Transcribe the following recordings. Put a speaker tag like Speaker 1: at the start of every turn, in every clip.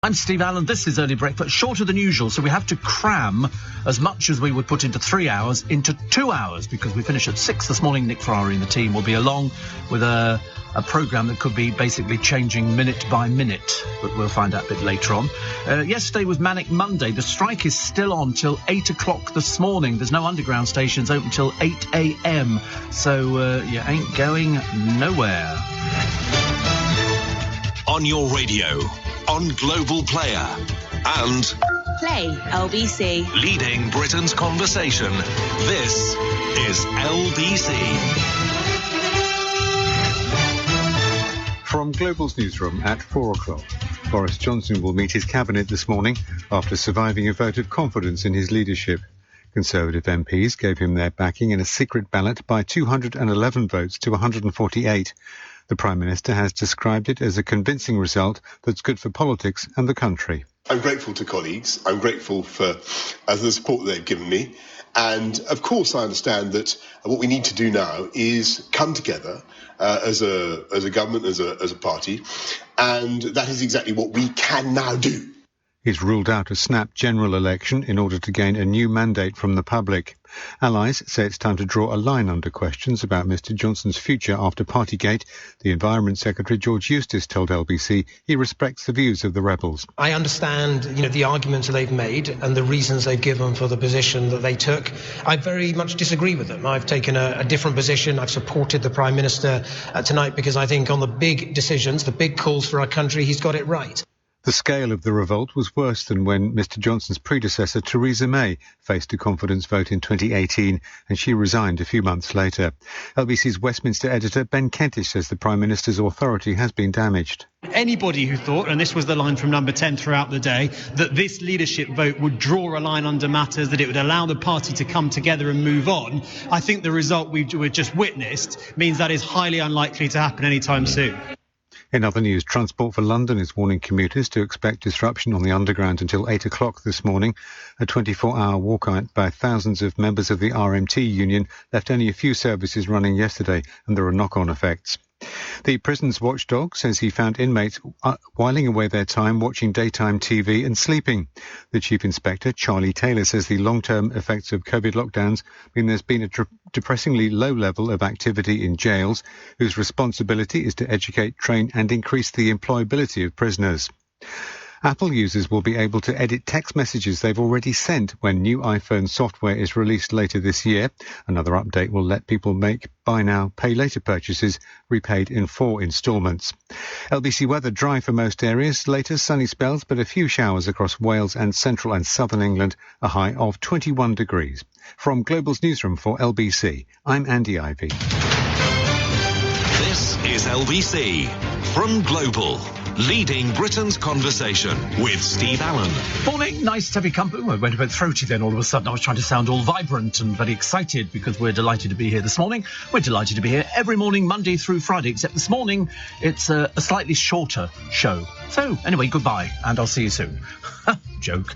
Speaker 1: I'm Steve Allen. This is Early Breakfast, shorter than usual, so we have to cram as much as we would put into 3 hours into 2 hours, because we finish at 6 this morning. Nick Ferrari and the team will be along with a programme that could be basically changing minute by minute, but we'll find out a bit later on. Yesterday was Manic Monday. The strike is still on till 8 o'clock this morning. There's no underground stations open till 8 a.m, so you ain't going nowhere.
Speaker 2: On your radio, on Global Player, and
Speaker 3: Play LBC.
Speaker 2: Leading Britain's conversation. This is LBC.
Speaker 4: From Global's newsroom at 4 o'clock, Boris Johnson will meet his cabinet this morning after surviving a vote of confidence in his leadership. Conservative MPs gave him their backing in a secret ballot by 211 votes to 148. The Prime Minister has described it as a convincing result that's good for politics and the country.
Speaker 5: I'm grateful to colleagues. I'm grateful for the support they've given me. And of course, I understand that what we need to do now is come together as a government, as a party. And that is exactly what we can now do.
Speaker 4: He's ruled out a snap general election in order to gain a new mandate from the public. Allies say it's time to draw a line under questions about Mr Johnson's future after Partygate. The Environment Secretary George Eustice told LBC he respects the views of the rebels.
Speaker 6: I understand, the arguments they've made and the reasons they've given for the position that they took. I very much disagree with them. I've taken a different position. I've supported the Prime Minister tonight because I think on the big decisions, the big calls for our country, he's got it right.
Speaker 4: The scale of the revolt was worse than when Mr Johnson's predecessor, Theresa May, faced a confidence vote in 2018, and she resigned a few months later. LBC's Westminster editor Ben Kentish says the Prime Minister's authority has been damaged.
Speaker 7: Anybody who thought, and this was the line from Number 10 throughout the day, that this leadership vote would draw a line under matters, that it would allow the party to come together and move on, I think the result we've just witnessed means that is highly unlikely to happen anytime soon.
Speaker 4: In other news, Transport for London is warning commuters to expect disruption on the Underground until 8 o'clock this morning. A 24-hour walkout by thousands of members of the RMT union left only a few services running yesterday, and there are knock-on effects. The prison's watchdog says he found inmates whiling away their time watching daytime TV and sleeping. The Chief Inspector, Charlie Taylor, says the long-term effects of COVID lockdowns mean there's been a depressingly low level of activity in jails, whose responsibility is to educate, train and increase the employability of prisoners. Apple users will be able to edit text messages they've already sent when new iPhone software is released later this year. Another update will let people make buy now, pay later purchases repaid in 4 instalments. LBC weather dry for most areas, later sunny spells but a few showers across Wales and central and southern England, a high of 21 degrees. From Global's newsroom for LBC, I'm Andy Ivy.
Speaker 2: This is LBC from Global. Leading Britain's conversation with Steve Allen.
Speaker 1: Morning, nice to have you company. Well, I went a bit throaty then all of a sudden. I was trying to sound all vibrant and very excited because we're delighted to be here this morning. We're delighted to be here every morning, Monday through Friday, except this morning it's a slightly shorter show. So, anyway, goodbye, and I'll see you soon. Joke.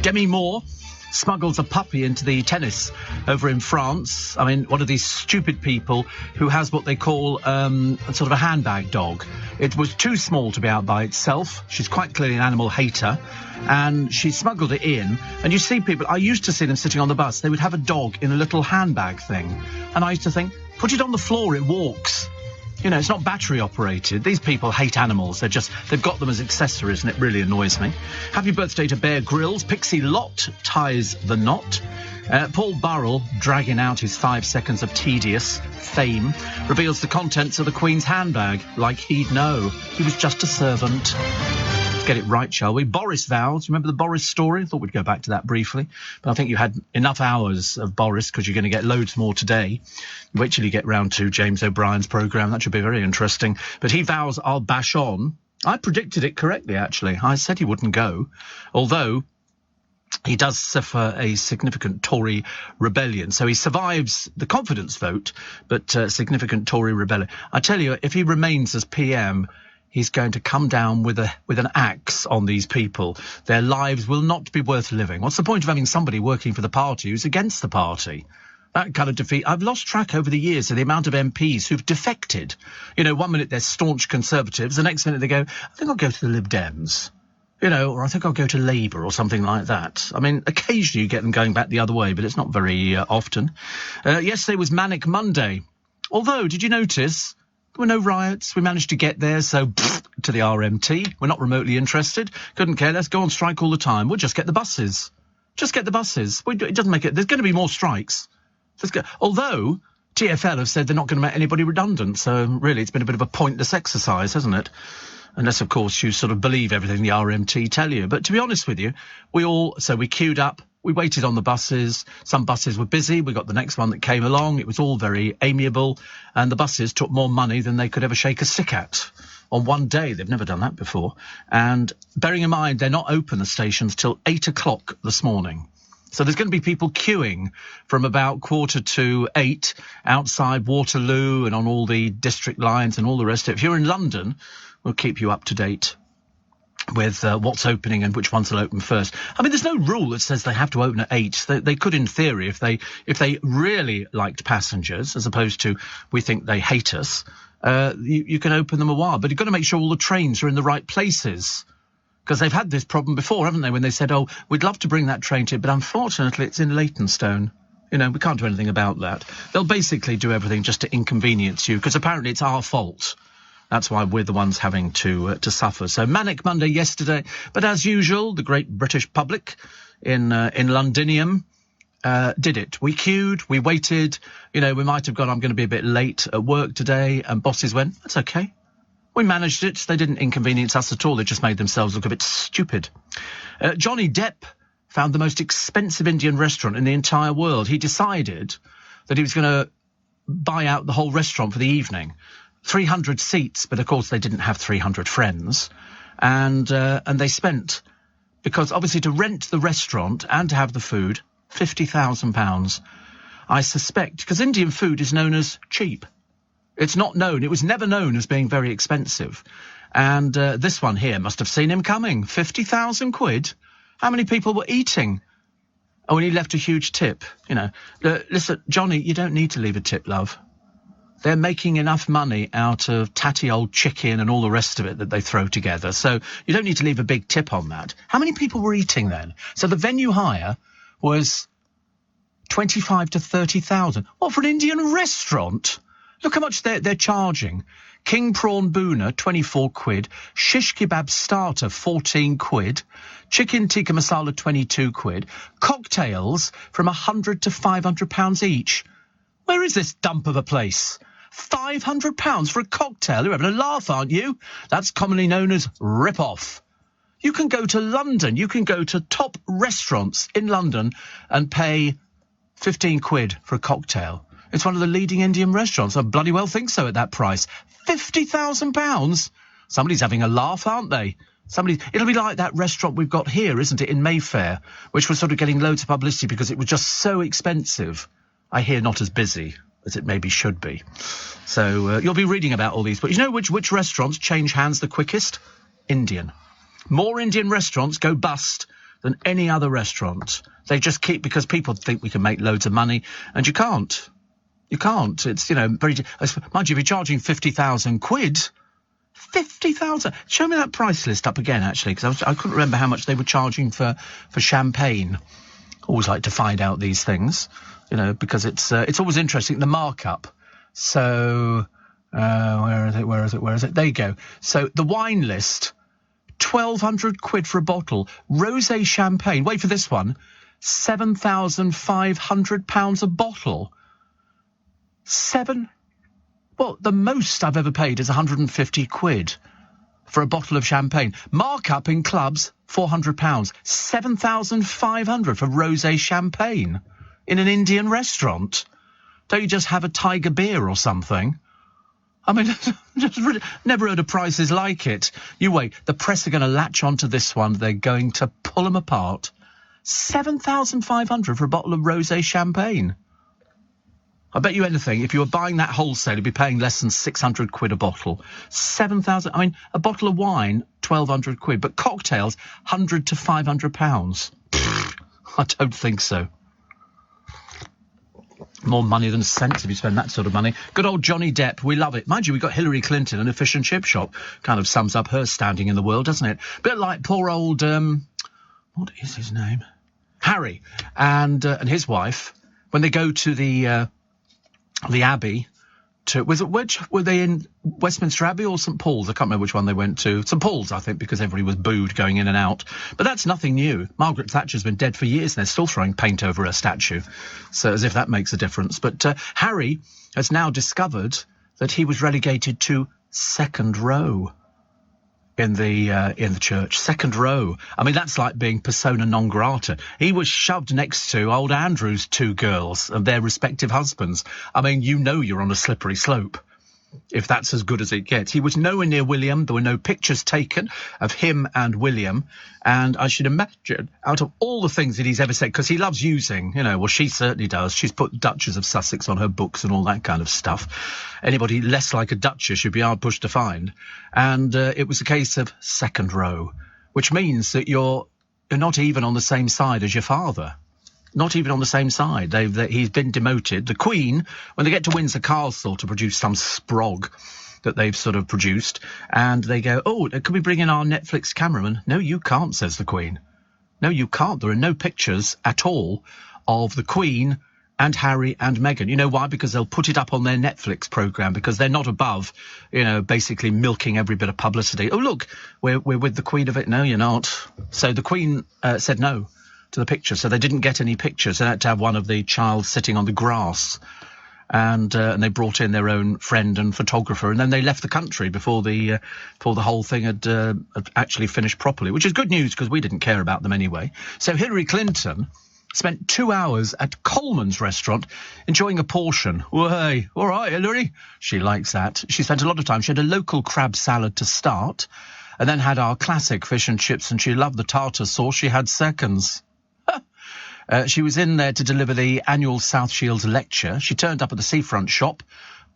Speaker 1: Demi Moore smuggles a puppy into the tennis over in France. I mean, one of these stupid people who has what they call sort of a handbag dog. It was too small to be out by itself. She's quite clearly an animal hater, and she smuggled it in. And you see people, I used to see them sitting on the bus. They would have a dog in a little handbag thing. And I used to think, put it on the floor, it walks. It's not battery operated. These people hate animals. They've got them as accessories, and it really annoys me. Happy birthday to Bear Grylls. Pixie Lott ties the knot. Paul Burrell, dragging out his 5 seconds of tedious fame, reveals the contents of the Queen's handbag, like he'd know. He was just a servant. Let's get it right, shall we? Boris vows. Remember the Boris story? I thought we'd go back to that briefly. But I think you had enough hours of Boris because you're going to get loads more today. Wait till you get round to James O'Brien's programme. That should be very interesting. But he vows I'll bash on. I predicted it correctly, actually. I said he wouldn't go, although he does suffer a significant Tory rebellion. So he survives the confidence vote, but significant Tory rebellion. I tell you, if he remains as PM, he's going to come down with an axe on these people. Their lives will not be worth living. What's the point of having somebody working for the party who's against the party? That kind of defeat. I've lost track over the years of the amount of MPs who've defected. You know, one minute they're staunch Conservatives, the next minute they go, I think I'll go to the Lib Dems. You know, or I think I'll go to Labour or something like that. I mean, occasionally you get them going back the other way, but it's not very often. Yesterday was Manic Monday. Although, did you notice there were no riots? We managed to get there, so to the RMT. We're not remotely interested. Couldn't care. Let's go on strike all the time. We'll just get the buses. Just get the buses. It doesn't make it. There's going to be more strikes. Although TfL have said they're not going to make anybody redundant, so really it's been a bit of a pointless exercise, hasn't it? Unless, of course, you sort of believe everything the RMT tell you. But to be honest with you, we queued up, we waited on the buses. Some buses were busy. We got the next one that came along. It was all very amiable. And the buses took more money than they could ever shake a stick at. On one day, they've never done that before. And bearing in mind, they're not open, the stations, till 8 o'clock this morning. So there's going to be people queuing from about 7:45 outside Waterloo and on all the district lines and all the rest of it. If you're in London, we'll keep you up to date with what's opening and which ones will open first. I mean, there's no rule that says they have to open at 8. They could, in theory, if they really liked passengers, as opposed to we think they hate us, you can open them a while. But you've got to make sure all the trains are in the right places. Because they've had this problem before, haven't they, when they said, oh, we'd love to bring that train to you, but unfortunately it's in Leytonstone. You know, we can't do anything about that. They'll basically do everything just to inconvenience you, because apparently it's our fault. That's why we're the ones having to suffer. So Manic Monday yesterday, but as usual, the great British public in Londinium did it. We queued, we waited. You know, we might have gone, I'm going to be a bit late at work today, and bosses went, that's okay. We managed it. They didn't inconvenience us at all. They just made themselves look a bit stupid. Johnny Depp found the most expensive Indian restaurant in the entire world. He decided that he was going to buy out the whole restaurant for the evening. 300 seats, but of course they didn't have 300 friends. And they spent, because obviously to rent the restaurant and to have the food, £50,000. I suspect, because Indian food is known as cheap. It's not known. It was never known as being very expensive. And this one here must have seen him coming. 50,000 quid. How many people were eating? Oh, and he left a huge tip. You know, listen, Johnny, you don't need to leave a tip, love. They're making enough money out of tatty old chicken and all the rest of it that they throw together. So you don't need to leave a big tip on that. How many people were eating then? So the venue hire was 25 to 30,000. What, for an Indian restaurant? Look how much they're charging. King prawn boona, 24 quid. Shish kebab starter, 14 quid. Chicken tikka masala, 22 quid. Cocktails from £100 to £500 each. Where is this dump of a place? £500 for a cocktail? You're having a laugh, aren't you? That's commonly known as rip-off. You can go to London. You can go to top restaurants in London and pay 15 quid for a cocktail. It's one of the leading Indian restaurants. I bloody well think so at that price. £50,000? Somebody's having a laugh, aren't they? It'll be like that restaurant we've got here, isn't it, in Mayfair, which was sort of getting loads of publicity because it was just so expensive. I hear not as busy as it maybe should be. So you'll be reading about all these. But you know which restaurants change hands the quickest? Indian. More Indian restaurants go bust than any other restaurant. They just keep, because people think we can make loads of money, and you can't. You can't. It's, you know, very... Mind you, if you're charging 50,000 quid... 50,000. Show me that price list up again, actually, because I couldn't remember how much they were charging for champagne. Always like to find out these things, you know, because it's always interesting, the markup. So, where is it? There you go. So, the wine list, 1,200 quid for a bottle. Rosé champagne, wait for this one, £7,500 a bottle. Well, the most I've ever paid is 150 quid for a bottle of champagne. Markup in clubs, £400. 7,500 for rosé champagne in an Indian restaurant. Don't you just have a Tiger beer or something? I mean, just never heard of prices like it. You wait, the press are going to latch onto this one. They're going to pull them apart. 7,500 for a bottle of rosé champagne. I bet you anything, if you were buying that wholesale, you'd be paying less than 600 quid a bottle. 7,000, I mean, a bottle of wine, 1,200 quid, but cocktails, 100 to 500 pounds. I don't think so. More money than sense if you spend that sort of money. Good old Johnny Depp, we love it. Mind you, we got Hillary Clinton and a fish and chip shop. Kind of sums up her standing in the world, doesn't it? Bit like poor old, what is his name? Harry and his wife, when they go to the Abbey. Were they in Westminster Abbey or St Paul's? I can't remember which one they went to. St Paul's, I think, because everybody was booed going in and out. But that's nothing new. Margaret Thatcher's been dead for years and they're still throwing paint over her statue. So as if that makes a difference. But Harry has now discovered that he was relegated to second row in the church. Second row. I mean, that's like being persona non grata. He was shoved next to old Andrew's two girls and their respective husbands. I mean, you know you're on a slippery slope if that's as good as it gets. He was nowhere near William. There were no pictures taken of him and William. And I should imagine, out of all the things that he's ever said, because he loves using, well, she certainly does. She's put Duchess of Sussex on her books and all that kind of stuff. Anybody less like a duchess should be hard pushed to find. And it was a case of second row, which means that you're not even on the same side as your father. Not even on the same side. He's been demoted. The Queen, when they get to Windsor Castle to produce some sprog that they've sort of produced, and they go, oh, can we bring in our Netflix cameraman? No, you can't, says the Queen. No, you can't. There are no pictures at all of the Queen and Harry and Meghan. You know why? Because they'll put it up on their Netflix programme, because they're not above, basically milking every bit of publicity. Oh, look, we're with the Queen of it. No, you're not. So the Queen said no to the picture, so they didn't get any pictures. They had to have one of the child sitting on the grass, and they brought in their own friend and photographer, and then they left the country before the whole thing had actually finished properly, which is good news because we didn't care about them anyway. So Hillary Clinton spent 2 hours at Coleman's restaurant enjoying a portion. Hey, all right, Hillary. She likes that. She spent a lot of time. She had a local crab salad to start, and then had our classic fish and chips, and she loved the tartar sauce. She had seconds. She was in there to deliver the annual South Shields lecture. She turned up at the Seafront shop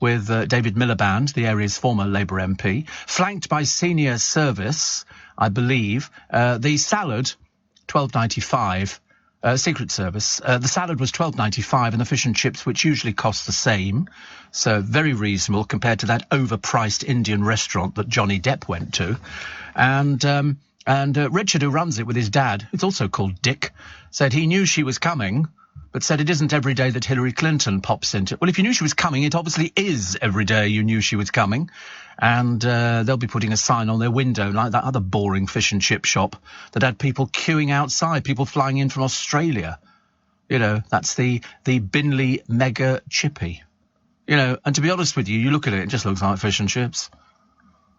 Speaker 1: with David Miliband, the area's former Labour MP, flanked by senior service, I believe. The salad, $12.95. Secret Service. The salad was $12.95, and the fish and chips, which usually cost the same, so very reasonable compared to that overpriced Indian restaurant that Johnny Depp went to. And Richard, who runs it with his dad, who's also called Dick, said he knew she was coming, but said it isn't every day that Hillary Clinton pops into it. Well, if you knew she was coming, it obviously is every day you knew she was coming. And they'll be putting a sign on their window like that other boring fish and chip shop that had people queuing outside, people flying in from Australia. That's the Binley Mega Chippy. And to be honest with you, you look at it just looks like fish and chips.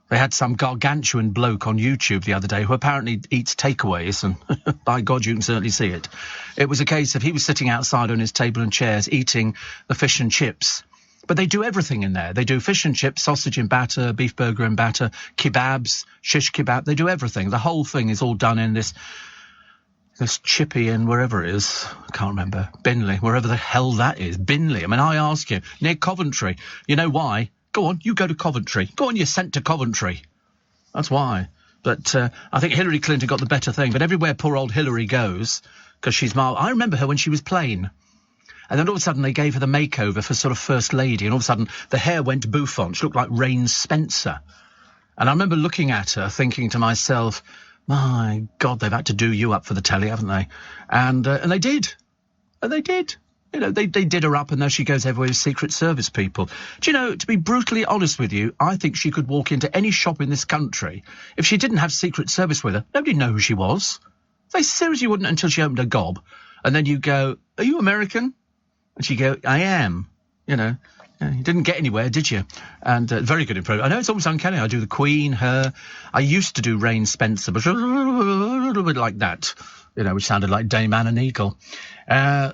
Speaker 1: They had some gargantuan bloke on YouTube the other day who apparently eats takeaways, and by God, you can certainly see it. It was a case of he was sitting outside on his table and chairs eating the fish and chips. But they do everything in there. They do fish and chips, sausage in batter, beef burger in batter, kebabs, shish kebab. They do everything. The whole thing is all done in this chippy in wherever it is. I can't remember. Binley, wherever the hell that is. Binley. I mean, I ask you, near Coventry. You know why? Go on, you go to Coventry. Go on, you're sent to Coventry. That's why. But I think Hillary Clinton got the better thing. But everywhere poor old Hillary goes, because she's I remember her when she was plain. And then all of a sudden they gave her the makeover for sort of First Lady. And all of a sudden the hair went bouffant. She looked like Rain Spencer. And I remember looking at her thinking to myself, my God, they've had to do you up for the telly, haven't they? And they did. And they did. They did her up, and there she goes everywhere with Secret Service people. Do you know, to be brutally honest with you, I think she could walk into any shop in this country. If she didn't have Secret Service with her, nobody'd know who she was. They seriously wouldn't until she opened her gob. And then you go, are you American? And she'd go, I am. You didn't get anywhere, did you? And very good impression. I know it's almost uncanny. I do the Queen, her. I used to do Rain Spencer, but a little bit like that. Which sounded like Dame Anne and Eagle.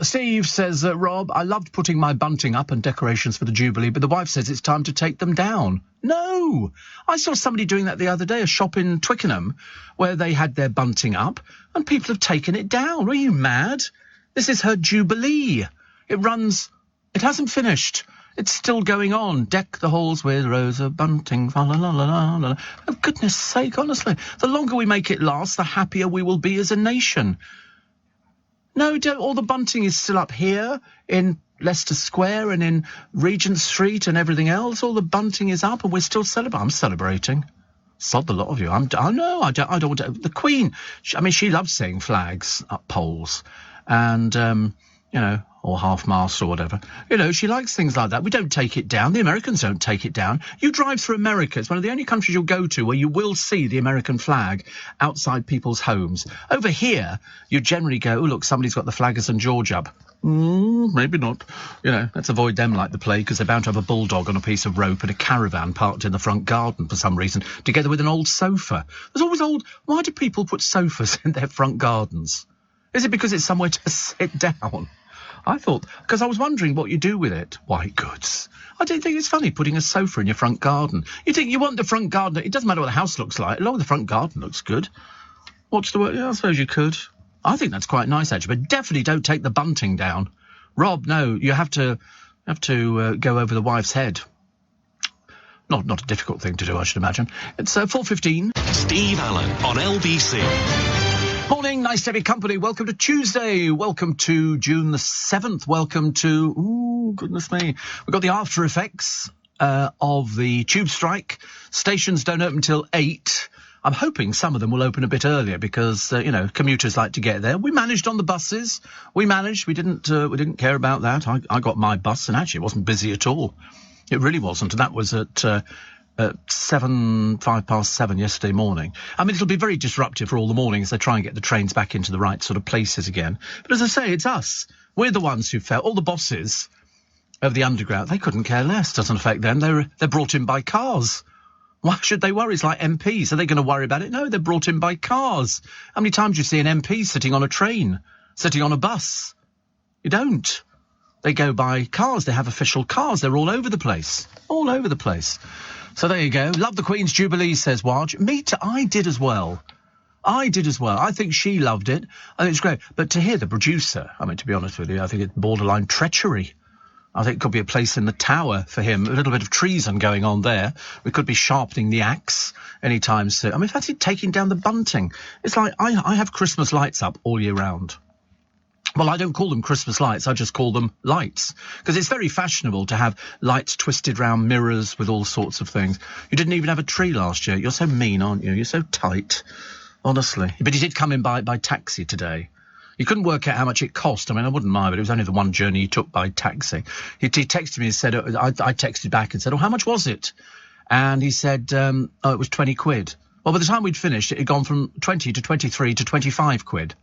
Speaker 1: Steve says, Rob, I loved putting my bunting up and decorations for the Jubilee, but the wife says it's time to take them down. No! I saw somebody doing that the other day, a shop in Twickenham, where they had their bunting up, and people have taken it down. Are you mad? This is her Jubilee. It hasn't finished. It's still going on. Deck the halls with rows of bunting. La, la, la, la, la. For goodness sake, honestly. The longer we make it last, the happier we will be as a nation. No, all the bunting is still up here in Leicester Square and in Regent Street and everything else. All the bunting is up and we're still celebrating. I'm celebrating. Sod the lot of you. I don't want to. The Queen, she loves seeing flags up poles and, or half-mast or whatever. She likes things like that. We don't take it down. The Americans don't take it down. You drive through America. It's one of the only countries you'll go to where you will see the American flag outside people's homes. Over here, you generally go, oh, look, somebody's got the flag of St George up. Maybe not. Let's avoid them like the plague, because they're bound to have a bulldog on a piece of rope and a caravan parked in the front garden for some reason, together with an old sofa. There's always why do people put sofas in their front gardens? Is it because it's somewhere to sit down? Because I was wondering what you do with it. White goods. I don't think it's funny putting a sofa in your front garden. You think you want the front garden, it doesn't matter what the house looks like, as long as the front garden looks good. What's the word? Yeah, I suppose you could. I think that's quite nice, actually, but definitely don't take the bunting down. Rob, no, you have to go over the wife's head. Not a difficult thing to do, I should imagine. It's 4:15.
Speaker 2: Steve Allen on LBC.
Speaker 1: Morning, nice to have your company. Welcome to Tuesday. Welcome to June the 7th. Welcome to, goodness me. We've got the after effects of the tube strike. Stations don't open till 8. I'm hoping some of them will open a bit earlier because, commuters like to get there. We managed on the buses. We didn't care about that. I got my bus and actually it wasn't busy at all. It really wasn't. And that was at 5:07 yesterday morning. It'll be very disruptive for all the mornings. They try and get the trains back into the right sort of places again. But as I say, it's us. We're the ones who felt. All the bosses of the Underground, they couldn't care less. Doesn't affect them. They're brought in by cars. Why should they worry? It's like MPs. Are they going to worry about it? No, they're brought in by cars. How many times do you see an MP sitting on a train, sitting on a bus? You don't. They go by cars. They have official cars. They're all over the place. All over the place. So there you go. Love the Queen's Jubilee, says Waj. I did as well. I think she loved it. I think it's great. But to hear the producer, to be honest with you, I think it's borderline treachery. I think it could be a place in the Tower for him. A little bit of treason going on there. We could be sharpening the axe anytime soon. Fancy taking down the bunting. It's like I have Christmas lights up all year round. Well, I don't call them Christmas lights. I just call them lights. Because it's very fashionable to have lights twisted round mirrors with all sorts of things. You didn't even have a tree last year. You're so mean, aren't you? You're so tight. Honestly. But he did come in by taxi today. He couldn't work out how much it cost. I wouldn't mind, but it was only the one journey he took by taxi. He texted me and said, I texted back and said, how much was it? And he said, it was 20 quid. Well, by the time we'd finished, it had gone from 20 to 23 to 25 quid.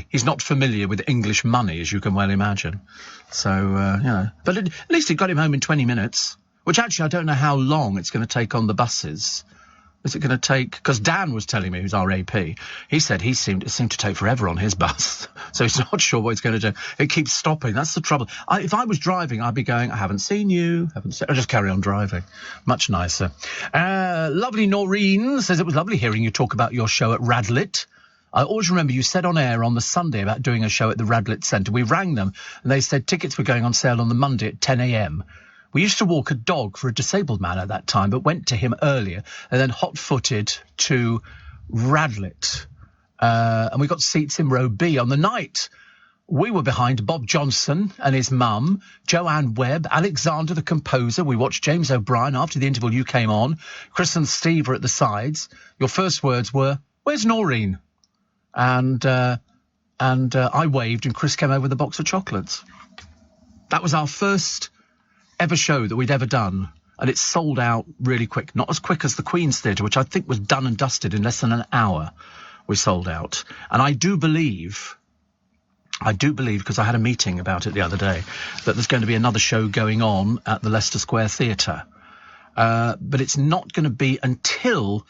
Speaker 1: He's not familiar with English money, as you can well imagine. So, But at least it got him home in 20 minutes, which actually I don't know how long it's going to take on the buses. Is it going to take... Because Dan was telling me, who's our AP, he said it seemed to take forever on his bus. So he's not sure what it's going to do. It keeps stopping. That's the trouble. If I was driving, I'd be going, I haven't seen you. I'll just carry on driving. Much nicer. Lovely Noreen says, it was lovely hearing you talk about your show at Radlett. I always remember you said on air on the Sunday about doing a show at the Radlett Centre. We rang them and they said tickets were going on sale on the Monday at 10 a.m. We used to walk a dog for a disabled man at that time, but went to him earlier and then hot-footed to Radlett. And we got seats in row B. On the night, we were behind Bob Johnson and his mum, Joanne Webb, Alexander the composer. We watched James O'Brien after the interval you came on. Chris and Steve were at the sides. Your first words were, "Where's Noreen?" And I waved and Chris came over with a box of chocolates. That was our first ever show that we'd ever done, and it sold out really quick. Not as quick as the Queen's Theatre, which I think was done and dusted in less than an hour. We sold out. And I do believe, because I had a meeting about it the other day, that there's going to be another show going on at the Leicester Square Theatre. But it's not going to be until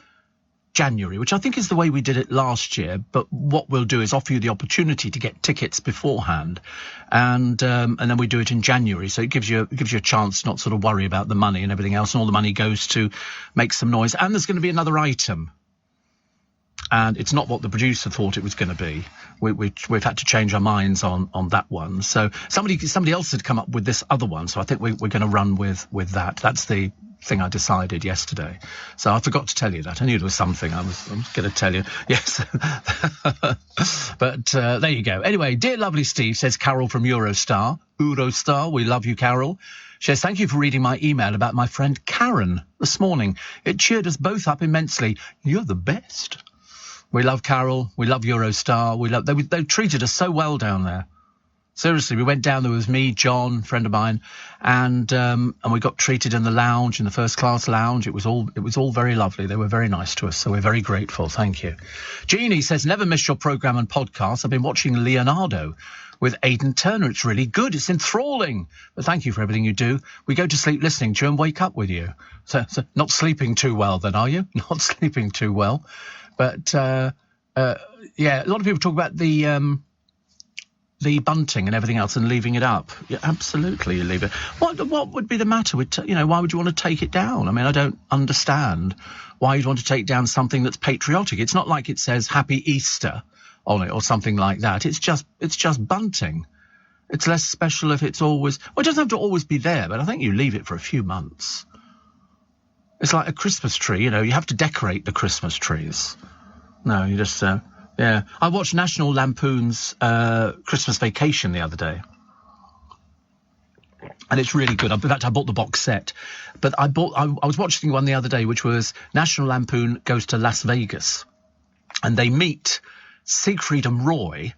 Speaker 1: January, which I think is the way we did it last year. But what we'll do is offer you the opportunity to get tickets beforehand, and then we do it in January. So it gives you a chance to not sort of worry about the money and everything else, and all the money goes to make some noise. And there's going to be another item, and it's not what the producer thought it was going to be. We've had to change our minds on that one. So somebody else had come up with this other one, so I think we're going to run with that. That's the thing I decided yesterday. So I forgot to tell you that. I knew there was something I was going to tell you. Yes. But there you go. Anyway, dear lovely Steve, says Carol from Eurostar. We love you, Carol. She says, thank you for reading my email about my friend Karen this morning. It cheered us both up immensely. You're the best. We love Carol. We love Eurostar. They treated us so well down there. Seriously, we went down there with me, John, a friend of mine, and we got treated in the lounge, in the first class lounge. It was all very lovely. They were very nice to us, so we're very grateful. Thank you. Jeannie says, never miss your programme and podcast. I've been watching Leonardo with Aidan Turner. It's really good. It's enthralling. But thank you for everything you do. We go to sleep listening to you and wake up with you. So not sleeping too well then, are you? Not sleeping too well. But, yeah, a lot of people talk about the bunting and everything else and leaving it up. Yeah, absolutely, you leave it. What would be the matter with, why would you want to take it down? I mean, I don't understand why you'd want to take down something that's patriotic. It's not like it says Happy Easter on it or something like that. It's just bunting. It's less special if it's always... Well, it doesn't have to always be there, but I think you leave it for a few months. It's like a Christmas tree, you have to decorate the Christmas trees. No, you just... Yeah, I watched National Lampoon's Christmas Vacation the other day, and it's really good. In fact, I bought the box set, but I was watching one the other day, which was National Lampoon Goes to Las Vegas, and they meet Siegfried and Roy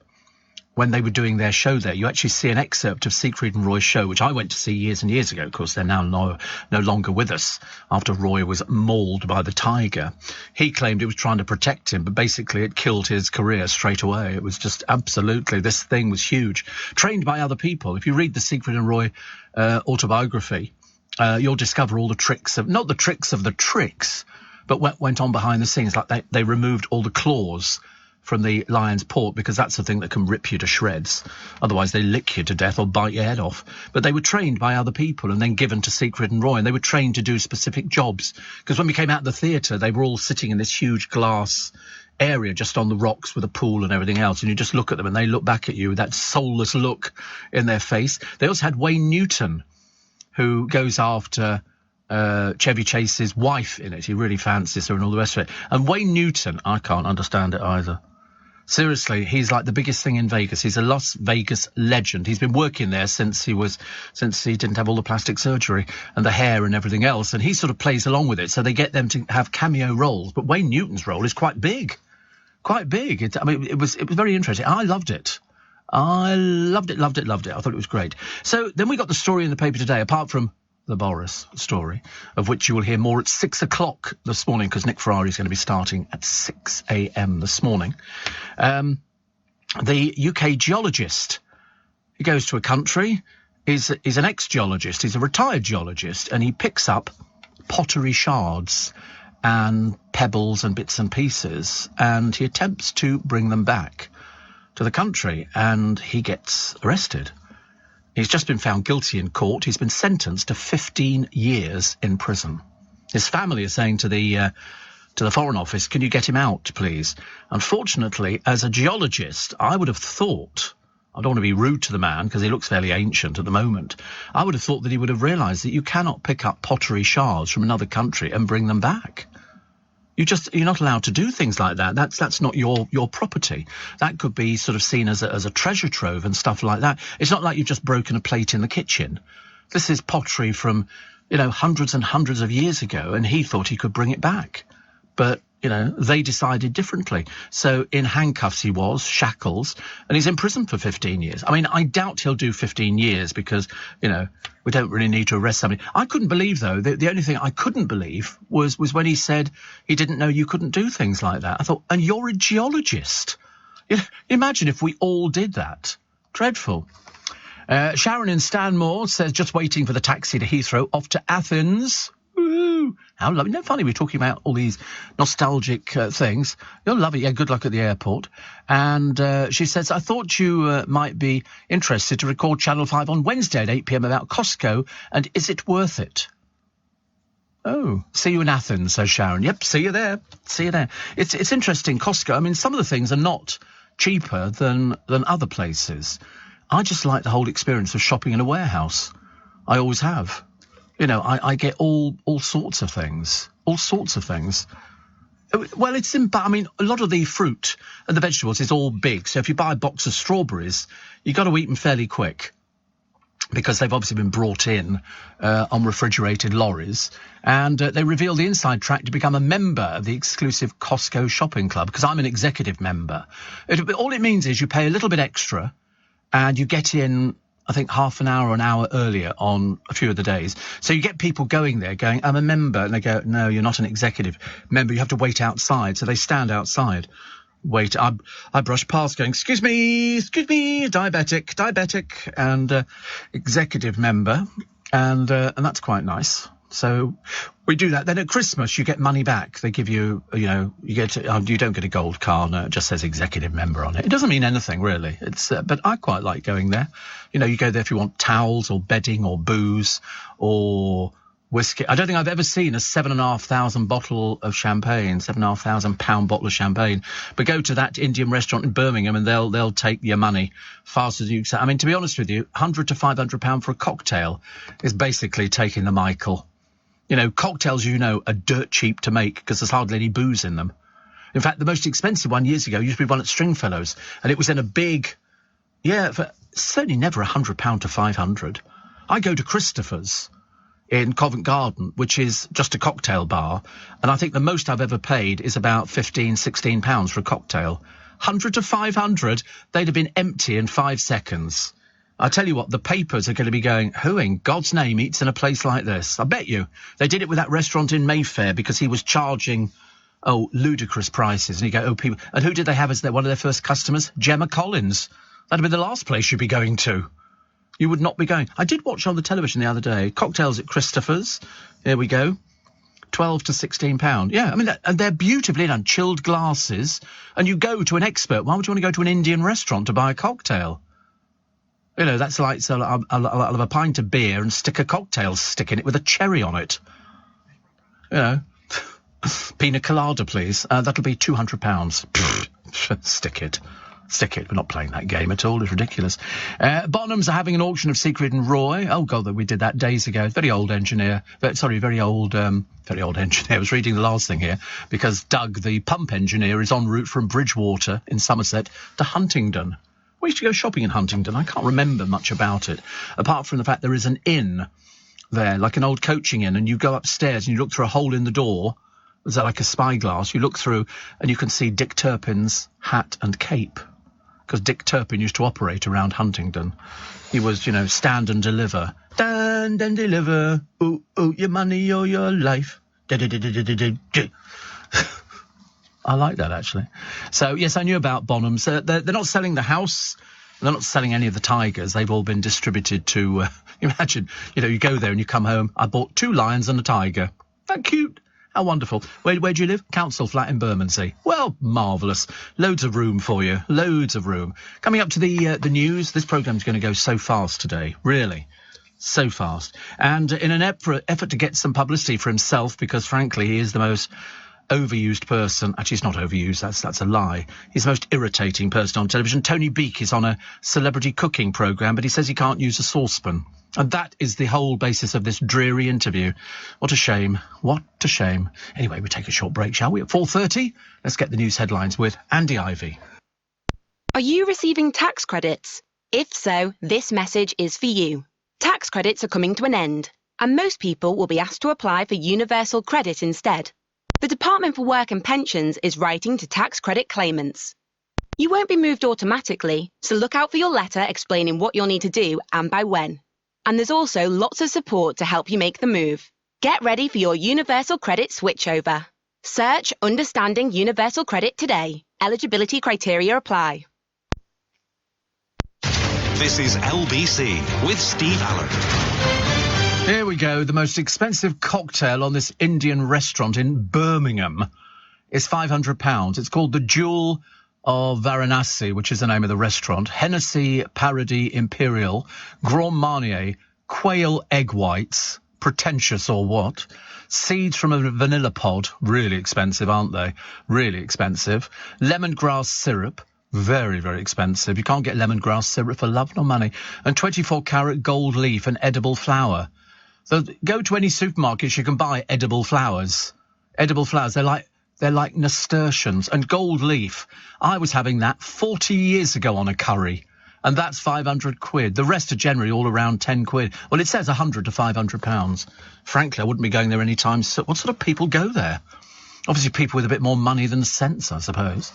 Speaker 1: when they were doing their show there. You actually see an excerpt of Siegfried and Roy's show, which I went to see years and years ago. Of course, they're now no longer with us after Roy was mauled by the tiger. He claimed it was trying to protect him, but basically it killed his career straight away. It was just absolutely, this thing was huge. Trained by other people. If you read the Siegfried and Roy autobiography, you'll discover all the tricks of, not the tricks of the tricks, but what went on behind the scenes. Like they removed all the claws from the lion's paw, because that's the thing that can rip you to shreds. Otherwise, they lick you to death or bite your head off. But they were trained by other people and then given to Siegfried and Roy, and they were trained to do specific jobs. Because when we came out of the theatre, they were all sitting in this huge glass area just on the rocks with a pool and everything else, and you just look at them and they look back at you with that soulless look in their face. They also had Wayne Newton, who goes after Chevy Chase's wife in it. He really fancies her and all the rest of it. And Wayne Newton, I can't understand it either. Seriously, he's like the biggest thing in Vegas. He's a Las Vegas legend. He's been working there since he didn't have all the plastic surgery and the hair and everything else. And he sort of plays along with it. So they get them to have cameo roles. But Wayne Newton's role is quite big. Quite big. It was very interesting. I loved it. I loved it. I thought it was great. So then we got the story in the paper today, apart from the Boris story, of which you will hear more at 6 o'clock this morning, because Nick Ferrari is going to be starting at 6 a.m. this morning. The UK geologist, he goes to a country, is an ex-geologist, he's a retired geologist, and he picks up pottery shards and pebbles and bits and pieces, and he attempts to bring them back to the country, and he gets arrested. He's just been found guilty in court. He's been sentenced to 15 years in prison. His family is saying to the Foreign Office, can you get him out, please? Unfortunately, as a geologist, I would have thought, I don't want to be rude to the man because he looks fairly ancient at the moment, I would have thought that he would have realised that you cannot pick up pottery shards from another country and bring them back. You're not allowed to do things like that. That's not your property. That could be sort of seen as a treasure trove and stuff like that. It's not like you've just broken a plate in the kitchen. This is pottery from, hundreds and hundreds of years ago, and he thought he could bring it back. But, they decided differently. So in handcuffs he was, shackles, and he's in prison for 15 years. I mean, I doubt he'll do 15 years because, we don't really need to arrest somebody. I couldn't believe, though, the only thing I couldn't believe was when he said he didn't know you couldn't do things like that. I thought, and you're a geologist. Imagine if we all did that. Dreadful. Sharon in Stanmore says, just waiting for the taxi to Heathrow, off to Athens. Woo! How lovely. No, funny, we're talking about all these nostalgic things. You'll love it. Yeah, good luck at the airport. And she says, I thought you might be interested to record Channel 5 on Wednesday at 8 p.m. about Costco, and is it worth it? Oh, see you in Athens, says Sharon. Yep, see you there. See you there. It's interesting, Costco. I mean, some of the things are not cheaper than other places. I just like the whole experience of shopping in a warehouse. I always have. You know, I get all sorts of things. All sorts of things. Well, I mean, a lot of the fruit and the vegetables is all big. So if you buy a box of strawberries, you've got to eat them fairly quick, because they've obviously been brought in on refrigerated lorries. And they reveal the inside track to become a member of the exclusive Costco shopping club, because I'm an executive member. All it means is you pay a little bit extra and you get in, I think, half an hour or an hour earlier on a few of the days. So you get people going there going, I'm a member. And they go, no, you're not an executive member. You have to wait outside. So they stand outside. Wait, I brush past going, excuse me, diabetic, and executive member. And that's quite nice. So we do that. Then at Christmas, you get money back. They give you, you don't get a gold card. No, it just says executive member on it. It doesn't mean anything, really. But I quite like going there. You know, you go there if you want towels or bedding or booze or whiskey. I don't think I've ever seen a 7,500 bottle of champagne, 7,500 pound bottle of champagne. But go to that Indian restaurant in Birmingham and they'll take your money fast as you can. I mean, to be honest with you, £100 to £500 for a cocktail is basically taking the Michael. You know, cocktails, are dirt cheap to make because there's hardly any booze in them. In fact, the most expensive one years ago used to be one at Stringfellows, and it was in a big, certainly never £100 to 500. I go to Christopher's in Covent Garden, which is just a cocktail bar, and I think the most I've ever paid is about £15-16 for a cocktail. 100 to 500, they'd have been empty in 5 seconds. I tell you what, the papers are going to be going, who in God's name eats in a place like this? I bet you. They did it with that restaurant in Mayfair because he was charging, ludicrous prices. And you go, people. And who did they have as one of their first customers? Gemma Collins. That'd be the last place you'd be going to. You would not be going. I did watch on the television the other day, cocktails at Christopher's. There we go. £12 to £16. Yeah, I mean, and they're beautifully done, chilled glasses. And you go to an expert. Why would you want to go to an Indian restaurant to buy a cocktail? You know, that's like I'll have a pint of beer and stick a cocktail stick in it with a cherry on it. You know, pina colada, please. That'll be £200. Stick it. We're not playing that game at all. It's ridiculous. Bonhams are having an auction of Siegfried and Roy. Oh, God, we did that days ago. Very old engineer. Very old engineer. I was reading the last thing here because Doug, the pump engineer, is en route from Bridgewater in Somerset to Huntingdon. We used to go shopping in Huntingdon. I can't remember much about it, apart from the fact there is an inn there, like an old coaching inn, and you go upstairs and you look through a hole in the door. Is that like a spyglass? You look through and you can see Dick Turpin's hat and cape, because Dick Turpin used to operate around Huntingdon. He was, stand and deliver. Stand and deliver. Ooh, your money or your life. I like that, actually. So, yes, I knew about Bonhams. They're not selling the house. They're not selling any of the tigers. They've all been distributed to, imagine, you go there and you come home. I bought 2 lions and a tiger. That cute. How wonderful. Where do you live? Council flat in Bermondsey. Well, marvellous. Loads of room for you. Loads of room. Coming up to the news. This programme's going to go so fast today. Really. So fast. And in an effort to get some publicity for himself, because, frankly, he is the most overused person. Actually, he's not overused. That's a lie. He's the most irritating person on television. Tony Beak is on a celebrity cooking programme, but he says he can't use a saucepan. And that is the whole basis of this dreary interview. What a shame. What a shame. Anyway, we take a short break, shall we? At 4:30, let's get the news headlines with Andy Ivy.
Speaker 3: Are you receiving tax credits? If so, this message is for you. Tax credits are coming to an end, and most people will be asked to apply for universal credit instead. The Department for Work and Pensions is writing to tax credit claimants. You won't be moved automatically, so look out for your letter explaining what you'll need to do and by when. And there's also lots of support to help you make the move. Get ready for your universal credit switchover. Search Understanding Universal Credit today. Eligibility criteria apply.
Speaker 2: This is LBC with Steve Allen.
Speaker 1: Here we go. The most expensive cocktail on this Indian restaurant in Birmingham is £500. It's called the Jewel of Varanasi, which is the name of the restaurant. Hennessy Paradis Imperial, Grand Marnier, quail egg whites, pretentious or what, seeds from a vanilla pod, really expensive, aren't they? Really expensive. Lemongrass syrup, very, very expensive. You can't get lemongrass syrup for love nor money. And 24-carat gold leaf and edible flour. So go to any supermarkets, you can buy edible flowers. Edible flowers, they're like nasturtiums. And gold leaf, I was having that 40 years ago on a curry, and that's 500 quid. The rest are generally all around 10 quid. Well, it says 100 to 500 pounds. Frankly, I wouldn't be going there any time soon. What sort of people go there? Obviously people with a bit more money than sense, I suppose.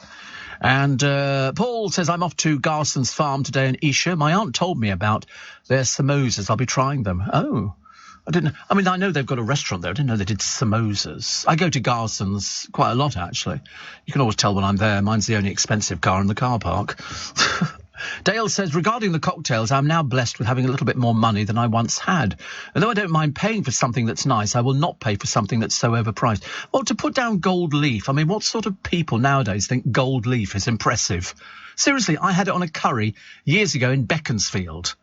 Speaker 1: And Paul says, I'm off to Garson's farm today in Esher. My aunt told me about their samosas. I'll be trying them. Oh, I didn't. I mean, I know they've got a restaurant there. I didn't know they did samosas. I go to Garson's quite a lot, actually. You can always tell when I'm there. Mine's the only expensive car in the car park. Dale says, regarding the cocktails, I'm now blessed with having a little bit more money than I once had. Although I don't mind paying for something that's nice, I will not pay for something that's so overpriced. Well, to put down gold leaf, I mean, what sort of people nowadays think gold leaf is impressive? Seriously, I had it on a curry years ago in Beaconsfield.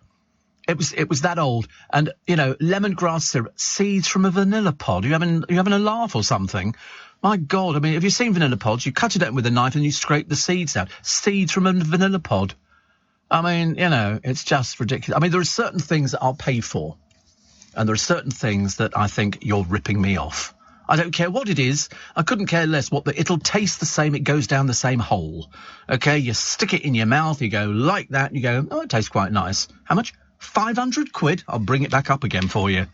Speaker 1: It was that old. And, you know, lemongrass syrup, seeds from a vanilla pod. Are you having a laugh or something? My God, I mean, have you seen vanilla pods? You cut it open with a knife and you scrape the seeds out. Seeds from a vanilla pod. I mean, you know, it's just ridiculous. I mean, there are certain things that I'll pay for, and there are certain things that I think you're ripping me off. I don't care what it is. I couldn't care less it'll taste the same. It goes down the same hole. Okay, you stick it in your mouth, you go like that, and you go, oh, it tastes quite nice. How much? 500 quid? I'll bring it back up again for you.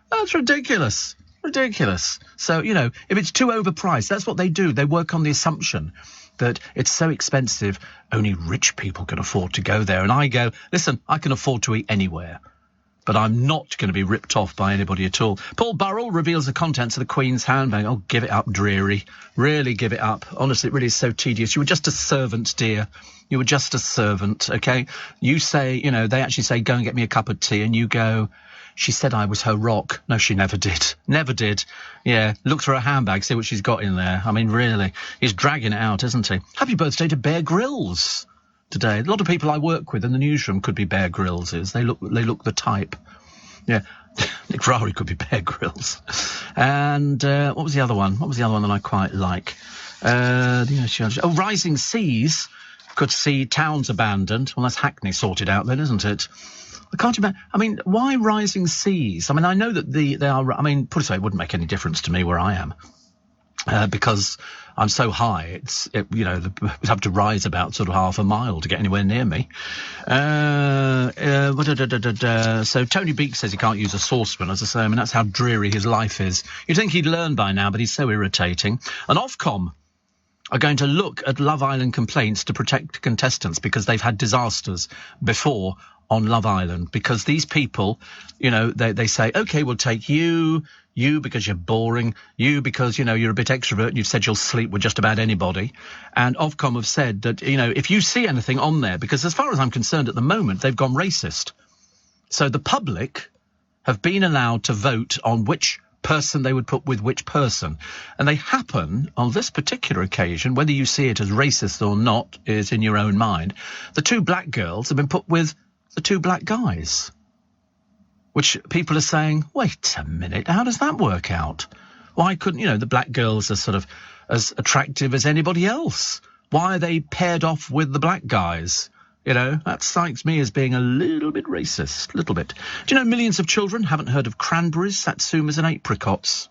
Speaker 1: That's ridiculous. Ridiculous. So, you know, if it's too overpriced, that's what they do. They work on the assumption that it's so expensive, only rich people can afford to go there. And I go, listen, I can afford to eat anywhere, but I'm not going to be ripped off by anybody at all. Paul Burrell reveals the contents of the Queen's handbag. Oh, give it up, Dreary. Really give it up. Honestly, it really is so tedious. You were just a servant, dear. You were just a servant, OK? You say, you know, they actually say, go and get me a cup of tea, and you go, she said I was her rock. No, she never did. Never did. Yeah, look through her handbag, see what she's got in there. I mean, really, he's dragging it out, isn't he? Happy birthday to Bear Grylls today. A lot of people I work with in the newsroom could be Bear Grylls. They look the type. Yeah, Nick Ferrari could be Bear Grylls. And what was the other one? What was the other one that I quite like? Rising Seas could see towns abandoned. Well, that's Hackney sorted out then, isn't it? I can't imagine. I mean, why Rising Seas? I mean, I know that they are. I mean, put it this way, it wouldn't make any difference to me where I am because I'm so high. We'd have to rise about sort of half a mile to get anywhere near me. So Tony Beak says he can't use a saucepan. As I say, I mean, that's how dreary his life is. You'd think he'd learn by now, but he's so irritating. And Ofcom are going to look at Love Island complaints to protect contestants because they've had disasters before on Love Island, because these people, you know, they say, OK, we'll take you because you're boring, you because, you know, you're a bit extrovert and you've said you'll sleep with just about anybody. And Ofcom have said that, you know, if you see anything on there, because as far as I'm concerned at the moment, they've gone racist. So the public have been allowed to vote on which person they would put with which person. And they happen, on this particular occasion, whether you see it as racist or not is in your own mind, the two black girls have been put with the two black guys, which people are saying, wait a minute, how does that work out? Why couldn't, you know, the black girls are sort of as attractive as anybody else? Why are they paired off with the black guys? You know, that strikes me as being a little bit racist, little bit. Do you know millions of children haven't heard of cranberries, satsumas and apricots?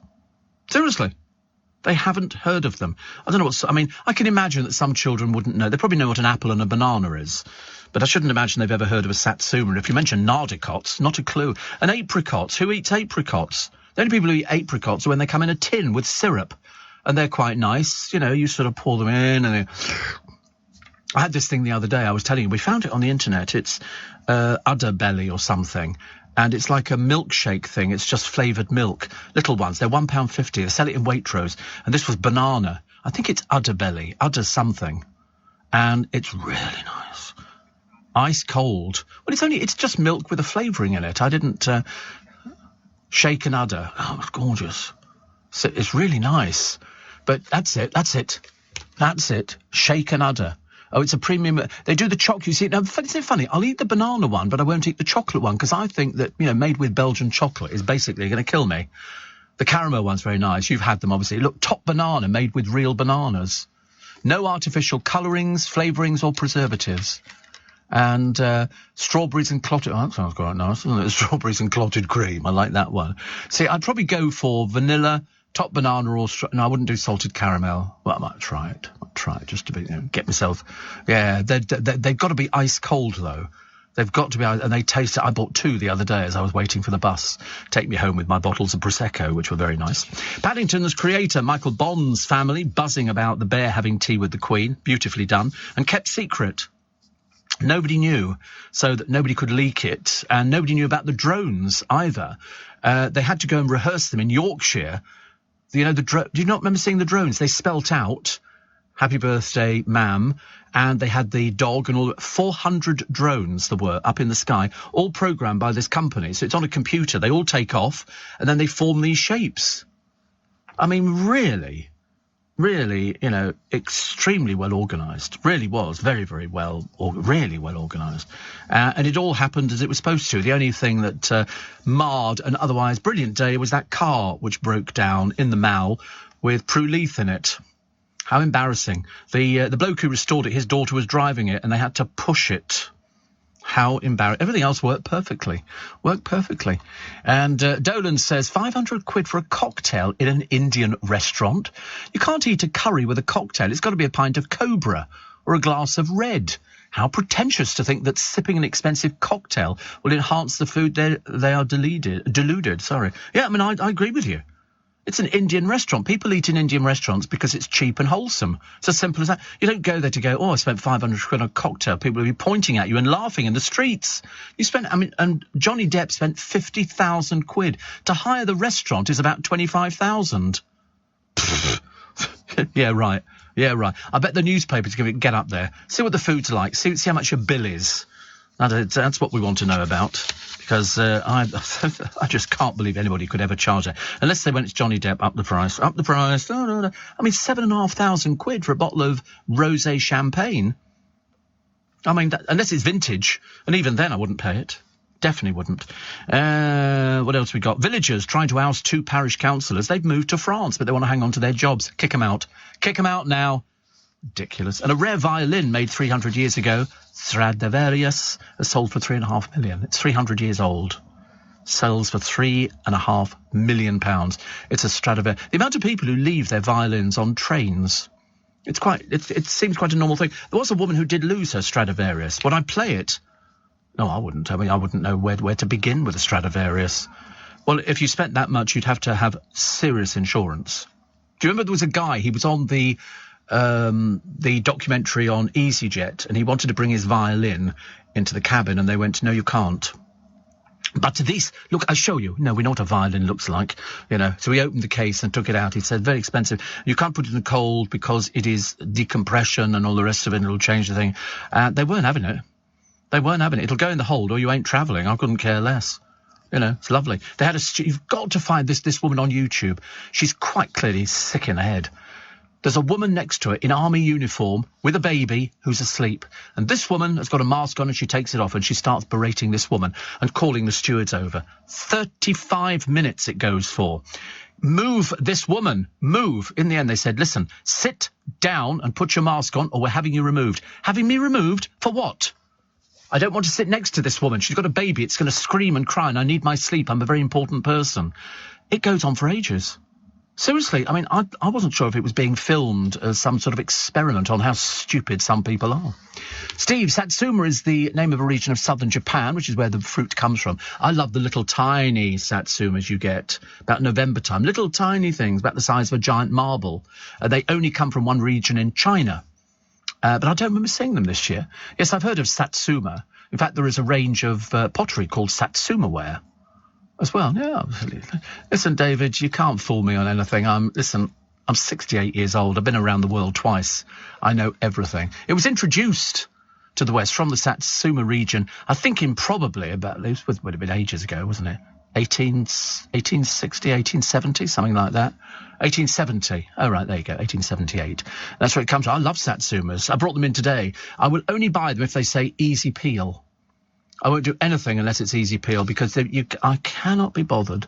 Speaker 1: Seriously. They haven't heard of them. I don't know I mean, I can imagine that some children wouldn't know. They probably know what an apple and a banana is. But I shouldn't imagine they've ever heard of a satsuma. If you mention nardicots, not a clue. And apricots, who eats apricots? The only people who eat apricots are when they come in a tin with syrup. And they're quite nice. You know, you sort of pour them in and I had this thing the other day, I was telling you, we found it on the internet. It's udder belly or something. And it's like a milkshake thing. It's just flavoured milk. Little ones. They're £1.50. They sell it in Waitrose. And this was banana. I think it's udder belly. Udder something. And it's really nice. Ice cold. Well, it's just milk with a flavouring in it. I didn't shake an udder. Oh, it's gorgeous. So it's really nice. But that's it. Shake an udder. Oh, it's a premium. They do the chocolate. You see, now, it's so funny. I'll eat the banana one, but I won't eat the chocolate one because I think that, you know, made with Belgian chocolate is basically going to kill me. The caramel one's very nice. You've had them, obviously. Look, top banana made with real bananas. No artificial colourings, flavourings or preservatives. And strawberries and clotted... Oh, that sounds quite nice, doesn't it? Strawberries and clotted cream. I like that one. See, I'd probably go for vanilla, top banana, or... No, I wouldn't do salted caramel. Well, I might try it. Just to get myself... Yeah, they've got to be ice cold, though. They've got to be... And they taste it. I bought 2 the other day as I was waiting for the bus. Take me home with my bottles of Prosecco, which were very nice. Paddington's creator, Michael Bond's family, buzzing about the bear having tea with the Queen. Beautifully done. And kept secret. Nobody knew, so that nobody could leak it, and nobody knew about the drones either. They had to go and rehearse them in Yorkshire. You know, do you not remember seeing the drones? They spelt out, "Happy birthday, ma'am," and they had the dog and all. 400 drones there were up in the sky, all programmed by this company. So it's on a computer. They all take off, and then they form these shapes. I mean, really, you know, extremely well organised. Really was very, very well, really well organised. And it all happened as it was supposed to. The only thing that marred an otherwise brilliant day was that car which broke down in the Mall with Prue Leith in it. How embarrassing. The bloke who restored it, his daughter was driving it, and they had to push it. How embarrassing. Everything else worked perfectly. And Dolan says, 500 quid for a cocktail in an Indian restaurant? You can't eat a curry with a cocktail. It's got to be a pint of Cobra or a glass of red. How pretentious to think that sipping an expensive cocktail will enhance the food they are deluded. Sorry. Yeah, I mean, I agree with you. It's an Indian restaurant. People eat in Indian restaurants because it's cheap and wholesome. It's as simple as that. You don't go there to go, oh, I spent 500 quid on a cocktail. People will be pointing at you and laughing in the streets. And Johnny Depp spent 50,000 quid. To hire the restaurant is about 25,000. Yeah, right. I bet the newspapers get up there, see what the food's like, see how much your bill is. That's what we want to know about. Because I just can't believe anybody could ever charge that. Unless they went, it's Johnny Depp, up the price. No. I mean, 7,500 quid for a bottle of rosé champagne. I mean, unless it's vintage. And even then I wouldn't pay it. Definitely wouldn't. What else we got? Villagers trying to oust 2 parish councillors. They've moved to France, but they want to hang on to their jobs. Kick them out. Kick them out now. Ridiculous. And a rare violin made 300 years ago, Stradivarius, has sold for £3.5 million. It's 300 years old. Sells for £3.5 million. It's a Stradivarius. The amount of people who leave their violins on trains, it seems quite a normal thing. There was a woman who did lose her Stradivarius. When I play it, no, I wouldn't. I mean, I wouldn't know where to begin with a Stradivarius. Well, if you spent that much, you'd have to have serious insurance. Do you remember there was a guy, he was on the documentary on EasyJet, and he wanted to bring his violin into the cabin, and they went, no, you can't. But this, look, I'll show you. No, we know what a violin looks like, you know. So he opened the case and took it out. He said, very expensive. You can't put it in the cold because it is decompression and all the rest of it, and it'll change the thing. They weren't having it. It'll go in the hold or you ain't travelling. I couldn't care less. You know, it's lovely. They had you've got to find this woman on YouTube. She's quite clearly sick in the head. There's a woman next to her in army uniform with a baby who's asleep. And this woman has got a mask on and she takes it off and she starts berating this woman and calling the stewards over. 35 minutes it goes for. Move this woman. Move. In the end, they said, listen, sit down and put your mask on or we're having you removed. Having me removed? For what? I don't want to sit next to this woman. She's got a baby. It's going to scream and cry and I need my sleep. I'm a very important person. It goes on for ages. Seriously, I mean, I wasn't sure if it was being filmed as some sort of experiment on how stupid some people are. Steve, Satsuma is the name of a region of southern Japan, which is where the fruit comes from. I love the little tiny Satsumas you get about November time. Little tiny things about the size of a giant marble. They only come from one region in China. But I don't remember seeing them this year. Yes, I've heard of Satsuma. In fact, there is a range of pottery called Satsuma ware. As well, yeah, absolutely. Listen, David, you can't fool me on anything. I'm 68 years old. I've been around the world twice. I know everything. It was introduced to the West from the Satsuma region, I think in probably about, it would have been ages ago, wasn't it? 1860, 1870, something like that. 1870. Oh, right, there you go, 1878. That's where it comes from. I love Satsumas. I brought them in today. I will only buy them if they say easy peel. I won't do anything unless it's easy peel because I cannot be bothered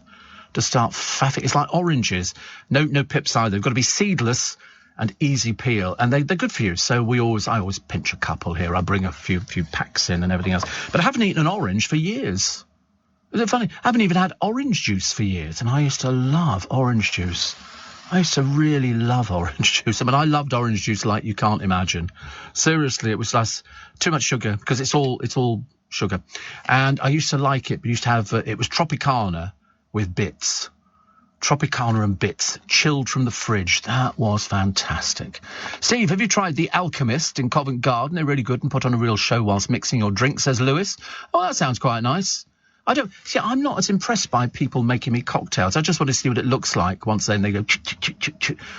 Speaker 1: to start faffing. It's like oranges. No pips either. They've got to be seedless and easy peel, and they're good for you. So I always pinch a couple here. I bring a few packs in and everything else. But I haven't eaten an orange for years. Is it funny? I haven't even had orange juice for years, and I used to love orange juice. I used to really love orange juice. I mean, I loved orange juice like you can't imagine. Seriously, it was less too much sugar, because it's all sugar. And I used to like it, but used to have, it was Tropicana with bits. Tropicana and bits, chilled from the fridge. That was fantastic. Steve, have you tried The Alchemist in Covent Garden? They're really good and put on a real show whilst mixing your drink, says Lewis. Oh, that sounds quite nice. I'm not as impressed by people making me cocktails. I just want to see what it looks like once then they go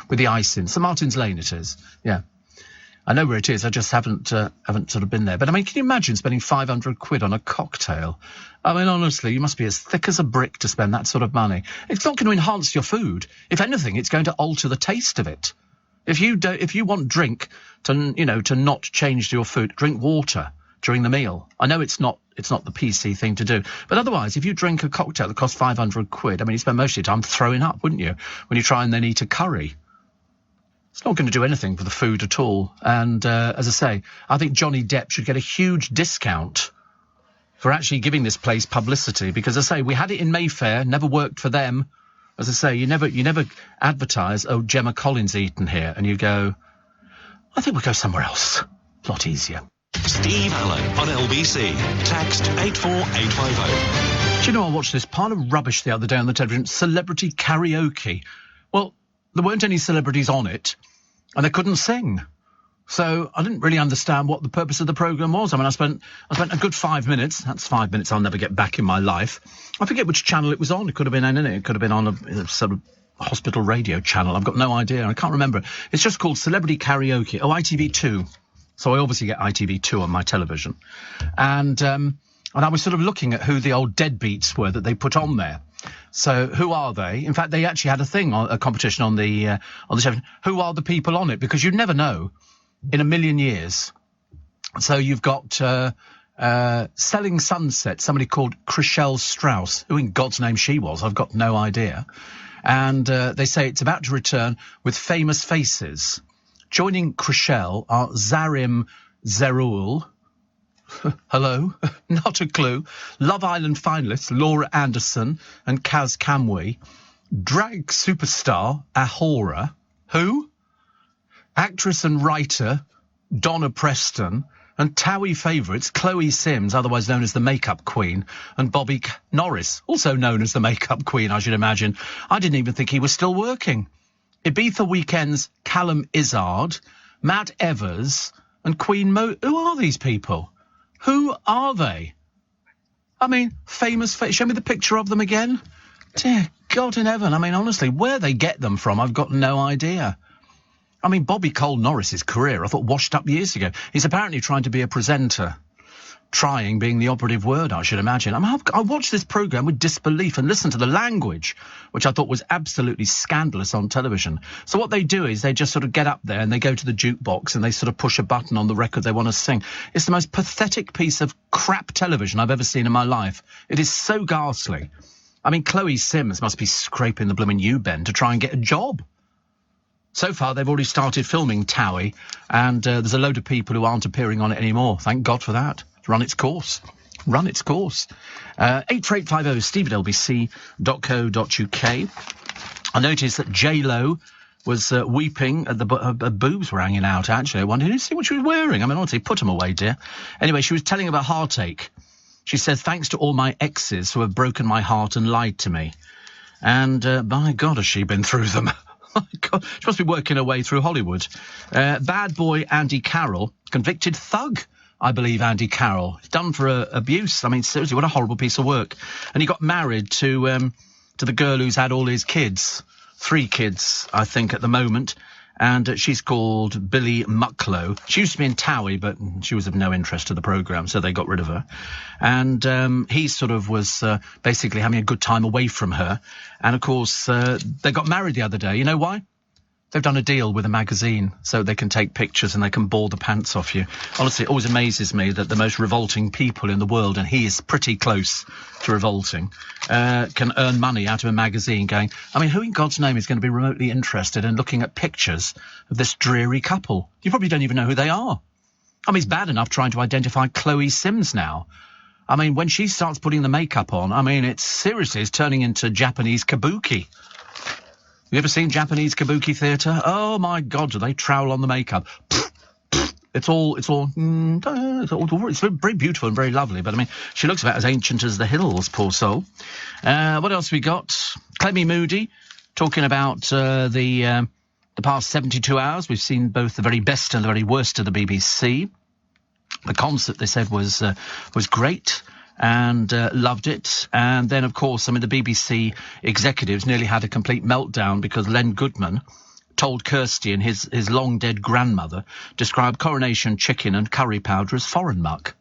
Speaker 1: with the ice in. St Martin's Lane it is. Yeah. I know where it is. I just haven't sort of been there. But I mean, can you imagine spending 500 quid on a cocktail? I mean, honestly, you must be as thick as a brick to spend that sort of money. It's not going to enhance your food. If anything, it's going to alter the taste of it. If you want drink to not change your food, drink water during the meal. I know it's not the PC thing to do. But otherwise, if you drink a cocktail that costs 500 quid, I mean, you spend most of your time throwing up, wouldn't you? When you try and then eat a curry. It's not going to do anything for the food at all. And as I say, I think Johnny Depp should get a huge discount for actually giving this place publicity. Because, as I say, we had it in Mayfair, never worked for them. As I say, you never advertise, oh, Gemma Collins eaten here. And you go, I think we'll go somewhere else. A lot easier.
Speaker 2: Steve Allen on LBC. Text 84850.
Speaker 1: Do you know, I watched this pile of rubbish the other day on the television, celebrity karaoke. Well, there weren't any celebrities on it, and they couldn't sing. So I didn't really understand what the purpose of the programme was. I mean, I spent a good 5 minutes. That's 5 minutes I'll never get back in my life. I forget which channel it was on. It could have been on a sort of hospital radio channel. I've got no idea. I can't remember. It's just called Celebrity Karaoke. Oh, ITV2. So I obviously get ITV2 on my television. And I was sort of looking at who the old deadbeats were that they put on there. So who are they? In fact, they actually had a competition on the show. Who are the people on it? Because you'd never know in a million years. So you've got Selling Sunset, somebody called Chriselle Strauss. Who in God's name she was, I've got no idea. And they say it's about to return with famous faces. Joining Chriselle are Zarim Zerul. Hello, not a clue. Love Island finalists Laura Anderson and Kaz Kamwi. Drag superstar Ahura. Who? Actress and writer Donna Preston. And Towie favourites Chloe Sims, otherwise known as the Makeup Queen, and Bobby Norris, also known as the Makeup Queen, I should imagine. I didn't even think he was still working. Ibiza Weekend's Callum Izzard, Matt Evers, and Queen Mo. Who are these people? Who are they? I mean, famous face. Show me the picture of them again. Dear God in heaven. I mean, honestly, where they get them from, I've got no idea. I mean, Bobby Cole Norris's career, I thought, washed up years ago. He's apparently trying to be a presenter. Trying being the operative word, I should imagine. I watched this programme with disbelief and listened to the language, which I thought was absolutely scandalous on television. So what they do is they just sort of get up there and they go to the jukebox and they sort of push a button on the record they want to sing. It's the most pathetic piece of crap television I've ever seen in my life. It is so ghastly. I mean, Chloe Sims must be scraping the blooming U-bend to try and get a job. So far, they've already started filming Towie, and there's a load of people who aren't appearing on it anymore. Thank God for that. Run its course. 84850 steve@lbc.co.uk. I noticed that J-Lo was weeping at her boobs were hanging out, actually. I wondered, did you see what she was wearing? I mean, honestly, put them away, dear. Anyway, she was telling about heartache. She says, thanks to all my exes who have broken my heart and lied to me. And, by God, has she been through them. My God, she must be working her way through Hollywood. Bad boy Andy Carroll, convicted thug, I believe, Andy Carroll. He's done for abuse. I mean, seriously, what a horrible piece of work. And he got married to the girl who's had all his kids. 3 kids, I think, at the moment. And she's called Billy Mucklow. She used to be in Towie, but she was of no interest to the programme, so they got rid of her. And he sort of was basically having a good time away from her. And, of course, they got married the other day. You know why? They've done a deal with a magazine so they can take pictures and they can bore the pants off you. Honestly, it always amazes me that the most revolting people in the world, and he is pretty close to revolting, can earn money out of a magazine going, I mean, who in God's name is going to be remotely interested in looking at pictures of this dreary couple? You probably don't even know who they are. I mean, it's bad enough trying to identify Chloe Sims now. I mean, when she starts putting the makeup on, I mean, it's turning into Japanese kabuki. You ever seen Japanese kabuki theatre? Oh my God, do they trowel on the makeup? It's very beautiful and very lovely, but I mean, she looks about as ancient as the hills, poor soul. What else we got? Clemmy Moody talking about the past 72 hours. We've seen both the very best and the very worst of the BBC. The concert, they said, was great. And loved it. And then, of course, I mean, the BBC executives nearly had a complete meltdown because Len Goodman told Kirsty and his long-dead grandmother described coronation chicken and curry powder as foreign muck.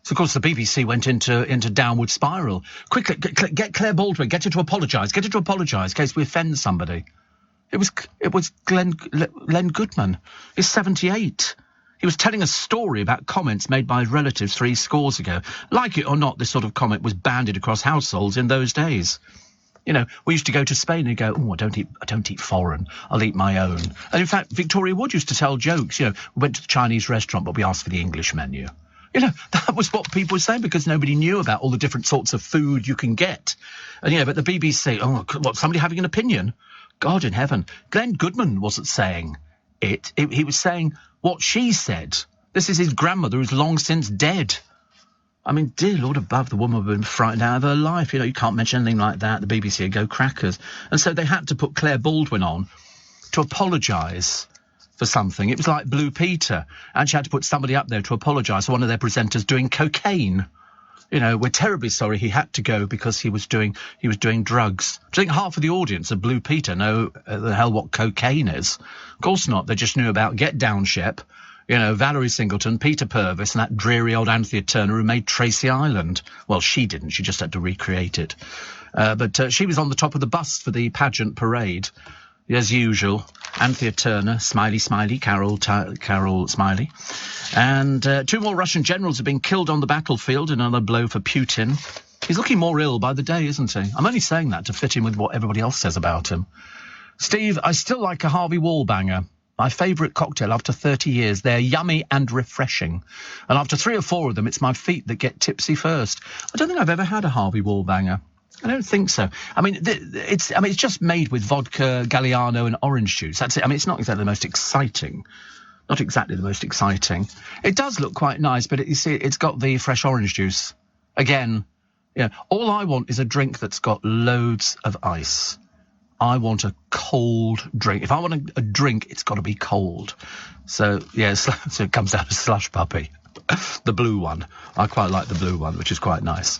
Speaker 1: So, of course, the BBC went into downward spiral. Quickly, get Claire Baldwin, get her to apologise in case we offend somebody. It was Len Goodman. He's 78. He was telling a story about comments made by his relatives 3 scores ago. Like it or not, this sort of comment was bandied across households in those days. You know, we used to go to Spain and go, oh, I don't eat foreign, I'll eat my own. And in fact, Victoria Wood used to tell jokes. You know, we went to the Chinese restaurant, but we asked for the English menu. You know, that was what people were saying because nobody knew about all the different sorts of food you can get. And, you know, but the BBC, oh, what, somebody having an opinion? God in heaven. Glenn Goodman wasn't saying it. He was saying what she said. This is his grandmother who's long since dead. I mean, dear Lord above, the woman would have been frightened out of her life. You know, you can't mention anything like that. The BBC would go crackers. And so they had to put Claire Baldwin on to apologise for something. It was like Blue Peter. And she had to put somebody up there to apologise for one of their presenters doing cocaine. You know, we're terribly sorry he had to go because he was doing drugs. Do you think half of the audience of Blue Peter know the hell what cocaine is? Of course not. They just knew about Get Down Shep, you know, Valerie Singleton, Peter Purvis, and that dreary old Anthea Turner who made Tracy Island. Well, she didn't. She just had to recreate it. But she was on the top of the bus for the pageant parade, as usual. Anthea Turner, Smiley, Carol Smiley. And 2 more Russian generals have been killed on the battlefield in another blow for Putin. He's looking more ill by the day, isn't he? I'm only saying that to fit in with what everybody else says about him. Steve, I still like a Harvey Wallbanger. My favourite cocktail after 30 years. They're yummy and refreshing. And after 3 or 4 of them, it's my feet that get tipsy first. I don't think I've ever had a Harvey Wallbanger. I don't think so. I mean, it's just made with vodka, Galliano and orange juice. That's it. I mean, it's not exactly the most exciting. Not exactly the most exciting. It does look quite nice, but you see, it's got the fresh orange juice. Again, yeah. All I want is a drink that's got loads of ice. I want a cold drink. If I want a drink, it's got to be cold. So, yeah, so it comes down to Slush Puppy. The blue one. I quite like the blue one, which is quite nice.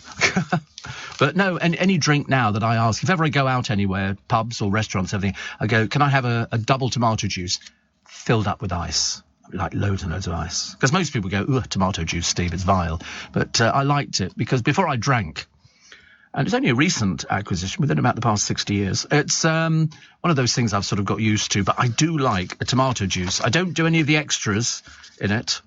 Speaker 1: But no, any drink now that I ask, if ever I go out anywhere, pubs or restaurants, everything, I go, can I have a double tomato juice filled up with ice? Like loads and loads of ice. Because most people go, ooh, tomato juice, Steve, it's vile. But I liked it because before I drank, and it's only a recent acquisition, within about the past 60 years. It's one of those things I've sort of got used to, but I do like a tomato juice. I don't do any of the extras in it.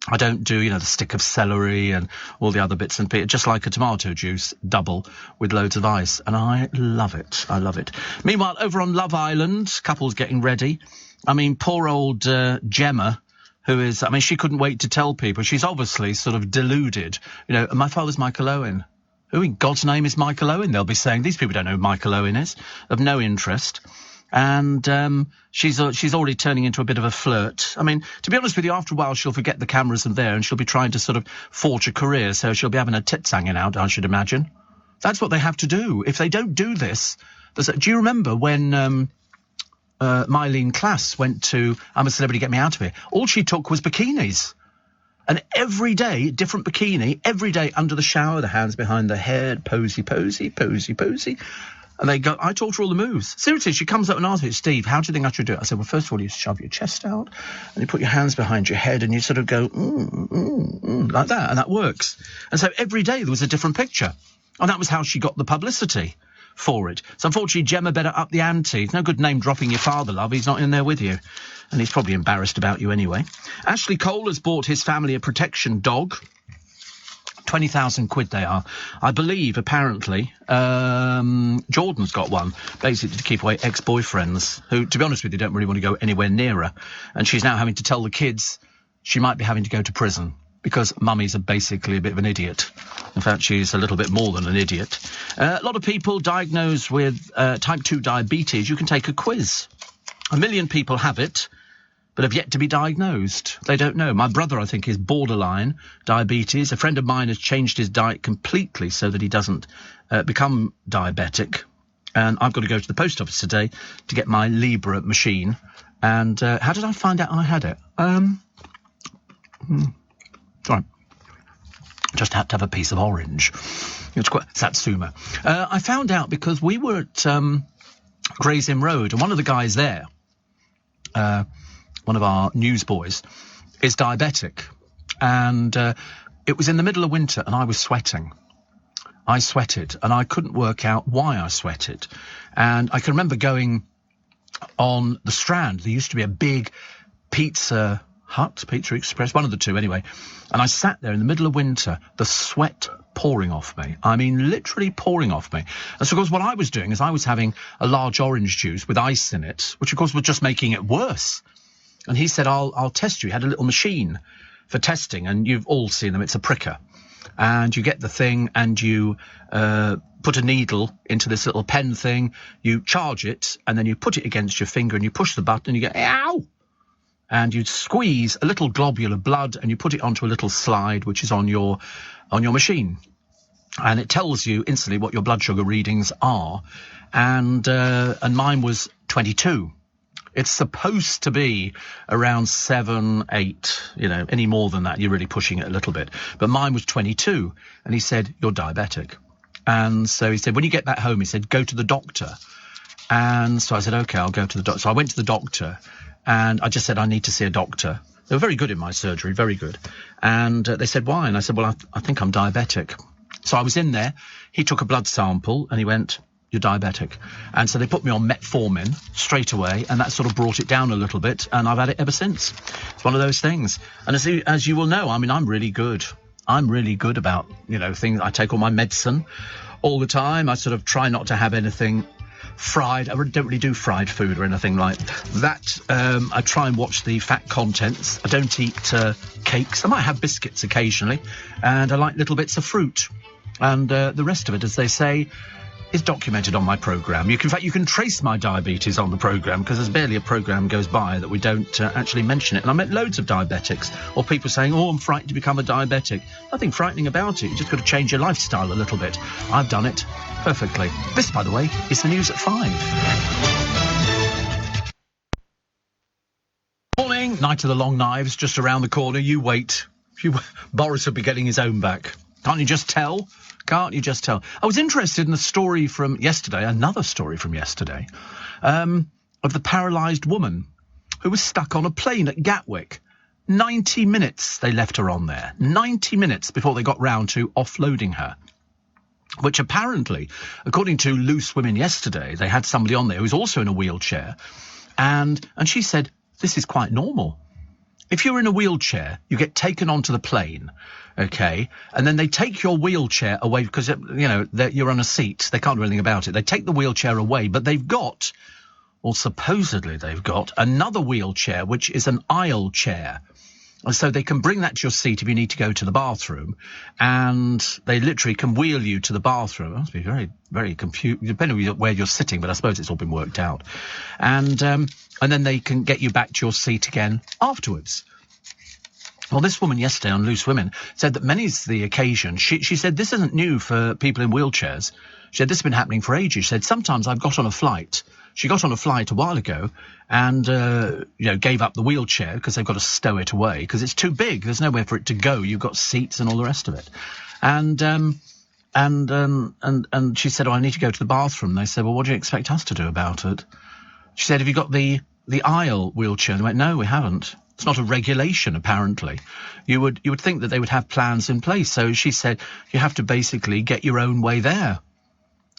Speaker 1: I don't do, you know, the stick of celery and all the other bits and pieces. Just like a tomato juice, double, with loads of ice. And I love it. I love it. Meanwhile, over on Love Island, couples getting ready. I mean, poor old Gemma, who is, I mean, she couldn't wait to tell people. She's obviously sort of deluded. You know, my father's Michael Owen. Who in God's name is Michael Owen? They'll be saying, these people don't know who Michael Owen is, of no interest. And she's already turning into a bit of a flirt. I mean, to be honest with you, after a while she'll forget the cameras are there and she'll be trying to sort of forge a career, so she'll be having her tits hanging out, I should imagine. That's what they have to do. If they don't do this... Do you remember when Mylene Klass went to I'm a Celebrity, Get Me Out of Here? All she took was bikinis. And every day, different bikini, every day under the shower, the hands behind the head, posy, posy, posy, posy. And they go, I taught her all the moves. Seriously, she comes up and asks me, Steve, how do you think I should do it? I said, well, first of all, you shove your chest out and you put your hands behind your head and you sort of go, like that. And that works. And so every day there was a different picture. And that was how she got the publicity for it. So unfortunately, Gemma better up the ante. It's no good name dropping your father, love. He's not in there with you. And he's probably embarrassed about you anyway. Ashley Cole has bought his family a protection dog. 20,000 quid they are. I believe, apparently, Jordan's got one, basically to keep away ex-boyfriends who, to be honest with you, don't really want to go anywhere near her. And she's now having to tell the kids she might be having to go to prison because mummies are basically a bit of an idiot. In fact, she's a little bit more than an idiot. A lot of people diagnosed with type 2 diabetes, you can take a quiz. 1 million people have it, but have yet to be diagnosed. They don't know. My brother, I think, is borderline diabetes. A friend of mine has changed his diet completely so that he doesn't become diabetic. And I've got to go to the post office today to get my Libra machine. And how did I find out I had it? Sorry. Just had to have a piece of orange. It's quite Satsuma. I found out because we were at Gray's Inn Road, and one of the guys there, one of our newsboys, is diabetic. And it was in the middle of winter and I was sweating. I sweated and I couldn't work out why I sweated. And I can remember going on the Strand. There used to be a big Pizza Hut, Pizza Express, one of the two anyway. And I sat there in the middle of winter, the sweat pouring off me. I mean, literally pouring off me. And so, of course, what I was doing is I was having a large orange juice with ice in it, which, of course, was just making it worse. And he said, I'll test you. He had a little machine for testing, and you've all seen them. It's a pricker. And you get the thing and you put a needle into this little pen thing, you charge it, and then you put it against your finger and you push the button and you get, ow! And you squeeze a little globule of blood and you put it onto a little slide, which is on your machine. And it tells you instantly what your blood sugar readings are. And mine was 22. It's supposed to be around 7, 8, any more than that, you're really pushing it a little bit. But mine was 22. And he said, you're diabetic. And so he said, when you get back home, he said, go to the doctor. And so I said, OK, I'll go to the doctor. So I went to the doctor and I just said, I need to see a doctor. They were very good in my surgery, very good. And they said, why? And I said, well, I think I'm diabetic. So I was in there. He took a blood sample and he went, you're diabetic. And so they put me on metformin straight away, and that sort of brought it down a little bit, and I've had it ever since. It's one of those things. And as you will know, I mean, I'm really good. I'm really good about, things. I take all my medicine all the time. I sort of try not to have anything fried. I don't really do fried food or anything like that. I try and watch the fat contents. I don't eat cakes. I might have biscuits occasionally, and I like little bits of fruit. And the rest of it, as they say, is documented on my programme. In fact, you can trace my diabetes on the programme, because there's barely a programme goes by that we don't actually mention it. And I met loads of diabetics, or people saying, oh, I'm frightened to become a diabetic. Nothing frightening about it. You just got to change your lifestyle a little bit. I've done it perfectly. This, by the way, is the news at 5. Morning. Night of the Long Knives, just around the corner. You wait. Boris will be getting his own back. Can't you just tell? Can't you just tell? I was interested in the story from yesterday, another story from yesterday, of the paralysed woman who was stuck on a plane at Gatwick. 90 minutes they left her on there. 90 minutes before they got round to offloading her. Which apparently, according to Loose Women yesterday, they had somebody on there who was also in a wheelchair. And she said, this is quite normal. If you're in a wheelchair, you get taken onto the plane, OK, and then they take your wheelchair away because, you're on a seat. They can't do anything about it. They take the wheelchair away, but they've got, or supposedly they've got, another wheelchair, which is an aisle chair. And so they can bring that to your seat if you need to go to the bathroom, and they literally can wheel you to the bathroom. It must be very, very confusing, depending on where you're sitting, but I suppose it's all been worked out. And then they can get you back to your seat again afterwards. Well, this woman yesterday on Loose Women said that many's the occasion. She said this isn't new for people in wheelchairs. She said this has been happening for ages. She said sometimes I've got on a flight. She got on a flight a while ago and, gave up the wheelchair because they've got to stow it away because it's too big. There's nowhere for it to go. You've got seats and all the rest of it. And she said, oh, I need to go to the bathroom. They said, well, what do you expect us to do about it? She said, have you got the aisle wheelchair? They went, no, we haven't. It's not a regulation, apparently. You would think that they would have plans in place. So she said, you have to basically get your own way there.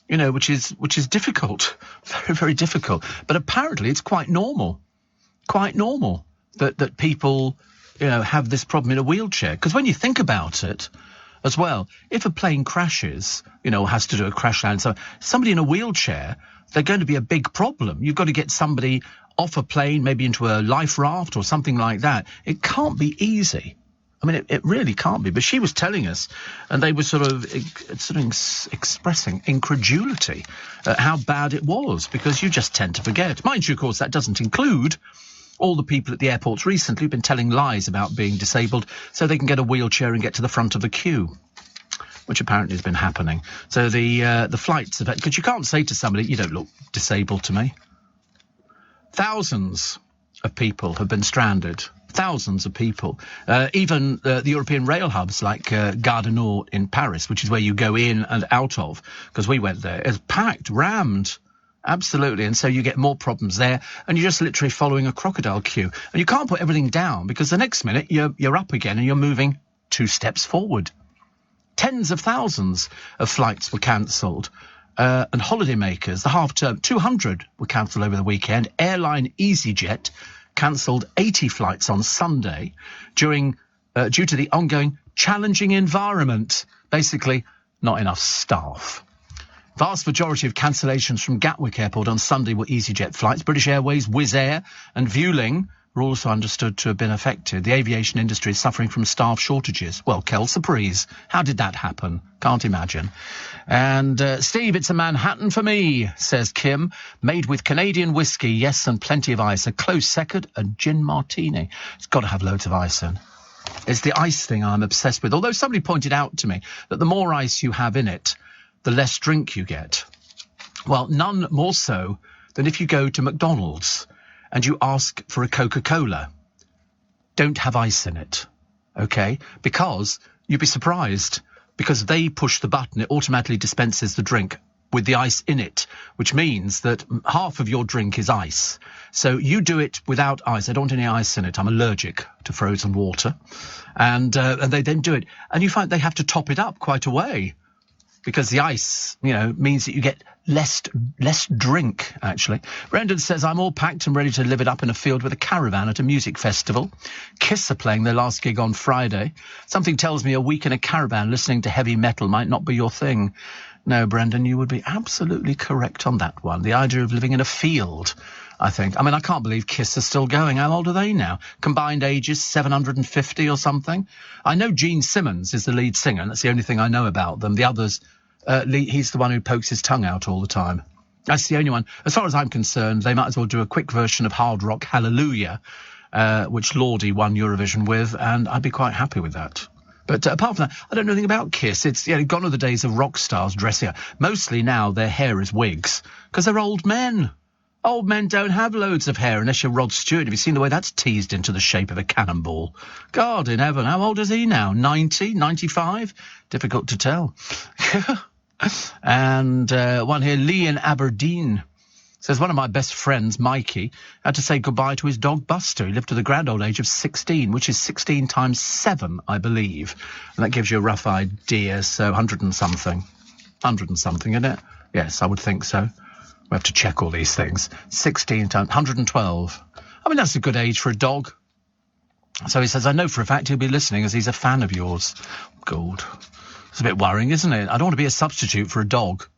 Speaker 1: which is difficult, very, very difficult. But apparently it's quite normal that people, have this problem in a wheelchair. Because when you think about it as well, if a plane crashes, has to do a crash land, so somebody in a wheelchair, they're going to be a big problem. You've got to get somebody off a plane, maybe into a life raft or something like that. It can't be easy. I mean, it really can't be. But she was telling us, and they were sort of expressing incredulity at how bad it was, because you just tend to forget. Mind you, of course, that doesn't include all the people at the airports recently who've been telling lies about being disabled so they can get a wheelchair and get to the front of the queue, which apparently has been happening. So the flights, because you can't say to somebody, you don't look disabled to me. Thousands of people have been stranded. Thousands of people. Even the European rail hubs like Gare du Nord in Paris, which is where you go in and out of, because we went there, is packed, rammed. Absolutely. And so you get more problems there, and you're just literally following a crocodile queue. And you can't put everything down, because the next minute you're up again and you're moving 2 steps forward. Tens of thousands of flights were cancelled. And holidaymakers, the half-term, 200 were cancelled over the weekend. Airline EasyJet cancelled 80 flights on Sunday due to the ongoing challenging environment. Basically, not enough staff. Vast majority of cancellations from Gatwick Airport on Sunday were EasyJet flights. British Airways, Wizz Air and Vueling were also understood to have been affected. The aviation industry is suffering from staff shortages. Well, quelle surprise. How did that happen? Can't imagine. And Steve, it's a Manhattan for me, says Kim. Made with Canadian whiskey, yes, and plenty of ice. A close second, a gin martini. It's got to have loads of ice in. It's the ice thing I'm obsessed with. Although somebody pointed out to me that the more ice you have in it, the less drink you get. Well, none more so than if you go to McDonald's and you ask for a Coca-Cola. Don't have ice in it, okay? Because you'd be surprised, because they push the button, it automatically dispenses the drink with the ice in it, which means that half of your drink is ice. So you do it without ice. I don't want any ice in it. I'm allergic to frozen water. And they then do it. And you find they have to top it up quite a way, because the ice, means that you get less drink, actually. Brendan says, I'm all packed and ready to live it up in a field with a caravan at a music festival. Kiss are playing their last gig on Friday. Something tells me a week in a caravan listening to heavy metal might not be your thing. No, Brendan, you would be absolutely correct on that one. The idea of living in a field, I think. I mean, I can't believe Kiss are still going. How old are they now? Combined ages, 750 or something? I know Gene Simmons is the lead singer, and that's the only thing I know about them. The others, he's the one who pokes his tongue out all the time. That's the only one. As far as I'm concerned, they might as well do a quick version of Hard Rock Hallelujah, which Lordi won Eurovision with, and I'd be quite happy with that. But apart from that, I don't know anything about Kiss. It's gone are the days of rock stars dressing up. Mostly now their hair is wigs, because they're old men. Old men don't have loads of hair unless you're Rod Stewart. Have you seen the way that's teased into the shape of a cannonball? God in heaven, how old is he now? 90, 95? Difficult to tell. And one here, Lee in Aberdeen, says, one of my best friends, Mikey, had to say goodbye to his dog Buster. He lived to the grand old age of 16, which is 16 times 7, I believe. And that gives you a rough idea. So 100 and something. 100 and something, isn't it? Yes, I would think so. We have to check all these things. 16 times 112. I mean, that's a good age for a dog. So he says, I know for a fact he'll be listening as he's a fan of yours. God. It's a bit worrying, isn't it? I don't want to be a substitute for a dog.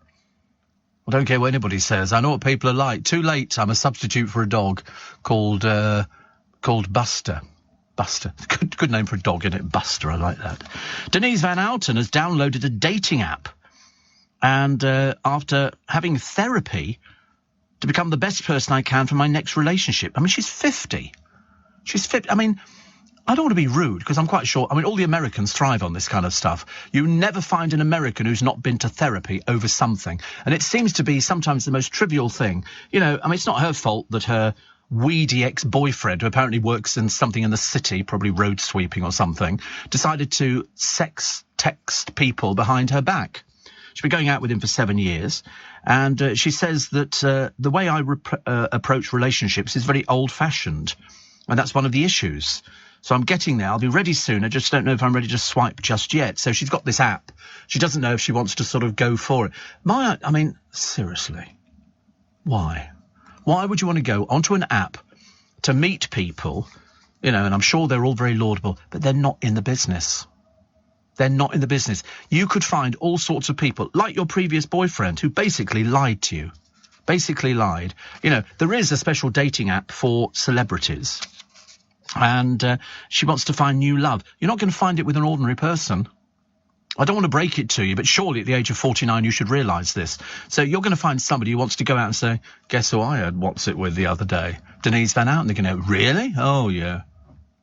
Speaker 1: I don't care what anybody says. I know what people are like. Too late. I'm a substitute for a dog called Buster. Buster. Good name for a dog, isn't it? Buster. I like that. Denise Van Outen has downloaded a dating app. And after having therapy to become the best person I can for my next relationship. I mean, she's 50. She's 50. I mean, I don't want to be rude, because I'm quite sure, I mean, all the Americans thrive on this kind of stuff. You never find an American who's not been to therapy over something. And it seems to be sometimes the most trivial thing. I mean, it's not her fault that her weedy ex-boyfriend, who apparently works in something in the city, probably road sweeping or something, decided to sex text people behind her back. She's been going out with him for 7 years, and she says that the way I approach relationships is very old-fashioned, and that's one of the issues. So I'm getting there. I'll be ready soon. I just don't know if I'm ready to swipe just yet. So she's got this app. She doesn't know if she wants to sort of go for it. I mean, seriously, why? Why would you want to go onto an app to meet people, and I'm sure they're all very laudable, but they're not in the business. They're not in the business. You could find all sorts of people, like your previous boyfriend, who basically lied to you. Basically lied. There is a special dating app for celebrities. And she wants to find new love. You're not going to find it with an ordinary person. I don't want to break it to you, but surely at the age of 49 you should realise this. So you're going to find somebody who wants to go out and say, guess who I had what's it with the other day? Denise Van Outen. They're going to go, really? Oh, yeah.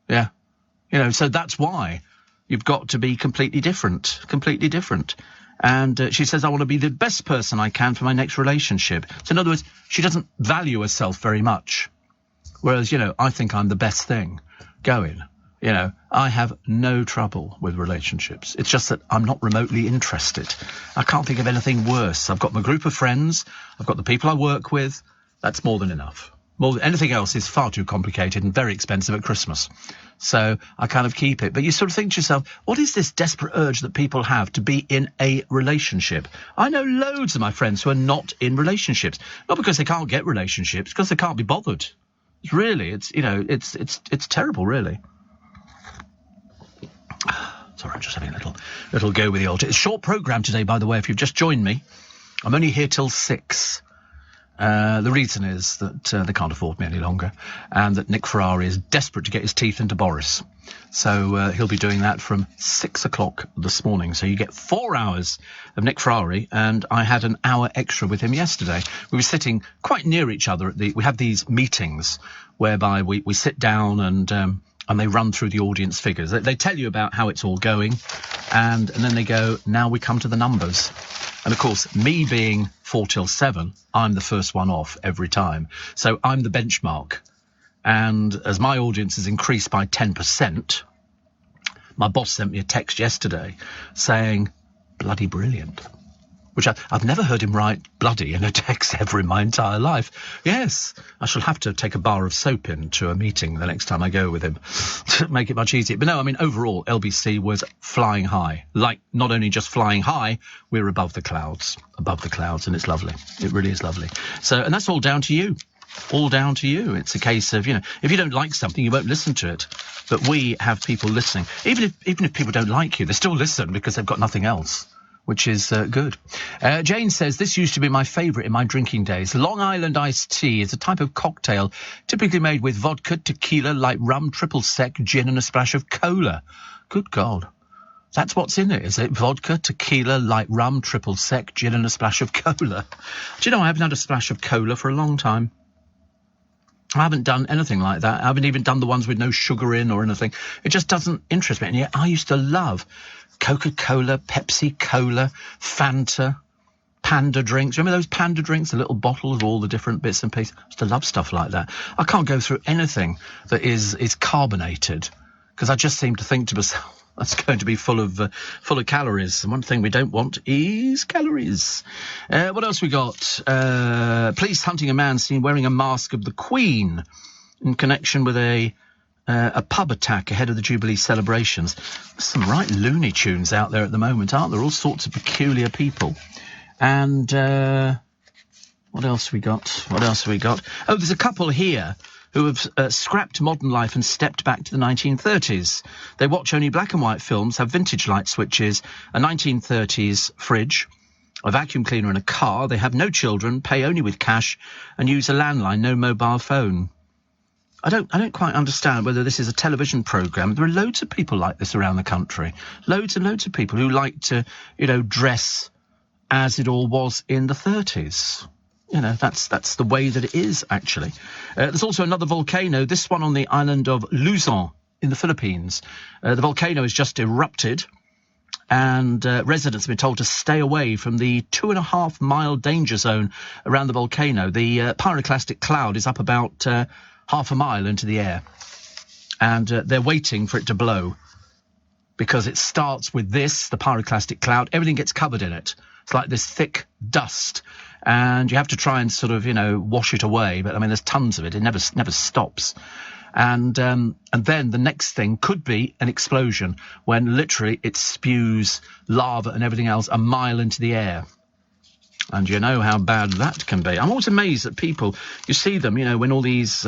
Speaker 1: Yeah. So that's why you've got to be completely different. Completely different. And she says, I want to be the best person I can for my next relationship. So in other words, she doesn't value herself very much. Whereas, I think I'm the best thing going. I have no trouble with relationships. It's just that I'm not remotely interested. I can't think of anything worse. I've got my group of friends. I've got the people I work with. That's more than enough. More than anything else is far too complicated and very expensive at Christmas. So I kind of keep it. But you sort of think to yourself, what is this desperate urge that people have to be in a relationship? I know loads of my friends who are not in relationships. Not because they can't get relationships, because they can't be bothered. Really, it's terrible, really. Sorry, I'm just having a little go with the old. It's a short programme today, by the way, if you've just joined me. I'm only here till 6. The reason is that they can't afford me any longer, and that Nick Ferrari is desperate to get his teeth into Boris. So he'll be doing that from 6 o'clock this morning. So you get 4 hours of Nick Ferrari, and I had an hour extra with him yesterday. We were sitting quite near each other. We have these meetings whereby we sit down and they run through the audience figures. They tell you about how it's all going, and then they go, now we come to the numbers. And of course, me being 4 till 7, I'm the first one off every time. So I'm the benchmark. And as my audience has increased by 10%, my boss sent me a text yesterday saying, bloody brilliant. Which I've never heard him write bloody in a text ever in my entire life. Yes, I shall have to take a bar of soap into a meeting the next time I go with him to make it much easier. But no, I mean, overall, LBC was flying high. Like, not only just flying high, we're above the clouds, and it's lovely. It really is lovely. So, and that's all down to you. All down to you. It's a case of, if you don't like something, you won't listen to it. But we have people listening. Even if people don't like you, they still listen because they've got nothing else, which is good. Jane says, this used to be my favourite in my drinking days. Long Island iced tea is a type of cocktail typically made with vodka, tequila, light rum, triple sec, gin and a splash of cola. Good God. That's what's in it, is it? Vodka, tequila, light rum, triple sec, gin and a splash of cola. Do you know, I haven't had a splash of cola for a long time. I haven't done anything like that. I haven't even done the ones with no sugar in or anything. It just doesn't interest me. And yet I used to love Coca-Cola, Pepsi Cola, Fanta, Panda drinks. Remember those Panda drinks, the little bottle of all the different bits and pieces? I used to love stuff like that. I can't go through anything that is carbonated, because I just seem to think to myself, that's going to be full of calories. And one thing we don't want is calories. What else we got? Police hunting a man seen wearing a mask of the Queen in connection with a pub attack ahead of the Jubilee celebrations. There's some right Looney Tunes out there at the moment, aren't there? All sorts of peculiar people. And what else we got? Oh, there's a couple here who have scrapped modern life and stepped back to the 1930s. They watch only black and white films, have vintage light switches, a 1930s fridge, a vacuum cleaner and a car. They have no children, pay only with cash, and use a landline, no mobile phone. I don't quite understand whether this is a television programme. There are loads of people like this around the country. Loads and loads of people who like to, dress as it all was in the 30s. That's the way that it is, actually. There's also another volcano, this one on the island of Luzon in the Philippines. The volcano has just erupted, and residents have been told to stay away from the 2.5-mile danger zone around the volcano. The pyroclastic cloud is up about half a mile into the air, and they're waiting for it to blow, because it starts with this, the pyroclastic cloud. Everything gets covered in it. It's like this thick dust, and you have to try and sort of, wash it away. But, I mean, there's tons of it. It never stops. And then the next thing could be an explosion when literally it spews lava and everything else a mile into the air. And you know how bad that can be. I'm always amazed at people. You see them, when all these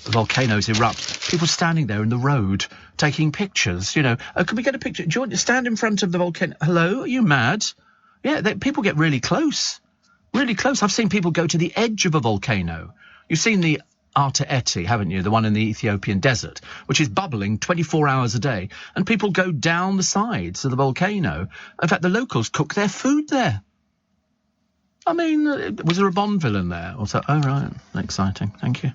Speaker 1: volcanoes erupt. People standing there in the road taking pictures, can we get a picture? Do you want to stand in front of the volcano? Hello, are you mad? Yeah, people get really close. Really close. I've seen people go to the edge of a volcano. You've seen the Arta Eti, haven't you? The one in the Ethiopian desert, which is bubbling 24 hours a day. And people go down the sides of the volcano. In fact, the locals cook their food there. I mean, was there a Bond villain there? Oh, right. Exciting. Thank you.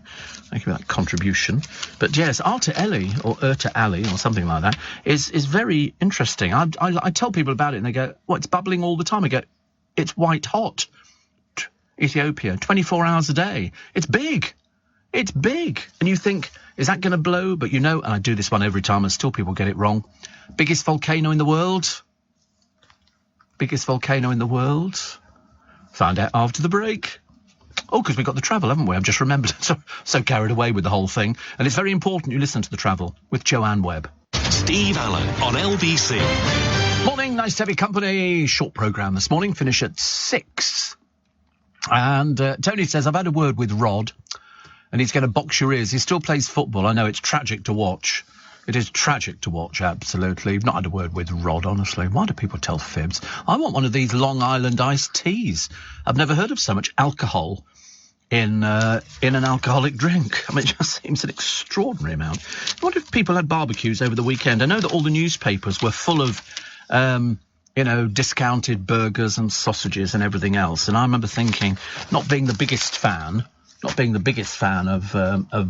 Speaker 1: Thank you for that contribution. But yes, Arta Eli, or Urta Ali, or something like that, is very interesting. I tell people about it and they go, well, it's bubbling all the time. I go, it's white hot. Ethiopia, 24 hours a day. It's big. It's big. And you think, is that going to blow? But and I do this one every time and still people get it wrong. Biggest volcano in the world? Biggest volcano in the world? Find out after the break. Oh, because we've got the travel, haven't we? I've just remembered. So carried away with the whole thing. And it's very important you listen to the travel with Joanne Webb.
Speaker 2: Steve Allen on LBC.
Speaker 1: Morning, nice to have your company. Short programme this morning, finish at 6. And Tony says, I've had a word with Rod, and he's going to box your ears. He still plays football. I know it's tragic to watch. It is tragic to watch, absolutely. I've not had a word with Rod, honestly. Why do people tell fibs? I want one of these Long Island iced teas. I've never heard of so much alcohol in an alcoholic drink. I mean, it just seems an extraordinary amount. What if people had barbecues over the weekend? I know that all the newspapers were full of discounted burgers and sausages and everything else. And I remember thinking, not being the biggest fan of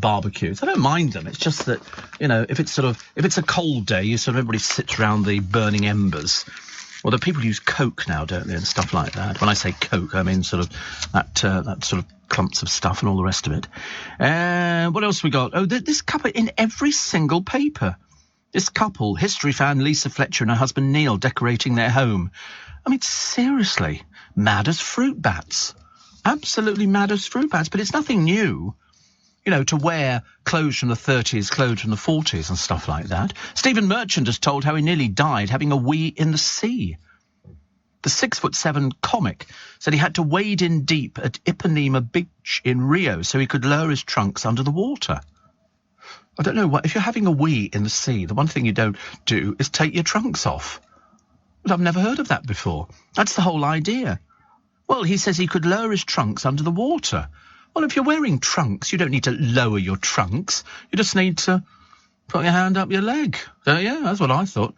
Speaker 1: barbecues. I don't mind them. It's just that, if it's a cold day, everybody sits around the burning embers. Well, the people use Coke now, don't they, and stuff like that. When I say Coke, I mean that sort of clumps of stuff and all the rest of it. What else we got? Oh, this couple in every single paper. This couple, history fan Lisa Fletcher and her husband Neil, decorating their home. I mean, seriously, mad as fruit bats. Absolutely mad as fruit bats. But it's nothing new, to wear clothes from the 30s, clothes from the 40s and stuff like that. Stephen Merchant has told how he nearly died having a wee in the sea. The 6'7" comic said he had to wade in deep at Ipanema Beach in Rio so he could lower his trunks under the water. I don't know if you're having a wee in the sea, the one thing you don't do is take your trunks off. But I've never heard of that before. That's the whole idea. Well, he says he could lower his trunks under the water. Well, if you're wearing trunks, you don't need to lower your trunks. You just need to put your hand up your leg. So, yeah, that's what I thought.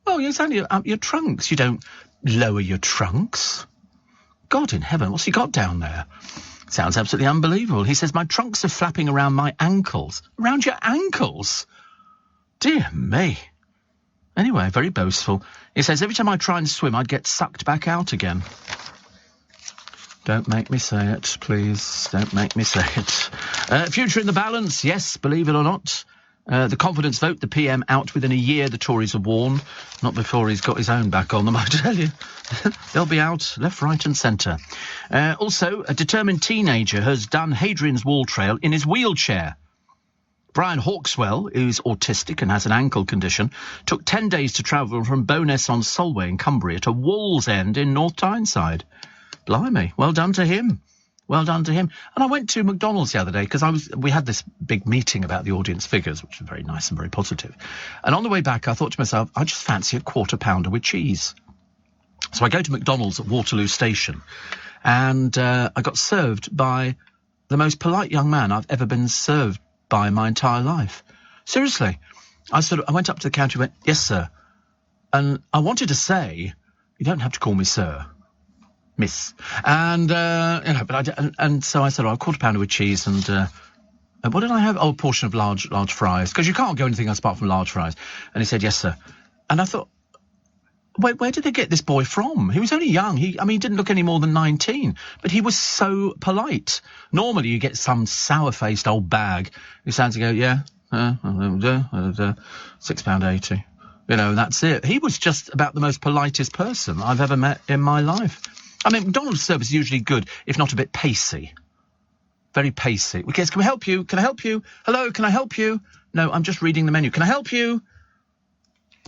Speaker 1: Well, it's only up your trunks. You don't lower your trunks. God in heaven, what's he got down there? Sounds absolutely unbelievable. He says, my trunks are flapping around my ankles. Around your ankles? Dear me. Anyway, very boastful. He says, every time I try and swim, I'd get sucked back out again. Don't make me say it, please. Don't make me say it. Future in the balance, yes, believe it or not. The confidence vote, the PM out within a year, the Tories have warned. Not before he's got his own back on them, I tell you. They'll be out left, right and centre. Also, a determined teenager has done Hadrian's Wall Trail in his wheelchair. Brian Hawkswell, who's autistic and has an ankle condition, took 10 days to travel from Bowness-on-Solway in Cumbria to Wallsend in North Tyneside. Blimey, well done to him. Well done to him. And I went to McDonald's the other day because we had this big meeting about the audience figures, which was very nice and very positive. And on the way back, I thought to myself, I just fancy a quarter pounder with cheese. So I go to McDonald's at Waterloo Station, and I got served by the most polite young man I've ever been served by in my entire life. Seriously. I went up to the counter and went, yes, sir. And I wanted to say, you don't have to call me sir. Miss. And, so I said, a quarter pounder with cheese and what did I have? Oh, a portion of large fries. Because you can't go anything else apart from large fries. And he said, yes, sir. And I thought, where did they get this boy from? He was only young. He didn't look any more than 19. But he was so polite. Normally you get some sour-faced old bag who stands and go, yeah, £6.80. That's it. He was just about the most politest person I've ever met in my life. I mean, McDonald's service is usually good, if not a bit pacey. Very pacey. Yes, can we help you? Can I help you? Hello, can I help you? No, I'm just reading the menu. Can I help you?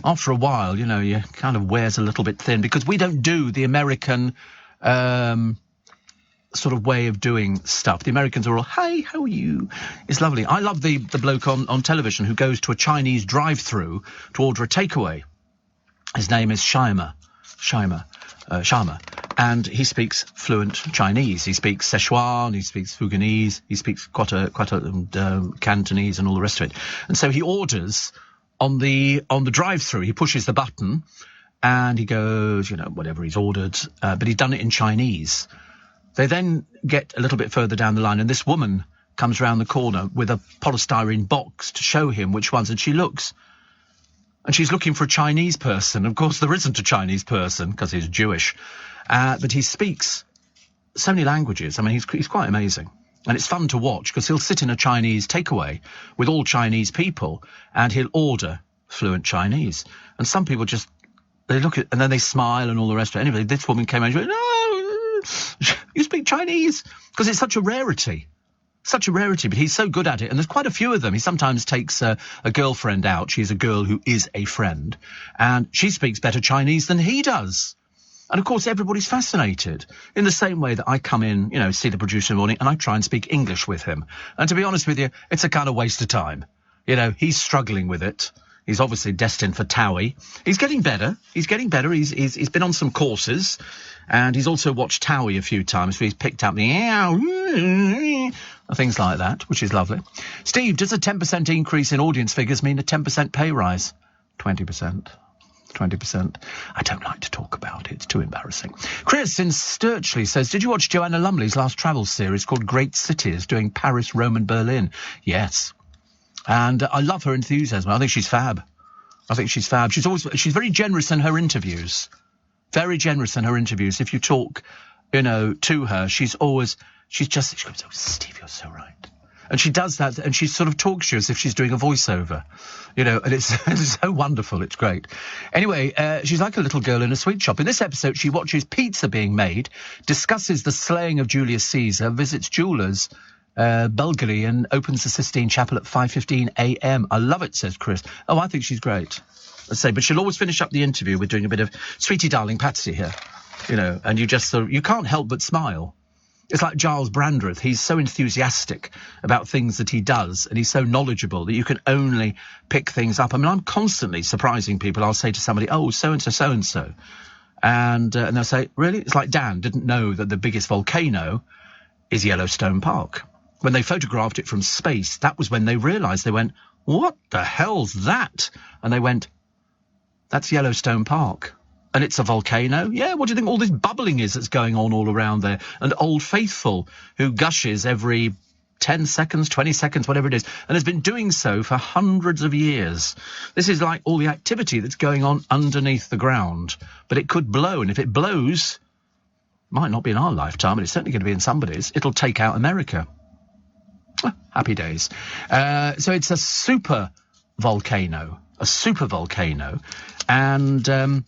Speaker 1: After a while, you kind of wears a little bit thin because we don't do the American sort of way of doing stuff. The Americans are all, "Hey, how are you?" It's lovely. I love the bloke on television who goes to a Chinese drive-through to order a takeaway. His name is Sharma. And he speaks fluent Chinese. He speaks Szechuan, he speaks Fuganese, he speaks quite a Cantonese and all the rest of it. And so he orders on the drive-through. He pushes the button and he goes, whatever he's ordered, but he's done it in Chinese. They then get a little bit further down the line and this woman comes round the corner with a polystyrene box to show him which ones, and she looks. And she's looking for a Chinese person. Of course, there isn't a Chinese person because he's Jewish. But he speaks so many languages. I mean, he's quite amazing. And it's fun to watch because he'll sit in a Chinese takeaway with all Chinese people and he'll order fluent Chinese. And some people just, they look at, and then they smile and all the rest of it. Anyway, this woman came out and she went, "No, you speak Chinese," because it's such a rarity. Such a rarity, but he's so good at it. And there's quite a few of them. He sometimes takes a girlfriend out. She's a girl who is a friend. And she speaks better Chinese than he does. And, of course, everybody's fascinated. In the same way that I come in, see the producer in the morning, and I try and speak English with him. And to be honest with you, it's a kind of waste of time. He's struggling with it. He's obviously destined for TOEIC. He's getting better. He's been on some courses. And he's also watched TOEIC a few times, so he's picked up the things like that, which is lovely. Steve, does a 10% increase in audience figures mean a 10% pay rise? 20%. 20%. I don't like to talk about it. It's too embarrassing. Chris in Sturchley says, did you watch Joanna Lumley's last travel series called Great Cities, doing Paris, Rome and Berlin? Yes. And I love her enthusiasm. I think she's fab. She's very generous in her interviews. Very generous in her interviews. If you talk, to her, she goes, "Oh, Steve, you're so right." And she does that, and she sort of talks to you as if she's doing a voiceover, and it's so wonderful. It's great. Anyway, she's like a little girl in a sweet shop. In this episode, she watches pizza being made, discusses the slaying of Julius Caesar, visits jewellers, Bulgari, and opens the Sistine Chapel at 5:15 a.m. I love it, says Chris. Oh, I think she's great. Let's say, but she'll always finish up the interview with doing a bit of sweetie darling Patsy here, and you just you can't help but smile. It's like Giles Brandreth. He's so enthusiastic about things that he does, and he's so knowledgeable that you can only pick things up. I mean, I'm constantly surprising people. I'll say to somebody, "Oh, so-and-so, so-and-so." And they'll say, "Really?" It's like Dan didn't know that the biggest volcano is Yellowstone Park. When they photographed it from space, that was when they realised. They went, "What the hell's that?" And they went, "That's Yellowstone Park." And it's a volcano? Yeah, what do you think all this bubbling is that's going on all around there? And Old Faithful, who gushes every 10 seconds, 20 seconds, whatever it is, and has been doing so for hundreds of years. This is like all the activity that's going on underneath the ground. But it could blow, and if it blows, might not be in our lifetime, but it's certainly going to be in somebody's. It'll take out America. Happy days. So it's a super volcano. And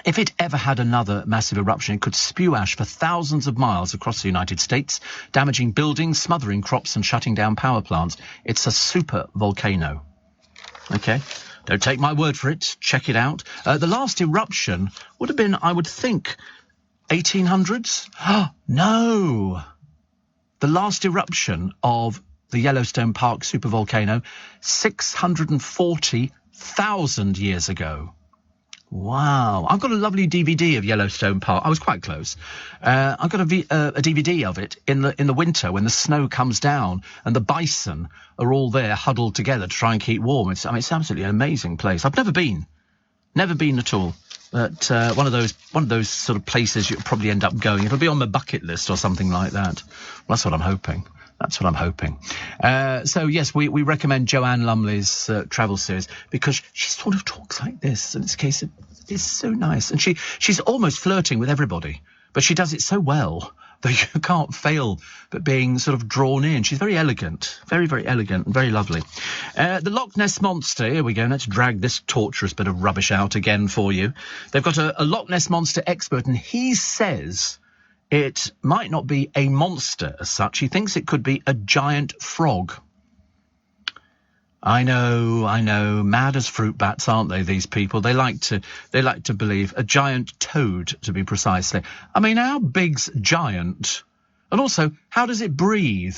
Speaker 1: if it ever had another massive eruption, it could spew ash for thousands of miles across the United States, damaging buildings, smothering crops and shutting down power plants. It's a super volcano. Okay? Don't take my word for it. Check it out. The last eruption would have been, I would think, 1800s? No! The last eruption of the Yellowstone Park supervolcano, 640,000 years ago. Wow. I've got a lovely DVD of Yellowstone Park. I was quite close. I've got a DVD of it in the winter when the snow comes down and the bison are all there huddled together to try and keep warm. It's absolutely an amazing place. I've never been at all. But one of those sort of places you'll probably end up going. It'll be on my bucket list or something like that. Well, that's what I'm hoping. So, yes, we recommend Joanne Lumley's travel series because she sort of talks like this. In this case, it's so nice. And she's almost flirting with everybody, but she does it so well that you can't fail but being sort of drawn in. She's very elegant, very, very elegant and very lovely. The Loch Ness Monster, here we go. Let's drag this torturous bit of rubbish out again for you. They've got a Loch Ness Monster expert, and he says it might not be a monster as such. He thinks it could be a giant frog. I know, mad as fruit bats, aren't they, these people? They like to believe a giant toad, to be precisely. I mean, how big's giant? And also, how does it breathe?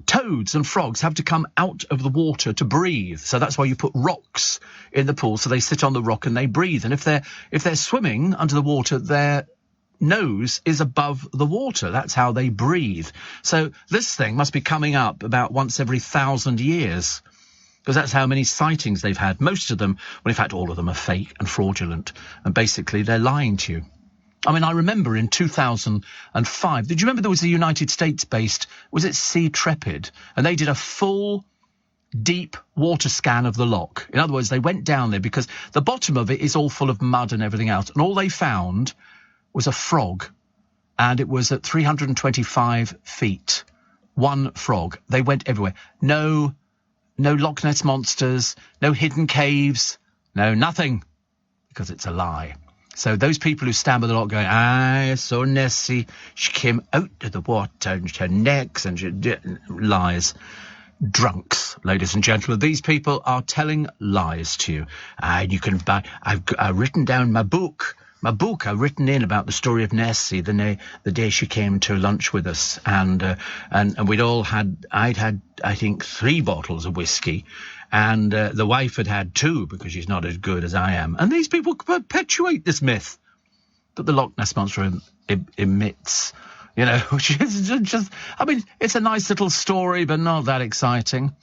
Speaker 1: Toads and frogs have to come out of the water to breathe. So that's why you put rocks in the pool, so they sit on the rock and they breathe. And if they're swimming under the water, their nose is above the water. That's how they breathe. So this thing must be coming up about once every 1,000 years. Because that's how many sightings they've had. Most of them, well, in fact, all of them are fake and fraudulent. And basically, they're lying to you. I mean, I remember in 2005, did you remember there was a United States-based, was it Sea Trepid? And they did a full, deep water scan of the loch. In other words, they went down there because the bottom of it is all full of mud and everything else. And all they found was a frog. And it was at 325 feet. One frog. They went everywhere. No Loch Ness monsters, no hidden caves, no nothing, because it's a lie. So those people who stand by the loch going, I saw Nessie, she came out of the water and her necks and she did lies. Drunks, ladies and gentlemen. These people are telling lies to you. And you can buy, I've written down my book. I've written in about the story of Nessie the day she came to lunch with us, and we'd all I'd had I think 3 bottles of whiskey, and the wife had 2 because she's not as good as I am. And these people perpetuate this myth that the Loch Ness monster emits, which is just, I mean, it's a nice little story, but not that exciting.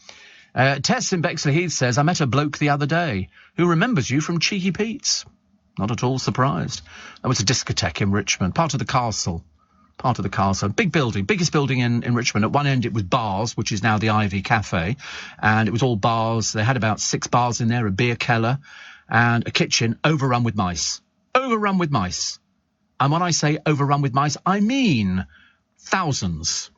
Speaker 1: Tess in Bexley Heath says, I met a bloke the other day who remembers you from Cheeky Pete's. Not at all surprised. There was a discotheque in Richmond, part of the castle. Big building, biggest building in Richmond. At one end it was bars, which is now the Ivy Cafe, and it was all bars. They had about 6 bars in there, a beer cellar, and a kitchen overrun with mice. Overrun with mice. And when I say overrun with mice, I mean thousands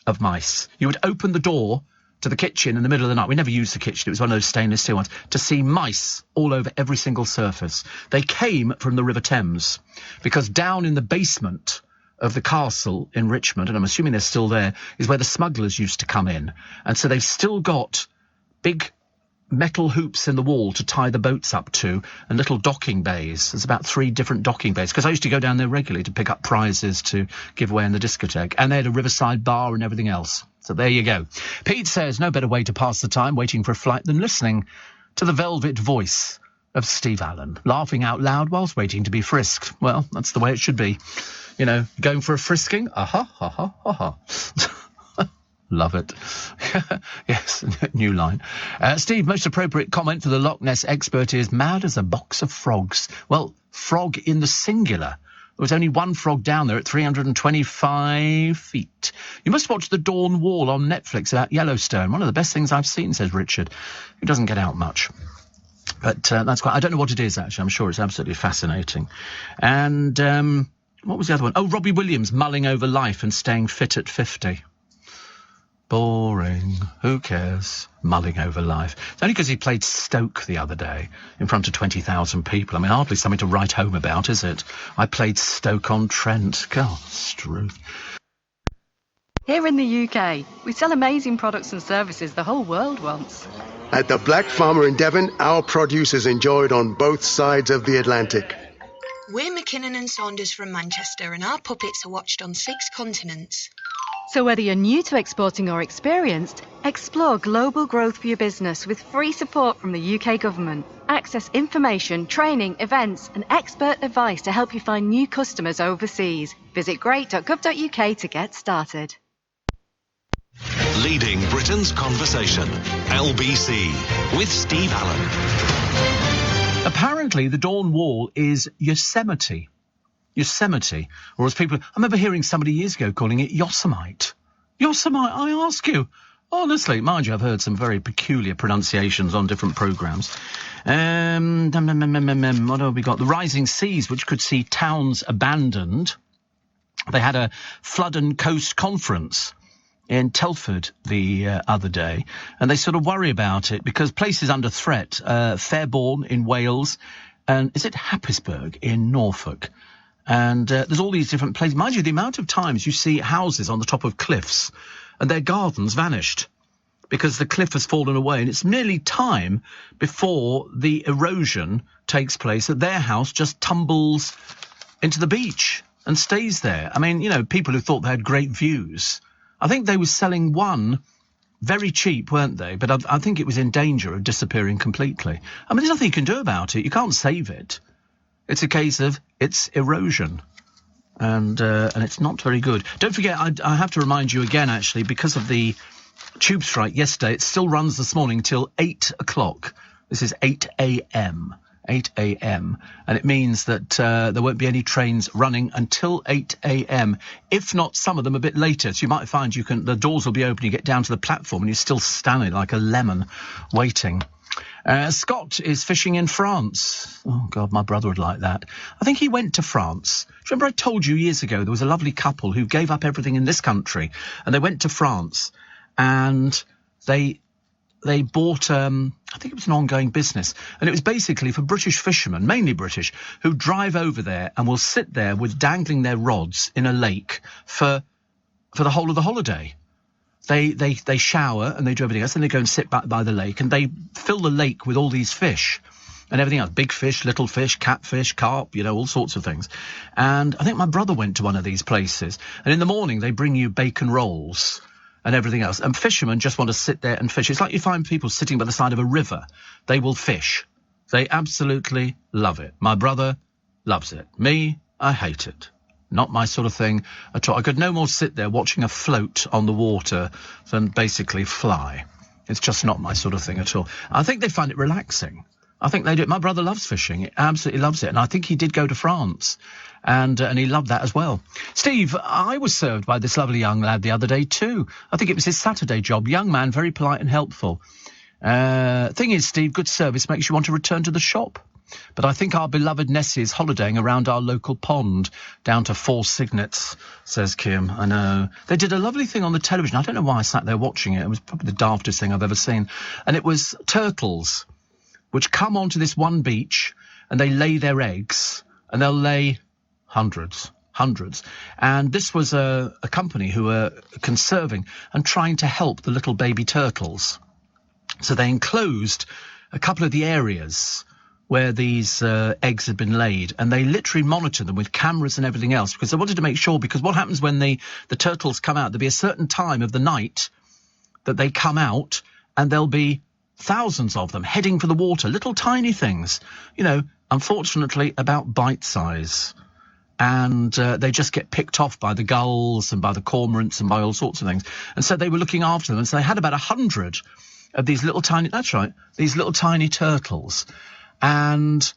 Speaker 1: of mice. You would open the door to the kitchen in the middle of the night. We never used the kitchen. It was one of those stainless steel ones. To see mice all over every single surface. They came from the River Thames because down in the basement of the castle in Richmond, and I'm assuming they're still there, is where the smugglers used to come in. And so they've still got big metal hoops in the wall to tie the boats up to, and little docking bays. There's about 3 different docking bays, because I used to go down there regularly to pick up prizes to give away in the discotheque, and they had a riverside bar and everything else. So there you go. Pete says no better way to pass the time waiting for a flight than listening to the velvet voice of Steve Allen, laughing out loud whilst waiting to be frisked. Well, that's the way it should be. Going for a frisking? Love it. Yes, new line. Steve, most appropriate comment for the Loch Ness expert is mad as a box of frogs. Well, frog in the singular. There was only one frog down there at 325 feet. You must watch The Dawn Wall on Netflix about Yellowstone. One of the best things I've seen, says Richard, who doesn't get out much. But that's quite... I don't know what it is, actually. I'm sure it's absolutely fascinating. And what was the other one? Oh, Robbie Williams mulling over life and staying fit at 50. Boring. Who cares? Mulling over life. It's only because he played Stoke the other day in front of 20,000 people. I mean, hardly something to write home about, is it? I played Stoke-on-Trent. God, Struth.
Speaker 8: Here in the UK, we sell amazing products and services the whole world wants.
Speaker 9: At the Black Farmer in Devon, our produce is enjoyed on both sides of the Atlantic.
Speaker 10: We're McKinnon & Saunders from Manchester, and our puppets are watched on 6 continents.
Speaker 8: So whether you're new to exporting or experienced, explore global growth for your business with free support from the UK government. Access information, training, events and expert advice to help you find new customers overseas. Visit great.gov.uk to get started.
Speaker 2: Leading Britain's conversation, LBC, with Steve Allen.
Speaker 1: Apparently the Dawn Wall is Yosemite. Yosemite, or as people... I remember hearing somebody years ago calling it Yosemite. Yosemite, I ask you. Honestly, mind you, I've heard some very peculiar pronunciations on different programmes. What have we got? The rising seas, which could see towns abandoned. They had a flood and coast conference in Telford the other day, and they sort of worry about it because places under threat, Fairbourne in Wales, and is it Happisburgh in Norfolk? And there's all these different places. Mind you, the amount of times you see houses on the top of cliffs and their gardens vanished because the cliff has fallen away, and it's nearly time before the erosion takes place that their house just tumbles into the beach and stays there. I mean, you know, people who thought they had great views. I think they were selling one very cheap, weren't they? But I think it was in danger of disappearing completely. I mean, there's nothing you can do about it. You can't save it. It's a case of it's erosion. And it's not very good. Don't forget, I have to remind you again, actually, because of the tube strike yesterday, it still runs this morning till 8 o'clock. This is 8 a.m. 8 a.m. And it means that there won't be any trains running until 8 a.m. If not, some of them a bit later. So you might find the doors will be open, you get down to the platform and you're still standing like a lemon waiting. Scott is fishing in France. Oh, God, my brother would like that. I think he went to France. Remember I told you years ago there was a lovely couple who gave up everything in this country and they went to France and they bought, I think it was an ongoing business, and it was basically for British fishermen, mainly British, who drive over there and will sit there with dangling their rods in a lake for the whole of the holiday. They shower and they do everything else, and they go and sit back by the lake, and they fill the lake with all these fish and everything else, big fish, little fish, catfish, carp, you know, all sorts of things. And I think my brother went to one of these places, and in the morning they bring you bacon rolls and everything else. And fishermen just want to sit there and fish. It's like you find people sitting by the side of a river. They will fish. They absolutely love it. My brother loves it. Me, I hate it. Not my sort of thing at all. I could no more sit there watching a float on the water than basically fly. It's just not my sort of thing at all. I think they find it relaxing. I think they do. My brother loves fishing. He absolutely loves it. And I think he did go to France. And he loved that as well. Steve, I was served by this lovely young lad the other day too. I think it was his Saturday job. Young man, very polite and helpful. Thing is, Steve, good service makes you want to return to the shop. But I think our beloved Nessie is holidaying around our local pond, down to 4 Cygnets, says Kim. I know. They did a lovely thing on the television. I don't know why I sat there watching it. It was probably the daftest thing I've ever seen. And it was turtles, which come onto this one beach, and they lay their eggs, and they'll lay hundreds. And this was a company who were conserving and trying to help the little baby turtles. So they enclosed a couple of the areas where these eggs had been laid, and they literally monitored them with cameras and everything else, because they wanted to make sure, because what happens when the turtles come out, there'll be a certain time of the night that they come out, and there'll be thousands of them heading for the water, little tiny things, you know, unfortunately about bite size. And they just get picked off by the gulls and by the cormorants and by all sorts of things. And so they were looking after them. And so they had about 100 of these little tiny, that's right, these little tiny turtles. And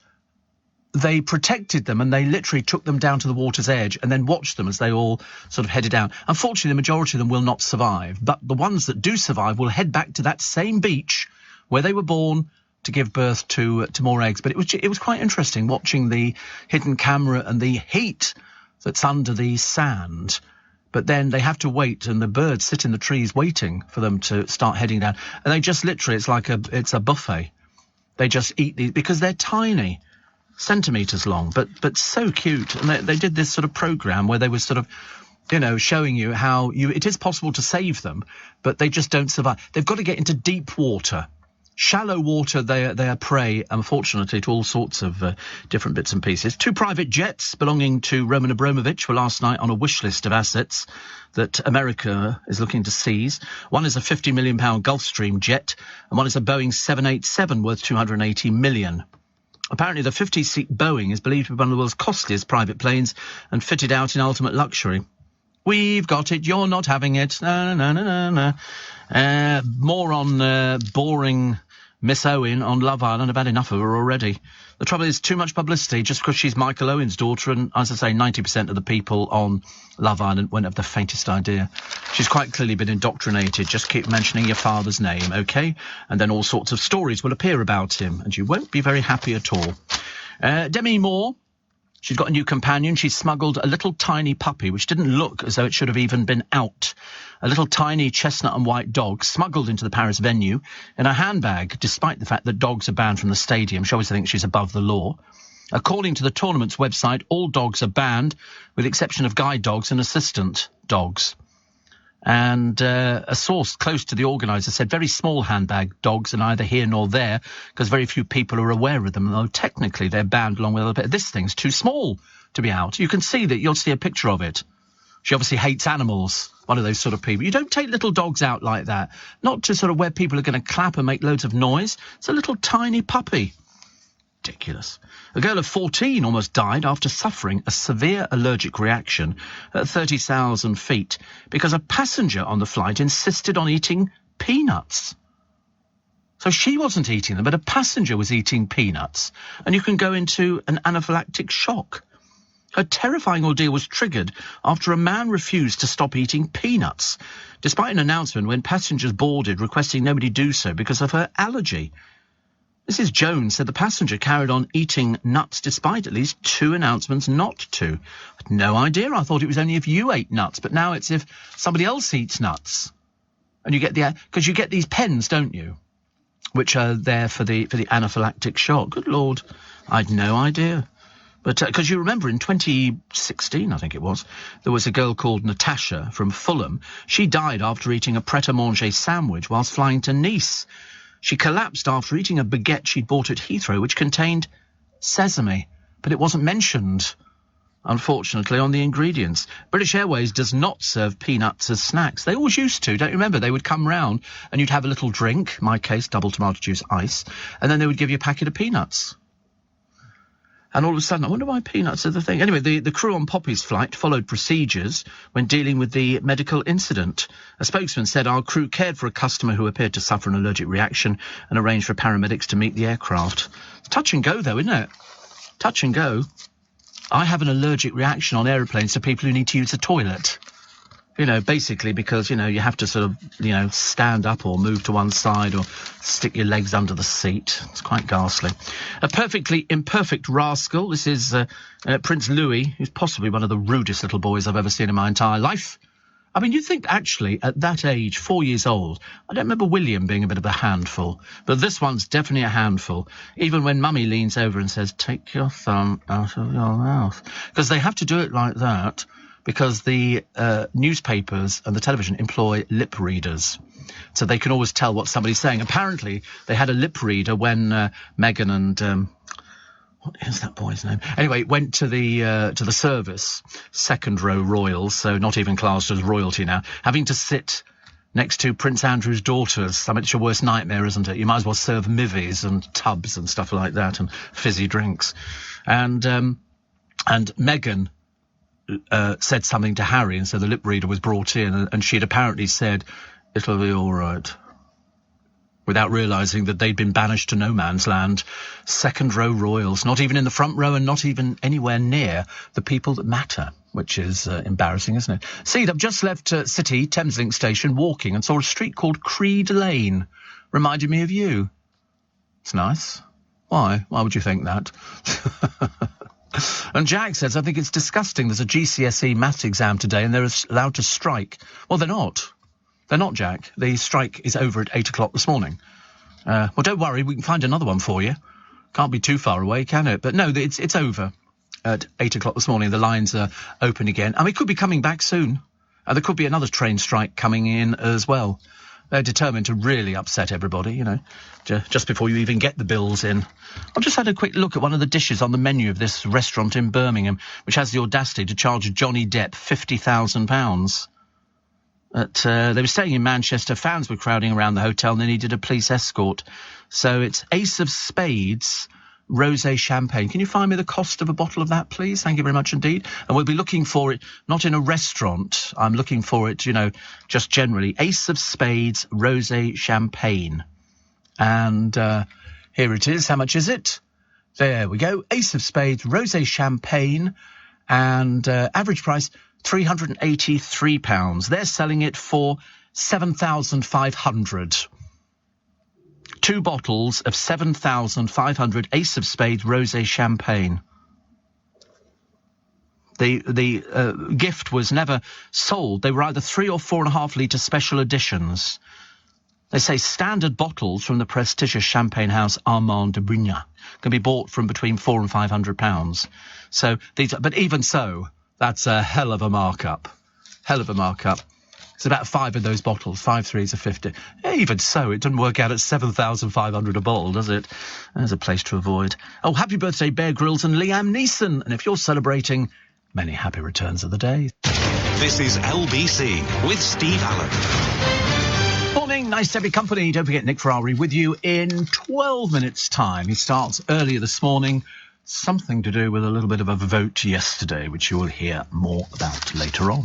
Speaker 1: they protected them, and they literally took them down to the water's edge and then watched them as they all sort of headed down. Unfortunately, the majority of them will not survive. But the ones that do survive will head back to that same beach where they were born to give birth to more eggs. But it was quite interesting watching the hidden camera and the heat that's under the sand. But then they have to wait, and the birds sit in the trees waiting for them to start heading down. And they just literally, it's a buffet. They just eat these because they're tiny, centimetres long, but so cute. And they did this sort of programme where they were sort of, you know, showing you how it is possible to save them, but they just don't survive. They've got to get into deep water. Shallow water, they are prey, unfortunately, to all sorts of different bits and pieces. 2 private jets belonging to Roman Abramovich were last night on a wish list of assets that America is looking to seize. One is a £50 million Gulfstream jet, and one is a Boeing 787 worth $280 million. Apparently, the 50-seat Boeing is believed to be one of the world's costliest private planes and fitted out in ultimate luxury. We've got it, you're not having it. No. More on boring Miss Owen on Love Island. I've had enough of her already. The trouble is too much publicity just because she's Michael Owen's daughter, and as I say, 90% of the people on Love Island won't have the faintest idea. She's quite clearly been indoctrinated. Just keep mentioning your father's name, OK? And then all sorts of stories will appear about him, and you won't be very happy at all. Demi Moore, she's got a new companion. She smuggled a little tiny puppy, which didn't look as though it should have even been out. A little tiny chestnut and white dog smuggled into the Paris venue in a handbag, despite the fact that dogs are banned from the stadium. She obviously thinks she's above the law. According to the tournament's website, all dogs are banned, with the exception of guide dogs and assistant dogs. And a source close to the organiser said very small handbag dogs are neither here nor there because very few people are aware of them, though technically they're banned along with other. This thing's too small to be out. You can see that. You'll see a picture of it. She obviously hates animals, one of those sort of people. You don't take little dogs out like that, not to sort of where people are going to clap and make loads of noise. It's a little tiny puppy. Ridiculous. A girl of 14 almost died after suffering a severe allergic reaction at 30,000 feet because a passenger on the flight insisted on eating peanuts. So she wasn't eating them, but a passenger was eating peanuts, and you can go into an anaphylactic shock. Her terrifying ordeal was triggered after a man refused to stop eating peanuts, despite an announcement when passengers boarded requesting nobody do so because of her allergy. Mrs. Jones said the passenger carried on eating nuts despite at least 2 announcements not to. I had no idea. I thought it was only if you ate nuts, but now it's if somebody else eats nuts. And you get because you get these pens, don't you, which are there for the anaphylactic shock. Good Lord, I had no idea. But because you remember in 2016, I think it was, there was a girl called Natasha from Fulham. She died after eating a pret-a-manger sandwich whilst flying to Nice. She collapsed after eating a baguette she'd bought at Heathrow, which contained sesame, but it wasn't mentioned, unfortunately, on the ingredients. British Airways does not serve peanuts as snacks. They always used to, don't you remember? They would come round and you'd have a little drink, in my case, double tomato juice ice, and then they would give you a packet of peanuts. And all of a sudden, I wonder why peanuts are the thing. Anyway, the crew on Poppy's flight followed procedures when dealing with the medical incident. A spokesman said our crew cared for a customer who appeared to suffer an allergic reaction and arranged for paramedics to meet the aircraft. It's touch and go, though, isn't it? Touch and go. I have an allergic reaction on aeroplanes to people who need to use the toilet. You know, basically because, you know, you have to sort of, you know, stand up or move to one side or stick your legs under the seat. It's quite ghastly. A perfectly imperfect rascal. This is Prince Louis, who's possibly one of the rudest little boys I've ever seen in my entire life. I mean, you'd think, actually, at that age, 4 years old, I don't remember William being a bit of a handful, but this one's definitely a handful, even when Mummy leans over and says, take your thumb out of your mouth. Because they have to do it like that, because the newspapers and the television employ lip readers. So they can always tell what somebody's saying. Apparently, they had a lip reader when Meghan and... what is that boy's name? Anyway, went to the service, second row royals, so not even classed as royalty now, having to sit next to Prince Andrew's daughters. I mean, it's your worst nightmare, isn't it? You might as well serve mivies and tubs and stuff like that and fizzy drinks. And Meghan said something to Harry, and so the lip reader was brought in, and she'd apparently said, it'll be all right, without realising that they'd been banished to no man's land. Second row royals, not even in the front row and not even anywhere near the people that matter, which is embarrassing, isn't it? See, I've just left City, Thameslink station, walking and saw a street called Creed Lane. Reminded me of you. It's nice. Why? Why would you think that? And Jack says, I think it's disgusting. There's a GCSE maths exam today and they're allowed to strike. Well, they're not. They're not, Jack. The strike is over at 8 o'clock this morning. Well, don't worry, we can find another one for you. Can't be too far away, can it? But no, it's over at 8 o'clock this morning. The lines are open again. I mean, it could be coming back soon. There could be another train strike coming in as well. They're determined to really upset everybody, you know, just before you even get the bills in. I've just had a quick look at one of the dishes on the menu of this restaurant in Birmingham, which has the audacity to charge Johnny Depp £50,000. They were staying in Manchester, fans were crowding around the hotel and they needed a police escort. So it's Ace of Spades Rosé Champagne. Can you find me the cost of a bottle of that, please? Thank you very much indeed. And we'll be looking for it, not in a restaurant. I'm looking for it, you know, just generally. Ace of Spades Rosé Champagne. And here it is. How much is it? There we go. Ace of Spades Rosé Champagne. And average price, £383. They're selling it for £7,500. 2 bottles of 7,500 Ace of Spades Rosé Champagne. The gift was never sold. They were either 3 or 4.5 litre special editions. They say standard bottles from the prestigious champagne house Armand de Brignac can be bought from between £400 and £500. So but even so, that's a hell of a markup. Hell of a markup. It's about 5 of those bottles. 5 threes are 50. Even so, it doesn't work out at 7,500 a bottle, does it? There's a place to avoid. Oh, happy birthday, Bear Grylls and Liam Neeson. And if you're celebrating, many happy returns of the day.
Speaker 2: This is LBC with Steve Allen.
Speaker 1: Morning, nice to have your company. Don't forget Nick Ferrari with you in 12 minutes' time. He starts earlier this morning. Something to do with a little bit of a vote yesterday, which you will hear more about later on.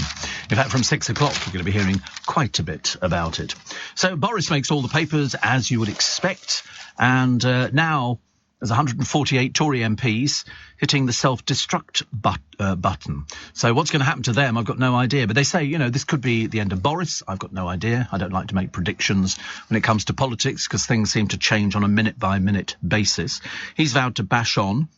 Speaker 1: In fact, from 6 o'clock, you're going to be hearing quite a bit about it. So Boris makes all the papers, as you would expect, and now there's 148 Tory MPs hitting the self-destruct button. So what's going to happen to them, I've got no idea. But they say, this could be the end of Boris. I've got no idea. I don't like to make predictions when it comes to politics because things seem to change on a minute-by-minute basis. He's vowed to bash on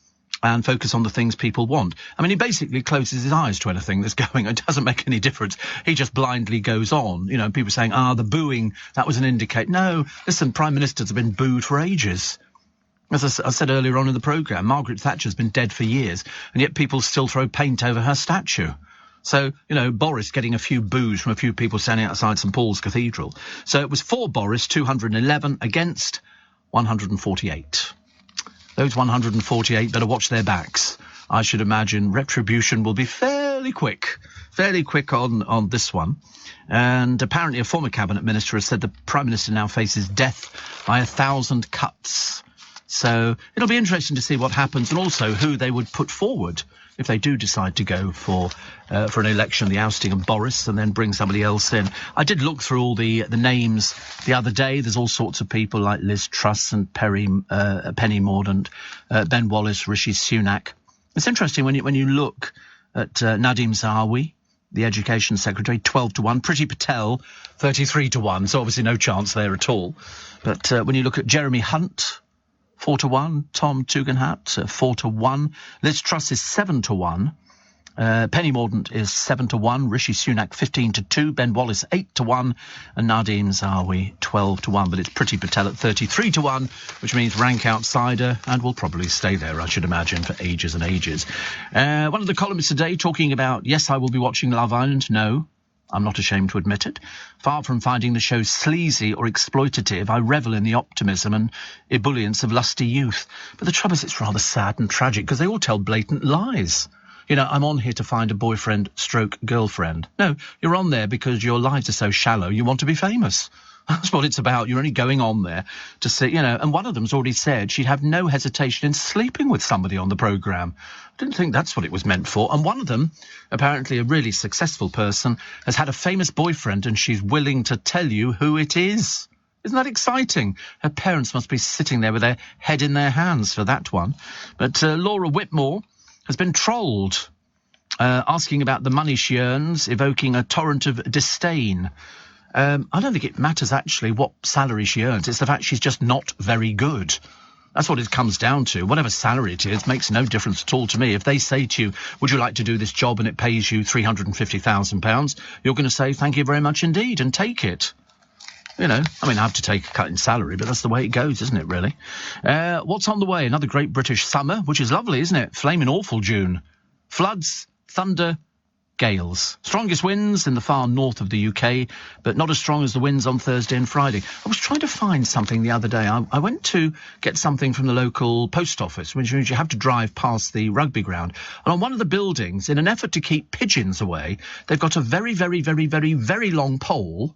Speaker 1: and focus on the things people want. I mean, he basically closes his eyes to anything that's going. It doesn't make any difference. He just blindly goes on. People saying, the booing, that was an indicator. No, listen, prime ministers have been booed for ages. As I said earlier on in the programme, Margaret Thatcher's been dead for years, and yet people still throw paint over her statue. So, Boris getting a few boos from a few people standing outside St Paul's Cathedral. So it was for Boris, 211 against 148. Those 148 better watch their backs. I should imagine retribution will be fairly quick on this one. And apparently a former cabinet minister has said the Prime Minister now faces death by 1,000 cuts. So it'll be interesting to see what happens and also who they would put forward if they do decide to go for an election, the ousting of Boris, and then bring somebody else in. I did look through all the names the other day. There's all sorts of people like Liz Truss and Penny Mordaunt, Ben Wallace, Rishi Sunak. It's interesting when you look at Nadhim Zahawi, the Education Secretary, 12-1. Priti Patel, 33-1. So obviously no chance there at all. But when you look at Jeremy Hunt, 4-1, Tom Tugendhat, 4-1, Liz Truss is 7-1, Penny Mordaunt is 7-1, Rishi Sunak 15-2, Ben Wallace 8-1, and Nadhim Zahawi 12-1. But it's Priti Patel at 33-1, which means rank outsider, and will probably stay there, I should imagine, for ages and ages. One of the columnists today talking about, yes, I will be watching Love Island. No, I'm not ashamed to admit it. Far from finding the show sleazy or exploitative, I revel in the optimism and ebullience of lusty youth. But the trouble is it's rather sad and tragic because they all tell blatant lies. I'm on here to find a boyfriend / girlfriend. No, you're on there because your lives are so shallow you want to be famous. That's what it's about. You're only going on there to see, and one of them's already said she'd have no hesitation in sleeping with somebody on the programme. I didn't think that's what it was meant for. And one of them, apparently a really successful person, has had a famous boyfriend and she's willing to tell you who it is. Isn't that exciting? Her parents must be sitting there with their head in their hands for that one. But Laura Whitmore has been trolled, asking about the money she earns, evoking a torrent of disdain. I don't think it matters, actually, what salary she earns. It's the fact she's just not very good. That's what it comes down to. Whatever salary it is makes no difference at all to me. If they say to you, would you like to do this job and it pays you £350,000, you're going to say, thank you very much indeed, and take it. I have to take a cut in salary, but that's the way it goes, isn't it, really? What's on the way? Another great British summer, which is lovely, isn't it? Flaming awful June. Floods, thunder, gales. Strongest winds in the far north of the UK, but not as strong as the winds on Thursday and Friday. I was trying to find something the other day. I went to get something from the local post office, which means you have to drive past the rugby ground. And on one of the buildings, in an effort to keep pigeons away, they've got a very, very, very, very, very long pole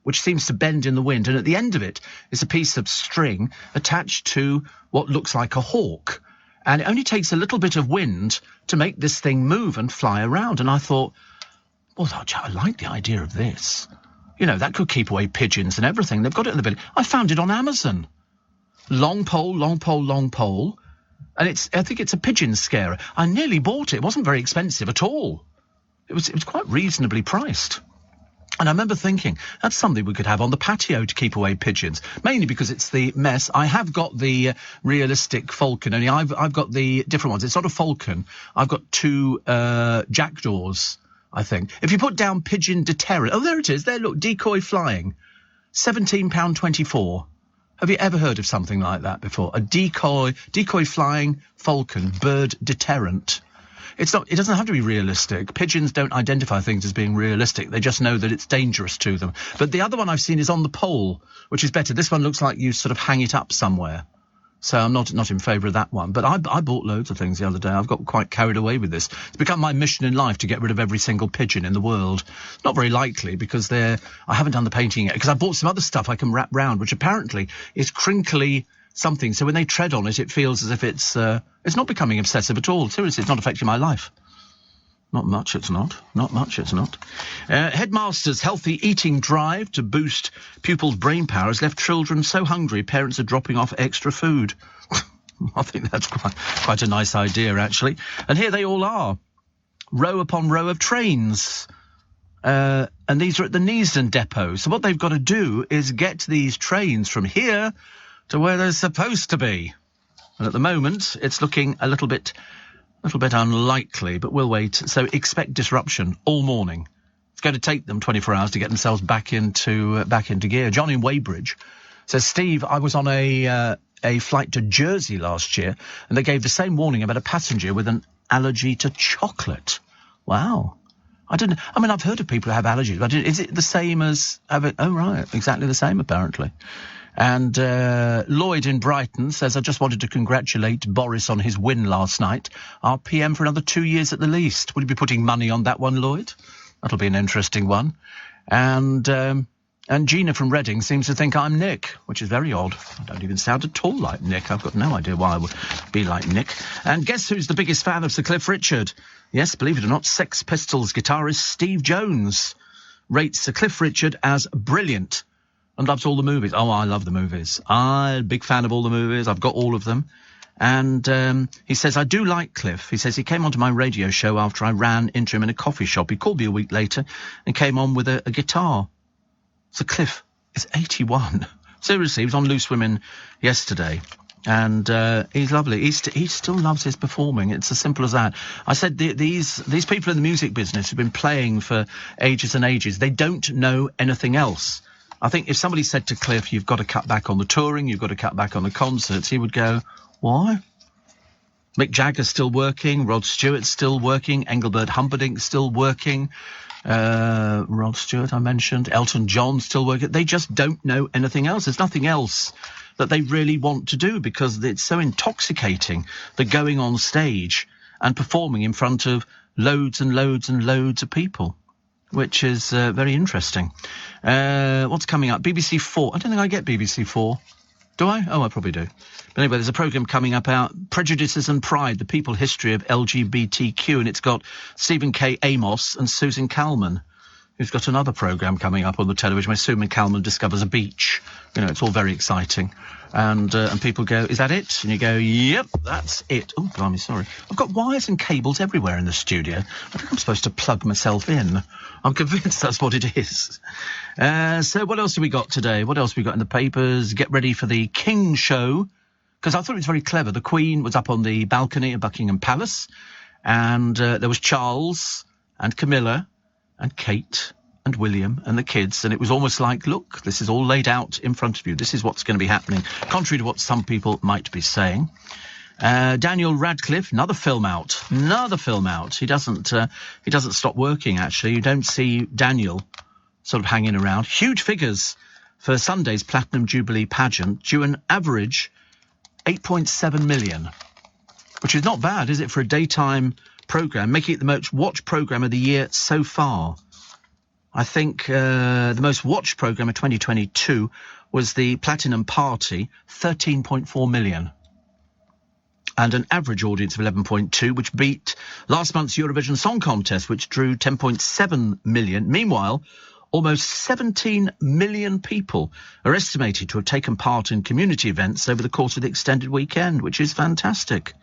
Speaker 1: which seems to bend in the wind, and at the end of it is a piece of string attached to what looks like a hawk. And it only takes a little bit of wind to make this thing move and fly around. And I thought, well, I like the idea of this. That could keep away pigeons and everything. They've got it in the building. I found it on Amazon. Long pole, long pole, long pole. And I think it's a pigeon scarer. I nearly bought it. It wasn't very expensive at all. It was quite reasonably priced. And I remember thinking, that's something we could have on the patio to keep away pigeons, mainly because it's the mess. I have got the realistic falcon, only I've got the different ones. It's not a falcon. I've got 2 jackdaws, I think. If you put down pigeon deterrent, oh, there it is. There, look, decoy flying. £17.24. Have you ever heard of something like that before? A decoy flying falcon bird deterrent. It doesn't have to be realistic. Pigeons don't identify things as being realistic. They just know that it's dangerous to them. But the other one I've seen is on the pole, which is better. This one looks like you sort of hang it up somewhere. So I'm not in favour of that one. But I bought loads of things the other day. I've got quite carried away with this. It's become my mission in life to get rid of every single pigeon in the world. Not very likely, because I haven't done the painting yet, because I bought some other stuff I can wrap round, which apparently is crinkly something. So when they tread on it, it feels as if it's not becoming obsessive at all. Seriously, it's not affecting my life. Not much, it's not. Not much, it's not. Headmaster's healthy eating drive to boost pupils' brain power has left children so hungry parents are dropping off extra food. I think that's quite a nice idea, actually. And here they all are. Row upon row of trains. And these are at the Neasden depot. So what they've got to do is get these trains from here to where they're supposed to be. And at the moment, it's looking a little bit unlikely, but we'll wait. So expect disruption all morning. It's going to take them 24 hours to get themselves back into gear. John in Weybridge says, Steve, I was on a flight to Jersey last year, and they gave the same warning about a passenger with an allergy to chocolate. Wow. I've heard of people who have allergies, but is it the same as oh, right, exactly the same, apparently. And Lloyd in Brighton says, I just wanted to congratulate Boris on his win last night. Our PM for another 2 years at the least. Will you be putting money on that one, Lloyd? That'll be an interesting one. And Gina from Reading seems to think I'm Nick, which is very odd. I don't even sound at all like Nick. I've got no idea why I would be like Nick. And guess who's the biggest fan of Sir Cliff Richard? Yes, believe it or not, Sex Pistols guitarist Steve Jones rates Sir Cliff Richard as brilliant and loves all the movies. Oh, I love the movies. I'm a big fan of all the movies. I've got all of them. And he says, I do like Cliff. He says he came onto my radio show after I ran into him in a coffee shop. He called me a week later and came on with a guitar. So Cliff is 81. Seriously, he was on Loose Women yesterday. And he's lovely. He still loves his performing. It's as simple as that. I said these people in the music business have been playing for ages and ages. They don't know anything else. I think if somebody said to Cliff, you've got to cut back on the touring, you've got to cut back on the concerts, he would go, why? Mick Jagger's still working, Rod Stewart's still working, Engelbert Humperdinck's still working, Rod Stewart I mentioned, Elton John's still working. They just don't know anything else. There's nothing else that they really want to do, because it's so intoxicating, the going on stage and performing in front of loads and loads and loads of people, which is very interesting. What's coming up? BBC 4. I don't think I get BBC 4. Do I? Oh, I probably do. But anyway, there's a programme coming up out, Prejudices and Pride, the people history of LGBTQ, and it's got Stephen K. Amos and Susan Calman, who's got another programme coming up on the television where Susan Calman discovers a beach. You know, it's all very exciting. And people go, is that it? And you go, yep, that's it. Oh, blimey, sorry. I've got wires and cables everywhere in the studio. I think I'm supposed to plug myself in. I'm convinced that's what it is. So what else do we got today? What else have we got in the papers? Get ready for the King show. Because I thought it was very clever. The Queen was up on the balcony of Buckingham Palace. And there was Charles and Camilla and Kate and William and the kids, and it was almost like, look, this is all laid out in front of you. This is what's going to be happening, contrary to what some people might be saying. Daniel Radcliffe, another film out. He doesn't stop working, actually. You don't see Daniel sort of hanging around. Huge figures for Sunday's Platinum Jubilee pageant, due an average 8.7 million, which is not bad, is it, for a daytime programme, making it the most watched programme of the year so far. I think the most watched programme of 2022 was the Platinum Party, 13.4 million. And an average audience of 11.2, which beat last month's Eurovision Song Contest, which drew 10.7 million. Meanwhile, almost 17 million people are estimated to have taken part in community events over the course of the extended weekend, which is fantastic.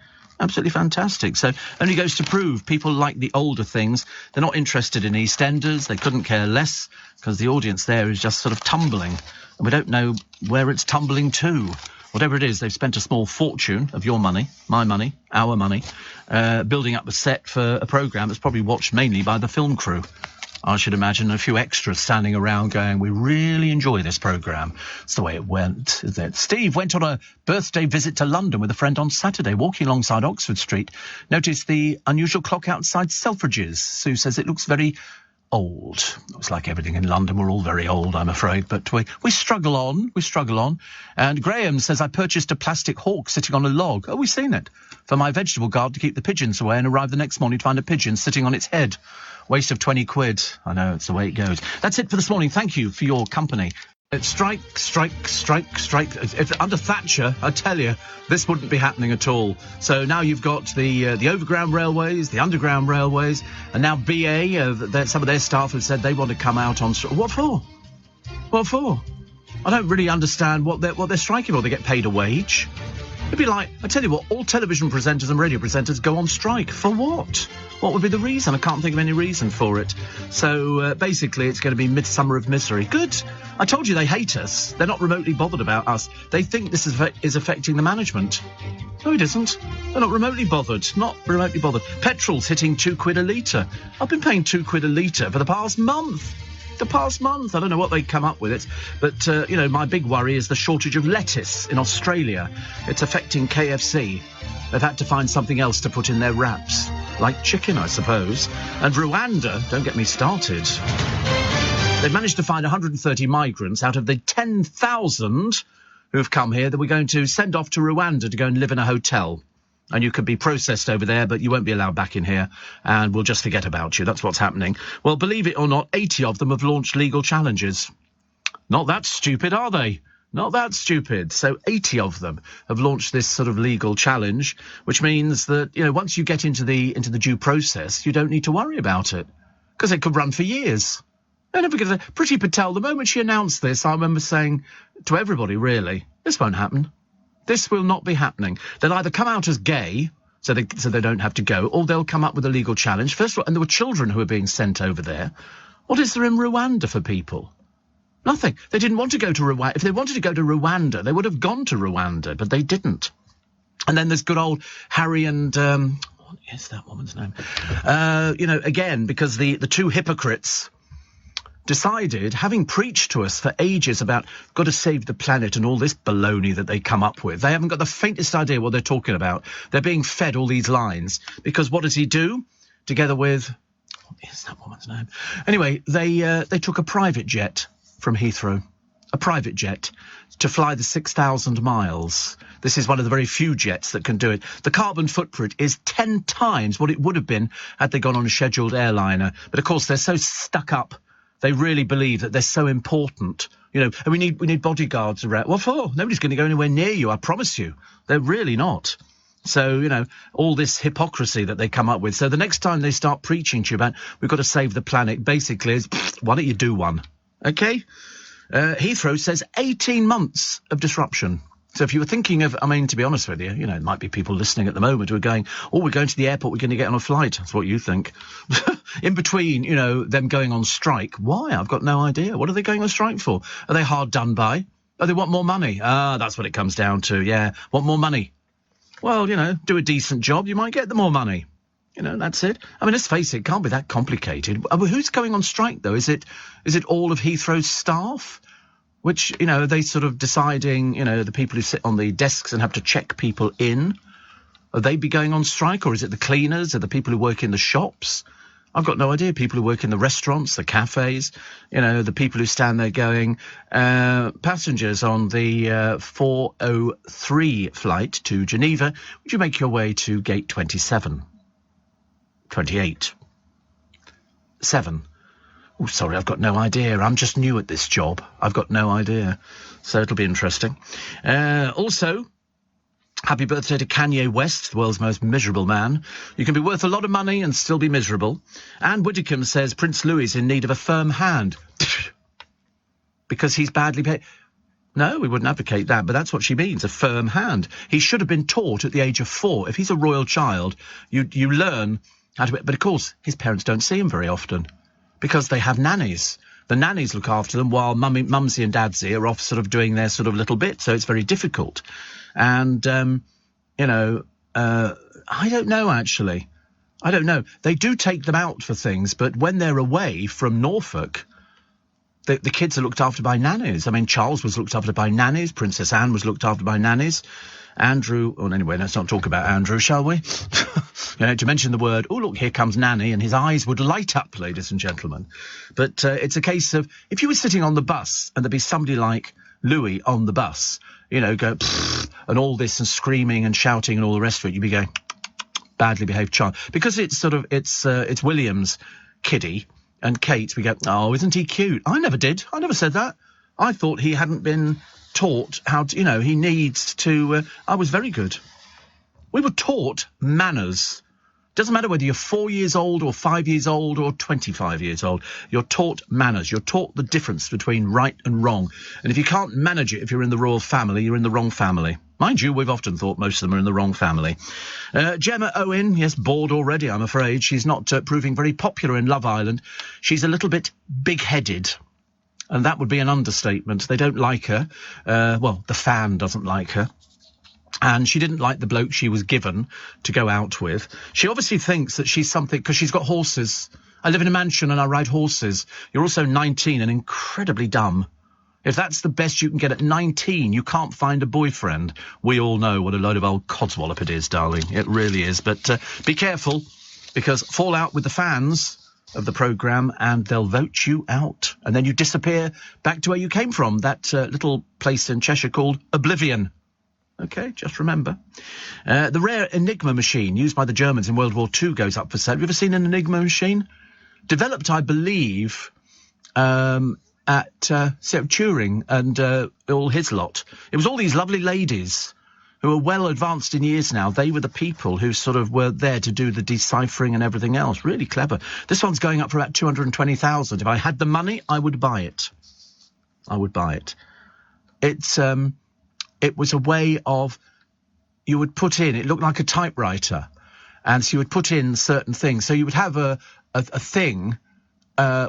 Speaker 1: Absolutely fantastic. So only goes to prove people like the older things. They're not interested in EastEnders. They couldn't care less, because the audience there is just sort of tumbling. And we don't know where it's tumbling to. Whatever it is, they've spent a small fortune of your money, my money, our money, building up a set for a programme that's probably watched mainly by the film crew. I should imagine a few extras standing around going, we really enjoy this programme. It's the way it went, isn't it? Steve went on a birthday visit to London with a friend on Saturday, walking alongside Oxford Street. Noticed the unusual clock outside Selfridges. Sue says it looks very old. It's like everything in London. We're all very old, I'm afraid, but we struggle on. We struggle on. And Graham says, I purchased a plastic hawk sitting on a log. Oh, we've seen it. For my vegetable garden to keep the pigeons away, and arrived the next morning to find a pigeon sitting on its head. Waste of 20 quid. I know, it's the way it goes. That's it for this morning. Thank you for your company. Strike. If under Thatcher, I tell you, this wouldn't be happening at all. So now you've got the overground railways, the underground railways, and now BA, some of their staff have said they want to come out on strike. What for? What for? I don't really understand what they're striking for. They get paid a wage. It'd be like, I tell you what, all television presenters and radio presenters go on strike. For what? What would be the reason? I can't think of any reason for it. So, basically, it's going to be Midsummer of Misery. Good. I told you they hate us. They're not remotely bothered about us. They think this is affecting the management. No, it isn't. They're not remotely bothered. Not remotely bothered. Petrol's hitting £2 a litre. I've been paying £2 a litre for the past month. I don't know what they come up with it, but, my big worry is the shortage of lettuce in Australia. It's affecting KFC. They've had to find something else to put in their wraps, like chicken, I suppose. And Rwanda, don't get me started. They've managed to find 130 migrants out of the 10,000 who have come here that we're going to send off to Rwanda to go and live in a hotel. And you could be processed over there, but you won't be allowed back in here, and we'll just forget about you. That's what's happening. Well, believe it or not, 80 of them have launched legal challenges. Not that stupid, are they? Not that stupid. So 80 of them have launched this sort of legal challenge, which means that, once you get into the due process, you don't need to worry about it, because it could run for years. And never forget, Priti Patel, the moment she announced this, I remember saying to everybody, really, this won't happen. This will not be happening. They'll either come out as gay, so they don't have to go, or they'll come up with a legal challenge. First of all, and there were children who were being sent over there. What is there in Rwanda for people? Nothing. They didn't want to go to Rwanda. If they wanted to go to Rwanda, they would have gone to Rwanda, but they didn't. And then there's good old Harry and... what is that woman's name? Again, because the two hypocrites decided, having preached to us for ages about got to save the planet and all this baloney that they come up with, they haven't got the faintest idea what they're talking about. They're being fed all these lines. Because what does he do? Together with... what is that woman's name? Anyway, they took a private jet from Heathrow. A private jet to fly the 6,000 miles. This is one of the very few jets that can do it. The carbon footprint is 10 times what it would have been had they gone on a scheduled airliner. But of course, they're so stuck up. They really believe that they're so important, and we need bodyguards around. What for? Nobody's going to go anywhere near you, I promise you. They're really not. So, all this hypocrisy that they come up with. So the next time they start preaching to you about we've got to save the planet, basically is, why don't you do one? OK? Heathrow says 18 months of disruption. So if you were thinking of, to be honest with you, there might be people listening at the moment who are going, we're going to the airport, we're going to get on a flight. That's what you think. In between, them going on strike. Why? I've got no idea. What are they going on strike for? Are they hard done by? Oh, they want more money. That's what it comes down to. Yeah, want more money. Well, do a decent job, you might get the more money. That's it. Let's face it, it can't be that complicated. Who's going on strike, though? Is it all of Heathrow's staff? Which, are they sort of deciding, the people who sit on the desks and have to check people in? Are they be going on strike, or is it the cleaners, or the people who work in the shops? I've got no idea. People who work in the restaurants, the cafes, the people who stand there going, passengers on the 403 flight to Geneva, would you make your way to gate 27? 28. 7. Oh, sorry, I've got no idea. I'm just new at this job. I've got no idea. So it'll be interesting. Also, happy birthday to Kanye West, the world's most miserable man. You can be worth a lot of money and still be miserable. Anne Widdecombe says Prince Louis is in need of a firm hand. Because he's badly paid. No, we wouldn't advocate that, but that's what she means, a firm hand. He should have been taught at the age of 4. If he's a royal child, you learn how to... But of course, his parents don't see him very often. Because they have nannies. The nannies look after them while Mumsy and Dadsy are off sort of doing their sort of little bit. So it's very difficult. And, I don't know, actually. I don't know. They do take them out for things, but when they're away from Norfolk, the kids are looked after by nannies. I mean, Charles was looked after by nannies. Princess Anne was looked after by nannies. Andrew... Well, anyway, let's not talk about Andrew, shall we? To mention the word, oh, look, here comes Nanny, and his eyes would light up, ladies and gentlemen. But it's a case of, if you were sitting on the bus and there'd be somebody like Louis on the bus, go, and all this and screaming and shouting and all the rest of it, you'd be going, badly behaved child. Because it's it's William's kiddie and Kate, we go, oh, isn't he cute? I never did. I never said that. I thought he hadn't been taught how to, he needs to... I was very good. We were taught manners. Doesn't matter whether you're 4 years old or 5 years old or 25 years old. You're taught manners. You're taught the difference between right and wrong. And if you can't manage it, if you're in the royal family, you're in the wrong family. Mind you, we've often thought most of them are in the wrong family. Gemma Owen, yes, bored already, I'm afraid. She's not proving very popular in Love Island. She's a little bit big-headed. And that would be an understatement. They don't like her. The fan doesn't like her. And she didn't like the bloke she was given to go out with. She obviously thinks that she's something, because she's got horses. I live in a mansion and I ride horses. You're also 19 and incredibly dumb. If that's the best you can get at 19, you can't find a boyfriend. We all know what a load of old codswallop it is, darling. It really is. But be careful, because fall out with the fans of the programme and they'll vote you out. And then you disappear back to where you came from, that little place in Cheshire called Oblivion. OK, just remember. The rare Enigma machine used by the Germans in World War II goes up for sale. Have you ever seen an Enigma machine? Developed, I believe, at Turing and all his lot. It was all these lovely ladies who are well advanced in years now. They were the people who sort of were there to do the deciphering and everything else. Really clever. This one's going up for about 220,000. If I had the money, I would buy it. I would buy it. It was a way of, you would put in, it looked like a typewriter, and so you would put in certain things. So you would have a thing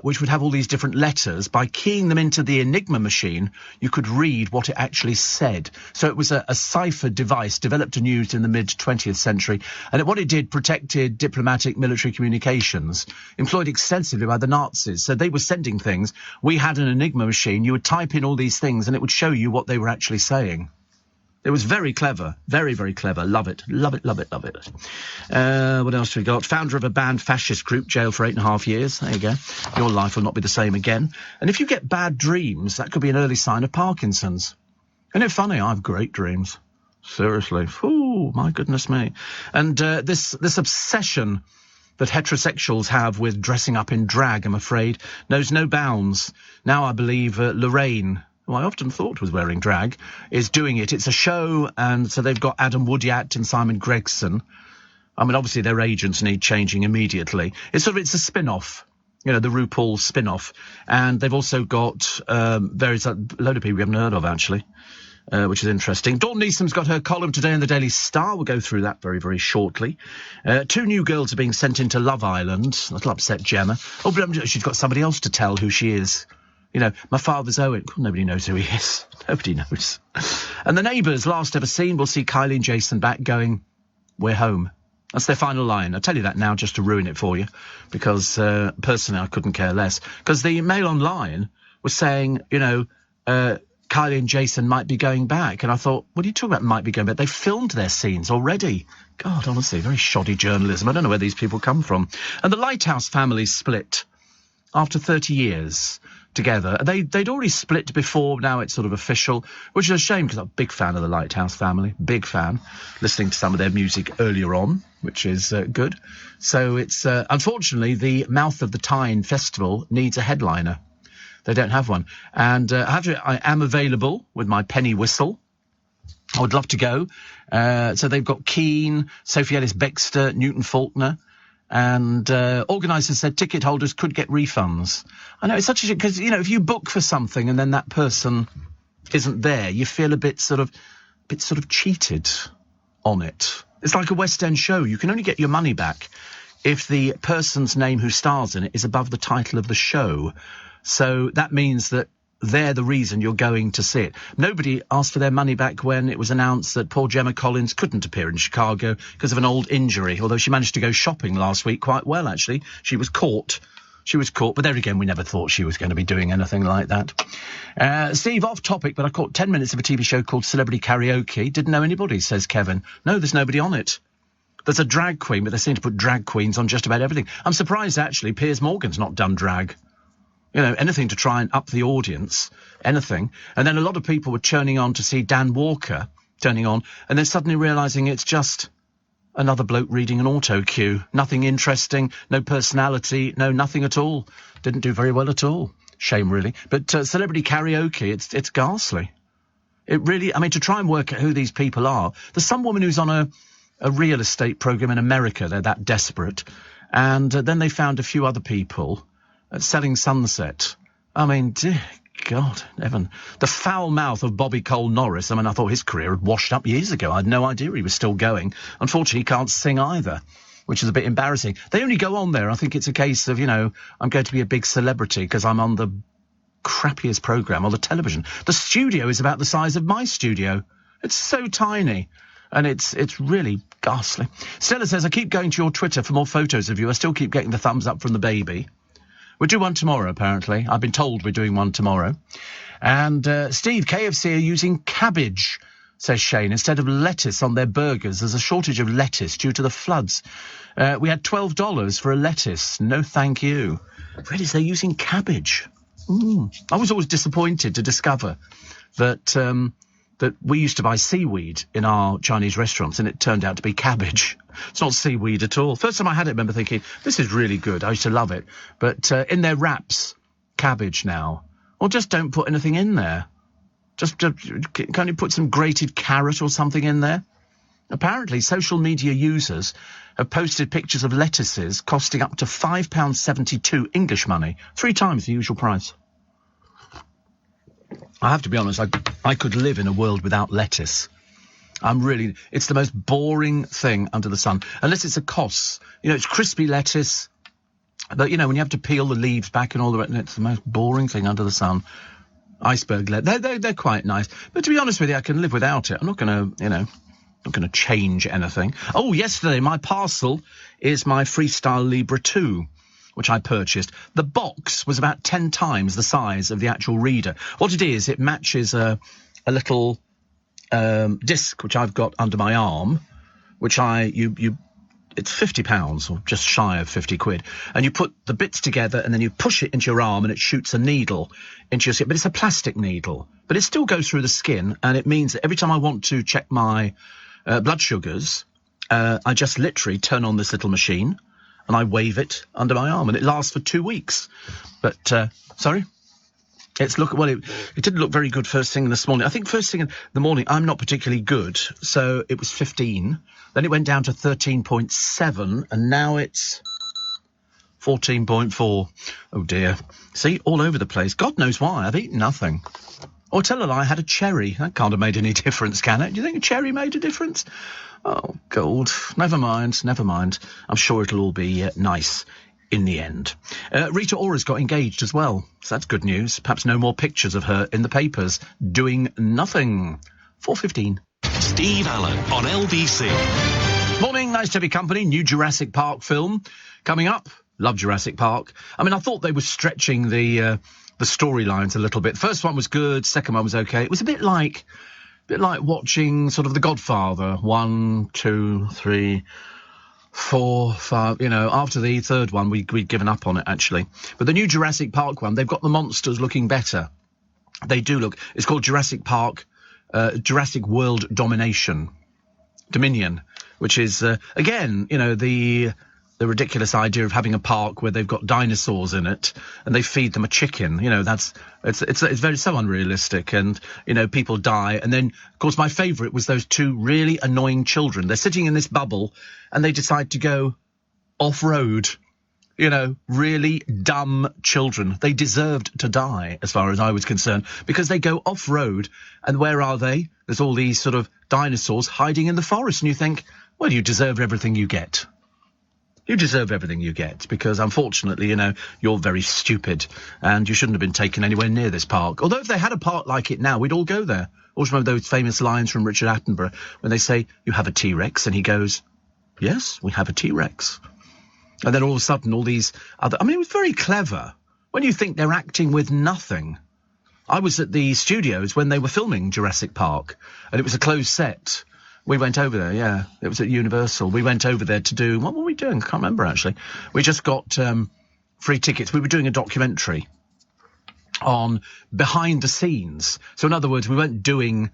Speaker 1: which would have all these different letters. By keying them into the Enigma machine, you could read what it actually said. So it was a cipher device developed and used in the mid-20th century. And what it did, protected diplomatic military communications, employed extensively by the Nazis. So they were sending things. We had an Enigma machine. You would type in all these things and it would show you what they were actually saying. It was very clever. Very, very clever. Love it. Love it, love it, love it. What else have we got? Founder of a banned fascist group, jailed for 8.5 years. There you go. Your life will not be the same again. And if you get bad dreams, that could be an early sign of Parkinson's. Isn't it funny? I have great dreams. Seriously. Ooh, my goodness me. And this obsession that heterosexuals have with dressing up in drag, I'm afraid, knows no bounds. Now I believe Lorraine, who I often thought was wearing drag, is doing it. It's a show, and so they've got Adam Woodyat and Simon Gregson. I mean, obviously their agents need changing immediately. It's a spin-off, the RuPaul spin-off. And they've also got a load of people we haven't heard of, actually, which is interesting. Dawn Neesom's got her column today in the Daily Star. We'll go through that very, very shortly. 2 new girls are being sent into Love Island. That'll upset Gemma. Oh, but she's got somebody else to tell who she is. My father's Owen. Nobody knows who he is. Nobody knows. And the Neighbours, last ever seen, will see Kylie and Jason back going, we're home. That's their final line. I'll tell you that now just to ruin it for you, because personally I couldn't care less. Because the Mail Online was saying, Kylie and Jason might be going back. And I thought, what are you talking about might be going back? They filmed their scenes already. God, honestly, very shoddy journalism. I don't know where these people come from. And the Lighthouse family split after 30 years. Together. They'd already split before, now it's sort of official, which is a shame because I'm a big fan of the Lighthouse family, big fan, listening to some of their music earlier on, which is good. So it's, unfortunately, the Mouth of the Tyne Festival needs a headliner. They don't have one. And I am available with my penny whistle. I would love to go. So they've got Keane, Sophie Ellis-Bextor, Newton Faulkner. And organisers said ticket holders could get refunds. I know, it's such a... Because, if you book for something and then that person isn't there, you feel a bit sort of cheated on it. It's like a West End show. You can only get your money back if the person's name who stars in it is above the title of the show. So that means that they're the reason you're going to see it. Nobody asked for their money back when it was announced that poor Gemma Collins couldn't appear in Chicago because of an old injury, although she managed to go shopping last week quite well, actually. She was caught, but there again, we never thought she was going to be doing anything like that. Steve, off topic, but I caught 10 minutes of a TV show called Celebrity Karaoke. Didn't know anybody, says Kevin. No, there's nobody on it. There's a drag queen, but they seem to put drag queens on just about everything. I'm surprised, actually, Piers Morgan's not done drag. You know, anything to try and up the audience, anything. And then a lot of people were turning on to see Dan Walker turning on, and then suddenly realising it's just another bloke reading an auto cue. Nothing interesting, no personality, no nothing at all. Didn't do very well at all. Shame, really. But Celebrity Karaoke, it's ghastly. It really, I mean, to try and work out who these people are. There's some woman who's on a real estate programme in America. They're that desperate. And then they found a few other people selling Sunset. I mean, dear God, heaven. The foul mouth of Bobby Cole Norris. I mean, I thought his career had washed up years ago. I had no idea he was still going. Unfortunately, he can't sing either, which is a bit embarrassing. They only go on there. I think it's a case of, you know, I'm going to be a big celebrity because I'm on the crappiest programme on the television. The studio is about the size of my studio. It's so tiny. And it's really ghastly. Stella says, I keep going to your Twitter for more photos of you. I still keep getting the thumbs up from the baby. We'll do one tomorrow, apparently. I've been told we're doing one tomorrow. And Steve, KFC are using cabbage, says Shane, instead of lettuce on their burgers. There's a shortage of lettuce due to the floods. We had $12 for a lettuce. No, thank you. Really, they're using cabbage. I was always disappointed to discover that that we used to buy seaweed in our Chinese restaurants, and it turned out to be cabbage. It's not seaweed at all. First time I had it, I remember thinking, this is really good. I used to love it. But in their wraps, cabbage now. Or just don't put anything in there. Just can't you put some grated carrot or something in there? Apparently, social media users have posted pictures of lettuces costing up to £5.72 English money, 3 times the usual price. I have to be honest, I could live in a world without lettuce. It's the most boring thing under the sun. Unless it's a Kos. You know, it's crispy lettuce. But, you know, when you have to peel the leaves back and all the rest, it's the most boring thing under the sun. Iceberg lettuce. They're quite nice. But to be honest with you, I can live without it. I'm not going to, not going to change anything. Oh, yesterday, my parcel is my Freestyle Libre 2. Which I purchased. The box was about 10 times the size of the actual reader. What it is, it matches a little disc which I've got under my arm, which it's £50 or just shy of 50 quid, and you put the bits together and then you push it into your arm and it shoots a needle into your skin. But it's a plastic needle, but it still goes through the skin, and it means that every time I want to check my blood sugars, I just literally turn on this little machine and I wave it under my arm, and it lasts for 2 weeks. But, sorry? It didn't look very good first thing this morning. I think first thing in the morning, I'm not particularly good, so it was 15. Then it went down to 13.7, and now it's 14.4. Oh, dear. See, all over the place. God knows why. I've eaten nothing. Or tell a lie, I had a cherry. That can't have made any difference, can it? Do you think a cherry made a difference? Oh, gold. Never mind. I'm sure it'll all be nice in the end. Rita Ora's got engaged as well, so that's good news. Perhaps no more pictures of her in the papers doing nothing. 4:15.
Speaker 2: Steve Allen on LBC.
Speaker 1: Morning, nice to be company. New Jurassic Park film coming up. Love Jurassic Park. I mean, I thought they were stretching the storylines a little bit. First one was good, second one was okay. It was a bit like watching sort of The Godfather, 1, 2, 3, 4, 5, after the third one, we'd given up on it, actually. But the new Jurassic Park one, they've got the monsters looking better. They do look. It's called Jurassic Park, Jurassic World Dominion, which is, again, the ridiculous idea of having a park where they've got dinosaurs in it and they feed them a chicken. It's very so unrealistic, and people die. And then, of course, my favourite was those 2 really annoying children. They're sitting in this bubble and they decide to go off-road. Really dumb children. They deserved to die, as far as I was concerned, because they go off-road, and where are they? There's all these sort of dinosaurs hiding in the forest, and you think, well, you deserve everything you get. You deserve everything you get, because unfortunately, you know, you're very stupid and you shouldn't have been taken anywhere near this park. Although if they had a park like it now, we'd all go there. Always remember those famous lines from Richard Attenborough when they say, "You have a T-Rex," and he goes, "Yes, we have a T-Rex." And then all of a sudden, all these other... I mean, it was very clever. When you think they're acting with nothing. I was at the studios when they were filming Jurassic Park, and it was a closed set. We went over there, yeah. It was at Universal. We went over there to do... What were we doing? I can't remember, actually. We just got free tickets. We were doing a documentary on behind the scenes. So, in other words, we weren't doing,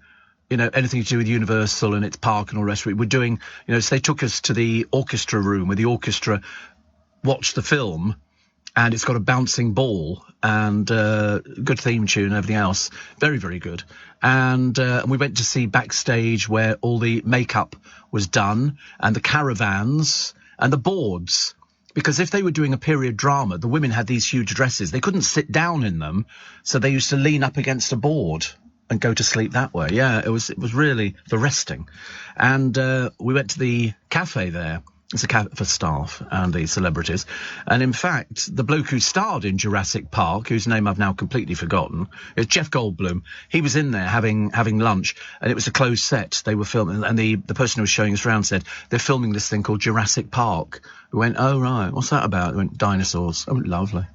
Speaker 1: you know, anything to do with Universal and its park and all the rest of it. We're doing, you know, so they took us to the orchestra room where the orchestra watched the film, and it's got a bouncing ball and good theme tune and everything else. Very, very good. And we went to see backstage where all the makeup was done and the caravans and the boards. Because if they were doing a period drama, the women had these huge dresses. They couldn't sit down in them, so they used to lean up against a board and go to sleep that way. Yeah, it was really for resting. And we went to the cafe there. It's a cafe for staff and the celebrities. And in fact, the bloke who starred in Jurassic Park, whose name I've now completely forgotten, is Jeff Goldblum. He was in there having lunch, and it was a closed set. They were filming, and the person who was showing us around said, they're filming this thing called Jurassic Park. We went, oh, right, what's that about? They went, dinosaurs. Oh, lovely.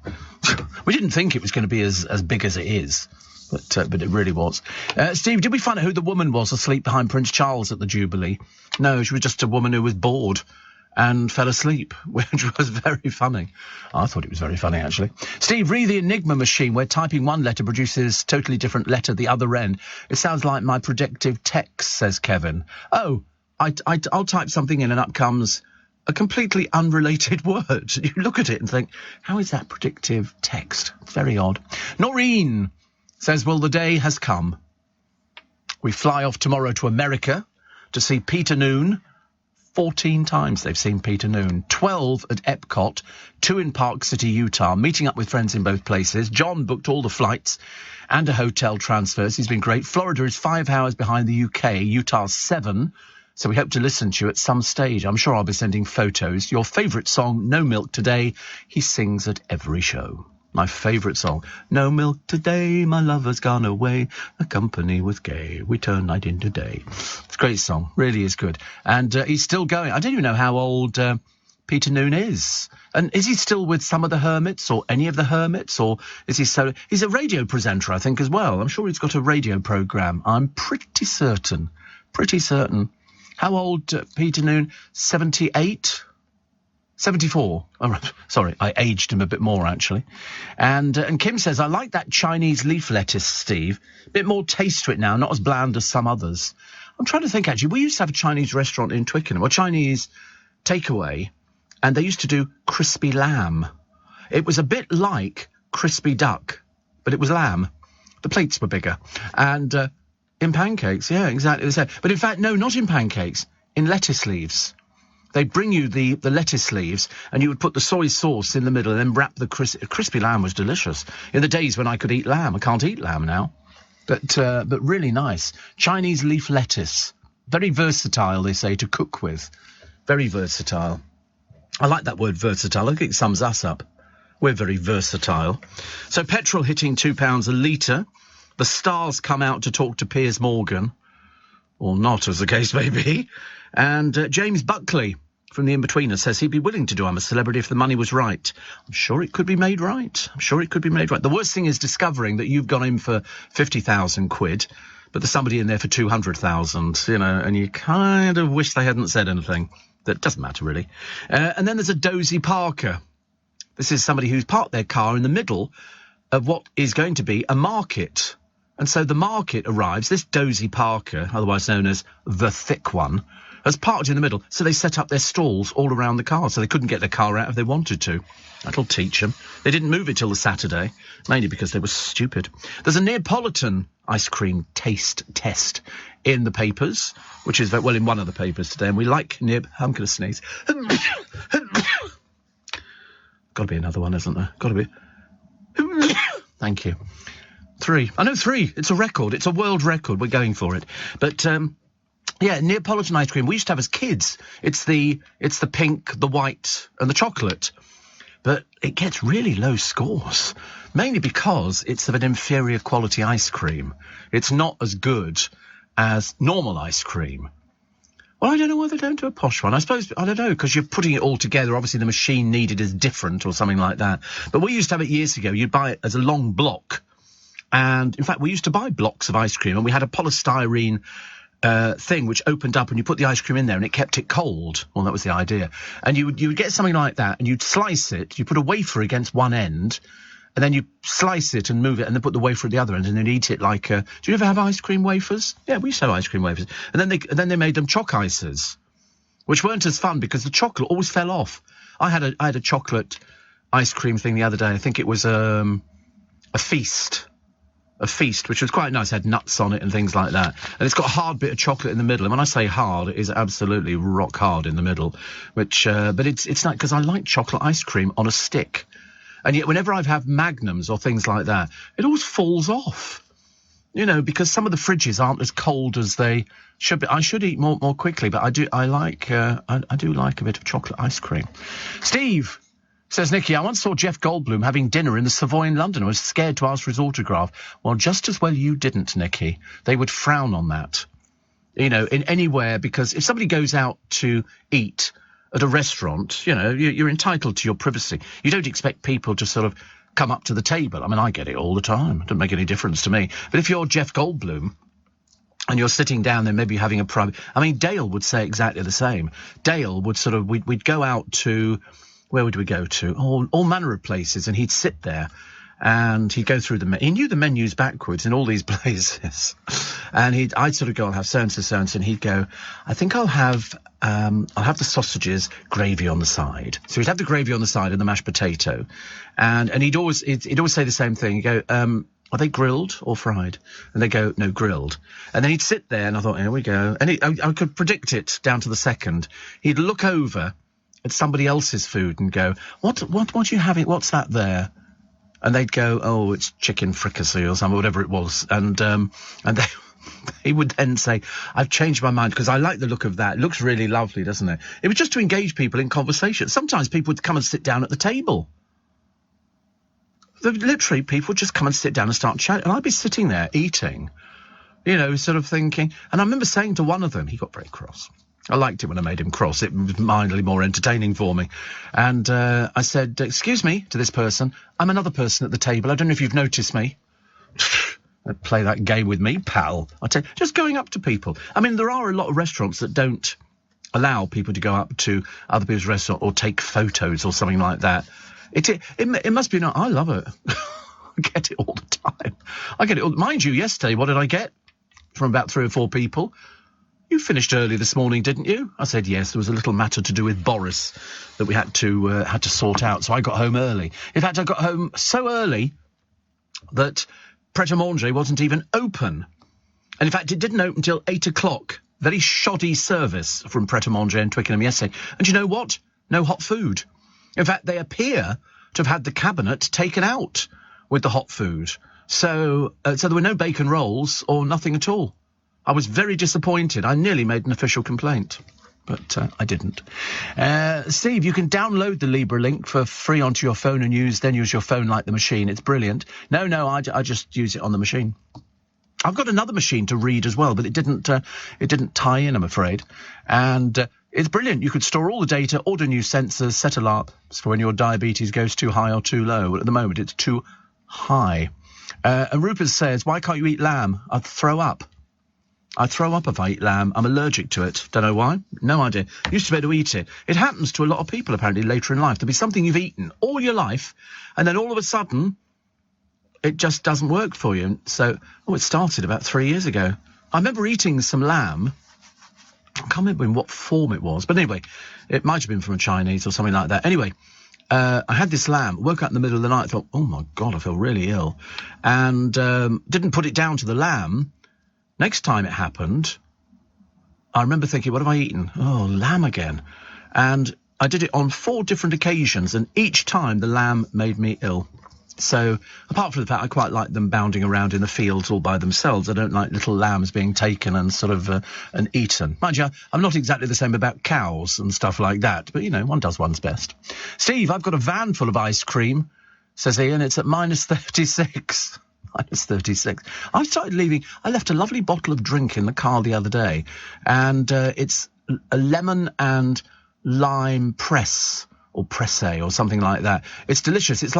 Speaker 1: We didn't think it was going to be as big as it is. But it really was. Steve, did we find out who the woman was asleep behind Prince Charles at the Jubilee? No, she was just a woman who was bored and fell asleep, which was very funny. I thought it was very funny, actually. Steve, read the Enigma machine where typing one letter produces totally different letter at the other end. It sounds like my predictive text, says Kevin. Oh, I'll type something in and up comes a completely unrelated word. You look at it and think, how is that predictive text? It's very odd. Noreen says, well, the day has come. We fly off tomorrow to America to see Peter Noon. 14 times they've seen Peter Noon. 12 at Epcot, 2 in Park City, Utah, meeting up with friends in both places. John booked all the flights and a hotel transfers. He's been great. Florida is 5 hours behind the UK. Utah's 7. So we hope to listen to you at some stage. I'm sure I'll be sending photos. Your favourite song, No Milk Today. He sings at every show. My favourite song. No milk today, my lover's gone away. The company was gay, we turn night into day. It's a great song, really is good. And he's still going. I don't even know how old Peter Noon is. And is he still with some of the Hermits or any of the Hermits? Or is he so... He's a radio presenter, I think, as well. I'm sure he's got a radio programme. I'm pretty certain. How old, Peter Noon? 78? 74. Oh, sorry, I aged him a bit more, actually. And Kim says, I like that Chinese leaf lettuce, Steve. A bit more taste to it now, not as bland as some others. I'm trying to think, actually. We used to have a Chinese restaurant in Twickenham, or Chinese takeaway, and they used to do crispy lamb. It was a bit like crispy duck, but it was lamb. The plates were bigger. And in pancakes, yeah, exactly the same. But in fact, no, not in pancakes, in lettuce leaves. They'd bring you the lettuce leaves, and you would put the soy sauce in the middle and then wrap the crispy lamb. Was delicious. In the days when I could eat lamb. I can't eat lamb now. But really nice. Chinese leaf lettuce. Very versatile, they say, to cook with. Very versatile. I like that word versatile. I think it sums us up. We're very versatile. So petrol hitting £2 a litre. The stars come out to talk to Piers Morgan. Or not, as the case may be. And James Buckley from The In-Betweener says he'd be willing to do I'm a Celebrity if the money was right. I'm sure it could be made right. The worst thing is discovering that you've gone in for 50,000 quid, but there's somebody in there for 200,000, you know, and you kind of wish they hadn't said anything. That doesn't matter, really. And then there's a Dozy Parker. This is somebody who's parked their car in the middle of what is going to be a market. And so the market arrives. This Dozy Parker, otherwise known as the Thick One, has parked in the middle. So they set up their stalls all around the car, so they couldn't get the car out if they wanted to. That'll teach them. They didn't move it till the Saturday, mainly because they were stupid. There's a Neapolitan ice cream taste test in the papers, which is, well, in one of the papers today. And we like I'm going to sneeze. Got to be another one, isn't there? Got to be. Thank you. 3. I know 3. It's a record. It's a world record. We're going for it. But Yeah, Neapolitan ice cream we used to have as kids. It's the pink, the white, and the chocolate. But it gets really low scores, mainly because it's of an inferior quality ice cream. It's not as good as normal ice cream. Well, I don't know why they don't do a posh one. I suppose, I don't know, because you're putting it all together. Obviously, the machine needed is different or something like that. But we used to have it years ago. You'd buy it as a long block. And, in fact, we used to buy blocks of ice cream, and we had a polystyrene thing which opened up and you put the ice cream in there and it kept it cold. Well, that was the idea. And you would get something like that and you'd slice it. You put a wafer against one end and then you slice it and move it and then put the wafer at the other end and then eat it like... do you ever have ice cream wafers? Yeah, we used to have ice cream wafers. And then they made them choc ices, which weren't as fun because the chocolate always fell off. I had a chocolate ice cream thing the other day. I think it was a feast. A feast, which was quite nice, had nuts on it and things like that. And it's got a hard bit of chocolate in the middle. And when I say hard, it is absolutely rock hard in the middle. Which, but it's like, because I like chocolate ice cream on a stick. And yet whenever I've had Magnums or things like that, it always falls off. You know, because some of the fridges aren't as cold as they should be. I should eat more quickly, but I do like a bit of chocolate ice cream. Steve says, Nicky, I once saw Jeff Goldblum having dinner in the Savoy in London. I was scared to ask for his autograph. Well, just as well you didn't, Nicky. They would frown on that. You know, in anywhere, because if somebody goes out to eat at a restaurant, you know, you're entitled to your privacy. You don't expect people to sort of come up to the table. I mean, I get it all the time. It doesn't make any difference to me. But if you're Jeff Goldblum and you're sitting down there maybe having a private... I mean, Dale would say exactly the same. Dale would sort of... We'd go out to... Where would we go to? All manner of places, and he'd sit there and he'd go through he knew the menus backwards in all these places. And I'd sort of go, I'll have so-and-so, and he'd go, I think I'll have the sausages, gravy on the side. So he'd have the gravy on the side and the mashed potato. And he'd always say the same thing. He'd go, are they grilled or fried? And they go, no, grilled. And then he'd sit there and I thought, here we go. And I could predict it down to the second. He'd look over at somebody else's food and go, what are you having? What's that there? And they'd go, oh, it's chicken fricassee or something, whatever it was. And he would then say, I've changed my mind because I like the look of that. It looks really lovely, doesn't it? It was just to engage people in conversation. Sometimes people would come and sit down at the table. Literally, people would just come and sit down and start chatting. And I'd be sitting there eating, you know, sort of thinking. And I remember saying to one of them, he got very cross. I liked it when I made him cross. It was mildly more entertaining for me. And I said, excuse me, to this person. I'm another person at the table. I don't know if you've noticed me. Play that game with me, pal. I tell you, just going up to people. I mean, there are a lot of restaurants that don't allow people to go up to other people's restaurants or take photos or something like that. It must be... I love it. I get it all the time. I get it all. Mind you, yesterday, what did I get? From about 3 or 4 people. You finished early this morning, didn't you? I said yes. There was a little matter to do with Boris that we had to sort out, so I got home early. In fact, I got home so early that Pret a Manger wasn't even open. And in fact, it didn't open until 8 o'clock. Very shoddy service from Pret a Manger in Twickenham yesterday. And you know what? No hot food. In fact, they appear to have had the cabinet taken out with the hot food. So there were no bacon rolls or nothing at all. I was very disappointed. I nearly made an official complaint, but I didn't. Steve, you can download the Libra link for free onto your phone and use your phone like the machine. It's brilliant. No, I just use it on the machine. I've got another machine to read as well, but it didn't tie in, I'm afraid. And it's brilliant. You could store all the data, order new sensors, set alarms for when your diabetes goes too high or too low. But at the moment, it's too high. And Rupert says, why can't you eat lamb? I'd throw up. I throw up if I eat lamb. I'm allergic to it. Don't know why. No idea. Used to be able to eat it. It happens to a lot of people, apparently, later in life. There'll be something you've eaten all your life, and then all of a sudden, it just doesn't work for you. So, it started about 3 years ago. I remember eating some lamb. I can't remember in what form it was. But anyway, it might have been from a Chinese or something like that. Anyway, I had this lamb, woke up in the middle of the night, thought, oh, my God, I feel really ill. And didn't put it down to the lamb. Next time it happened, I remember thinking, what have I eaten? Oh, lamb again. And I did it on 4 different occasions, and each time the lamb made me ill. So, apart from the fact I quite like them bounding around in the fields all by themselves, I don't like little lambs being taken and sort of and eaten. Mind you, I'm not exactly the same about cows and stuff like that, but, you know, one does one's best. Steve, I've got a van full of ice cream, says Ian. It's at minus 36. Minus 36. I left a lovely bottle of drink in the car the other day, and it's a lemon and lime press, or presse, or something like that. It's delicious. It's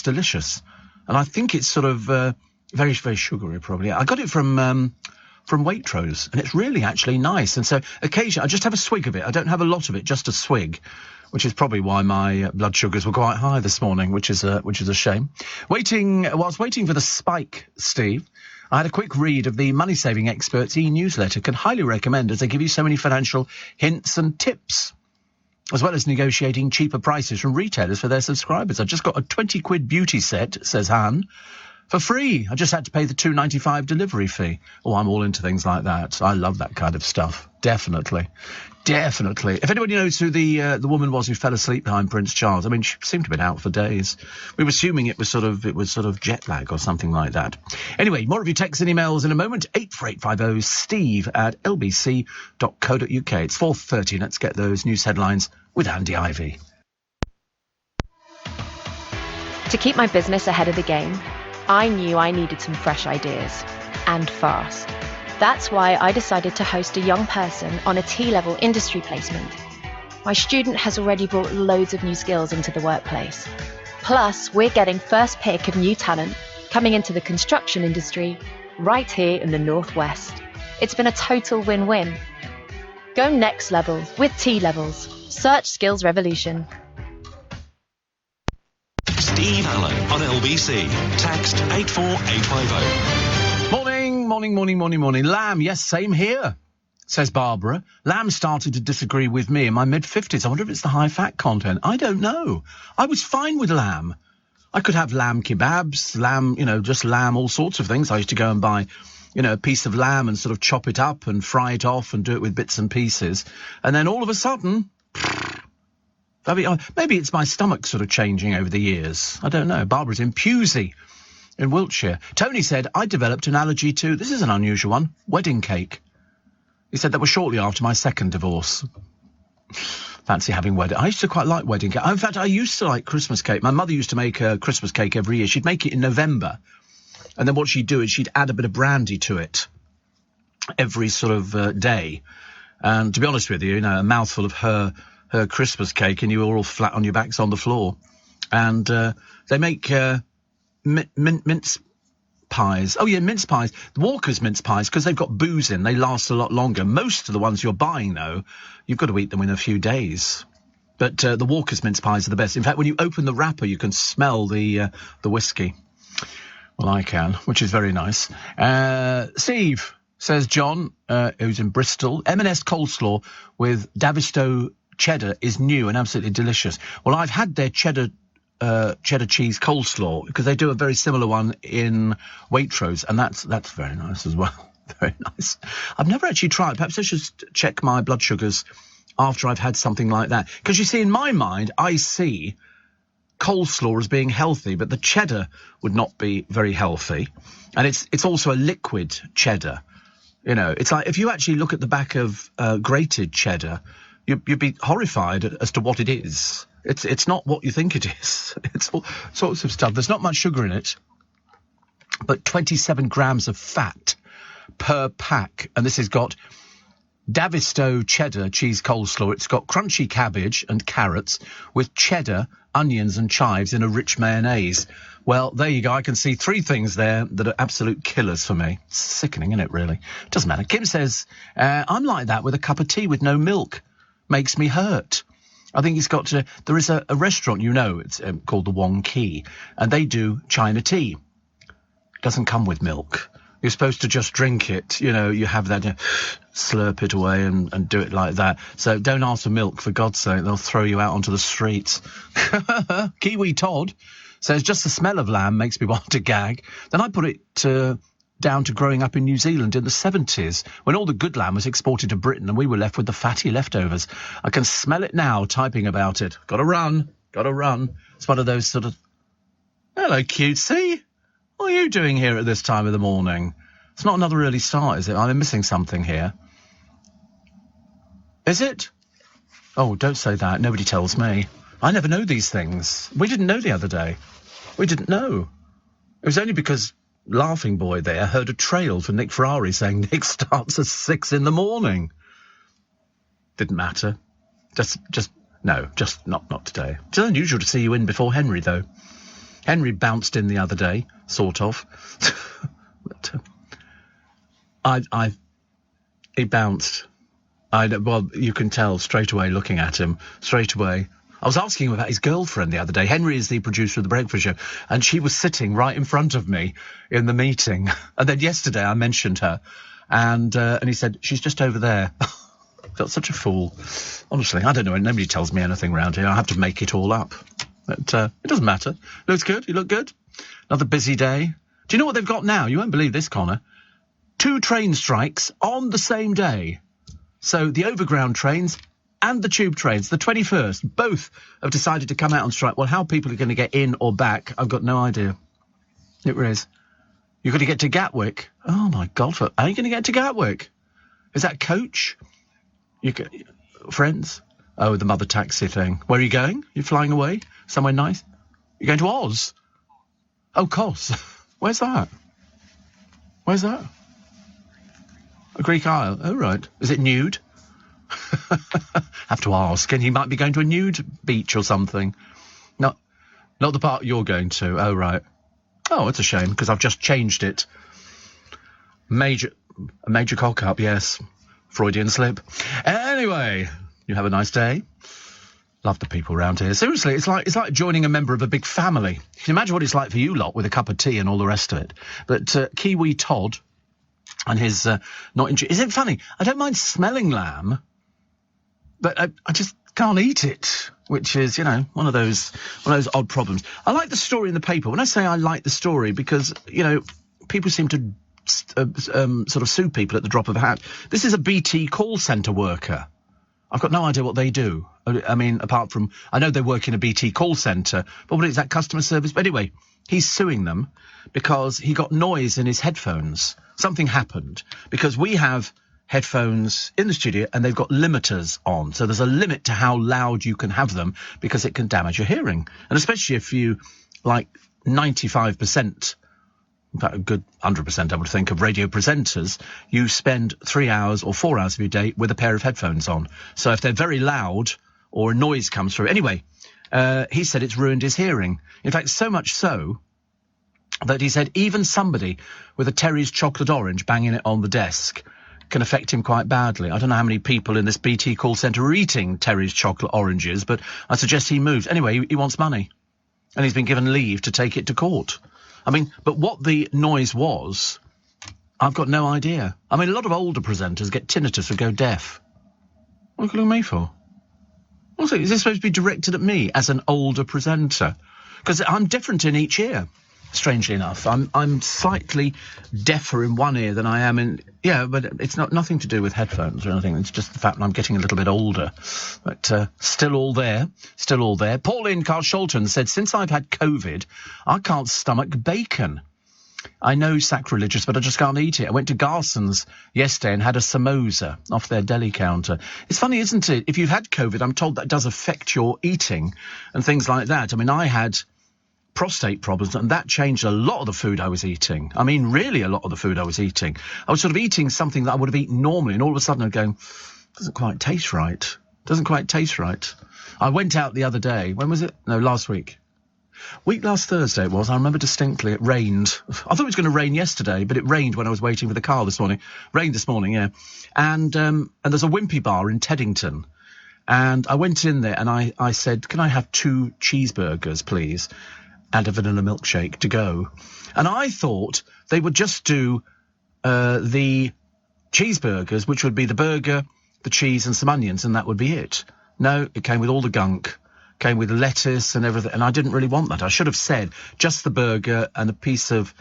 Speaker 1: delicious. And I think it's sort of very, very sugary, probably. I got it from Waitrose, and it's really actually nice. And so occasionally I just have a swig of it. I don't have a lot of it, just a swig, which is probably why my blood sugars were quite high this morning, which is a shame. Whilst waiting for the spike, Steve, I had a quick read of the Money Saving Experts e-newsletter. Can highly recommend, as they give you so many financial hints and tips, as well as negotiating cheaper prices from retailers for their subscribers. I just got a 20 quid beauty set, says Han, for free. I just had to pay the $2.95 delivery fee. Oh, I'm all into things like that. I love that kind of stuff. Definitely. Definitely. If anybody knows who the woman was who fell asleep behind Prince Charles, I mean, she seemed to have been out for days. We were assuming it was sort of jet lag or something like that. Anyway, more of your texts and emails in a moment. 84850 steve@lbc.co.uk. It's 4:30. Let's get those news headlines with Andy Ivy.
Speaker 11: To keep my business ahead of the game, I knew I needed some fresh ideas, and fast. That's why I decided to host a young person on a T-level industry placement. My student has already brought loads of new skills into the workplace. Plus, we're getting first pick of new talent coming into the construction industry right here in the Northwest. It's been a total win-win. Go next level with T-levels. Search Skills Revolution.
Speaker 2: Steve Allen on LBC. Text 84850.
Speaker 1: Morning. Lamb, yes, same here, says Barbara. Lamb started to disagree with me in my mid-50s. I wonder if it's the high-fat content. I don't know. I was fine with lamb. I could have lamb kebabs, lamb, just lamb, all sorts of things. I used to go and buy, a piece of lamb and sort of chop it up and fry it off and do it with bits and pieces. And then all of a sudden, maybe it's my stomach sort of changing over the years. I don't know. Barbara's in Pewsey in Wiltshire. Tony said, I developed an allergy to, this is an unusual one, wedding cake. He said that was shortly after my second divorce. Fancy having wedding. I used to quite like wedding cake. In fact, I used to like Christmas cake. My mother used to make a Christmas cake every year. She'd make it in November. And then what she'd do is she'd add a bit of brandy to it every sort of day. And to be honest with you, a mouthful of her Christmas cake and you were all flat on your backs on the floor. And they make mince pies. Oh, yeah, mince pies. The Walker's mince pies, because they've got booze in, they last a lot longer. Most of the ones you're buying, though, you've got to eat them in a few days. But the Walker's mince pies are the best. In fact, when you open the wrapper, you can smell the whiskey. Well, I can, which is very nice. Steve, says John, who's in Bristol, M&S coleslaw with Davistow cheddar is new and absolutely delicious. Well, I've had their cheddar cheese coleslaw, because they do a very similar one in Waitrose, and that's very nice as well. Very nice. I've never actually tried. Perhaps I should check my blood sugars after I've had something like that. Because you see, in my mind, I see coleslaw as being healthy, but the cheddar would not be very healthy. And it's also a liquid cheddar. It's like if you actually look at the back of grated cheddar, you'd be horrified as to what it is. It's not what you think it is. It's all sorts of stuff. There's not much sugar in it, but 27 grams of fat per pack. And this has got Davistow cheddar cheese coleslaw. It's got crunchy cabbage and carrots with cheddar, onions and chives in a rich mayonnaise. Well, there you go. I can see three things there that are absolute killers for me. It's sickening, isn't it, really? Doesn't matter. Kim says, I'm like that with a cup of tea with no milk. Makes me hurt. I think it's got to... There is a restaurant, it's called the Wong Kee, and they do China tea. It doesn't come with milk. You're supposed to just drink it. You have that, slurp it away and do it like that. So don't ask for milk, for God's sake. They'll throw you out onto the streets. Kiwi Todd says, just the smell of lamb makes me want to gag. Then I put it down to growing up in New Zealand in the 70s, when all the good lamb was exported to Britain and we were left with the fatty leftovers. I can smell it now, typing about it. Gotta run. It's one of those sort of Hello, cutesy. What are you doing here at this time of the morning? It's not another early start, is it? I'm missing something here. Is it? Oh, don't say that. Nobody tells me. I never know these things. We didn't know the other day. We didn't know. It was only because Laughing Boy there heard a trail for Nick Ferrari saying Nick starts at 6 in the morning. Didn't matter. Just not today. It's unusual to see you in before Henry, though. Henry bounced in the other day, sort of. But, he bounced. Well, you can tell straight away looking at him, straight away. I was asking him about his girlfriend the other day. Henry is the producer of The Breakfast Show, and she was sitting right in front of me in the meeting. And then yesterday I mentioned her, and he said, she's just over there. Felt such a fool. Honestly, I don't know. Nobody tells me anything around here. I have to make it all up. But it doesn't matter. Looks good. You look good. Another busy day. Do you know what they've got now? You won't believe this, Connor. 2 train strikes on the same day. So the overground trains and the tube trains, the 21st, both have decided to come out on strike. Well, how people are going to get in or back, I've got no idea. It is. You're going to get to Gatwick. Oh, my God. Are you going to get to Gatwick? Is that coach? Friends? Oh, the mother taxi thing. Where are you going? You flying away? Somewhere nice? You're going to Oz? Oh, Kos. Where's that? Where's that? A Greek Isle. Oh, right. Is it nude? Have to ask. And he might be going to a nude beach or something. Not the part you're going to. Oh, right. Oh, it's a shame, because I've just changed it. A major cock-up, yes. Freudian slip. Anyway, you have a nice day. Love the people around here. Seriously, it's like joining a member of a big family. You can imagine what it's like for you lot with a cup of tea and all the rest of it. But Kiwi Todd and his is it funny? I don't mind smelling lamb, but I just can't eat it, which is, one of those odd problems. I like the story in the paper. When I say I like the story, because, people seem to sort of sue people at the drop of a hat. This is a BT call centre worker. I've got no idea what they do. I mean, apart from, I know they work in a BT call centre, but what is that, customer service? But anyway, he's suing them because he got noise in his headphones. Something happened, because we have headphones in the studio and they've got limiters on. So there's a limit to how loud you can have them, because it can damage your hearing. And especially if you, 95%, in fact, a good 100%, I would think, of radio presenters, you spend 3 hours or 4 hours of your day with a pair of headphones on. So if they're very loud or a noise comes through... Anyway, he said it's ruined his hearing. In fact, so much so that he said even somebody with a Terry's chocolate orange banging it on the desk can affect him quite badly. I don't know how many people in this BT call centre are eating Terry's chocolate oranges, but I suggest he moves. Anyway, he wants money. And he's been given leave to take it to court. I mean, but what the noise was, I've got no idea. I mean, a lot of older presenters get tinnitus or go deaf. What are you looking at me for? Also, is this supposed to be directed at me as an older presenter? Because I'm different in each ear, strangely enough. I'm slightly deafer in one ear than I am in... Yeah, but it's nothing to do with headphones or anything. It's just the fact that I'm getting a little bit older. But still all there. Pauline Carshalton said, since I've had COVID, I can't stomach bacon. I know sacrilegious, but I just can't eat it. I went to Garson's yesterday and had a samosa off their deli counter. It's funny, isn't it? If you've had COVID, I'm told that does affect your eating and things like that. I mean, I had prostate problems, and that changed a lot of the food I was eating. I mean, really a lot of the food I was eating. I was sort of eating something that I would have eaten normally, and all of a sudden I'm going, doesn't quite taste right. I went out the other day. When was it? No, last week. Last Thursday it was. I remember distinctly. It rained. I thought it was going to rain yesterday, but it rained when I was waiting for the car this morning. Rained this morning, yeah. And there's a Wimpy bar in Teddington. And I went in there and I said, can I have 2 cheeseburgers, please? And a vanilla milkshake to go. And I thought they would just do the cheeseburgers, which would be the burger, the cheese and some onions, and that would be it. No, it came with all the gunk. Came with lettuce and everything, and I didn't really want that. I should have said just the burger and a piece of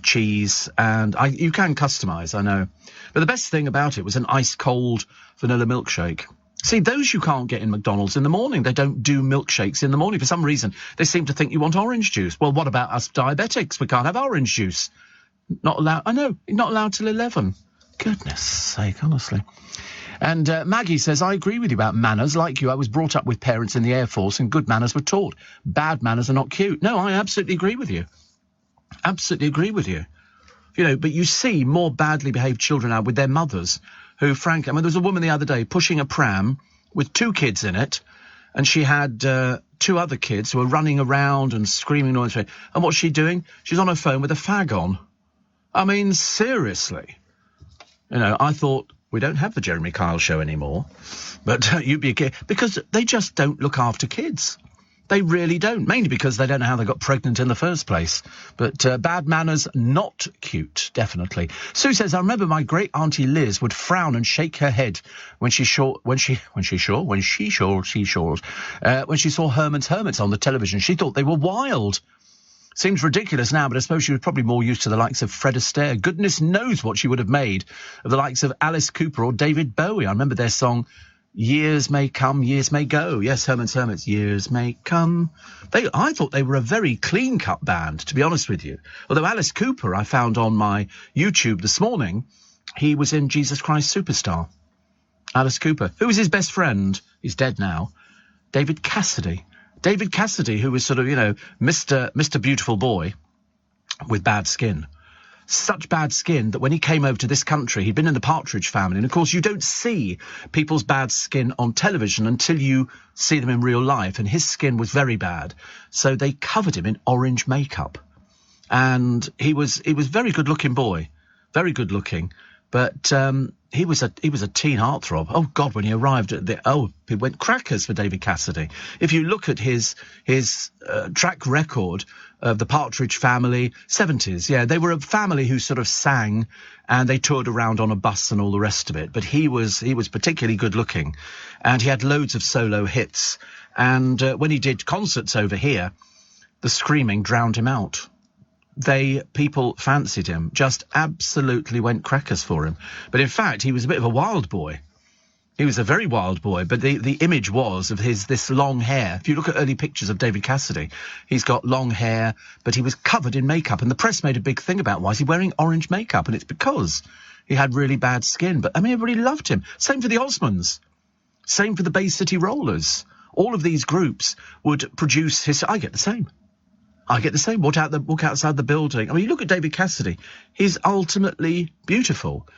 Speaker 1: cheese, and you can customise, I know. But the best thing about it was an ice-cold vanilla milkshake. See, those you can't get in McDonald's in the morning. They don't do milkshakes in the morning. For some reason, they seem to think you want orange juice. Well, what about us diabetics? We can't have orange juice. Not allowed. I know, not allowed till 11. Goodness sake, honestly. And Maggie says, I agree with you about manners. Like you, I was brought up with parents in the Air Force and good manners were taught. Bad manners are not cute. No, I absolutely agree with you. Absolutely agree with you. You know, but you see more badly behaved children now with their mothers who, frankly, I mean, there was a woman the other day pushing a pram with 2 kids in it, and she had 2 other kids who were running around and screaming noise. And what's she doing? She's on her phone with a fag on. I mean, seriously. You know, I thought, we don't have the Jeremy Kyle show anymore, but you'd be a kid, because they just don't look after kids. They really don't, mainly because they don't know how they got pregnant in the first place. But bad manners, not cute, definitely. Sue says, I remember my great auntie Liz would frown and shake her head when she saw Herman's Hermits on the television. She thought they were wild. Seems ridiculous now, but I suppose she was probably more used to the likes of Fred Astaire. Goodness knows what she would have made of the likes of Alice Cooper or David Bowie. I remember their song, Years May Come, Years May Go. Yes, Herman's Hermits, Years May Come. I thought they were a very clean-cut band, to be honest with you. Although Alice Cooper, I found on my YouTube this morning, he was in Jesus Christ Superstar. Alice Cooper. Who was his best friend? He's dead now. David Cassidy. David Cassidy, who was sort of, you know, Mr. Beautiful Boy with bad skin. Such bad skin that when he came over to this country, he'd been in the Partridge Family. And, of course, you don't see people's bad skin on television until you see them in real life. And his skin was very bad. So they covered him in orange makeup. And he was very good-looking boy. Very good-looking. But he was a teen heartthrob. Oh, God, when he arrived at he went crackers for David Cassidy. If you look at his track record of the Partridge Family, 70s, yeah, they were a family who sort of sang and they toured around on a bus and all the rest of it. But he was particularly good looking and he had loads of solo hits. And when he did concerts over here, the screaming drowned him out. People fancied him, just absolutely went crackers for him. But in fact, he was a bit of a wild boy. He was a very wild boy, but the image was of this long hair. If you look at early pictures of David Cassidy, he's got long hair, but he was covered in makeup. And the press made a big thing about why is he wearing orange makeup? And it's because he had really bad skin. But, I mean, everybody loved him. Same for the Osmonds. Same for the Bay City Rollers. All of these groups would produce I get the same. I get the same. Walk outside the building. I mean, you look at David Cassidy. He's ultimately beautiful.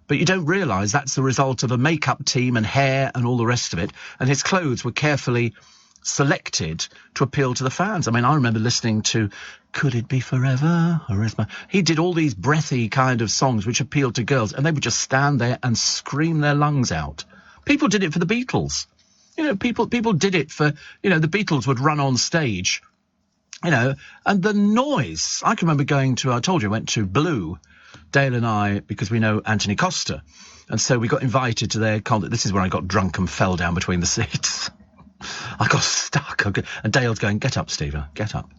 Speaker 1: But you don't realise that's the result of a makeup team and hair and all the rest of it. And his clothes were carefully selected to appeal to the fans. I mean, I remember listening to Could It Be Forever? Or Is My... He did all these breathy kind of songs which appealed to girls. And they would just stand there and scream their lungs out. People did it for the Beatles. You know, people did it for, you know, the Beatles would run on stage. You know, and the noise. I can remember I told you, I went to Blue, Dale and I, because we know Anthony Costa. And so we got invited to their concert. This is when I got drunk and fell down between the seats. I got stuck. And Dale's going, get up, Steve, get up.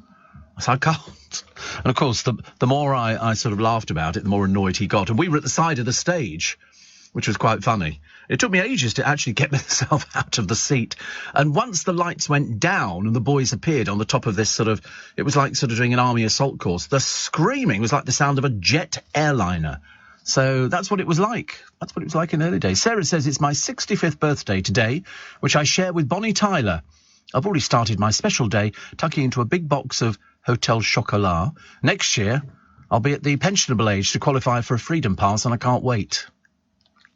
Speaker 1: I said, I can't. And, of course, the more I sort of laughed about it, the more annoyed he got. And we were at the side of the stage, which was quite funny. It took me ages to actually get myself out of the seat. And once the lights went down and the boys appeared on the top of this it was like sort of doing an army assault course, the screaming was like the sound of a jet airliner. So that's what it was like. That's what it was like in early days. Sarah says it's my 65th birthday today, which I share with Bonnie Tyler. I've already started my special day tucking into a big box of Hotel Chocolat. Next year, I'll be at the pensionable age to qualify for a Freedom Pass, and I can't wait.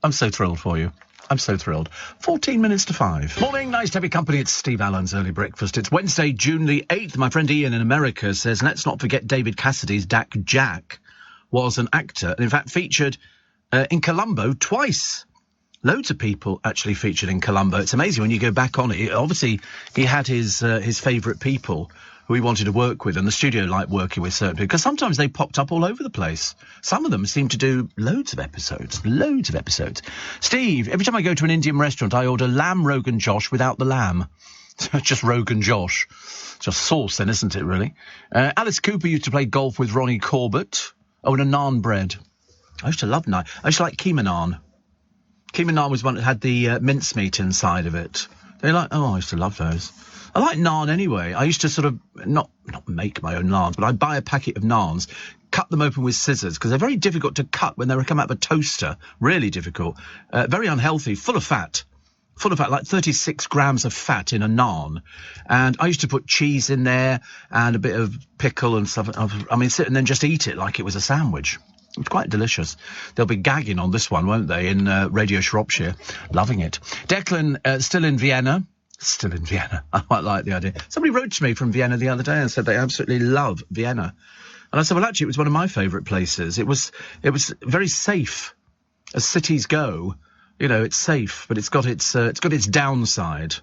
Speaker 1: I'm so thrilled for you. I'm so thrilled. 14 minutes to 5. Morning, nice to have your company. It's Steve Allen's Early Breakfast. It's Wednesday, June the 8th. My friend Ian in America says, let's not forget David Cassidy's Dak Jack was an actor, and in fact featured in Columbo twice. Loads of people actually featured in Columbo. It's amazing when you go back on it. Obviously, he had his favourite people who he wanted to work with, and the studio liked working with certain people, because sometimes they popped up all over the place. Some of them seem to do loads of episodes. Steve, every time I go to an Indian restaurant, I order lamb Rogan Josh without the lamb. Just Rogan Josh. Just sauce then, isn't it, really? Alice Cooper used to play golf with Ronnie Corbett. Oh, and a naan bread. I used to love naan. I used to like keema naan. Keema naan was one that had the mincemeat inside of it. I used to love those. I like naan anyway. I used to sort of not make my own naans, but I'd buy a packet of naans, cut them open with scissors, because they're very difficult to cut when they come out of a toaster. Really difficult. Very unhealthy, full of fat, like 36 grams of fat in a naan. And I used to put cheese in there and a bit of pickle and stuff. I mean, sit and then just eat it like it was a sandwich. It's quite delicious. They'll be gagging on this one, won't they, in Radio Shropshire. Loving it. Declan, still in Vienna. Still in Vienna. I quite like the idea. Somebody wrote to me from Vienna the other day and said they absolutely love Vienna. And I said, well, actually, it was one of my favourite places. It was very safe, as cities go. You know, it's safe, but it's got its downside.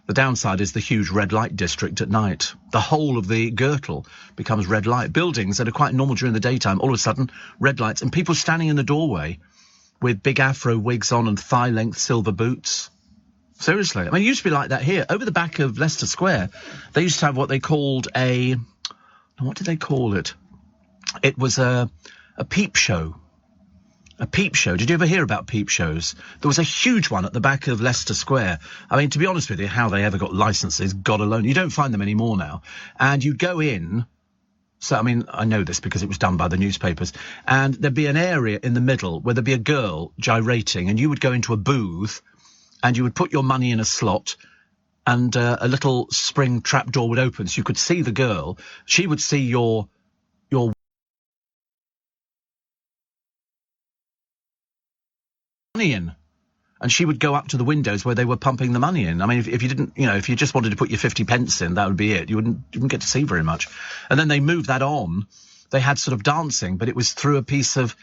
Speaker 1: The downside is the huge red light district at night. The whole of the Gürtel becomes red light. Buildings that are quite normal during the daytime, all of a sudden, red lights. And people standing in the doorway with big afro wigs on and thigh-length silver boots. Seriously. I mean, it used to be like that here. Over the back of Leicester Square, they used to have what they called what did they call it? It was a peep show. A peep show. Did you ever hear about peep shows? There was a huge one at the back of Leicester Square. I mean, to be honest with you, how they ever got licenses, God alone. You don't find them anymore now. And you'd go in. So, I mean, I know this because it was done by the newspapers. And there'd be an area in the middle where there'd be a girl gyrating, and you would go into a booth and you would put your money in a slot, and a little spring trapdoor would open so you could see the girl. She would see your money in, and she would go up to the windows where they were pumping the money in. I mean, if you didn't, if you just wanted to put your 50 pence in, that would be it. You wouldn't get to see very much. And then they moved that on. They had sort of dancing, but it was through a piece of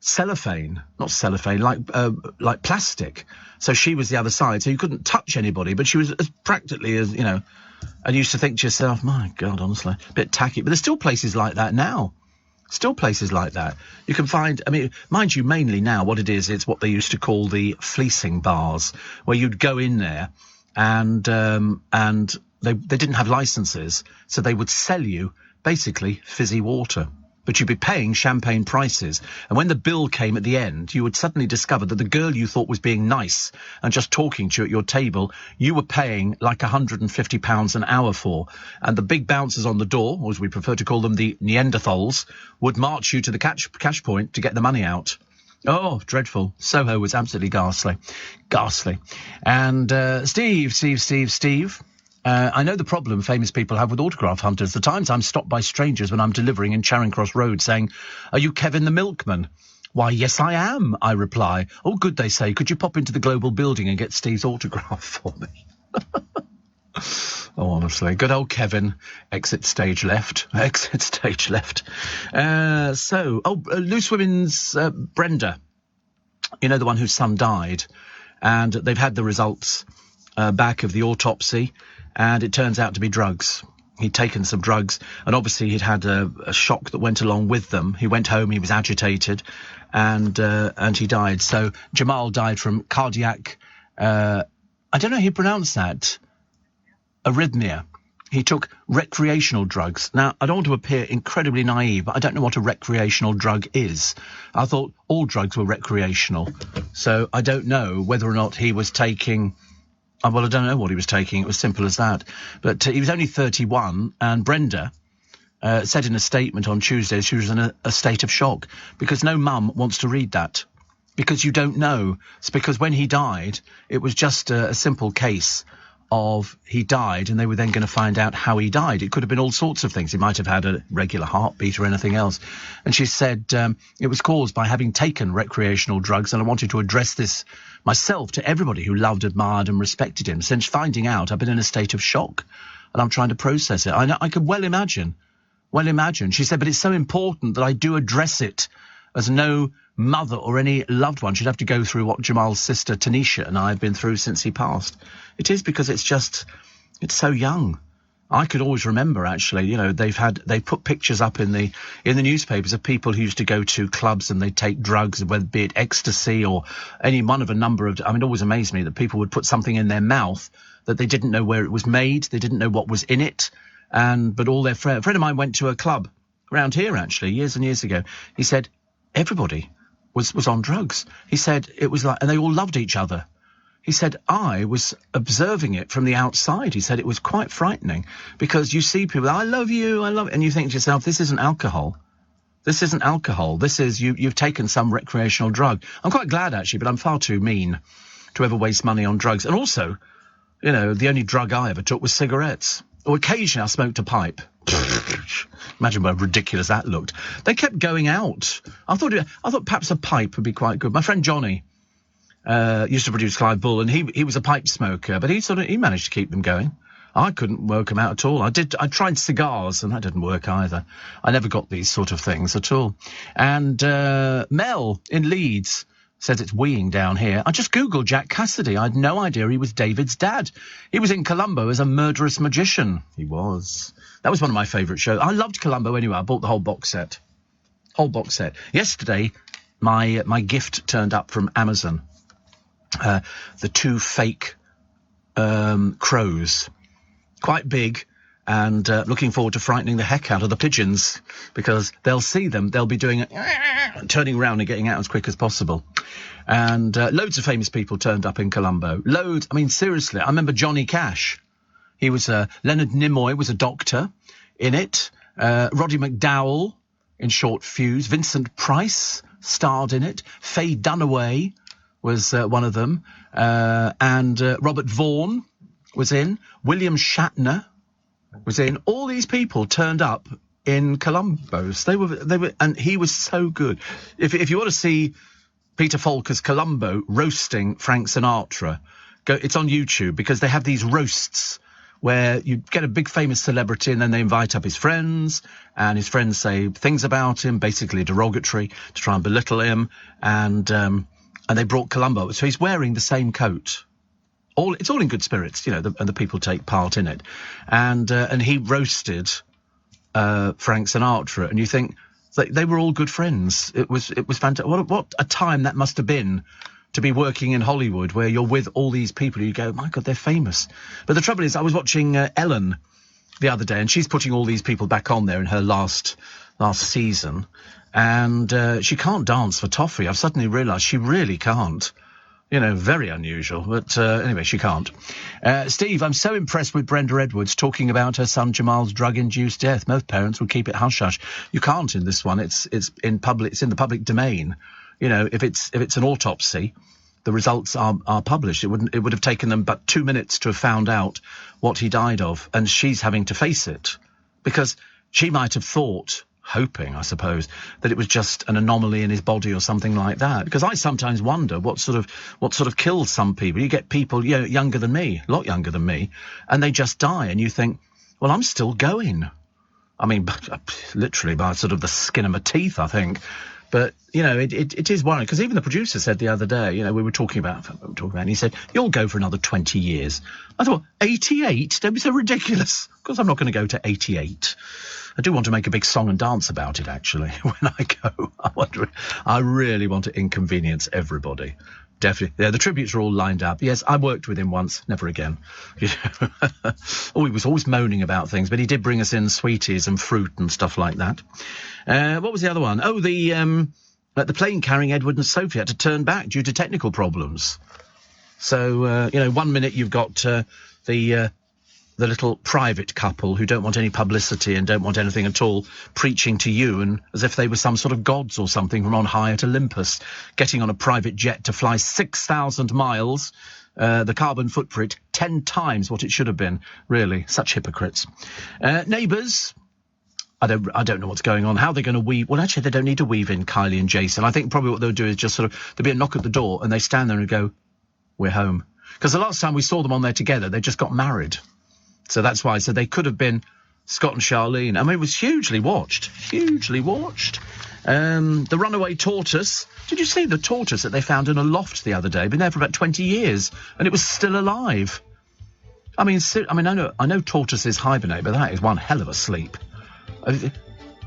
Speaker 1: cellophane, not cellophane, like plastic. So she was the other side, so you couldn't touch anybody, but she was as practically as, and you used to think to yourself, my God, honestly, a bit tacky. But there's still places like that now. Still places like that. You can find, I mean, mind you, mainly now what it is, it's what they used to call the fleecing bars, where you'd go in there and they didn't have licenses, so they would sell you basically fizzy water. But you'd be paying champagne prices. And when the bill came at the end, you would suddenly discover that the girl you thought was being nice and just talking to you at your table, you were paying like £150 an hour for. And the big bouncers on the door, or as we prefer to call them, the Neanderthals, would march you to the cash point to get the money out. Oh, dreadful. Soho was absolutely ghastly. Ghastly. And Steve. I know the problem famous people have with autograph hunters. The times I'm stopped by strangers when I'm delivering in Charing Cross Road saying, "Are you Kevin the Milkman?" "Why, yes, I am," I reply. "Oh, good," they say. "Could you pop into the Global Building and get Steve's autograph for me?" Oh, honestly. Good old Kevin. Exit stage left. Exit stage left. Loose Women's Brenda. You know, the one whose son died. And they've had the results back of the autopsy. And it turns out to be drugs. He'd taken some drugs, and obviously he'd had a shock that went along with them. He went home, he was agitated, and he died. So Jamal died from cardiac, I don't know how you pronounce that, arrhythmia. He took recreational drugs. Now, I don't want to appear incredibly naive, but I don't know what a recreational drug is. I thought all drugs were recreational. So I don't know whether or not he was taking... Well, I don't know what he was taking. It was simple as that. But he was only 31, and Brenda said in a statement on Tuesday she was in a state of shock, because no mum wants to read that, because you don't know. It's because when he died, it was just a simple case of he died, and they were then going to find out how he died. It could have been all sorts of things. He might have had a regular heartbeat or anything else. And she said it was caused by having taken recreational drugs, and I wanted to address this myself to everybody who loved, admired and respected him. Since finding out, I've been in a state of shock, and I'm trying to process it. I could well imagine. She said, but it's so important that I do address it, as no mother or any loved one should have to go through what Jamal's sister Tanisha and I have been through since he passed. It is because it's so young. I could always remember, actually, they put pictures up in the newspapers of people who used to go to clubs and they'd take drugs, whether it be it ecstasy or any one of a number of, it always amazed me that people would put something in their mouth that they didn't know where it was made, they didn't know what was in it, but all their a friend of mine went to a club around here, actually, years and years ago. He said, everybody was on drugs. He said it was like, and they all loved each other. He said, I was observing it from the outside. He said it was quite frightening because you see people, I love you, and you think to yourself, this isn't alcohol. This isn't alcohol. This is, you've taken some recreational drug. I'm quite glad, actually, but I'm far too mean to ever waste money on drugs. And also, you know, the only drug I ever took was cigarettes. Or occasionally I smoked a pipe. Imagine how ridiculous that looked. They kept going out. I thought perhaps a pipe would be quite good. My friend Johnny used to produce Clive Bull, and he was a pipe smoker, but he managed to keep them going. I couldn't work them out at all. I tried cigars, and that didn't work either. I never got these sort of things at all. And Mel in Leeds says it's weeing down here. I just Googled Jack Cassidy. I had no idea he was David's dad. He was in Columbo as a murderous magician. He was. That was one of my favourite shows. I loved Columbo anyway. I bought the whole box set. Yesterday, my gift turned up from Amazon. The 2 fake crows. Quite big, and looking forward to frightening the heck out of the pigeons, because they'll see them, they'll be doing it, turning around and getting out as quick as possible. And loads of famous people turned up in Columbo. Loads. I mean, seriously, I remember Johnny Cash. He was Leonard Nimoy was a doctor in it. Roddy McDowell in Short Fuse. Vincent Price starred in it. Faye Dunaway was one of them. And Robert Vaughan was in. William Shatner was in. All these people turned up in Columbo's. They were, and he was so good. If you want to see Peter Falker's Columbo roasting Frank Sinatra, it's on YouTube, because they have these roasts where you get a big famous celebrity and then they invite up his friends, and his friends say things about him, basically derogatory, to try and belittle him, and they brought Columbo. So he's wearing the same coat. It's all in good spirits, you know, and the people take part in it. And he roasted Frank Sinatra, and you think they were all good friends. It was fantastic. What a time that must have been to be working in Hollywood, where you're with all these people. You go, my God, they're famous. But the trouble is, I was watching Ellen the other day, and she's putting all these people back on there in her last season, and she can't dance for toffee. I've suddenly realised she really can't. You know, very unusual, but anyway, she can't. Steve, I'm so impressed with Brenda Edwards talking about her son Jamal's drug-induced death. Most parents would keep it hush-hush. You can't in this one. It's in public. It's in the public domain. You know, if it's an autopsy, the results are published. It would have taken them but 2 minutes to have found out what he died of, and she's having to face it because she might have thought, hoping, I suppose, that it was just an anomaly in his body or something like that. Because I sometimes wonder what sort of kills some people. You get people, you know, younger than me, a lot younger than me, and they just die, and you think, well, I'm still going. I mean, literally by sort of the skin of my teeth, I think. But, you know, it is worrying, because even the producer said the other day, you know, we were talking about, and he said, you'll go for another 20 years. I thought, 88? Don't be so ridiculous. Of course I'm not going to go to 88. I do want to make a big song and dance about it, actually, when I go. I really want to inconvenience everybody. Definitely. Yeah, the tributes are all lined up. Yes, I worked with him once, never again. He was always moaning about things, but he did bring us in sweeties and fruit and stuff like that. What was the other one? Oh, the plane carrying Edward and Sophie had to turn back due to technical problems. So, you know, 1 minute you've got the little private couple who don't want any publicity and don't want anything at all preaching to you, and as if they were some sort of gods or something from on high at Olympus, getting on a private jet to fly 6,000 miles, the carbon footprint 10 times what it should have been. Really, such hypocrites. Neighbours, I don't know what's going on. How they're going to weave? Well, actually, they don't need to weave in Kylie and Jason. I think probably what they'll do is just sort of, there'll be a knock at the door and they stand there and go, we're home. Because the last time we saw them on there together, they just got married. So that's why I said they could have been Scott and Charlene. I mean, it was hugely watched. Hugely watched. The runaway tortoise. Did you see the tortoise that they found in a loft the other day? Been there for about 20 years, and it was still alive. I mean, I know tortoises hibernate, but that is one hell of a sleep. I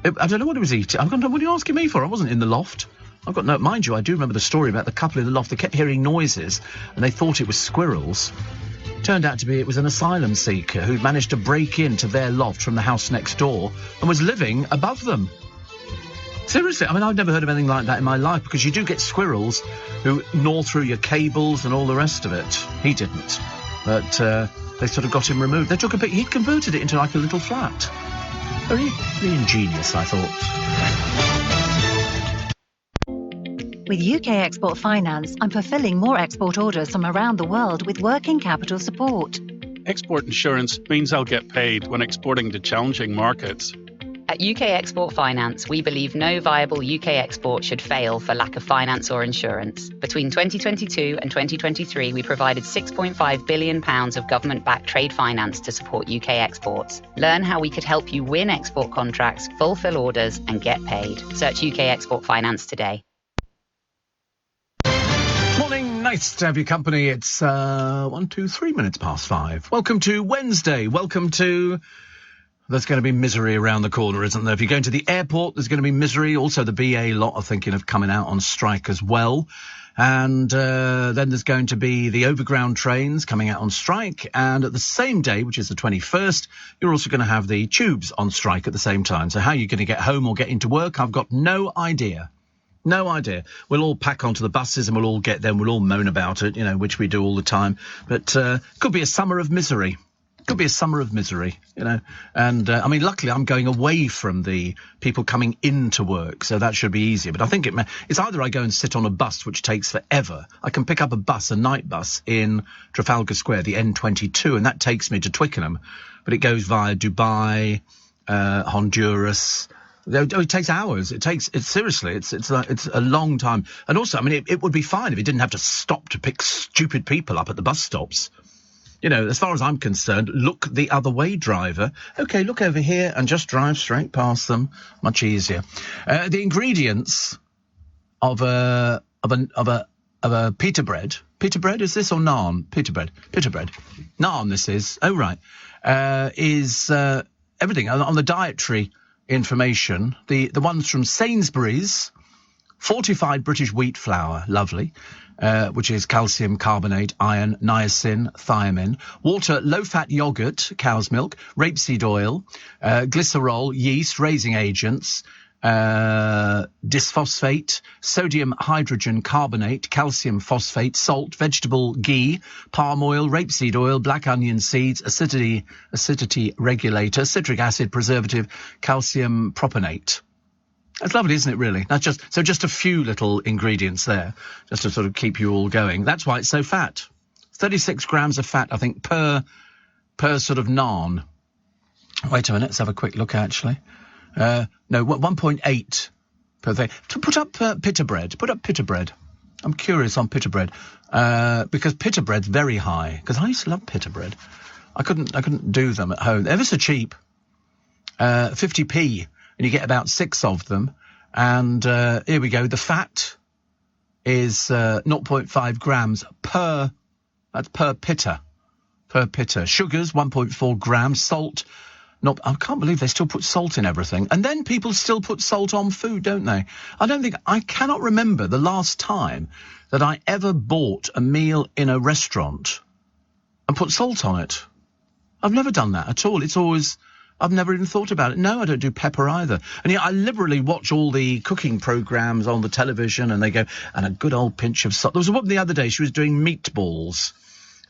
Speaker 1: don't know what it was eating. What are you asking me for? I wasn't in the loft. I've got no... Mind you, I do remember the story about the couple in the loft. They kept hearing noises, and they thought it was squirrels. Turned out to be it was an asylum seeker who'd managed to break into their loft from the house next door and was living above them. Seriously, I mean, I've never heard of anything like that in my life, because you do get squirrels who gnaw through your cables and all the rest of it. He didn't. But they sort of got him removed. They took a bit... He'd converted it into like a little flat. Very, very ingenious, I thought.
Speaker 12: With UK Export Finance, I'm fulfilling more export orders from around the world with working capital support.
Speaker 13: Export insurance means I'll get paid when exporting to challenging markets.
Speaker 14: At UK Export Finance, we believe no viable UK export should fail for lack of finance or insurance. Between 2022 and 2023, we provided £6.5 billion of government-backed trade finance to support UK exports. Learn how we could help you win export contracts, fulfill orders, and get paid. Search UK Export Finance today.
Speaker 1: Morning, nice to have your company. It's 3 minutes past 5. Welcome to Wednesday. Welcome to... There's going to be misery around the corner, isn't there? If you're going to the airport, there's going to be misery. Also, the BA lot are thinking of coming out on strike as well. And then there's going to be the overground trains coming out on strike. And at the same day, which is the 21st, you're also going to have the tubes on strike at the same time. So how you're going to get home or get into work, I've got no idea. No idea. We'll all pack onto the buses and we'll all get there and we'll all moan about it, which we do all the time. But could be a summer of misery. Could be a summer of misery, And, I mean, luckily I'm going away from the people coming into work, so that should be easier. But I think it's either I go and sit on a bus, which takes forever. I can pick up a night bus in Trafalgar Square, the N22, and that takes me to Twickenham. But it goes via Dubai, Honduras. It takes hours. Seriously, it's a long time. And also, I mean, it would be fine if it didn't have to stop to pick stupid people up at the bus stops. As far as I'm concerned, look the other way, driver. Okay, look over here and just drive straight past them. Much easier. The ingredients of a pita bread. Pita bread, is this, or naan? Pita bread. Naan, this is. Oh, right. Is everything on the dietary information. The ones from Sainsbury's, fortified British wheat flour, lovely. Which is calcium carbonate, iron, niacin, thiamine, water, low-fat yogurt, cow's milk, rapeseed oil, glycerol, yeast, raising agents, disphosphate, sodium hydrogen carbonate, calcium phosphate, salt, vegetable ghee, palm oil, rapeseed oil, black onion seeds, acidity regulator, citric acid, preservative, calcium propionate. That's lovely, isn't it, really? That's just a few little ingredients there, just to sort of keep you all going. That's why it's so fat. 36 grams of fat, I think, per sort of naan. Wait a minute, let's have a quick look, actually. No, 1.8 per thing. To put up pita bread. Put up pita bread. I'm curious on pita bread. Because pita bread's very high. Because I used to love pita bread. I couldn't do them at home. Ever so cheap. 50p. And you get about 6 of them. And here we go. The fat is 0.5 grams per pita. Per pita. Sugars, 1.4 grams. Salt, I can't believe they still put salt in everything. And then people still put salt on food, don't they? I cannot remember the last time that I ever bought a meal in a restaurant and put salt on it. I've never done that at all. It's always... I've never even thought about it. No, I don't do pepper either. And I liberally watch all the cooking programmes on the television, and they go, and a good old pinch of salt. There was a woman the other day, she was doing meatballs.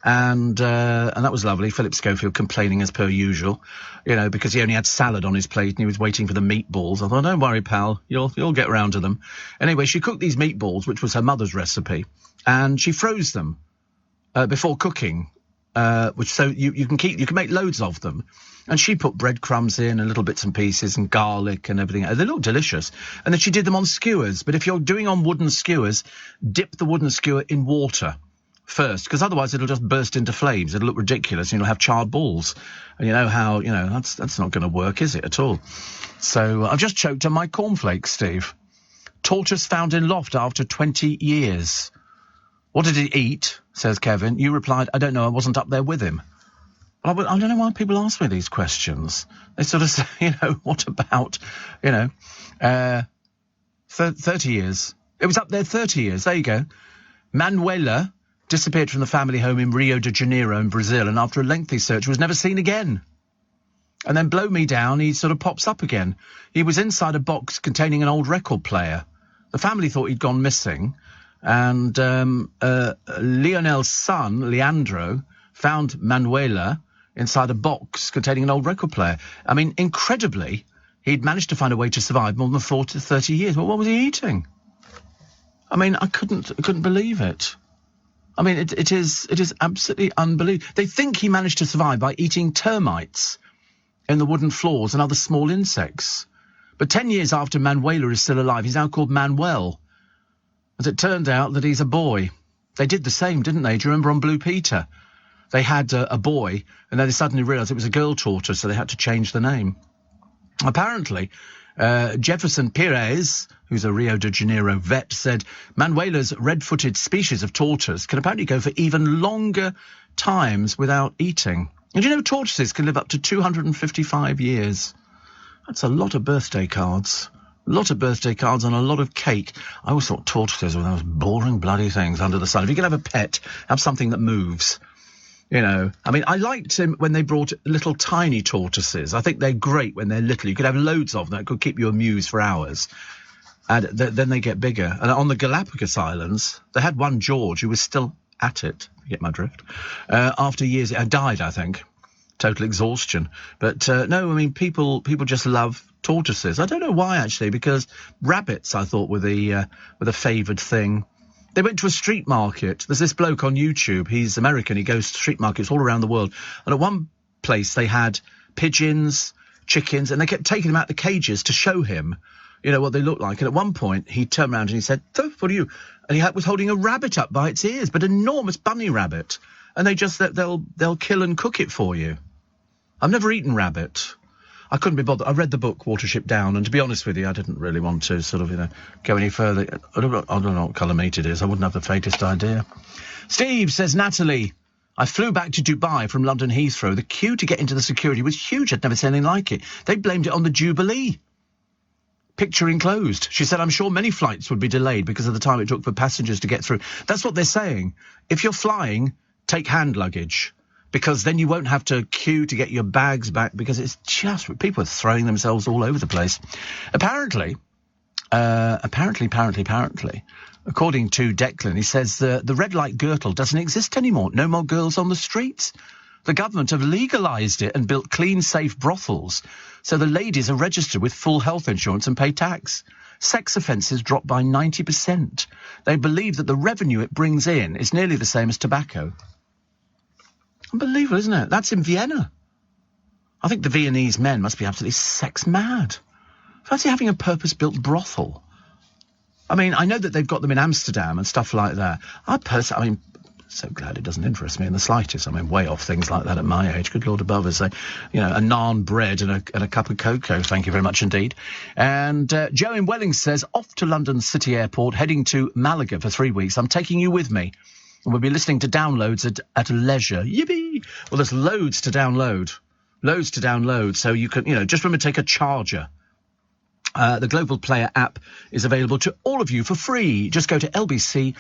Speaker 1: And that was lovely. Philip Schofield complaining as per usual, because he only had salad on his plate and he was waiting for the meatballs. I thought, don't worry, pal, you'll get round to them. Anyway, she cooked these meatballs, which was her mother's recipe, and she froze them before cooking, so you can make loads of them. And she put breadcrumbs in and little bits and pieces and garlic and everything. They look delicious. And then she did them on skewers. But if you're doing on wooden skewers, dip the wooden skewer in water first, because otherwise it'll just burst into flames. It'll look ridiculous and you'll have charred balls. And you know how, that's not going to work, is it, at all? So I've just choked on my cornflakes, Steve. Tortoise found in loft after 20 years. What did it eat? Says Kevin. You replied, I don't know, I wasn't up there with him. I don't know why people ask me these questions. They sort of say, what about, 30 years. It was up there 30 years. There you go. Manuela disappeared from the family home in Rio de Janeiro in Brazil, and after a lengthy search was never seen again. And then blow me down, he sort of pops up again. He was inside a box containing an old record player. The family thought he'd gone missing, and Lionel's son, Leandro, found Manuela inside a box containing an old record player. I mean, incredibly, he'd managed to find a way to survive more than 30 years. Well, what was he eating? I mean, I couldn't believe it. I mean, it is absolutely unbelievable. They think he managed to survive by eating termites in the wooden floors and other small insects. But 10 years after Manuela is still alive, he's now called Manuel. As it turned out that he's a boy. They did the same, didn't they? Do you remember on Blue Peter? They had a boy, and then they suddenly realised it was a girl tortoise, so they had to change the name. Apparently, Jefferson Pires, who's a Rio de Janeiro vet, said Manuela's red-footed species of tortoise can apparently go for even longer times without eating. And you know, tortoises can live up to 255 years. That's a lot of birthday cards. A lot of birthday cards and a lot of cake. I always thought tortoises were those boring bloody things under the sun. If you could have a pet, have something that moves. You know, I mean, I liked him when they brought little tiny tortoises. I think they're great when they're little. You could have loads of them that could keep you amused for hours. And then they get bigger. And on the Galapagos Islands, they had one George who was still at it. You get my drift. After years, it died, I think. Total exhaustion. But no, I mean, people just love tortoises. I don't know why, actually, because rabbits, I thought, were the favoured thing. They went to a street market. There's this bloke on YouTube. He's American. He goes to street markets all around the world. And at one place, they had pigeons, chickens, and they kept taking them out of the cages to show him, you know, what they look like. And at one point, he turned around and he said, "What are you?" And he was holding a rabbit up by its ears, but an enormous bunny rabbit. And they'll kill and cook it for you. I've never eaten rabbit. I couldn't be bothered. I read the book Watership Down, and to be honest with you, I didn't really want to sort of, you know, go any further. I don't know what colour meat it is. I wouldn't have the faintest idea. Steve says, Natalie, I flew back to Dubai from London Heathrow. The queue to get into the security was huge. I'd never seen anything like it. They blamed it on the Jubilee. Picture enclosed. She said, I'm sure many flights would be delayed because of the time it took for passengers to get through. That's what they're saying. If you're flying, take hand luggage, because then you won't have to queue to get your bags back, because it's just, people are throwing themselves all over the place. Apparently, according to Declan, he says the red light girdle doesn't exist anymore. No more girls on the streets. The government have legalised it and built clean, safe brothels, so the ladies are registered with full health insurance and pay tax. Sex offences dropped by 90%. They believe that the revenue it brings in is nearly the same as tobacco. Unbelievable, isn't it? That's in Vienna. I think the Viennese men must be absolutely sex mad. Fancy having a purpose-built brothel. I mean, I know that they've got them in Amsterdam and stuff like that. I mean, so glad it doesn't interest me in the slightest. I mean, way off things like that at my age. Good Lord above us. You know, a naan bread and a cup of cocoa. Thank you very much indeed. And Joe in Welling says, off to London City Airport, heading to Malaga for 3 weeks. I'm taking you with me. And we'll be listening to downloads at leisure. Yippee! Well, there's loads to download. Loads to download. So you can, you know, just remember to take a charger. The Global Player app is available to all of you for free. Just go to lbc.co.uk,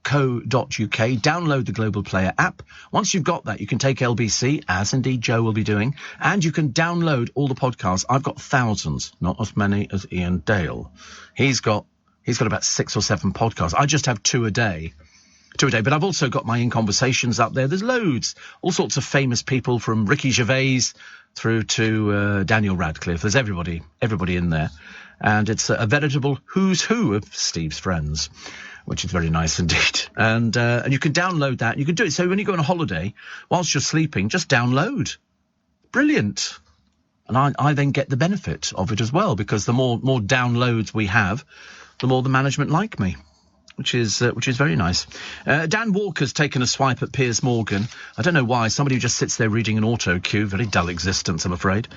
Speaker 1: download the Global Player app. Once you've got that, you can take LBC, as indeed Joe will be doing, and you can download all the podcasts. I've got thousands, not as many as Ian Dale. He's got about 6 or 7 podcasts. I just have 2 a day. But I've also got my In Conversations up there. There's loads, all sorts of famous people, from Ricky Gervais through to Daniel Radcliffe. There's everybody in there. And it's a veritable who's who of Steve's friends, which is very nice indeed. And you can download that. You can do it. So when you go on a holiday, whilst you're sleeping, just download. Brilliant. And I then get the benefit of it as well, because the more downloads we have, the more the management like me. Which is very nice. Dan Walker's taken a swipe at Piers Morgan. I don't know why. Somebody who just sits there reading an auto cue. Very dull existence, I'm afraid.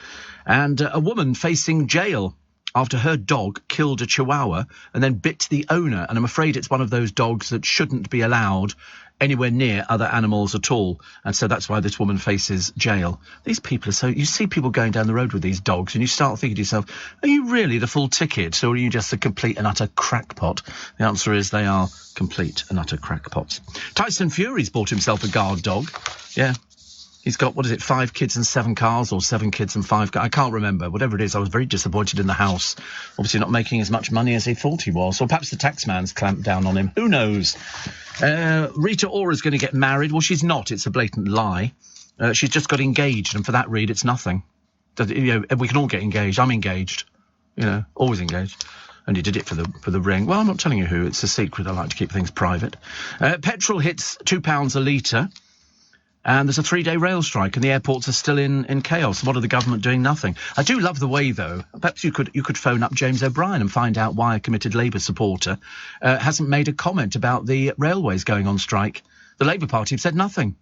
Speaker 1: And a woman facing jail after her dog killed a chihuahua and then bit the owner. And I'm afraid it's one of those dogs that shouldn't be allowed anywhere near other animals at all. And so that's why this woman faces jail. These people are so... You see people going down the road with these dogs and you start thinking to yourself, are you really the full ticket, or are you just a complete and utter crackpot? The answer is they are complete and utter crackpots. Tyson Fury's bought himself a guard dog. Yeah. He's got, 5 kids and 7 cars, or 7 kids and 5 cars? I can't remember. Whatever it is, I was very disappointed in the House. Obviously not making as much money as he thought he was. Or perhaps the taxman's clamped down on him. Who knows? Rita Ora's going to get married. Well, she's not. It's a blatant lie. She's just got engaged, and for that read, it's nothing. You know, we can all get engaged. I'm engaged. You know, always engaged. And he did it for the ring. Well, I'm not telling you who. It's a secret. I like to keep things private. Petrol hits £2 a litre. And there's a 3-day rail strike, and the airports are still in chaos. What are the government doing? Nothing. I do love the way, though. Perhaps you could phone up James O'Brien and find out why a committed Labour supporter hasn't made a comment about the railways going on strike. The Labour Party have said nothing.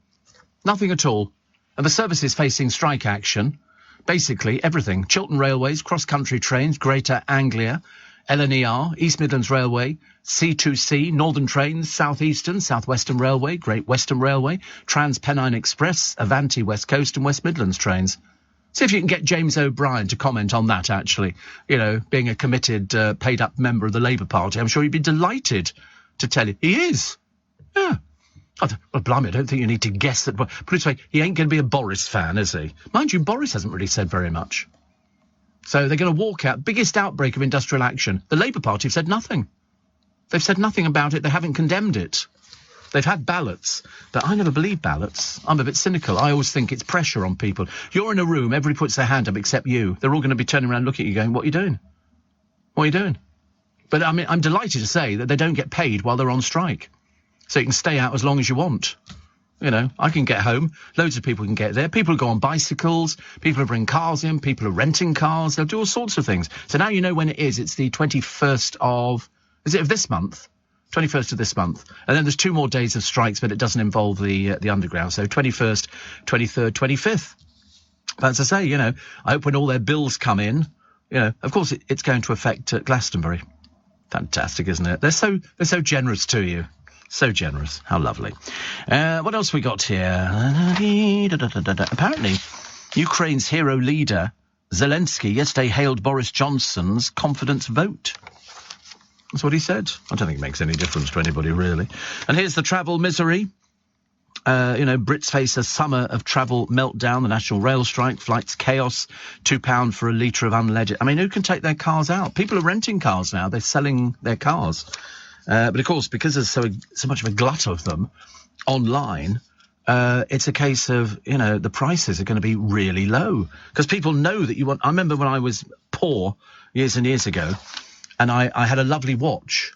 Speaker 1: Nothing at all. And the services facing strike action, basically everything. Chiltern Railways, cross-country trains, Greater Anglia, LNER, East Midlands Railway, C2C, Northern Trains, South Eastern, South Western Railway, Great Western Railway, Trans-Pennine Express, Avanti West Coast and West Midlands trains. See if you can get James O'Brien to comment on that, actually. You know, being a committed, paid-up member of the Labour Party, I'm sure he'd be delighted to tell you. He is. Yeah. Well, blimey, I don't think you need to guess that. Put it this way, he ain't going to be a Boris fan, is he? Mind you, Boris hasn't really said very much. So they're going to walk out. Biggest outbreak of industrial action. The Labour Party have said nothing. They've said nothing about it. They haven't condemned it. They've had ballots, but I never believe ballots. I'm a bit cynical. I always think it's pressure on people. You're in a room, everybody puts their hand up except you. They're all going to be turning around looking at you going, what are you doing? What are you doing? But, I mean, I'm delighted to say that they don't get paid while they're on strike. So you can stay out as long as you want. You know, I can get home. Loads of people can get there. People go on bicycles. People bring cars in. People are renting cars. They'll do all sorts of things. So now you know when it is. It's the 21st of... Is it of this month? 21st of this month. And then there's 2 more days of strikes, but it doesn't involve the underground. So 21st, 23rd, 25th. But as I say, you know, I hope when all their bills come in, you know, of course it's going to affect Glastonbury. Fantastic, isn't it? They're so generous to you. So generous. How lovely. What else we got here? Apparently, Ukraine's hero leader, Zelensky, yesterday hailed Boris Johnson's confidence vote. That's what he said. I don't think it makes any difference to anybody, really. And here's the travel misery. You know, Brits face a summer of travel meltdown, the national rail strike, flights chaos, £2 for a litre of unleaded. I mean, who can take their cars out? People are renting cars now. They're selling their cars. But of course, because there's so much of a glut of them online, it's a case of, you know, the prices are going to be really low. Because people know that you want... I remember when I was poor years and years ago, and I had a lovely watch,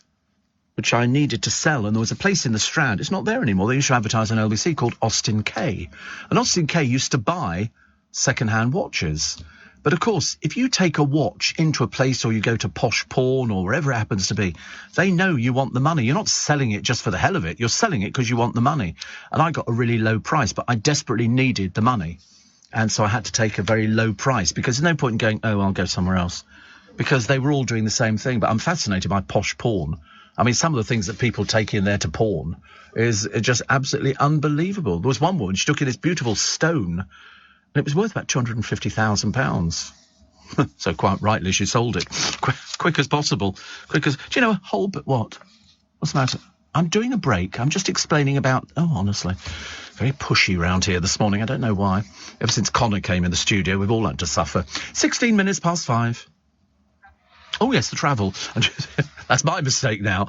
Speaker 1: which I needed to sell, and there was a place in the Strand. It's not there anymore. They used to advertise on LBC called Austin K. And Austin K used to buy second-hand watches. But, of course, if you take a watch into a place or you go to Posh Porn or wherever it happens to be, they know you want the money. You're not selling it just for the hell of it. You're selling it because you want the money. And I got a really low price, but I desperately needed the money. And so I had to take a very low price because there's no point in going, oh, I'll go somewhere else. Because they were all doing the same thing. But I'm fascinated by Posh Porn. I mean, some of the things that people take in there to pawn is just absolutely unbelievable. There was one woman, she took in this beautiful stone, and it was worth about £250,000. So quite rightly, she sold it quick as possible. Do you know a whole bit? What? What's the matter? I'm doing a break. I'm just explaining about... Oh, honestly, very pushy round here this morning. I don't know why. Ever since Connor came in the studio, we've all had to suffer. 16 minutes past 5. Oh, yes, the travel. That's my mistake now.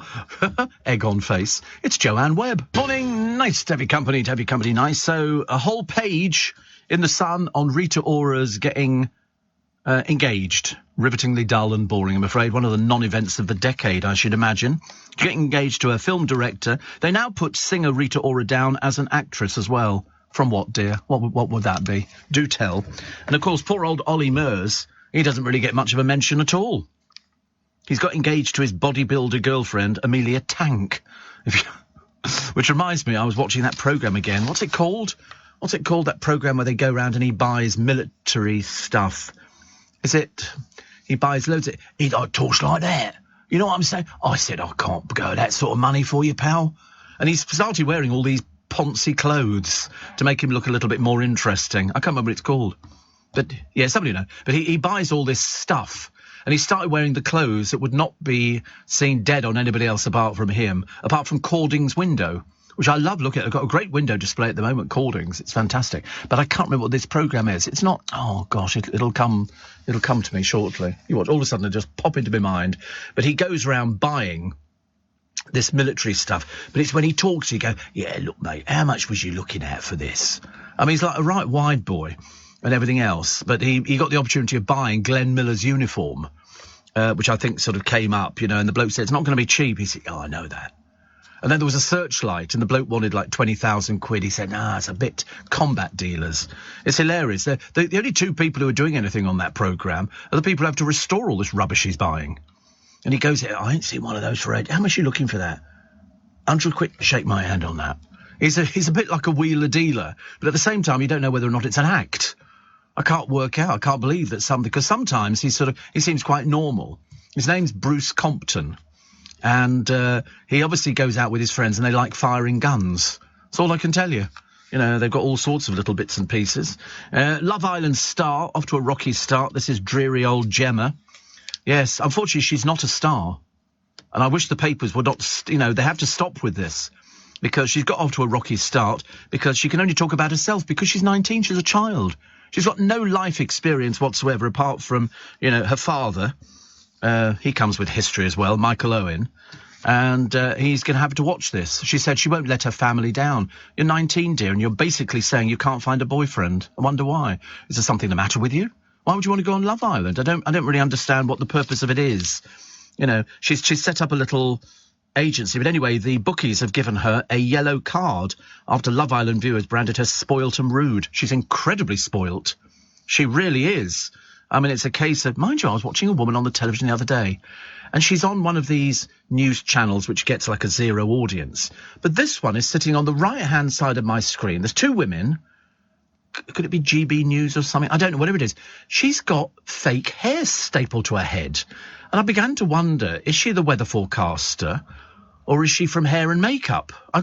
Speaker 1: Egg on face. It's Joanne Webb. Morning. Nice to have your company. Nice. So a whole page in the Sun on Rita Ora's getting engaged. Rivetingly dull and boring, I'm afraid. One of the non-events of the decade, I should imagine. Getting engaged to a film director. They now put singer Rita Ora down as an actress as well. From what, dear? What would that be? Do tell. And, of course, poor old Ollie Murs, he doesn't really get much of a mention at all. He's got engaged to his bodybuilder girlfriend, Amelia Tank. Which reminds me, I was watching that programme again. What's it called? That programme where they go around and he buys military stuff? Is it... He buys loads of... He talks like that. You know what I'm saying? I said, I can't go that sort of money for you, pal. And he's started wearing all these poncy clothes to make him look a little bit more interesting. I can't remember what it's called. But, yeah, somebody knows. But he buys all this stuff. And he started wearing the clothes that would not be seen dead on anybody else apart from him, apart from Cording's window. which I love looking at. I've got a great window display at the moment, Cordings. It's fantastic. But I can't remember what this programme is. It's not... Oh, gosh, it'll come to me shortly. You watch, all of a sudden it'll just pop into my mind. But he goes around buying this military stuff. But it's when he talks, he go, yeah, look, mate, how much was you looking at for this? I mean, he's like a right wide boy and everything else. But he got the opportunity of buying Glenn Miller's uniform, which I think sort of came up, you know, and the bloke said, it's not going to be cheap. He said, oh, I know that. And then there was a searchlight, and the bloke wanted like 20,000 quid. He said, nah, it's a bit combat dealers. It's hilarious. The only two people who are doing anything on that programme are the people who have to restore all this rubbish he's buying. And he goes, I ain't seen one of those for $8. How much are you looking for that? 100 quid? Shake my hand on that. He's a bit like a wheeler dealer, but at the same time, you don't know whether or not it's an act. I can't work out. I can't believe that because sometimes he seems quite normal. His name's Bruce Compton. And he obviously goes out with his friends and they like firing guns. That's all I can tell you. You know, they've got all sorts of little bits and pieces. Love Island star, off to a rocky start. This is dreary old Gemma. Yes, unfortunately, she's not a star. And I wish the papers would not, they have to stop with this. Because she's got off to a rocky start because she can only talk about herself because she's 19, she's a child. She's got no life experience whatsoever apart from, her father. He comes with history as well, Michael Owen, and he's going to have to watch this. She said she won't let her family down. You're 19, dear, and you're basically saying you can't find a boyfriend. I wonder why. Is there something the matter with you? Why would you want to go on Love Island? I don't really understand what the purpose of it is. She's set up a little agency, but anyway, the bookies have given her a yellow card after Love Island viewers branded her spoilt and rude. She's incredibly spoilt. She really is. I mean, it's a case of, mind you, I was watching a woman on the television the other day, and she's on one of these news channels which gets like a zero audience. But this one is sitting on the right-hand side of my screen. There's two women. Could it be GB News or something? I don't know, whatever it is. She's got fake hair stapled to her head. And I began to wonder, is she the weather forecaster or is she from Hair and Makeup? I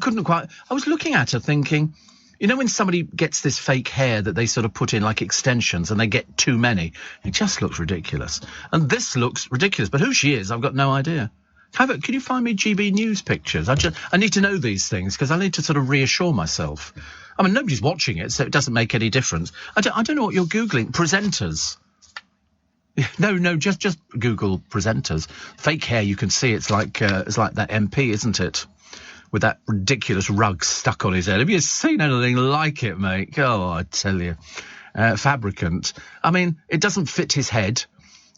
Speaker 1: was looking at her thinking, when somebody gets this fake hair that they sort of put in like extensions and they get too many, it just looks ridiculous. And this looks ridiculous. But who she is, I've got no idea. Can you find me GB News pictures? I need to know these things because I need to sort of reassure myself. I mean, nobody's watching it, so it doesn't make any difference. I don't know what you're Googling. Presenters. No, just Google presenters. Fake hair, you can see it's like that MP, isn't it? With that ridiculous rug stuck on his head. Have you seen anything like it, mate? Oh, I tell you. Fabricant. I mean, it doesn't fit his head.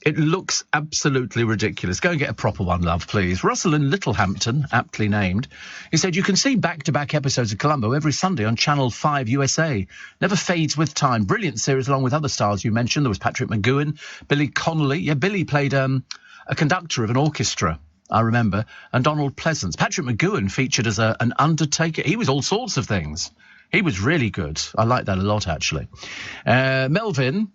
Speaker 1: It looks absolutely ridiculous. Go and get a proper one, love, please. Russell in Littlehampton, aptly named. He said, you can see back-to-back episodes of Columbo every Sunday on Channel 5 USA. Never fades with time. Brilliant series along with other stars you mentioned. There was Patrick McGowan, Billy Connolly. Yeah, Billy played a conductor of an orchestra, I remember, and Donald Pleasance. Patrick McGowan featured as an undertaker. He was all sorts of things. He was really good. I like that a lot, actually. Melvin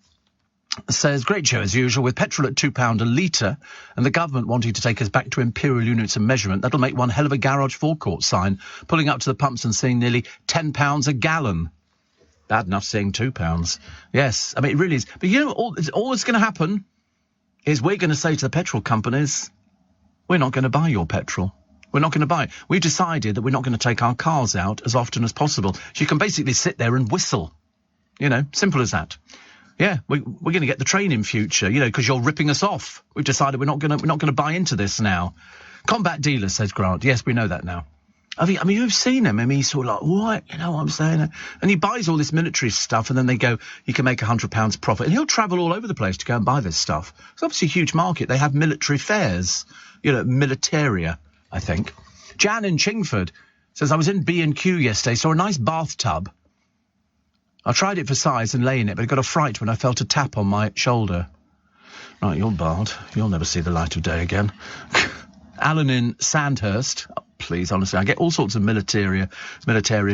Speaker 1: says, great show as usual, with petrol at £2 a litre and the government wanting to take us back to imperial units of measurement. That'll make one hell of a garage forecourt sign, pulling up to the pumps and seeing nearly £10 a gallon. Bad enough seeing £2. Yes, I mean, it really is. But all that's going to happen is we're going to say to the petrol companies, we're not going to buy your petrol. We're not going to buy it. We've decided that we're not going to take our cars out as often as possible. So you can basically sit there and whistle. Simple as that. Yeah, we're going to get the train in future, because you're ripping us off. We've decided we're not going to buy into this now. Combat dealers, says Grant. Yes, we know that now. I mean, you've seen him. I mean, he's sort of like, what? You know what I'm saying? And he buys all this military stuff, and then they go, you can make £100 profit. And he'll travel all over the place to go and buy this stuff. It's obviously a huge market. They have military fairs, militaria, I think. Jan in Chingford says, I was in B&Q yesterday, saw a nice bathtub. I tried it for size and lay in it, but I got a fright when I felt a tap on my shoulder. Right, you're barred. You'll never see the light of day again. Alan in Sandhurst. Oh, please, honestly, I get all sorts of military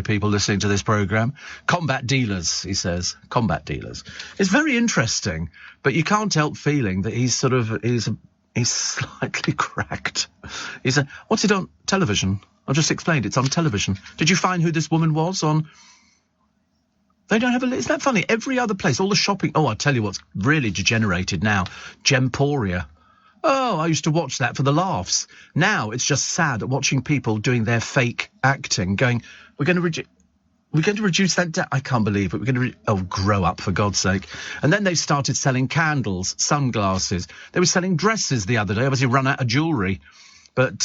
Speaker 1: people listening to this programme. Combat dealers, he says. Combat dealers. It's very interesting, but you can't help feeling that he's slightly cracked. What's it on television? I just explained it's on television. Did you find who this woman was on... They don't have a... Isn't that funny? Every other place, all the shopping... Oh, I'll tell you what's really degenerated now. Gemporia. Oh, I used to watch that for the laughs. Now it's just sad watching people doing their fake acting, going, we're going to reduce that debt. I can't believe it. We're going to grow up, for God's sake. And then they started selling candles, sunglasses. They were selling dresses the other day. Obviously run out of jewellery. But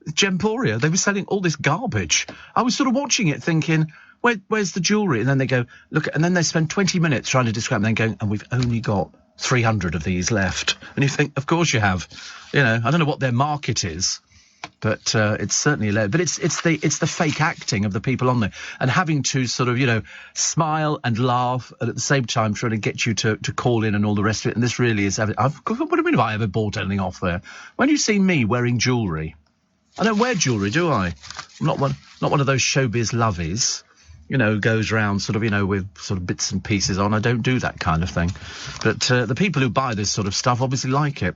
Speaker 1: Gemporia, they were selling all this garbage. I was sort of watching it thinking, where's the jewellery? And then they go, look, and then they spend 20 minutes trying to describe it, and then going, and we've only got 300 of these left. And you think, of course you have. You know, I don't know what their market is, but it's certainly low. But it's the fake acting of the people on there, and having to sort of, you know, smile and laugh, and at the same time trying to get you to call in and all the rest of it. And this really is. What do you mean, have I ever bought anything off there? When you see me wearing jewellery, I don't wear jewellery, do I? I'm not one of those showbiz lovies, you know, goes round sort of, you know, with sort of bits and pieces on. I don't do that kind of thing. But the people who buy this sort of stuff obviously like it.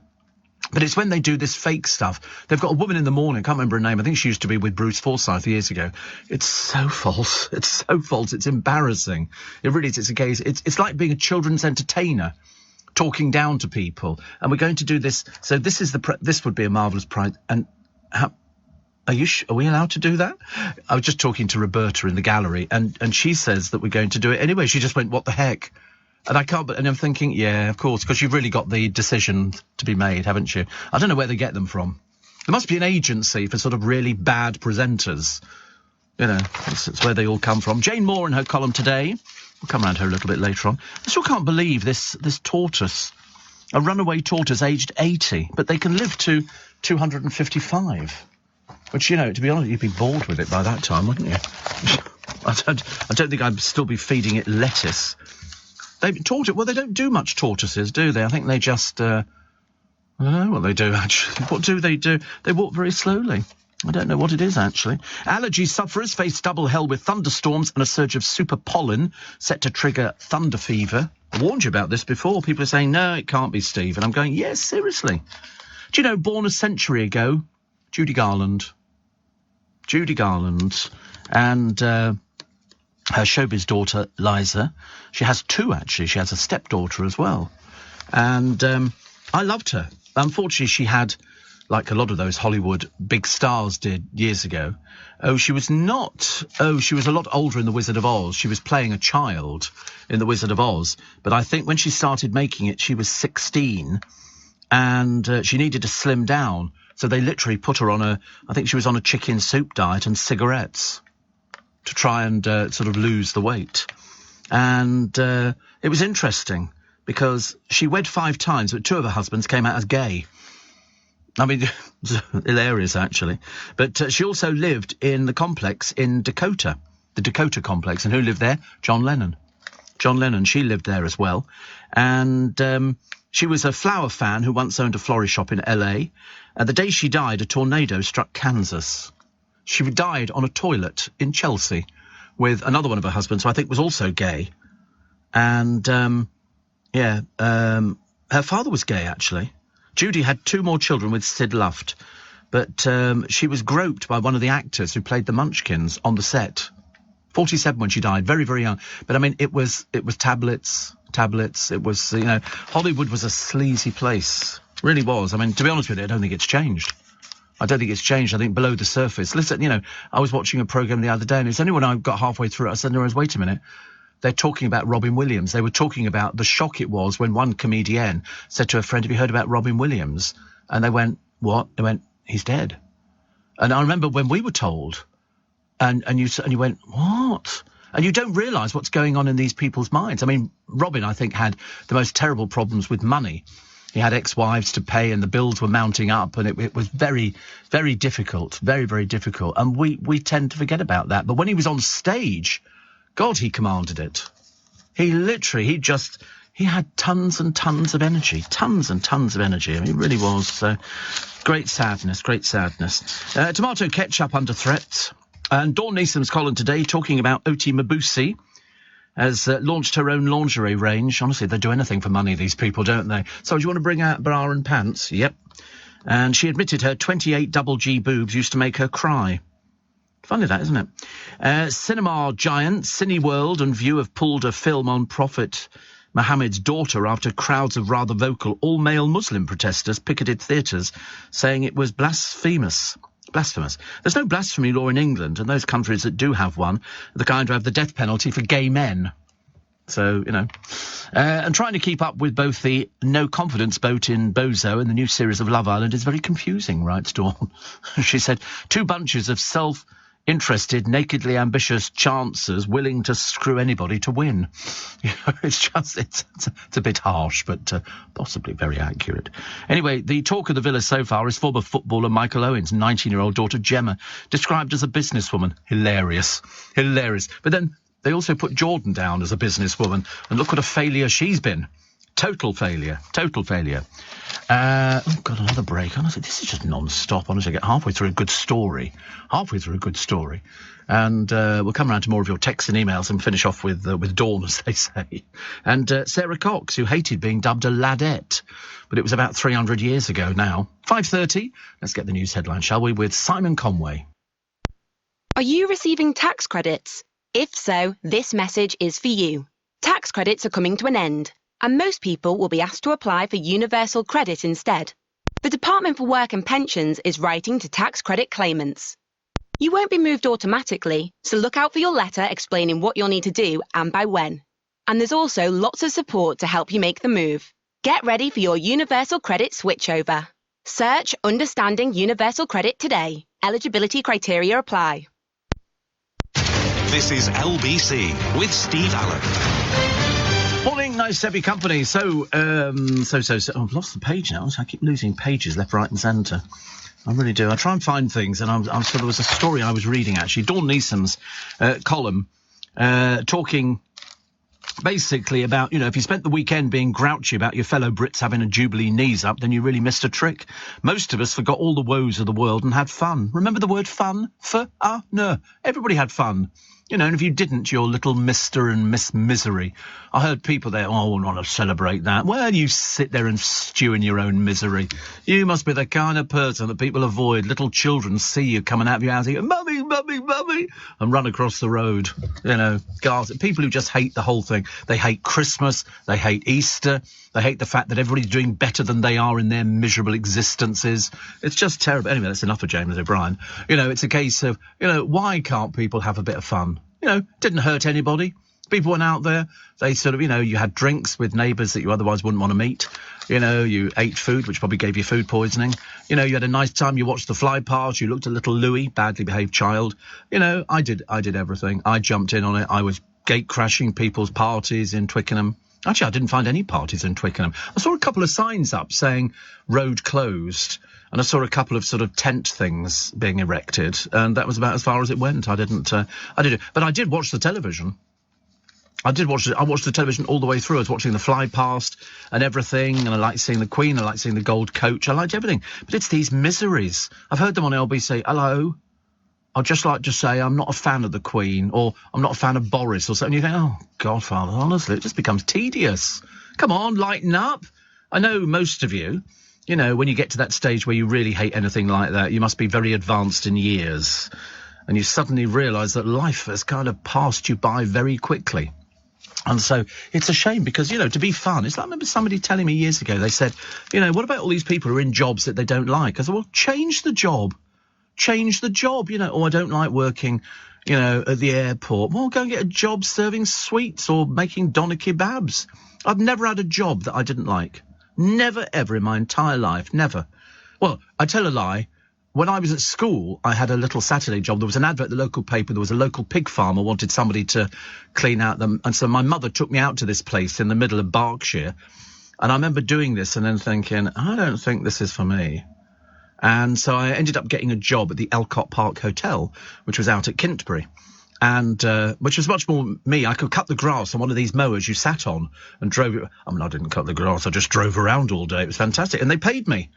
Speaker 1: But it's when they do this fake stuff. They've got a woman in the morning, I can't remember her name, I think she used to be with Bruce Forsyth years ago. It's so false. It's so false. It's embarrassing. It really is. It's a case. It's like being a children's entertainer, talking down to people. And we're going to do this. So this is this would be a marvellous prize. And how... Are we allowed to do that? I was just talking to Roberta in the gallery, and she says that we're going to do it anyway. She just went, what the heck? And I can't, and I'm thinking, yeah, of course, because you've really got the decision to be made, haven't you? I don't know where they get them from. There must be an agency for sort of really bad presenters. You know, that's where they all come from. Jane Moore in her column today. We'll come around her a little bit later on. I still can't believe this tortoise, a runaway tortoise aged 80, but they can live to 255. Which, you know, to be honest, you'd be bored with it by that time, wouldn't you? I don't think I'd still be feeding it lettuce. They don't do much tortoises, do they? I think they just, I don't know what they do, actually. What do? They walk very slowly. I don't know what it is, actually. Allergy sufferers face double hell with thunderstorms and a surge of super pollen set to trigger thunder fever. I warned you about this before. People are saying, no, it can't be, Steve. And I'm going, yes, seriously. Do you know, born a century ago, Judy Garland, and her showbiz daughter, Liza. She has two, actually. She has a stepdaughter as well. And I loved her. Unfortunately, she had, like a lot of those Hollywood big stars did years ago. She was a lot older in The Wizard of Oz. She was playing a child in The Wizard of Oz. But I think when she started making it, she was 16, and she needed to slim down. So they literally put her on I think she was on a chicken soup diet and cigarettes to try and sort of lose the weight. And it was interesting because she wed 5 times, but 2 of her husbands came out as gay. I mean, hilarious, actually. But she also lived in the complex in Dakota, the Dakota complex. And who lived there? John Lennon. She lived there as well. And she was a flower fan who once owned a florist shop in L.A., and the day she died, a tornado struck Kansas. She died on a toilet in Chelsea with another one of her husbands, who I think was also gay. And, her father was gay, actually. Judy had 2 more children with Sid Luft, but she was groped by one of the actors who played the Munchkins on the set. 47 when she died, very, very young. But, I mean, it was tablets. It was, you know, Hollywood was a sleazy place. Really was. I mean, to be honest with you, I don't think it's changed. I think below the surface. Listen, you know, I was watching a programme the other day, and it's only when I got halfway through it, I said, no, wait a minute. They're talking about Robin Williams. They were talking about the shock it was when one comedian said to a friend, have you heard about Robin Williams? And they went, what? They went, he's dead. And I remember when we were told, and you went, what? And you don't realise what's going on in these people's minds. I mean, Robin, I think, had the most terrible problems with money. He had ex-wives to pay, and the bills were mounting up, and it was very, very difficult, very, very difficult. And we tend to forget about that. But when he was on stage, God, he commanded it. He had tons and tons of energy, I mean, it really was. So, great sadness. Tomato ketchup under threat. And Dawn Neeson's column today talking about Oti Mabuse has launched her own lingerie range. Honestly, they do anything for money, these people, don't they? So, do you want to bring out bra and pants? Yep. And she admitted her 28 double G boobs used to make her cry. Funny that, isn't it? Cinema giant Cineworld and View have pulled a film on profit Mohammed's daughter after crowds of rather vocal all-male Muslim protesters picketed theatres, saying it was blasphemous. Blasphemous. There's no blasphemy law in England, and those countries that do have one are the kind who have the death penalty for gay men. So, you know. And trying to keep up with both the no-confidence boat in Bozo and the new series of Love Island is very confusing, writes Dawn. She said, 2 bunches of self-interested, nakedly ambitious chancers willing to screw anybody to win. You know, it's a bit harsh, but possibly very accurate. Anyway, the talk of the villa so far is former footballer Michael Owen's 19-year-old daughter Gemma, described as a businesswoman. Hilarious. But then they also put Jordan down as a businesswoman, and look what a failure she's been. Total failure. Oh, God, another break. Honestly, this is just non-stop. Honestly, I get halfway through a good story. And we'll come around to more of your texts and emails and finish off with Dawn, as they say. And Sarah Cox, who hated being dubbed a ladette. But it was about 300 years ago now. 5:30. Let's get the news headline, shall we, with Simon Conway.
Speaker 3: Are you receiving tax credits? If so, this message is for you. Tax credits are coming to an end, and most people will be asked to apply for universal credit instead. The Department for Work and Pensions is writing to tax credit claimants. You won't be moved automatically, so look out for your letter explaining what you'll need to do and by when. And there's also lots of support to help you make the move. Get ready for your universal credit switchover. Search Understanding Universal Credit today. Eligibility criteria apply.
Speaker 2: This is LBC with Steve Allen.
Speaker 1: Morning, nice to have your company. So, I've lost the page now. So I keep losing pages left, right and centre. I really do. I try and find things, and so there was a story I was reading, actually. Dawn Neeson's column, talking basically about, you know, if you spent the weekend being grouchy about your fellow Brits having a Jubilee knees up, then you really missed a trick. Most of us forgot all the woes of the world and had fun. Remember the word fun? No. Everybody had fun. You know, and if you didn't, you're little Mr. and Miss Misery. I heard people there, I wouldn't want to celebrate that. Well, you sit there and stew in your own misery. You must be the kind of person that people avoid. Little children see you coming out of your house and go, Mummy, Mummy, Mummy, and run across the road. You know, guys, people who just hate the whole thing. They hate Christmas. They hate Easter. They hate the fact that everybody's doing better than they are in their miserable existences. It's just terrible. Anyway, that's enough for James O'Brien. You know, it's a case of, you know, why can't people have a bit of fun? You know, didn't hurt anybody. People went out there. They sort of, you know, you had drinks with neighbours that you otherwise wouldn't want to meet. You know, you ate food, which probably gave you food poisoning. You know, you had a nice time. You watched the fly past. You looked at little Louis, badly behaved child. You know, I did everything. I jumped in on it. I was gate crashing people's parties in Twickenham. Actually, I didn't find any parties in Twickenham. I saw a couple of signs up saying road closed. And I saw a couple of sort of tent things being erected, and that was about as far as it went. But I did watch the television. I watched the television all the way through. I was watching the fly past and everything, and I liked seeing the Queen. I liked seeing the gold coach. I liked everything. But it's these miseries. I've heard them on LB say, hello, I'd just like to say I'm not a fan of the Queen, or I'm not a fan of Boris, or something. You think, oh, Godfather, honestly, it just becomes tedious. Come on, lighten up. I know most of you, you know, when you get to that stage where you really hate anything like that, you must be very advanced in years. And you suddenly realise that life has kind of passed you by very quickly. And so it's a shame because, you know, to be fun, it's like, I remember somebody telling me years ago, they said, you know, what about all these people who are in jobs that they don't like? I said, well, change the job, you know, or I don't like working, you know, at the airport. Well, go and get a job serving sweets or making doner kebabs. I've never had a job that I didn't like. Never, ever in my entire life. Never. Well, I tell a lie. When I was at school, I had a little Saturday job. There was an advert in the local paper. There was a local pig farmer wanted somebody to clean out them. And so my mother took me out to this place in the middle of Berkshire. And I remember doing this and then thinking, I don't think this is for me. And so I ended up getting a job at the Elcott Park Hotel, which was out at Kintbury. And which was much more me. I could cut the grass on one of these mowers you sat on and drove it. I mean, I didn't cut the grass. I just drove around all day. It was fantastic. And they paid me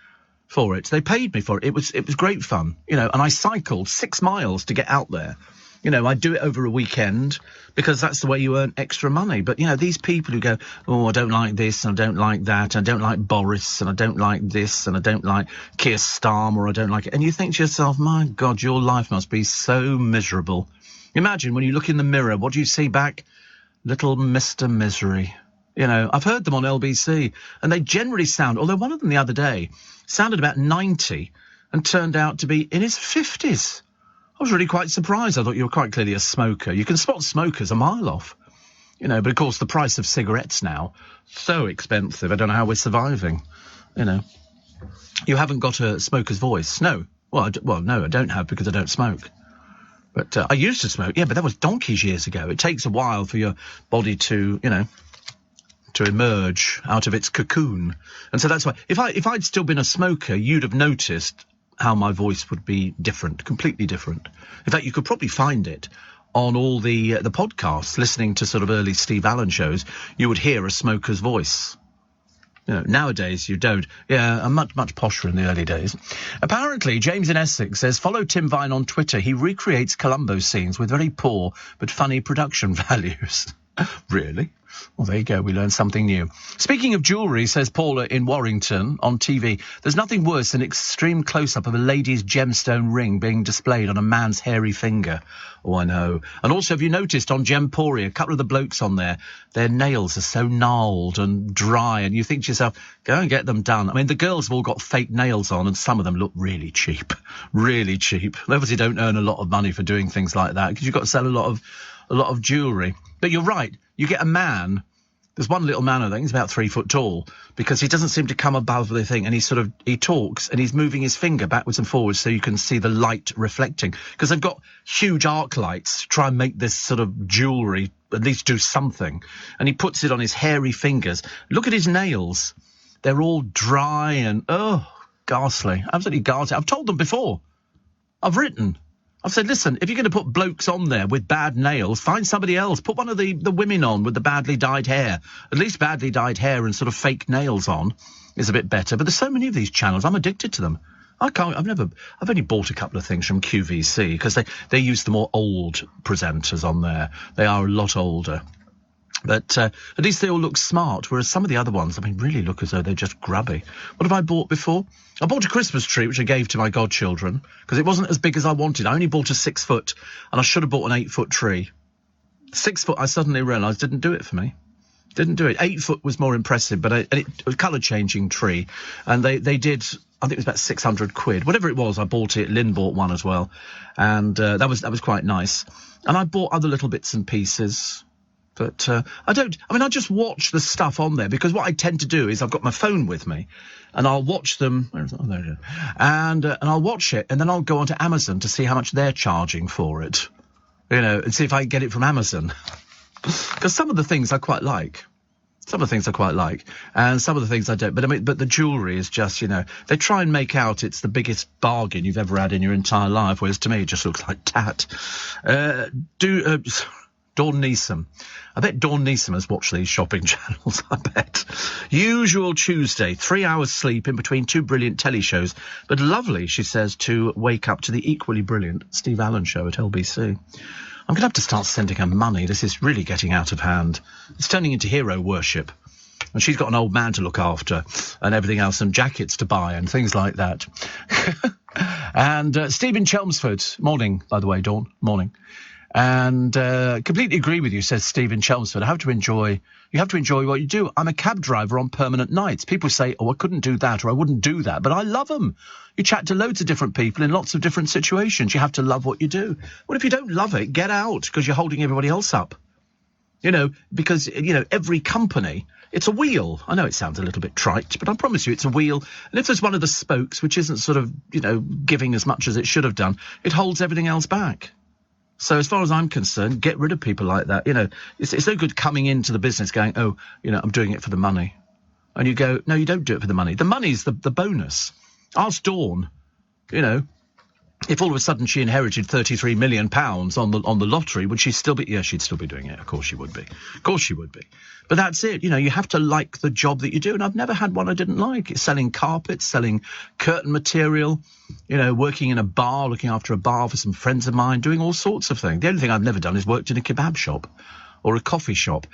Speaker 1: for it. It was great fun, you know, and I cycled 6 miles to get out there. You know, I'd do it over a weekend because that's the way you earn extra money. But, you know, these people who go, oh, I don't like this and I don't like that. And I don't like Boris and I don't like this and I don't like Keir Starmer, I don't like it. And you think to yourself, my God, your life must be so miserable. Imagine when you look in the mirror, what do you see back? Little Mr. Misery. You know, I've heard them on LBC, and they generally sound, although one of them the other day sounded about 90 and turned out to be in his 50s. I was really quite surprised. I thought you were quite clearly a smoker. You can spot smokers a mile off. You know, but of course the price of cigarettes now, so expensive, I don't know how we're surviving. You know, you haven't got a smoker's voice. No. Well, no, I don't have because I don't smoke. But I used to smoke, yeah, but that was donkeys years ago. It takes a while for your body to, you know, to emerge out of its cocoon. And so that's why, if I'd still been a smoker, you'd have noticed how my voice would be different, completely different. In fact, you could probably find it on all the podcasts, listening to sort of early Steve Allen shows. You would hear a smoker's voice. You know, nowadays you don't. Yeah, I'm much posher in the early days. Apparently, James in Essex says, follow Tim Vine on Twitter. He recreates Columbo scenes with very poor but funny production values. Really? Well, there you go. We learned something new. Speaking of jewellery, says Paula in Warrington on TV, there's nothing worse than extreme close-up of a lady's gemstone ring being displayed on a man's hairy finger. Oh, I know. And also, have you noticed on Gemporia, a couple of the blokes on there, their nails are so gnarled and dry, and you think to yourself, go and get them done. I mean, the girls have all got fake nails on, and some of them look really cheap. Really cheap. They obviously don't earn a lot of money for doing things like that, because you've got to sell a lot of jewellery. But you're right. You get a man. There's one little man, I think, he's about 3 foot tall, because he doesn't seem to come above the thing, and he talks, and he's moving his finger backwards and forwards so you can see the light reflecting. Because they've got huge arc lights to try and make this sort of jewellery at least do something. And he puts it on his hairy fingers. Look at his nails. They're all dry and, ghastly. Absolutely ghastly. I've told them before. I've said, listen, if you're going to put blokes on there with bad nails, find somebody else. Put one of the women on with the badly dyed hair. At least badly dyed hair and sort of fake nails on is a bit better. But there's so many of these channels, I'm addicted to them. I've only bought a couple of things from QVC because they use the more old presenters on there. They are a lot older. But at least they all look smart, whereas some of the other ones, I mean, really look as though they're just grubby. What have I bought before? I bought a Christmas tree, which I gave to my godchildren, because it wasn't as big as I wanted. I only bought a 6 foot, and I should have bought an 8 foot tree. 6 foot, I suddenly realised, didn't do it for me. Didn't do it. 8 foot was more impressive, but it was a colour-changing tree, and they did, I think it was about 600 quid. Whatever it was, I bought it. Lynn bought one as well, and that was quite nice. And I bought other little bits and pieces. But I just watch the stuff on there, because what I tend to do is I've got my phone with me and I'll watch them. And I'll watch it, and then I'll go onto Amazon to see how much they're charging for it, you know, and see if I can get it from Amazon. Because some of the things I quite like. And some of the things I don't. But I mean, but the jewellery is just, you know, they try and make out it's the biggest bargain you've ever had in your entire life, whereas to me it just looks like tat. Dawn Neeson. I bet Dawn Neeson has watched these shopping channels, I bet. Usual Tuesday, 3 hours sleep in between 2 brilliant telly shows. But lovely, she says, to wake up to the equally brilliant Steve Allen show at LBC. I'm going to have to start sending her money. This is really getting out of hand. It's turning into hero worship. And she's got an old man to look after and everything else, and jackets to buy and things like that. And Steve in Chelmsford. Morning, by the way, Dawn. Morning. And completely agree with you, says Steve in Chelmsford. You have to enjoy what you do. I'm a cab driver on permanent nights. People say, I couldn't do that, or I wouldn't do that, but I love them. You chat to loads of different people in lots of different situations. You have to love what you do. Well, if you don't love it, get out, because you're holding everybody else up. You know, because, you know, every company, it's a wheel. I know it sounds a little bit trite, but I promise you it's a wheel. And if there's one of the spokes which isn't sort of, you know, giving as much as it should have done, it holds everything else back. So as far as I'm concerned, get rid of people like that. You know, it's no good coming into the business going, oh, you know, I'm doing it for the money. And you go, no, you don't do it for the money. The money's the bonus. Ask Dawn, you know, if all of a sudden she inherited £33 million on the lottery, would she still be? Yeah, she'd still be doing it. Of course she would be. Of course she would be. But that's it. You know, you have to like the job that you do. And I've never had one I didn't like. It's selling carpets, selling curtain material, you know, working in a bar, looking after a bar for some friends of mine, doing all sorts of things. The only thing I've never done is worked in a kebab shop or a coffee shop.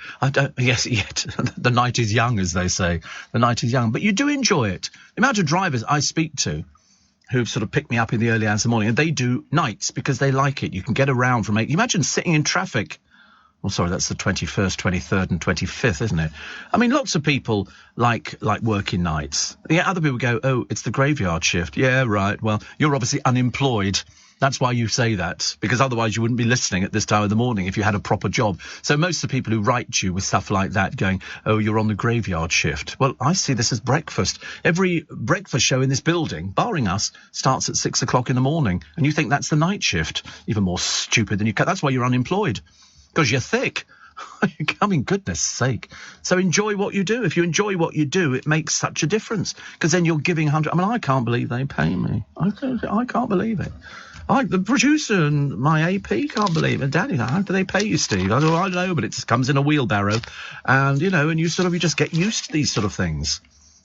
Speaker 1: Yes, yet. The night is young, as they say. The night is young. But you do enjoy it. The amount of drivers I speak to who've sort of picked me up in the early hours of the morning, and they do nights because they like it. You can get around from 8. You imagine sitting in traffic Well, sorry, that's the 21st, 23rd and 25th, isn't it? I mean, lots of people like working nights. Yeah, other people go, oh, it's the graveyard shift. Yeah, right. Well, you're obviously unemployed. That's why you say that, because otherwise you wouldn't be listening at this time of the morning if you had a proper job. So most of the people who write you with stuff like that going, oh, you're on the graveyard shift. Well, I see this as breakfast. Every breakfast show in this building, barring us, starts at 6 o'clock in the morning. And you think that's the night shift. Even more stupid than you can. That's why you're unemployed. Because you're thick. I mean, goodness sake. So enjoy what you do. If you enjoy what you do, it makes such a difference. Because then you're giving 100... I mean, I can't believe they pay me. I can't believe it. The producer and my AP can't believe it. Daddy, how do they pay you, Steve? I don't know, but it just comes in a wheelbarrow. And, you know, and you just get used to these sort of things.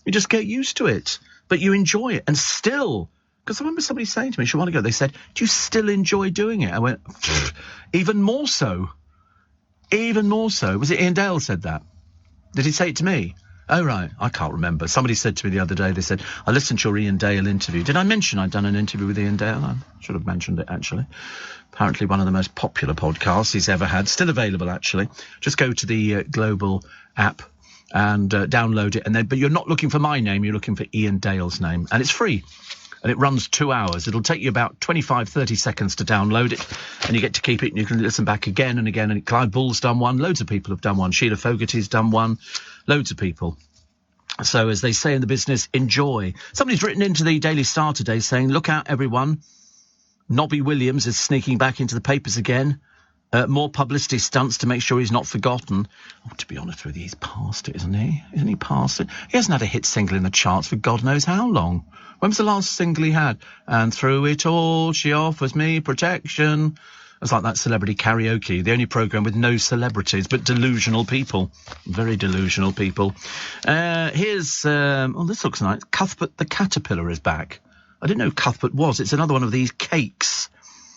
Speaker 1: You just get used to it. But you enjoy it. And still... Because I remember somebody saying to me a while ago, they said, do you still enjoy doing it? I went, even more so. Even more so. Was it Ian Dale said that? Did he say it to me? Oh, right. I can't remember. Somebody said to me the other day, they said, I listened to your Ian Dale interview. Did I mention I'd done an interview with Ian Dale? I should have mentioned it, actually. Apparently one of the most popular podcasts he's ever had. Still available, actually. Just go to the Global app and download it. But you're not looking for my name. You're looking for Ian Dale's name. And it's free. And it runs 2 hours. It'll take you about 25, 30 seconds to download it. And you get to keep it and you can listen back again and again. And Clive Bull's done one. Loads of people have done one. Sheila Fogarty's done one. Loads of people. So, as they say in the business, enjoy. Somebody's written into the Daily Star today saying, look out, everyone. Nobby Williams is sneaking back into the papers again. More publicity stunts to make sure he's not forgotten. Oh, to be honest with you, he's past it, isn't he? Isn't he past it? He hasn't had a hit single in the charts for God knows how long. When was the last single he had? And through it all, she offers me protection. It's like that Celebrity Karaoke, the only programme with no celebrities, but delusional people. Very delusional people. Here's, this looks nice. Cuthbert the Caterpillar is back. I didn't know who Cuthbert was. It's another one of these cakes.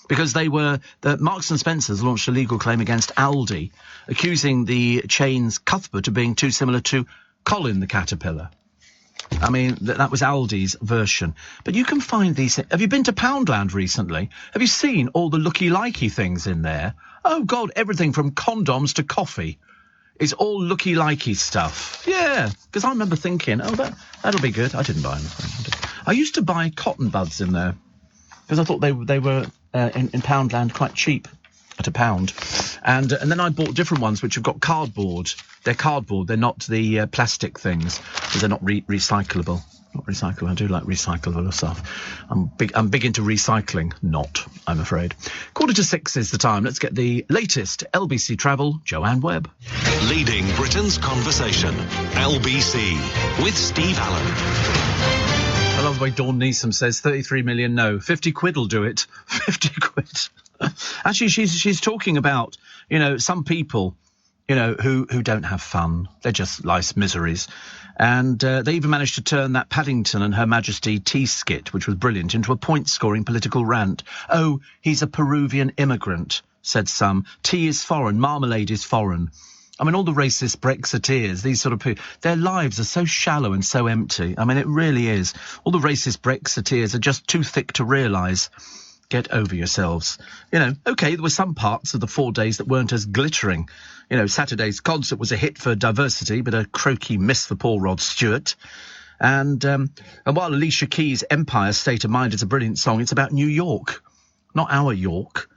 Speaker 1: Because Marks and Spencer's launched a legal claim against Aldi, accusing the chain's Cuthbert of being too similar to Colin the Caterpillar. I mean, that was Aldi's version. But you can find these... Have you been to Poundland recently? Have you seen all the looky-likey things in there? Oh, God, everything from condoms to coffee is all looky-likey stuff. Yeah, because I remember thinking, that'll be good. I didn't buy anything. I used to buy cotton buds in there because I thought they were in Poundland quite cheap at £1. And then I bought different ones which have got cardboard. They're cardboard. They're not the plastic things because they're not recyclable. Not recyclable. I do like recyclable stuff. I'm big into recycling. Not, I'm afraid. 5:45 is the time. Let's get the latest LBC Travel. Joanne Webb.
Speaker 2: Leading Britain's conversation. LBC with Steve Allen.
Speaker 1: I love the way Dawn Neeson says 33 million no. 50 quid will do it. 50 quid. Actually, she's talking about, some people, who don't have fun. They're just life's miseries. And they even managed to turn that Paddington and Her Majesty tea skit, which was brilliant, into a point-scoring political rant. Oh, he's a Peruvian immigrant, said some. Tea is foreign, marmalade is foreign. I mean, all the racist Brexiteers, these sort of people, their lives are so shallow and so empty. I mean, it really is. All the racist Brexiteers are just too thick to realise. Get over yourselves. OK, there were some parts of the 4 days that weren't as glittering. Saturday's concert was a hit for diversity, but a croaky miss for Paul Rod Stewart. And while Alicia Keys' Empire State of Mind is a brilliant song, it's about New York, not our York.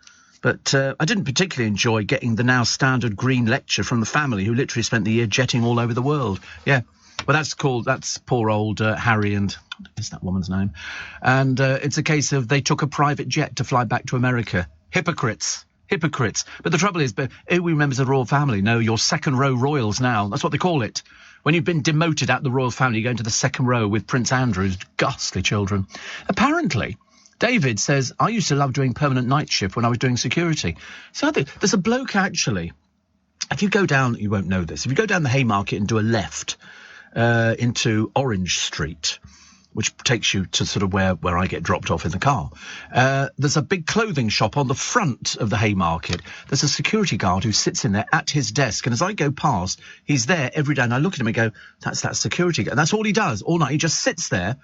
Speaker 1: But I didn't particularly enjoy getting the now standard green lecture from the family who literally spent the year jetting all over the world. Yeah, well, that's poor old Harry and... What is that woman's name? And it's a case of they took a private jet to fly back to America. Hypocrites. But the trouble is, who remembers the royal family? No, you're second row royals now. That's what they call it. When you've been demoted out the royal family, you go into the second row with Prince Andrew's ghastly children. Apparently... David says, I used to love doing permanent night shift when I was doing security. So I think there's a bloke, actually, if you go down, you won't know this, if you go down the Haymarket and do a left into Orange Street, which takes you to sort of where I get dropped off in the car, there's a big clothing shop on the front of the Haymarket. There's a security guard who sits in there at his desk, and as I go past, he's there every day, and I look at him and go, that's that security guard. And that's all he does all night. He just sits there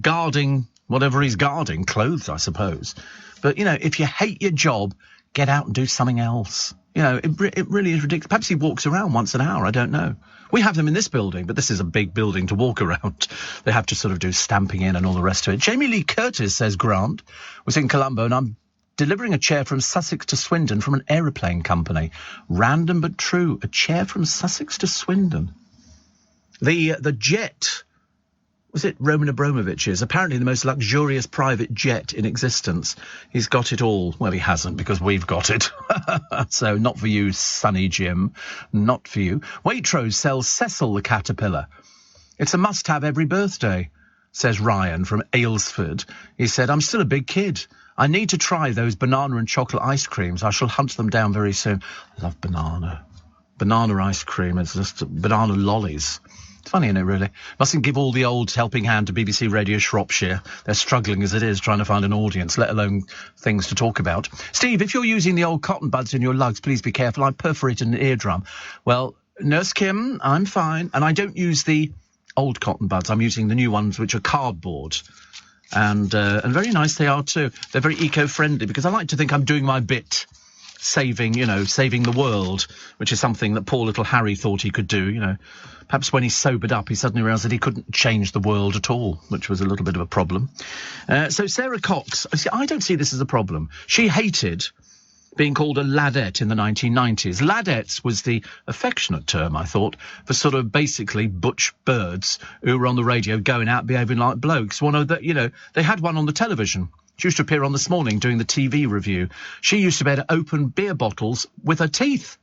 Speaker 1: guarding... whatever he's guarding, clothes, I suppose. But, if you hate your job, get out and do something else. You know, it really is ridiculous. Perhaps he walks around once an hour, I don't know. We have them in this building, but this is a big building to walk around. They have to sort of do stamping in and all the rest of it. Jamie Lee Curtis, says Grant, was in Colombo, and I'm delivering a chair from Sussex to Swindon from an aeroplane company. Random but true. A chair from Sussex to Swindon. The jet, was it Roman Abramovich's? Apparently the most luxurious private jet in existence. He's got it all. Well, he hasn't, because we've got it. So not for you, Sonny Jim. Not for you. Waitrose sells Cecil the caterpillar. It's a must-have every birthday, says Ryan from Aylesford. He said, I'm still a big kid. I need to try those banana and chocolate ice creams. I shall hunt them down very soon. I love banana. Banana ice cream. It's just banana lollies. It's funny, isn't it, really? Mustn't give all the old helping hand to BBC Radio Shropshire. They're struggling as it is trying to find an audience, let alone things to talk about. Steve, if you're using the old cotton buds in your lugs, please be careful. I perforated an eardrum. Well, Nurse Kim, I'm fine. And I don't use the old cotton buds. I'm using the new ones, which are cardboard. And very nice they are too. They're very eco-friendly, because I like to think I'm doing my bit, saving the world, which is something that poor little Harry thought he could do, you know. Perhaps when he sobered up, he suddenly realised that he couldn't change the world at all, which was a little bit of a problem. So Sarah Cox, I don't see this as a problem. She hated being called a ladette in the 1990s. Ladettes was the affectionate term, I thought, for sort of basically butch birds who were on the radio going out behaving like blokes. One of the, you know, they had one on the television. She used to appear on This Morning doing the TV review. She used to be able to open beer bottles with her teeth.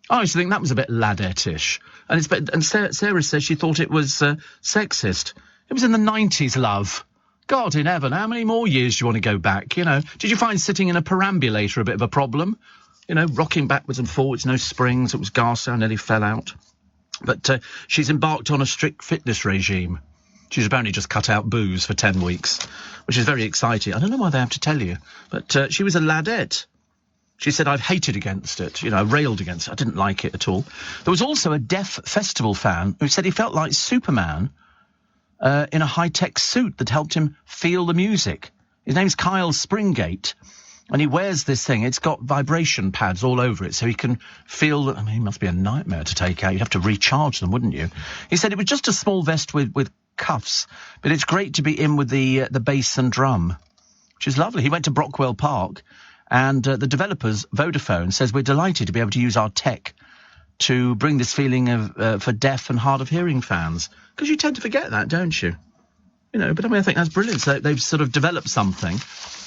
Speaker 1: I used to think that was a bit ladette-ish. And Sarah says she thought it was sexist. It was in the 90s, love. God in heaven, how many more years do you want to go back, you know? Did you find sitting in a perambulator a bit of a problem? You know, rocking backwards and forwards, no springs, it was gas, I nearly fell out. But she's embarked on a strict fitness regime. She's apparently just cut out booze for 10 weeks, which is very exciting. I don't know why they have to tell you, but she was a ladette. She said, I've hated against it, you know, railed against it. I didn't like it at all. There was also a Deaf Festival fan who said he felt like Superman in a high-tech suit that helped him feel the music. His name's Kyle Springate, and he wears this thing. It's got vibration pads all over it, so he can feel that. I mean, it must be a nightmare to take out. You'd have to recharge them, wouldn't you? He said it was just a small vest with cuffs, but it's great to be in with the bass and drum, which is lovely. He went to Brockwell Park, and the developers, Vodafone, says we're delighted to be able to use our tech to bring this feeling of for deaf and hard of hearing fans. Because you tend to forget that, don't you? You know, but I mean, I think that's brilliant. So they've sort of developed something,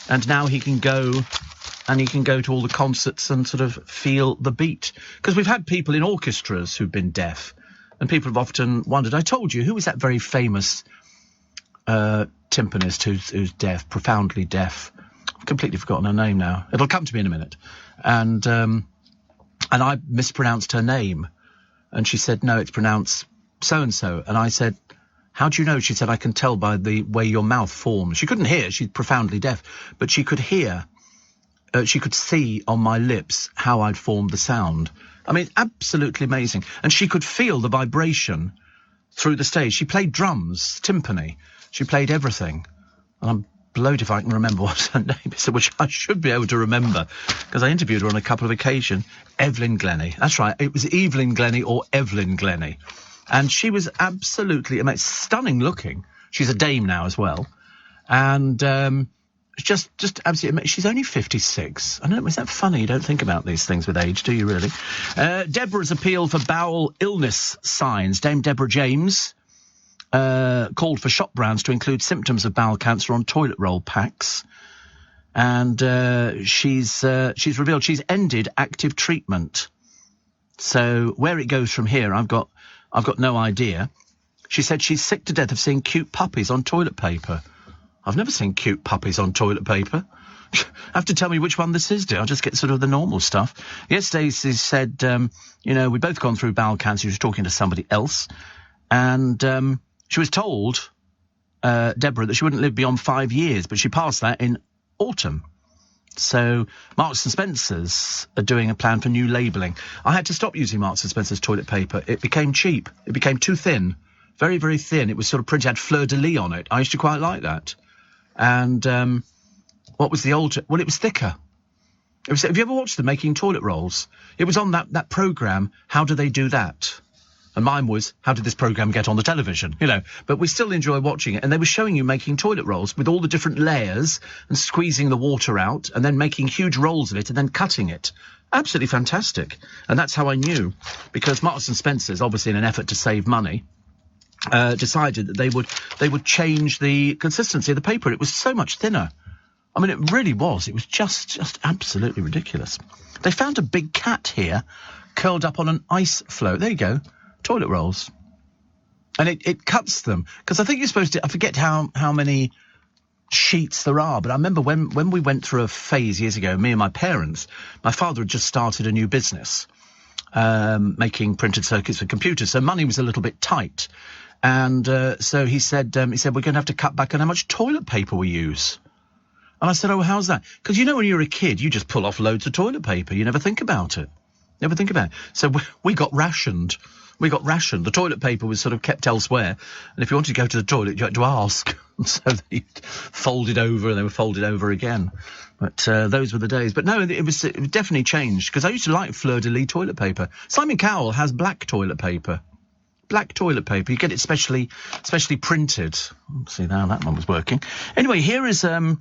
Speaker 1: and now he can go to all the concerts and sort of feel the beat. Because we've had people in orchestras who've been deaf, and people have often wondered, I told you, who was that very famous timpanist who's deaf, profoundly deaf? I've completely forgotten her name now. It'll come to me in a minute. And I mispronounced her name, and she said, no, it's pronounced so-and-so. And I said, how do you know? She said, I can tell by the way your mouth forms. She couldn't hear. She's profoundly deaf. But she could hear. She could see on my lips how I'd formed the sound. I mean, absolutely amazing. And she could feel the vibration through the stage. She played drums, timpani. She played everything. And I'm blowed if I can remember what her name is, which I should be able to remember, because I interviewed her on a couple of occasions. Evelyn Glennie. That's right. It was Evelyn Glennie or Evelyn Glennie. And she was absolutely amazing, stunning looking. She's a dame now as well. And just absolutely amazing. She's only 56. I don't know, is that funny? You don't think about these things with age, do you really? Deborah's appeal for bowel illness signs. Dame Deborah James called for shop brands to include symptoms of bowel cancer on toilet roll packs. And she's revealed she's ended active treatment. So where it goes from here, I've got no idea. She said she's sick to death of seeing cute puppies on toilet paper. I've never seen cute puppies on toilet paper. Have to tell me which one this is, dear. I'll just get sort of the normal stuff. Yesterday she said, we'd both gone through bowel cancer. She was talking to somebody else. And she was told, Deborah, that she wouldn't live beyond 5 years, but she passed that in autumn. So Marks & Spencer's are doing a plan for new labelling. I had to stop using Marks & Spencer's toilet paper. It became cheap. It became too thin. Very, very thin. It was sort of printed, had fleur-de-lis on it. I used to quite like that. And what was the old... Well, it was thicker. Have you ever watched them making toilet rolls? It was on that programme, How Do They Do That? And mine was, how did this programme get on the television? You know, but we still enjoy watching it. And they were showing you making toilet rolls with all the different layers and squeezing the water out and then making huge rolls of it and then cutting it. Absolutely fantastic. And that's how I knew, because Marks and Spencer's, obviously in an effort to save money, decided that they would change the consistency of the paper. It was so much thinner. I mean, it really was. It was just absolutely ridiculous. They found a big cat here, curled up on an ice floe. There you go. Toilet rolls. And it cuts them. Because I think you're supposed to... I forget how many sheets there are, but I remember when we went through a phase years ago, me and my parents, my father had just started a new business, making printed circuits for computers, so money was a little bit tight. And so he said, we're going to have to cut back on how much toilet paper we use. And I said, oh, how's that? Because, you know, when you're a kid, you just pull off loads of toilet paper. You never think about it. So we got rationed. The toilet paper was sort of kept elsewhere. And if you wanted to go to the toilet, you had to ask. So they folded over and they were folded over again. But those were the days. But no, it definitely changed. Because I used to like fleur-de-lis toilet paper. Simon Cowell has black toilet paper. Black toilet paper. You get it specially printed. Let's see now that one was working. Anyway, here is... in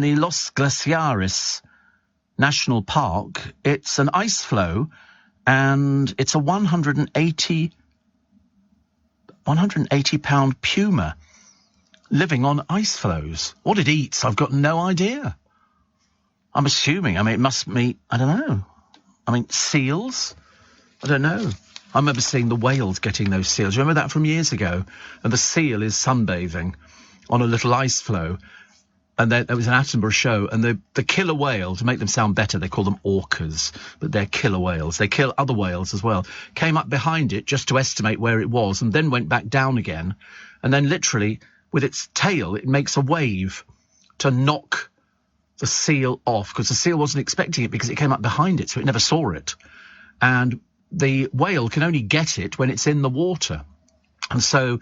Speaker 1: the Los Glaciares National Park, it's an ice floe, and it's a 180-pound puma living on ice floes. What it eats, I've got no idea. I'm assuming. I mean, it must meet, I don't know. I mean, seals? I don't know. I remember seeing the whales getting those seals. Remember that from years ago? And the seal is sunbathing on a little ice floe. And there was an Attenborough show, and the killer whale, to make them sound better, they call them orcas, but they're killer whales. They kill other whales as well. Came up behind it just to estimate where it was, and then went back down again. And then literally, with its tail, it makes a wave to knock the seal off, because the seal wasn't expecting it because it came up behind it, so it never saw it. And the whale can only get it when it's in the water. And so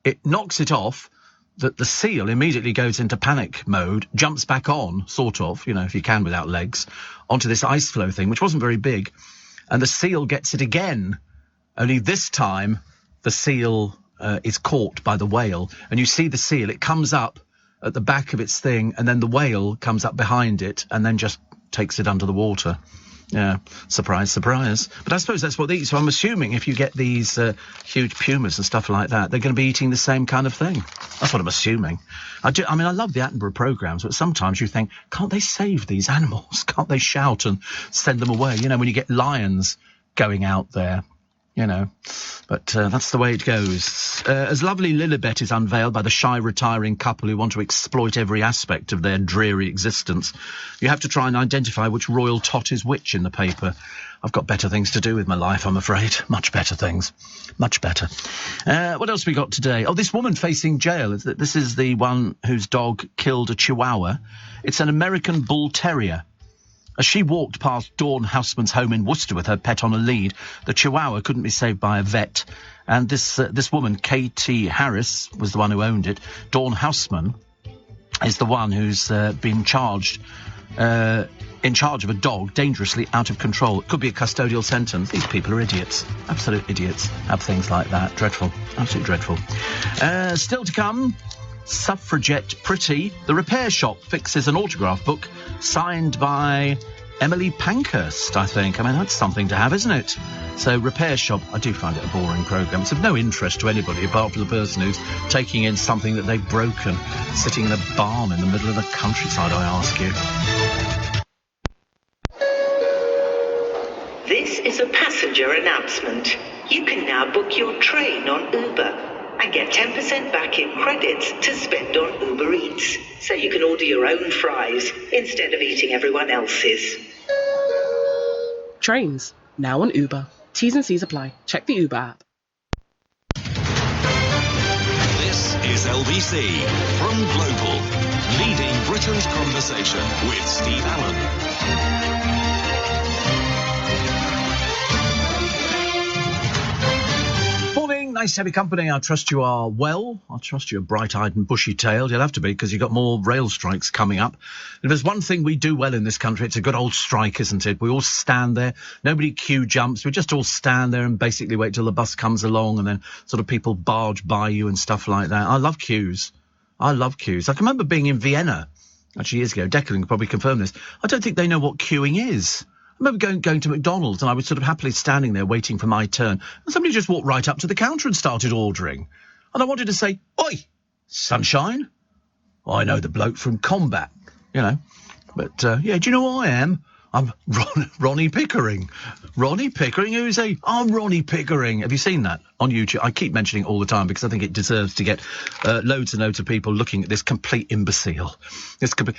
Speaker 1: it knocks it off. That the seal immediately goes into panic mode, jumps back on, sort of, you know, if you can without legs, onto this ice floe thing, which wasn't very big. And the seal gets it again. Only this time, the seal is caught by the whale. And you see the seal, it comes up at the back of its thing, and then the whale comes up behind it and then just takes it under the water. Yeah, surprise, surprise. But I suppose that's what they eat. So I'm assuming if you get these huge pumas and stuff like that, they're going to be eating the same kind of thing. That's what I'm assuming. I mean, I love the Attenborough programmes, but sometimes you think, can't they save these animals? Can't they shout and send them away? You know, when you get lions going out there, you know. But that's the way it goes. As lovely Lilibet is unveiled by the shy retiring couple who want to exploit every aspect of their dreary existence, you have to try and identify which royal tot is which in the paper. I've got better things to do with my life, I'm afraid. Much better things. Much better. What else we got today? Oh, this woman facing jail. This is the one whose dog killed a chihuahua. It's an American bull terrier. As she walked past Dawn Houseman's home in Worcester with her pet on a lead, the chihuahua couldn't be saved by a vet. And this woman, Katie Harris, was the one who owned it. Dawn Houseman is the one who's been charged, in charge of a dog dangerously out of control. It could be a custodial sentence. These people are idiots. Absolute idiots. Have things like that. Dreadful. Absolutely dreadful. Still to come... Suffragette Pretty, the repair shop fixes an autograph book signed by Emily Pankhurst, I think. I mean, that's something to have, isn't it? So, repair shop, I do find it a boring programme. It's of no interest to anybody apart from the person who's taking in something that they've broken, sitting in a barn in the middle of the countryside, I ask you.
Speaker 15: This is a passenger announcement. You can now book your train on Uber and get 10% back in credits to spend on Uber Eats, so you can order your own fries instead of eating everyone else's.
Speaker 16: Trains, now on Uber. T's and C's apply. Check the Uber app.
Speaker 2: This is LBC from Global, leading Britain's conversation with Steve Allen.
Speaker 1: Nice to have your company. I trust you are well. I trust you're bright-eyed and bushy-tailed. You'll have to be, because you've got more rail strikes coming up. If there's one thing we do well in this country, it's a good old strike, isn't it? We all stand there. Nobody queue jumps. We just all stand there and basically wait till the bus comes along, and then sort of people barge by you and stuff like that. I love queues. I love queues. I can remember being in Vienna, actually years ago. Declan can probably confirm this. I don't think they know what queuing is. I remember going to McDonald's, and I was sort of happily standing there waiting for my turn, and somebody just walked right up to the counter and started ordering. And I wanted to say, "Oi, sunshine." Well, I know the bloke from Combat, you know. But, yeah, do you know who I am? I'm Ronnie Pickering. Ronnie Pickering? Who's he? I'm Ronnie Pickering. Have you seen that on YouTube? I keep mentioning it all the time because I think it deserves to get loads and loads of people looking at this complete imbecile.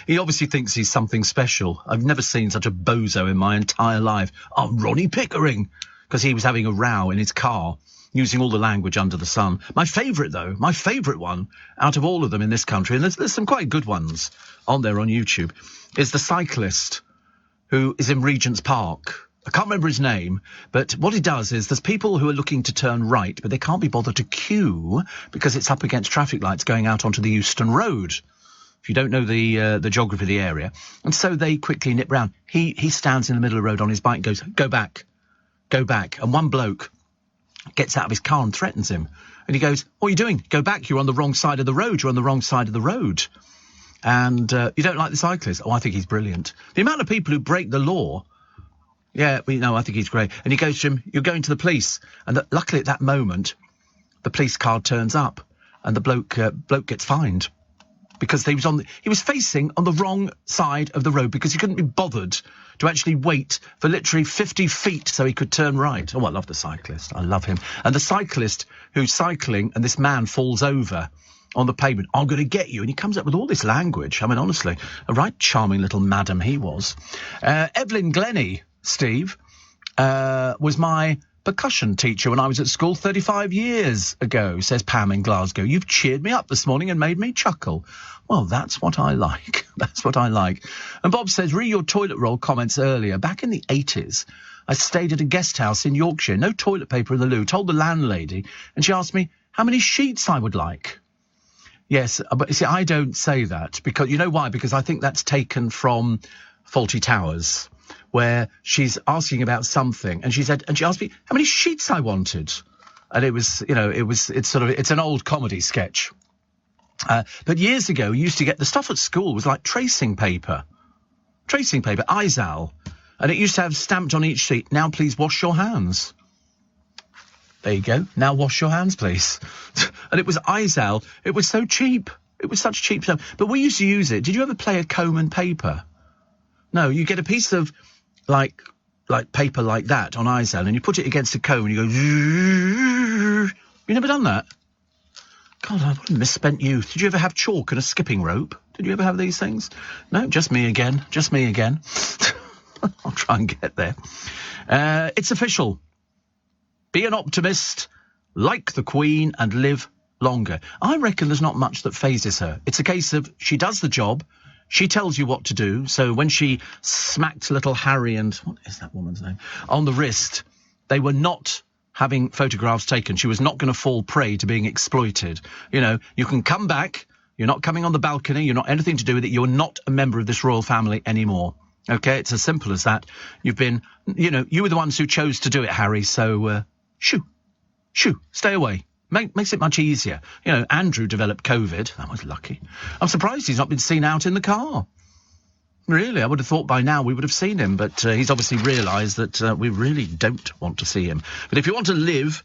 Speaker 1: He obviously thinks he's something special. I've never seen such a bozo in my entire life. I'm Ronnie Pickering. Because he was having a row in his car, using all the language under the sun. My favourite one out of all of them in this country, and there's some quite good ones on there on YouTube, is the cyclist who is in Regent's Park. I can't remember his name, but what he does is there's people who are looking to turn right, but they can't be bothered to queue because it's up against traffic lights going out onto the Euston Road. If you don't know the geography of the area. And so they quickly nip round. He stands in the middle of the road on his bike and goes, go back. And one bloke gets out of his car and threatens him. And he goes, what are you doing? Go back. You're on the wrong side of the road. You're on the wrong side of the road. And you don't like the cyclist? Oh, I think he's brilliant. The amount of people who break the law. Yeah, I think he's great. And he goes to him, you're going to the police. And luckily at that moment, the police car turns up and the bloke gets fined. Because he was facing on the wrong side of the road because he couldn't be bothered to actually wait for literally 50 feet so he could turn right. Oh, I love the cyclist. I love him. And the cyclist who's cycling and this man falls over on the pavement. I'm going to get you. And he comes up with all this language. I mean, honestly, a right charming little madam he was. Evelyn Glennie, Steve, was my percussion teacher when I was at school 35 years ago, says Pam in Glasgow. You've cheered me up this morning and made me chuckle. Well, that's what I like. That's what I like. And Bob says, read your toilet roll comments earlier. Back in the 80s, I stayed at a guest house in Yorkshire. No toilet paper in the loo. Told the landlady, and she asked me how many sheets I would like. Yes, but you see, I don't say that because, you know why? Because I think that's taken from Fawlty Towers, where she's asking about something, and she asked me how many sheets I wanted. And it was, it's an old comedy sketch. But years ago, we used to get the stuff at school was like tracing paper, Izal. And it used to have stamped on each sheet, now please wash your hands. There you go. Now wash your hands, please. And it was Izal. It was so cheap. It was such cheap stuff. But we used to use it. Did you ever play a comb and paper? No, you get a piece of, like paper like that on Izal, and you put it against a comb, and you go... You never done that? God, what a misspent youth. Did you ever have chalk and a skipping rope? Did you ever have these things? No, just me again. Just me again. I'll try and get there. It's official. Be an optimist, like the Queen, and live longer. I reckon there's not much that phases her. It's a case of she does the job, she tells you what to do. So when she smacked little Harry and, what is that woman's name, on the wrist, they were not having photographs taken. She was not going to fall prey to being exploited. You know, you can come back, you're not coming on the balcony, you're not anything to do with it, you're not a member of this royal family anymore. Okay, it's as simple as that. You've been, you were the ones who chose to do it, Harry, so, shoo, stay away. Makes it much easier. Andrew developed COVID. That was lucky. I'm surprised he's not been seen out in the car. Really, I would have thought by now we would have seen him, but he's obviously realised that we really don't want to see him. But if you want to live,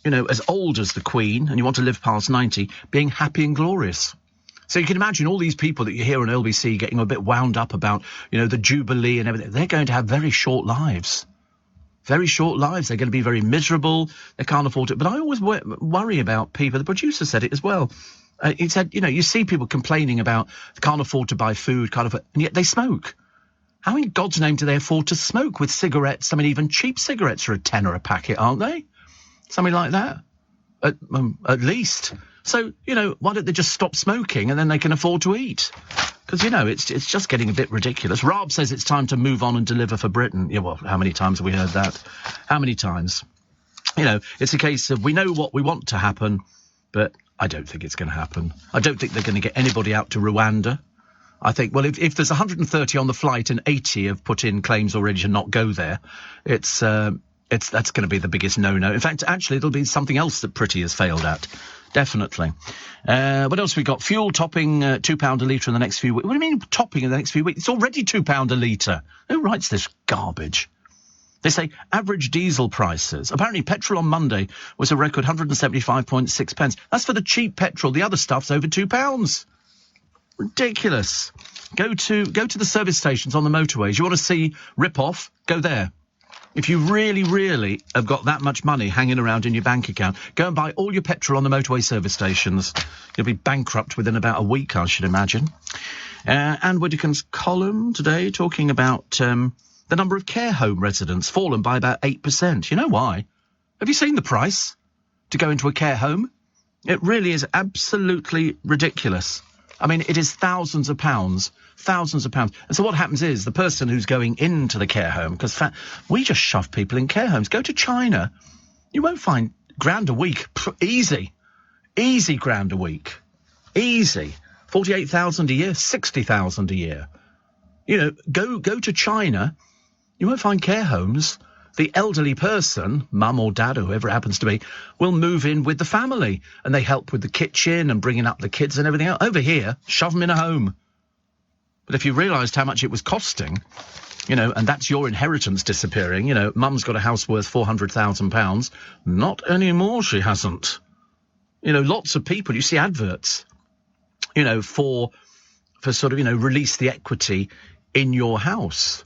Speaker 1: as old as the Queen, and you want to live past 90, being happy and glorious. So you can imagine all these people that you hear on LBC getting a bit wound up about, the Jubilee and everything. They're going to have very short lives. Very short lives. They're going to be very miserable. They can't afford it. But I always worry about people. The producer said it as well. He said, you see people complaining about they can't afford to buy food, and yet they smoke. How in God's name do they afford to smoke with cigarettes? I mean, even cheap cigarettes are a tenner a packet, aren't they? Something like that. At least. So, why don't they just stop smoking and then they can afford to eat? Because, it's just getting a bit ridiculous. Rob says it's time to move on and deliver for Britain. Yeah, well, how many times have we heard that? How many times? You know, it's a case of we know what we want to happen, but I don't think it's going to happen. I don't think they're going to get anybody out to Rwanda. I think, well, if there's 130 on the flight and 80 have put in claims already to not go there, that's going to be the biggest no-no. In fact, actually, it'll be something else that Pretty has failed at. Definitely. What else we got? Fuel topping £2 a litre in the next few weeks. What do you mean topping in the next few weeks? It's already £2 a litre. Who writes this garbage? They say average diesel prices. Apparently petrol on Monday was a record 175.6 pence. That's for the cheap petrol. The other stuff's over £2. Ridiculous. Go to the service stations on the motorways. You want to see rip-off? Go there. If you really, really have got that much money hanging around in your bank account, go and buy all your petrol on the motorway service stations. You'll be bankrupt within about a week, I should imagine. Anne Widdecombe's column today talking about the number of care home residents fallen by about 8%. You know why? Have you seen the price to go into a care home? It really is absolutely ridiculous. I mean, it is thousands of pounds. And so what happens is the person who's going into the care home, because we just shove people in care homes. Go to China. You won't find £1,000 a week. Easy £1,000 a week. Easy. 48,000 a year, 60,000 a year. You know, go to China. You won't find care homes. The elderly person, mum or dad or whoever it happens to be, will move in with the family and they help with the kitchen and bringing up the kids and everything else. Over here, shove them in a home. But if you realised how much it was costing, you know, and that's your inheritance disappearing, you know, mum's got a house worth £400,000. Not anymore, she hasn't. You know, lots of people, you see adverts, you know, for sort of, you know, release the equity in your house.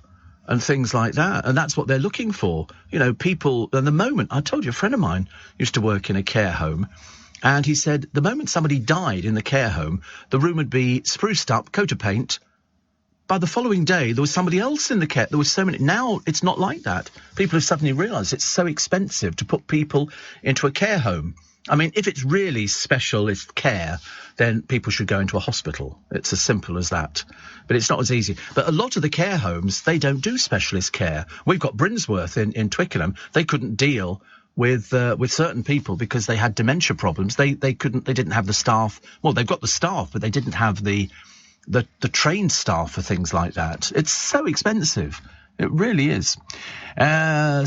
Speaker 1: And things like that. And that's what they're looking for. You know, people, and the moment, I told you, a friend of mine used to work in a care home, and he said the moment somebody died in the care home, the room would be spruced up, coat of paint. By the following day, there was somebody else in the care. There was so many. Now it's not like that. People have suddenly realised it's so expensive to put people into a care home. I mean, if it's really specialist care, then people should go into a hospital. It's as simple as that. But it's not as easy. But a lot of the care homes, they don't do specialist care. We've got Brinsworth in Twickenham. They couldn't deal with certain people because they had dementia problems. They didn't have the staff. Well, they've got the staff, but they didn't have the trained staff for things like that. It's so expensive. It really is.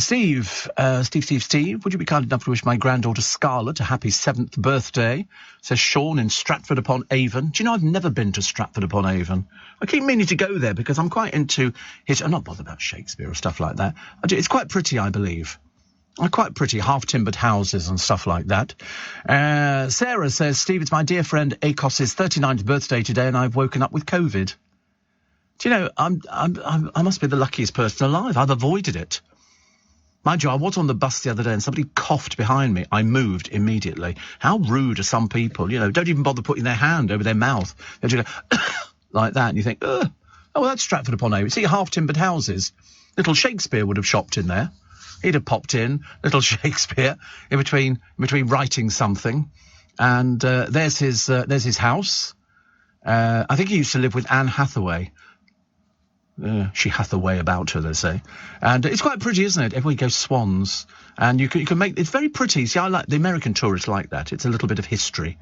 Speaker 1: Steve, would you be kind enough to wish my granddaughter Scarlett a happy 7th birthday? Says Sean in Stratford-upon-Avon. Do you know, I've never been to Stratford-upon-Avon. I keep meaning to go there because I'm quite into I'm not bothered about Shakespeare or stuff like that. It's quite pretty, I believe. Quite pretty, half-timbered houses and stuff like that. Sarah says, Steve, it's my dear friend Akos's 39th birthday today and I've woken up with COVID. Do you know, I must be the luckiest person alive. I've avoided it. Mind you, I was on the bus the other day and somebody coughed behind me. I moved immediately. How rude are some people? You know, don't even bother putting their hand over their mouth. They just go like that, and you think, oh, well, that's Stratford-upon-Avon. See, half-timbered houses. Little Shakespeare would have shopped in there. He'd have popped in, little Shakespeare, in between writing something. And there's his house. I think he used to live with Anne Hathaway. She hath a way about her, they say. And it's quite pretty, isn't it? Everybody goes swans. And you can make... It's very pretty. See, I like... The American tourists like that. It's a little bit of history,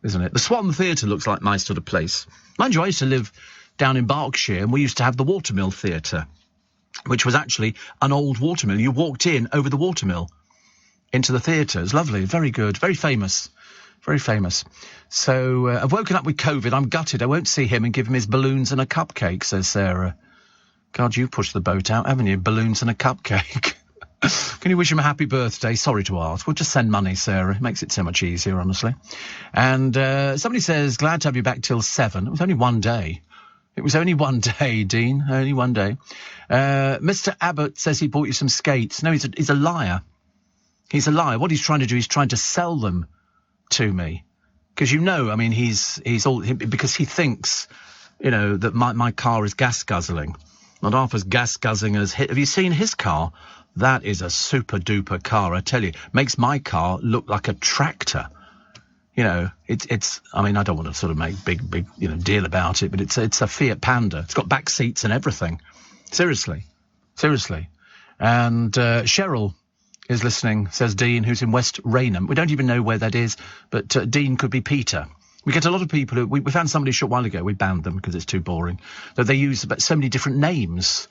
Speaker 1: isn't it? The Swan Theatre looks like my sort of place. Mind you, I used to live down in Berkshire, and we used to have the Watermill Theatre, which was actually an old watermill. You walked in over the watermill into the theatre. It's lovely. Very good. Very famous. Very famous. So, I've woken up with COVID. I'm gutted. I won't see him and give him his balloons and a cupcake, says Sarah. God, you pushed the boat out, haven't you? Balloons and a cupcake. Can you wish him a happy birthday? Sorry to ask. We'll just send money, Sarah. It makes it so much easier, honestly. And somebody says, glad to have you back till 7. It was only one day. It was only one day, Dean. Only one day. Mr. Abbott says he bought you some skates. No, he's a liar. He's a liar. What he's trying to do is trying to sell them to me. Because, you know, I mean, he's all... Because he thinks, you know, that my car is gas guzzling. Not half as gas guzzling as... Have you seen his car? That is a super-duper car, I tell you. Makes my car look like a tractor. You know, it's... I mean, I don't want to sort of make big, you know, deal about it, but it's a Fiat Panda. It's got back seats and everything. Seriously. And Cheryl is listening, says Dean, who's in West Raynham. We don't even know where that is, but Dean could be Peter. We get a lot of people who... We found somebody a short while ago. We banned them because it's too boring. That they use about so many different names,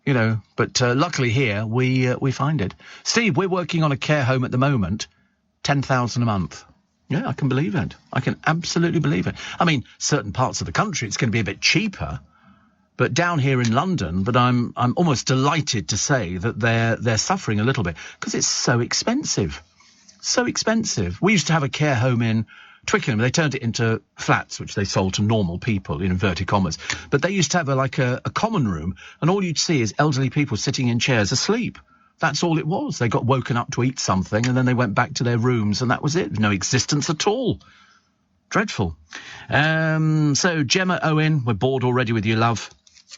Speaker 1: you know. But luckily here, we find it. Steve, we're working on a care home at the moment. 10,000 a month. Yeah, I can believe it. I can absolutely believe it. I mean, certain parts of the country, it's going to be a bit cheaper. But down here in London, but I'm almost delighted to say that they're suffering a little bit because it's so expensive. So expensive. We used to have a care home in Twickenham. They turned it into flats, which they sold to normal people, in inverted commas. But they used to have a common room, and all you'd see is elderly people sitting in chairs asleep. That's all it was. They got woken up to eat something, and then they went back to their rooms, and that was it. No existence at all. Dreadful. So, Gemma Owen, we're bored already with you, love.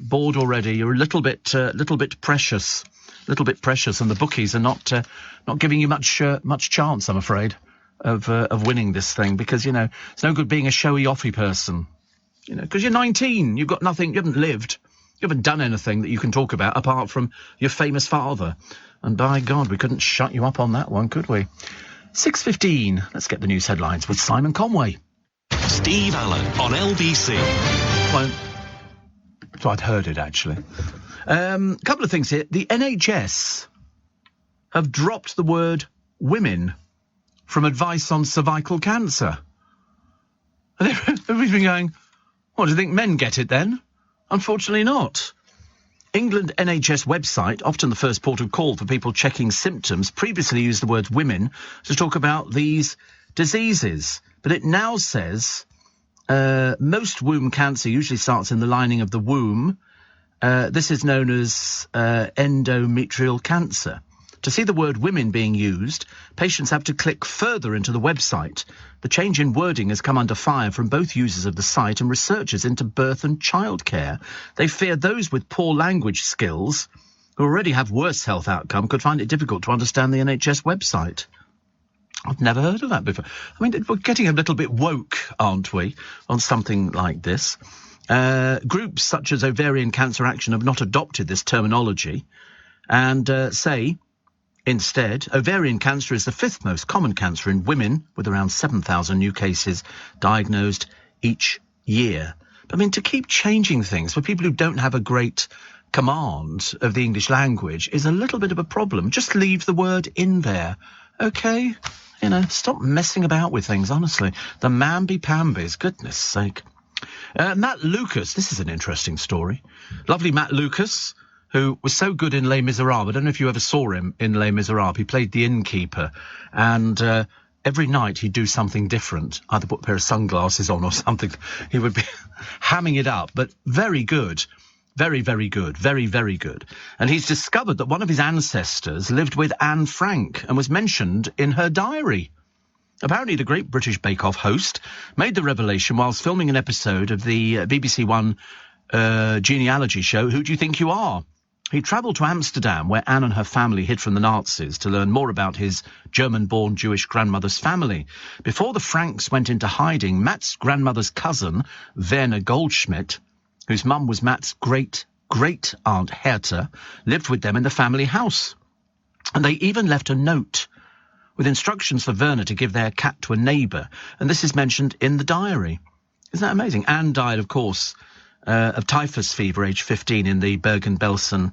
Speaker 1: Bored already. You're a little bit precious. Little bit precious, and the bookies are not giving you much chance, I'm afraid, of winning this thing, because, you know, it's no good being a showy-offy person. You know, because you're 19, you've got nothing, you haven't lived, you haven't done anything that you can talk about apart from your famous father. And by God, we couldn't shut you up on that one, could we? 6:15. Let's get the news headlines with Simon Conway.
Speaker 2: Steve Allen on LBC.
Speaker 1: Well, so I'd heard it, actually. Couple of things here. The NHS have dropped the word women from advice on cervical cancer. And everybody's been going, what, do you think men get it then? Unfortunately not. England NHS website, often the first port of call for people checking symptoms, previously used the word women to talk about these diseases. But it now says most womb cancer usually starts in the lining of the womb. This is known as endometrial cancer. To see the word women being used, patients have to click further into the website. The change in wording has come under fire from both users of the site and researchers into birth and childcare. They fear those with poor language skills, who already have worse health outcome, could find it difficult to understand the NHS website. I've never heard of that before. I mean, we're getting a little bit woke, aren't we, on something like this? Groups such as Ovarian Cancer Action have not adopted this terminology and say... Instead, ovarian cancer is the 5th most common cancer in women, with around 7,000 new cases diagnosed each year. But I mean, to keep changing things for people who don't have a great command of the English language is a little bit of a problem. Just leave the word in there, OK? You know, stop messing about with things, honestly. The mamby-pambies, goodness sake. Matt Lucas, this is an interesting story. Lovely Matt Lucas, who was so good in Les Miserables. I don't know if you ever saw him in Les Miserables. He played the innkeeper, and every night he'd do something different, either put a pair of sunglasses on or something. He would be hamming it up, but very good. Very, very good. Very, very good. And he's discovered that one of his ancestors lived with Anne Frank and was mentioned in her diary. Apparently, the Great British Bake Off host made the revelation whilst filming an episode of the BBC One genealogy show, Who Do You Think You Are? He travelled to Amsterdam, where Anne and her family hid from the Nazis, to learn more about his German-born Jewish grandmother's family. Before the Franks went into hiding, Matt's grandmother's cousin, Werner Goldschmidt, whose mum was Matt's great-great-aunt Herta, lived with them in the family house. And they even left a note with instructions for Werner to give their cat to a neighbour, and this is mentioned in the diary. Isn't that amazing? Anne died, of course, of typhus fever, aged 15, in the Bergen-Belsen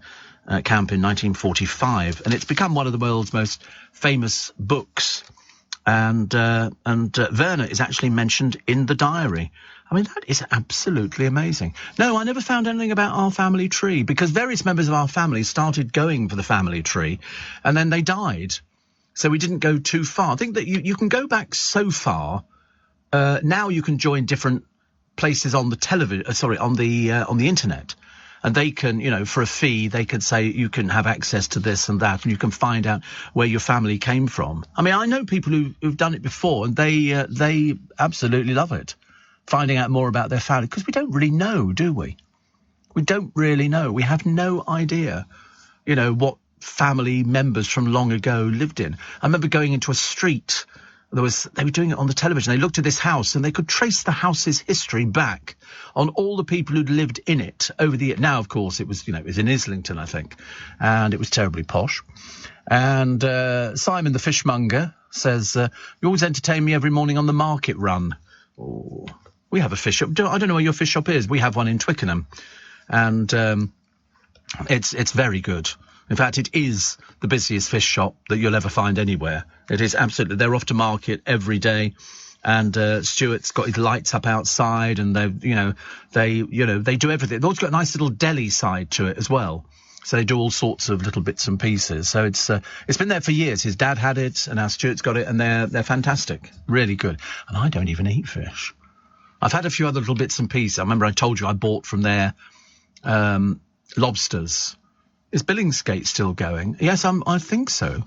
Speaker 1: camp in 1945, and it's become one of the world's most famous books. And Werner is actually mentioned in the diary. I mean, that is absolutely amazing. No, I never found anything about our family tree, because various members of our family started going for the family tree, and then they died. So we didn't go too far. I think that you can go back so far. Now you can join different places on the television, on the internet, and they can, you know, for a fee, they could say you can have access to this and that, and you can find out where your family came from. I mean, I know people who've done it before, and they absolutely love it, finding out more about their family, because we don't really know, do we? We don't really know. We have no idea, you know, what family members from long ago lived in. I remember going into a street They were doing it on the television. They looked at this house and they could trace the house's history back on all the people who'd lived in it over the years. Now, of course, it was in Islington, I think, and it was terribly posh. And Simon the fishmonger says, you always entertain me every morning on the market run. Oh, we have a fish shop. I don't know where your fish shop is. We have one in Twickenham, and it's very good. In fact, it is the busiest fish shop that you'll ever find anywhere. It is absolutely. They're off to market every day, and Stuart's got his lights up outside, and they do everything. They've also got a nice little deli side to it as well. So they do all sorts of little bits and pieces. So it's been there for years. His dad had it, and now Stuart's got it, and they're fantastic, really good. And I don't even eat fish. I've had a few other little bits and pieces. I remember I told you I bought from there lobsters. Is Billingsgate still going? Yes, I think so.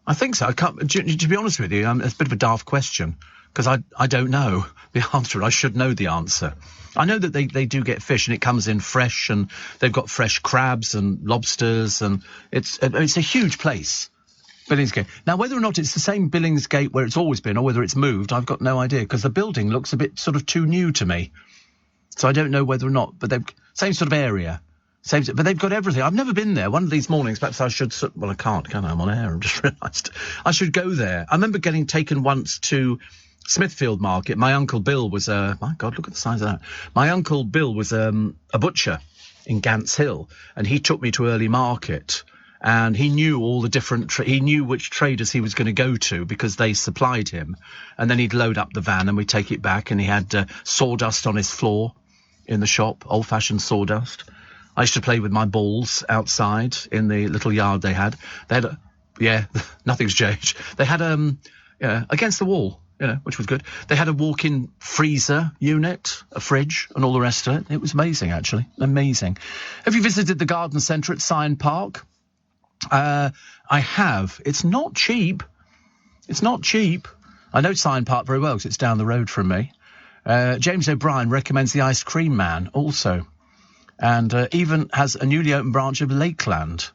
Speaker 1: I can't. To be honest with you, it's a bit of a daft question because I don't know the answer. I should know the answer. I know that they do get fish and it comes in fresh, and they've got fresh crabs and lobsters, and it's a huge place, Billingsgate. Now, whether or not it's the same Billingsgate where it's always been or whether it's moved, I've got no idea because the building looks a bit sort of too new to me. So I don't know whether or not, but they've same sort of area. But they've got everything. I've never been there. One of these mornings, perhaps I should... Well, I can't, can I? I'm on air. I've just realised. I should go there. I remember getting taken once to Smithfield Market. My Uncle Bill was my God, look at the size of that. My Uncle Bill was a butcher in Gants Hill, and he took me to Early Market, and he knew all the different... he knew which traders he was going to go to because they supplied him. And then he'd load up the van and we'd take it back, and he had sawdust on his floor in the shop, old-fashioned sawdust. I used to play with my balls outside in the little yard they had. They had nothing's changed. They had against the wall, which was good. They had a walk-in freezer unit, a fridge, and all the rest of it. It was amazing, actually, amazing. Have you visited the garden centre at Syon Park? I have. It's not cheap. It's not cheap. I know Syon Park very well because it's down the road from me. James O'Brien recommends the Ice Cream Man also. And even has a newly opened branch of Lakeland.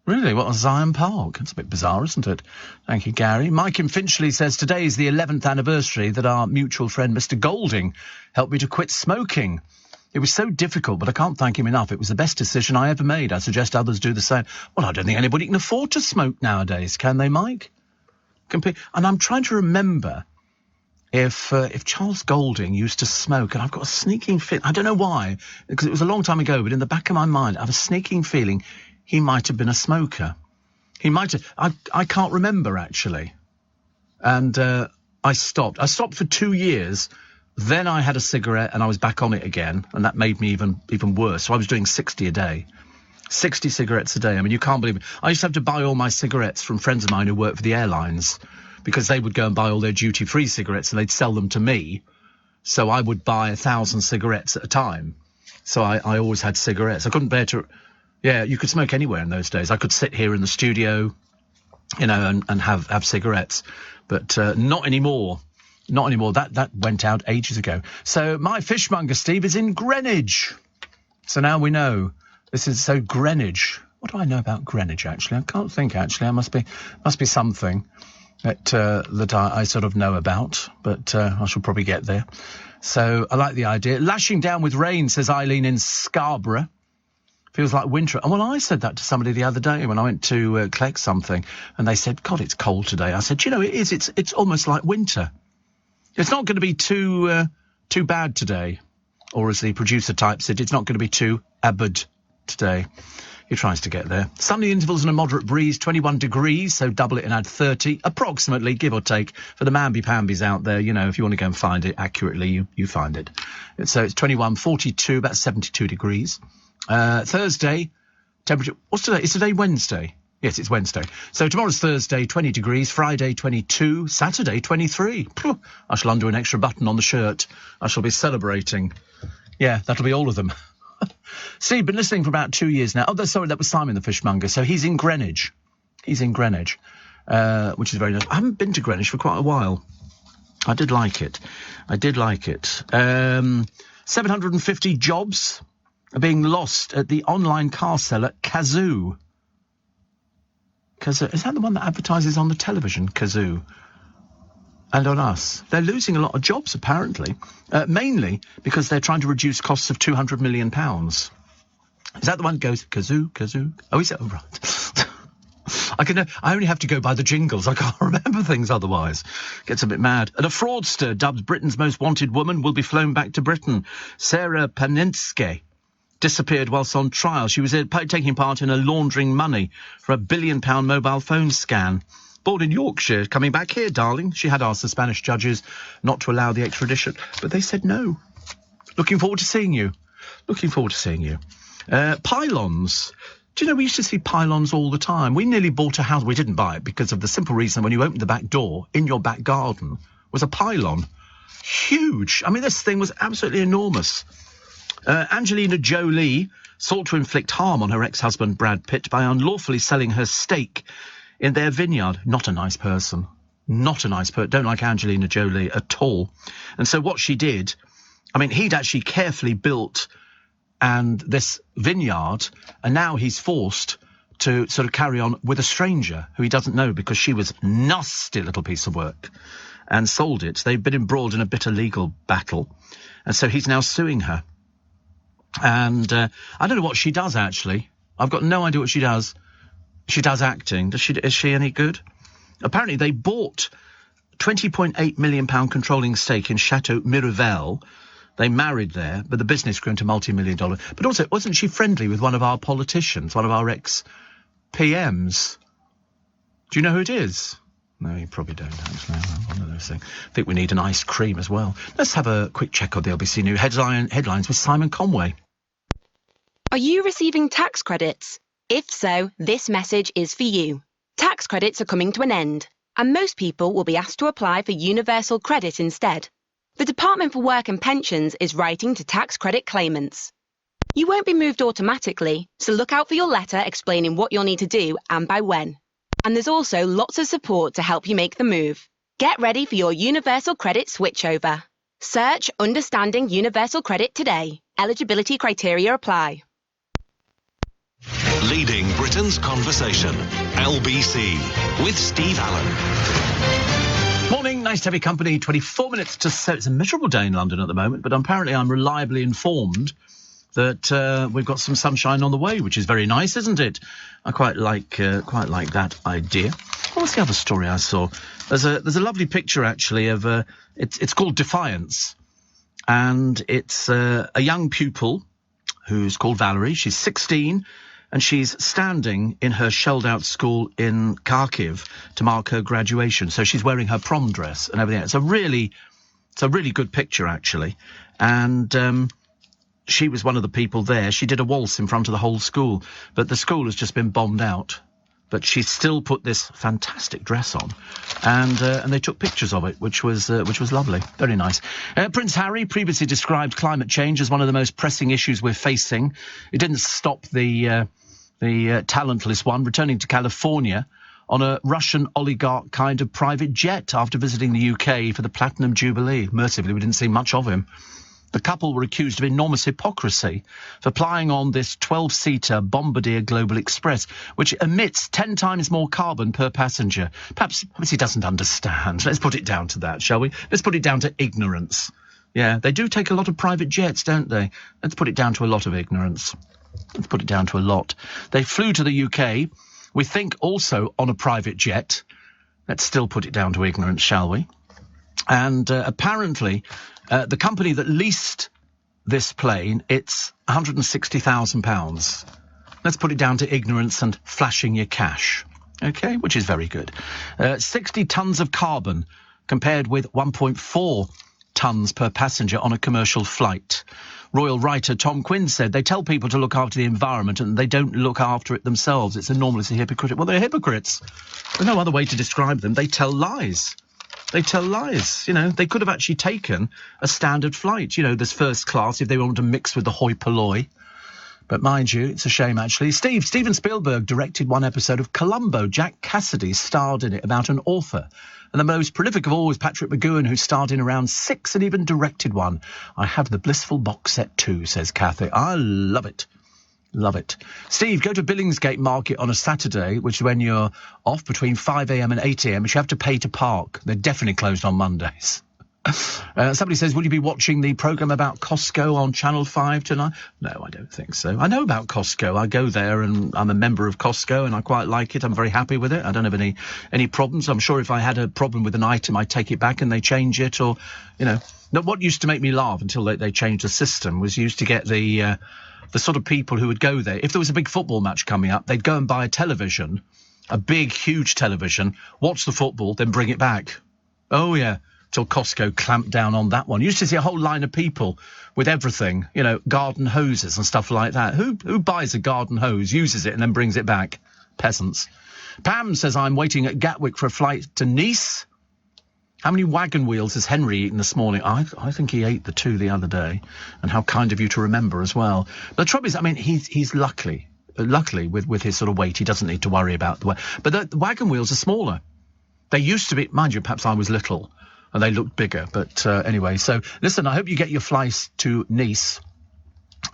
Speaker 1: Really? What, Syon Park? It's a bit bizarre, isn't it? Thank you, Gary. Mike in Finchley says, today is the 11th anniversary that our mutual friend Mr. Golding helped me to quit smoking. It was so difficult, but I can't thank him enough. It was the best decision I ever made. I suggest others do the same. Well, I don't think anybody can afford to smoke nowadays, can they, Mike? And I'm trying to remember... If Charles Golding used to smoke, and I've got a sneaking feeling, I don't know why, because it was a long time ago, but in the back of my mind, I have a sneaking feeling he might have been a smoker. He might have, I can't remember, actually. And I stopped. I stopped for 2 years, then I had a cigarette, and I was back on it again, and that made me even worse. So I was doing 60 a day. 60 cigarettes a day. I mean, you can't believe it. I used to have to buy all my cigarettes from friends of mine who worked for the airlines, because they would go and buy all their duty-free cigarettes and they'd sell them to me. So I would buy 1,000 cigarettes at a time. So I always had cigarettes. I couldn't bear to... Yeah, you could smoke anywhere in those days. I could sit here in the studio, and have cigarettes. But not anymore. Not anymore. That went out ages ago. So my fishmonger, Steve, is in Greenwich. So now we know. So Greenwich. What do I know about Greenwich, actually? I can't think, actually. I must be something that I sort of know about, but I shall probably get there. So I like the idea. Lashing down with rain, says Eileen in Scarborough. Feels like winter. Well, I said that to somebody the other day when I went to collect something, and they said, God, it's cold today. I said, it is. It's almost like winter. It's not going to be too bad today. Or as the producer types it, it's not going to be too abud today. He tries to get there. Sunny intervals and a moderate breeze, 21 degrees, so double it and add 30, approximately, give or take, for the mamby-pambies out there. If you want to go and find it accurately, you find it. So it's 21, 42, about 72 degrees. Thursday, temperature... What's today? Is today Wednesday? Yes, it's Wednesday. So tomorrow's Thursday, 20 degrees, Friday, 22, Saturday, 23. Phew, I shall undo an extra button on the shirt. I shall be celebrating. Yeah, that'll be all of them. Steve, been listening for about 2 years now. Oh, sorry, that was Simon the Fishmonger. So he's in Greenwich. Which is very nice. I haven't been to Greenwich for quite a while. I did like it. 750 jobs are being lost at the online car seller Cazoo. Is that the one that advertises on the television, Cazoo? and on us. They're losing a lot of jobs, apparently, mainly because they're trying to reduce costs of £200 million. Is that the one that goes, kazoo, kazoo? Oh, is that right? I only have to go by the jingles. I can't remember things otherwise. Gets a bit mad. And a fraudster dubbed Britain's most wanted woman will be flown back to Britain. Sarah Paninsky disappeared whilst on trial. She was taking part in a laundering money for £1 billion mobile phone scan. Born in Yorkshire, coming back here, darling. She had asked the Spanish judges not to allow the extradition, but they said no. Looking forward to seeing you. Looking forward to seeing you. Pylons. Do you know, we used to see pylons all the time. We nearly bought a house. We didn't buy it because of the simple reason when you opened the back door, in your back garden was a pylon. Huge. I mean, this thing was absolutely enormous. Angelina Jolie sought to inflict harm on her ex-husband Brad Pitt by unlawfully selling her stake in their vineyard. Not a nice person. Not a nice person. Don't like Angelina Jolie at all. And so what she did, I mean, he'd actually carefully built and this vineyard, and now he's forced to sort of carry on with a stranger who he doesn't know because she was nasty little piece of work and sold it. They've been embroiled in a bitter legal battle, and so he's now suing her. And I don't know what she does, actually. I've got no idea what she does. She does acting. Is she any good? Apparently they bought £20.8 million controlling stake in Chateau Miraval. They married there, but the business grew into multi-million-dollar. But also, wasn't she friendly with one of our politicians, one of our ex-PMs? Do you know who it is? No, you probably don't, actually. One of those things. I think we need an iced cream as well. Let's have a quick check of the LBC News headlines with Simon Conway.
Speaker 3: Are you receiving tax credits? If so, this message is for you. Tax credits are coming to an end, and most people will be asked to apply for universal credit instead. The Department for Work and Pensions is writing to tax credit claimants. You won't be moved automatically, so look out for your letter explaining what you'll need to do and by when. And there's also lots of support to help you make the move. Get ready for your universal credit switchover. Search Understanding Universal Credit today. Eligibility criteria apply.
Speaker 2: Leading Britain's conversation. LBC with Steve Allen.
Speaker 1: Morning, nice to have your company. 24 minutes to 7. It's a miserable day in London at the moment, but apparently I'm reliably informed that we've got some sunshine on the way, which is very nice, isn't it? I quite like that idea. What was the other story I saw? There's a lovely picture actually of it's called Defiance, and it's a young pupil who's called Valerie. She's 16. And she's standing in her shelled-out school in Kharkiv to mark her graduation. So she's wearing her prom dress and everything. It's a really good picture, actually. And she was one of the people there. She did a waltz in front of the whole school. But the school has just been bombed out. But she still put this fantastic dress on, and they took pictures of it, which was lovely, very nice. Prince Harry previously described climate change as one of the most pressing issues we're facing. It didn't stop the talentless one returning to California on a Russian oligarch kind of private jet after visiting the UK for the Platinum Jubilee. Mercifully, we didn't see much of him. The couple were accused of enormous hypocrisy for flying on this 12-seater Bombardier Global Express, which emits 10 times more carbon per passenger. Perhaps he doesn't understand. Let's put it down to that, shall we? Let's put it down to ignorance. Yeah, they do take a lot of private jets, don't they? Let's put it down to a lot of ignorance. Let's put it down to a lot. They flew to the UK, we think also on a private jet. Let's still put it down to ignorance, shall we? And apparently, the company that leased this plane, it's £160,000. Let's put it down to ignorance and flashing your cash. OK, which is very good. 60 tonnes of carbon compared with 1.4 tonnes per passenger on a commercial flight. Royal writer Tom Quinn said they tell people to look after the environment and they don't look after it themselves. It's enormously hypocritical. Well, they're hypocrites. There's no other way to describe them. They tell lies. They tell lies, you know. They could have actually taken a standard flight, you know, this first class, if they wanted to mix with the hoi polloi. But mind you, it's a shame, actually. Steven Spielberg directed one episode of Columbo. Jack Cassidy starred in it, about an author. And the most prolific of all was Patrick McGoohan, who starred in around 6 and even directed one. I have the blissful box set too, says Kathy. I love it. Love it. Steve, go to Billingsgate Market on a Saturday, which is when you're off between 5 a.m. and 8 a.m, which you have to pay to park. They're definitely closed on Mondays. Somebody says, will you be watching the programme about Costco on Channel 5 tonight? No, I don't think so. I know about Costco. I go there and I'm a member of Costco and I quite like it. I'm very happy with it. I don't have any problems. I'm sure if I had a problem with an item, I'd take it back and they change it, or, you know. No, what used to make me laugh until they changed the system was you used to get the sort of people who would go there. If there was a big football match coming up, they'd go and buy a television, a big, huge television, watch the football, then bring it back. Oh, yeah. Till Costco clamped down on that one. You used to see a whole line of people with everything, you know, garden hoses and stuff like that. Who buys a garden hose, uses it, and then brings it back? Peasants. Pam says, I'm waiting at Gatwick for a flight to Nice. How many wagon wheels has Henry eaten this morning? I think he ate the 2 the other day. And how kind of you to remember as well. But the trouble is, I mean, he's luckily with his sort of weight, he doesn't need to worry about the weight. But the wagon wheels are smaller. They used to be, mind you, perhaps I was little, and they looked bigger. But anyway, so listen, I hope you get your flights to Nice.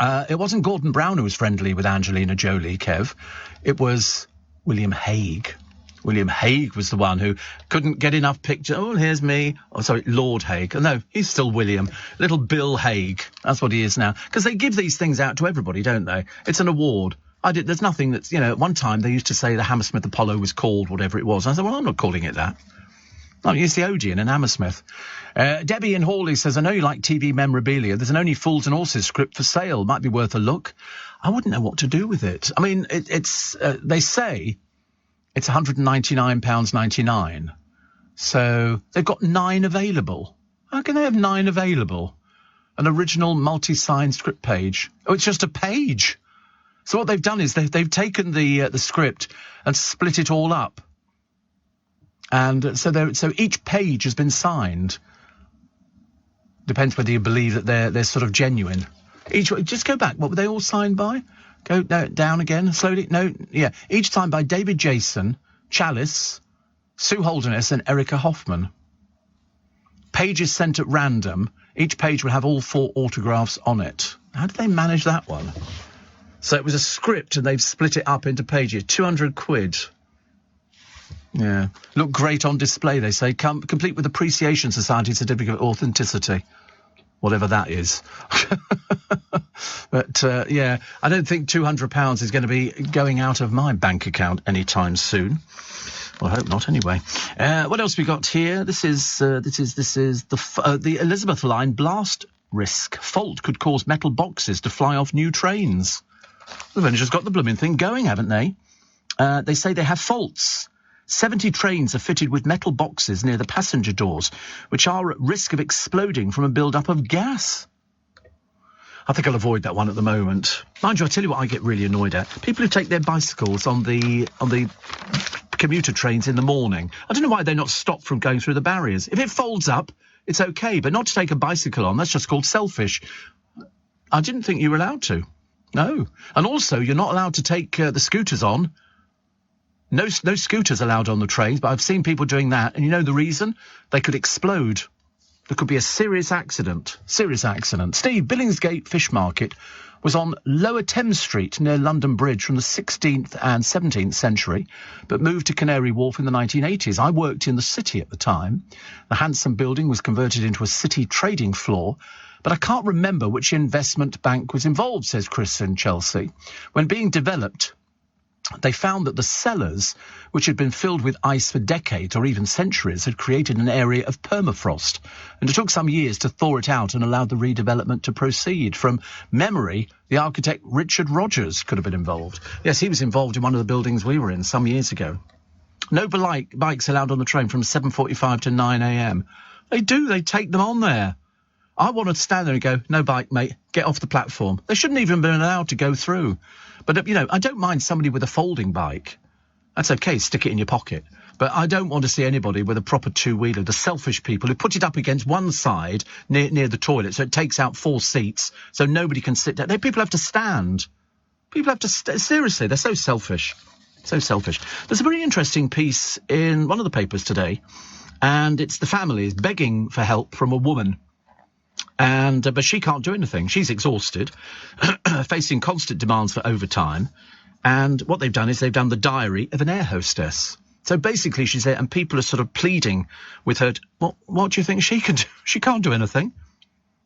Speaker 1: It wasn't Gordon Brown who was friendly with Angelina Jolie, Kev. It was William Hague. William Hague was the one who couldn't get enough pictures. Oh, here's me. Oh, sorry, Lord Hague. Oh, no, he's still William. Little Bill Hague. That's what he is now. Because they give these things out to everybody, don't they? It's an award. There's nothing that's, you know, at one time they used to say the Hammersmith Apollo was called whatever it was. I said, well, I'm not calling it that. Oh, it's the Odeon in Hammersmith. Debbie in Hawley says, I know you like TV memorabilia. There's an Only Fools and Horses script for sale. Might be worth a look. I wouldn't know what to do with it. I mean, it's they say it's £199.99. So they've got 9 available. How can they have 9 available? An original multi-signed script page. Oh, it's just a page. So what they've done is they've taken the script and split it all up. And so each page has been signed. Depends whether you believe that they're sort of genuine. Just go back. What were they all signed by? Go down again, slowly. No, yeah. Each signed by David Jason, Chalice, Sue Holderness, and Erica Hoffman. Pages sent at random. Each page will have all 4 autographs on it. How did they manage that one? So it was a script, and they've split it up into pages. £200. Yeah. Look great on display, they say. Complete with Appreciation Society Certificate of Authenticity. Whatever that is. But, yeah, I don't think £200 is going to be going out of my bank account anytime soon. Well, I hope not, anyway. What else we got here? This is the Elizabeth Line blast risk. Fault could cause metal boxes to fly off new trains. They've only just got the blooming thing going, haven't they? They say they have faults. 70 trains are fitted with metal boxes near the passenger doors, which are at risk of exploding from a build-up of gas. I think I'll avoid that one at the moment. Mind you, I tell you what I get really annoyed at. People who take their bicycles on the commuter trains in the morning. I don't know why they're not stopped from going through the barriers. If it folds up, it's okay, but not to take a bicycle on. That's just called selfish. I didn't think you were allowed to. No. And also, you're not allowed to take the scooters on. No scooters allowed on the trains, but I've seen people doing that. And you know the reason? They could explode. There could be a serious accident. Serious accident. Steve, Billingsgate Fish Market was on Lower Thames Street near London Bridge from the 16th and 17th century, but moved to Canary Wharf in the 1980s. I worked in the city at the time. The handsome building was converted into a city trading floor, but I can't remember which investment bank was involved, says Chris in Chelsea. When being developed, they found that the cellars, which had been filled with ice for decades or even centuries, had created an area of permafrost, and it took some years to thaw it out and allow the redevelopment to proceed. From memory, the architect Richard Rogers could have been involved. Yes, he was involved in one of the buildings we were in some years ago. No bikes allowed on the train from 7:45 to 9 a.m. They do, they take them on there. I want to stand there and go, no bike, mate, get off the platform. They shouldn't even been allowed to go through. But, you know, I don't mind somebody with a folding bike. That's okay, stick it in your pocket. But I don't want to see anybody with a proper two-wheeler, the selfish people who put it up against one side near the toilet, so it takes out 4 seats, so nobody can sit down. People have to stand. People have to seriously, they're so selfish. So selfish. There's a very interesting piece in one of the papers today, and it's the families begging for help from a woman. But she can't do anything. She's exhausted, facing constant demands for overtime. And what they've done is they've done the diary of an air hostess. So basically she's there and people are sort of pleading with her. What do you think she can do? She can't do anything.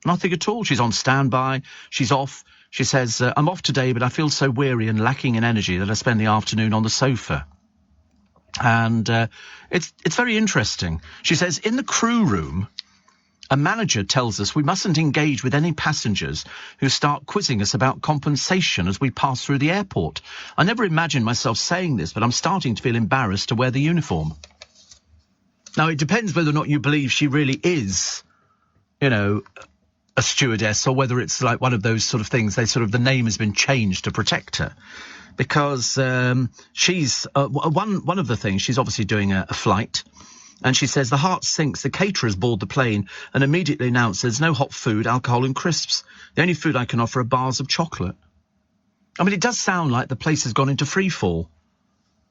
Speaker 1: Nothing at all. She's on standby. She's off. She says, I'm off today, but I feel so weary and lacking in energy that I spend the afternoon on the sofa. And it's very interesting. She says, in the crew room, a manager tells us we mustn't engage with any passengers who start quizzing us about compensation as we pass through the airport. I never imagined myself saying this, but I'm starting to feel embarrassed to wear the uniform. Now, it depends whether or not you believe she really is, you know, a stewardess, or whether it's like one of those sort of things, the name has been changed to protect her. Because she's, one of the things, she's obviously doing a flight. And she says, the heart sinks, the caterers board the plane and immediately announce there's no hot food, alcohol and crisps. The only food I can offer are bars of chocolate. I mean, it does sound like the place has gone into freefall.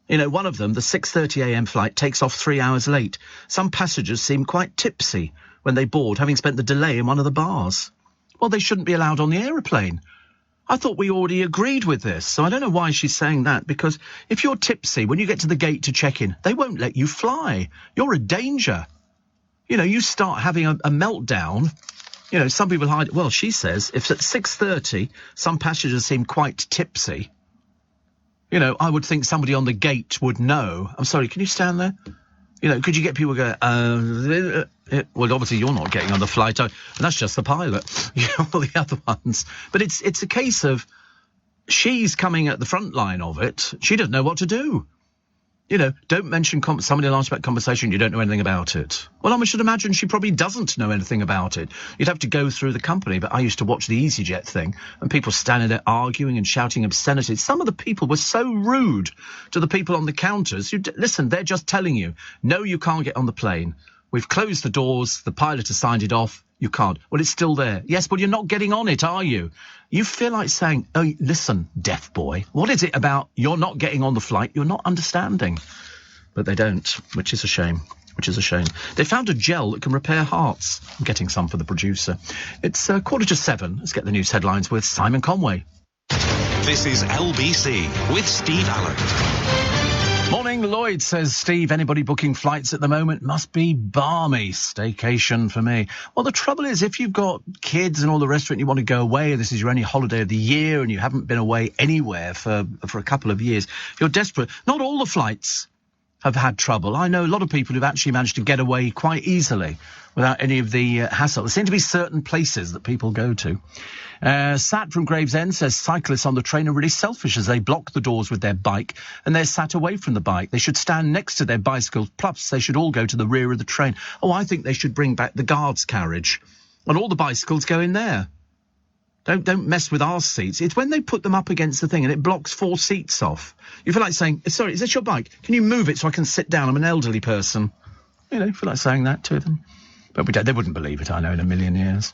Speaker 1: You know, one of them, the 6:30 a.m. flight, takes off 3 hours late. Some passengers seem quite tipsy when they board, having spent the delay in one of the bars. Well, they shouldn't be allowed on the aeroplane. I thought we already agreed with this, so I don't know why she's saying that, because if you're tipsy, when you get to the gate to check in, they won't let you fly. You're a danger. You know, you start having a meltdown. You know, some people hide. Well, she says, if at 6:30 some passengers seem quite tipsy, you know, I would think somebody on the gate would know. I'm sorry, can you stand there? You know, could you get people go, well, obviously you're not getting on the flight, and that's just the pilot, you know, all the other ones. But it's a case of she's coming at the front line of it. She doesn't know what to do. You know, don't mention somebody will ask about conversation, you don't know anything about it. Well, I should imagine she probably doesn't know anything about it. You'd have to go through the company, but I used to watch the EasyJet thing, and people standing there arguing and shouting obscenities. Some of the people were so rude to the people on the counters. Listen, they're just telling you, no, you can't get on the plane. We've closed the doors, the pilot has signed it off, you can't. Well, it's still there. Yes, but you're not getting on it, are you? You feel like saying, oh, listen, deaf boy, what is it about you're not getting on the flight? You're not understanding. But they don't, which is a shame. They found a gel that can repair hearts. I'm getting some for the producer. It's 7:15. Let's get the news headlines with Simon Conway.
Speaker 2: This is LBC with Steve Allen.
Speaker 1: Morning, Lloyd, says Steve. Anybody booking flights at the moment must be balmy. Staycation for me. Well, the trouble is, if you've got kids and all the rest of it and you want to go away, this is your only holiday of the year and you haven't been away anywhere for a couple of years, you're desperate. Not all the flights have had trouble. I know a lot of people who've actually managed to get away quite easily without any of the hassle. There seem to be certain places that people go to. Sat from Gravesend says cyclists on the train are really selfish as they block the doors with their bike and they're sat away from the bike. They should stand next to their bicycles, plus they should all go to the rear of the train. Oh, I think they should bring back the guard's carriage and all the bicycles go in there. Don't mess with our seats. It's when they put them up against the thing and it blocks 4 seats off. You feel like saying, sorry, is this your bike? Can you move it so I can sit down? I'm an elderly person. You know, feel like saying that to them. But they wouldn't believe it, I know, in a million years.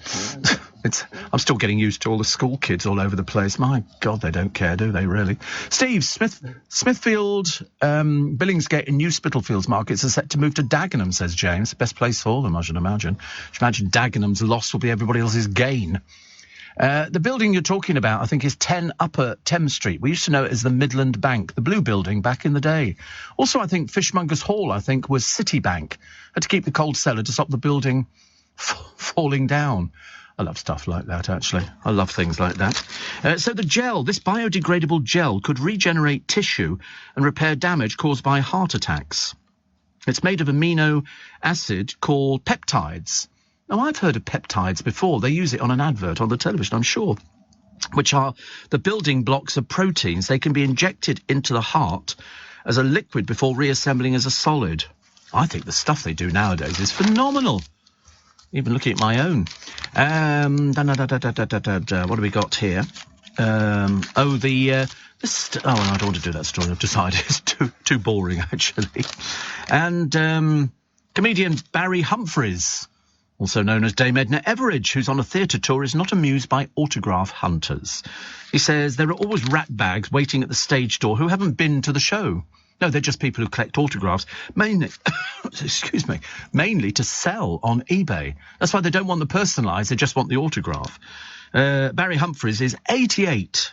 Speaker 1: I'm still getting used to all the school kids all over the place. My God, they don't care, do they, really? Steve, Smithfield, Billingsgate and New Spitalfields markets are set to move to Dagenham, says James. Best place for them, I should imagine. Dagenham's loss will be everybody else's gain. The building you're talking about, I think, is 10 Upper Thames Street. We used to know it as the Midland Bank, the blue building back in the day. Also, I think Fishmongers Hall, was Citibank. Had to keep the cold cellar to stop the building falling down. I love stuff like that, actually. I love things like that. So the gel, this biodegradable gel, could regenerate tissue and repair damage caused by heart attacks. It's made of amino acid called peptides. Now, I've heard of peptides before. They use it on an advert on the television, I'm sure, which are the building blocks of proteins. They can be injected into the heart as a liquid before reassembling as a solid. I think the stuff they do nowadays is phenomenal. Even looking at my own. What do we got here? I don't want to do that story. I've decided it's too boring, actually. And comedian Barry Humphries, also known as Dame Edna Everage, who's on a theatre tour, is not amused by autograph hunters. He says there are always rat bags waiting at the stage door who haven't been to the show. No, they're just people who collect autographs, mainly, excuse me, mainly to sell on eBay. That's why they don't want the personalised, they just want the autograph. Barry Humphries is 88.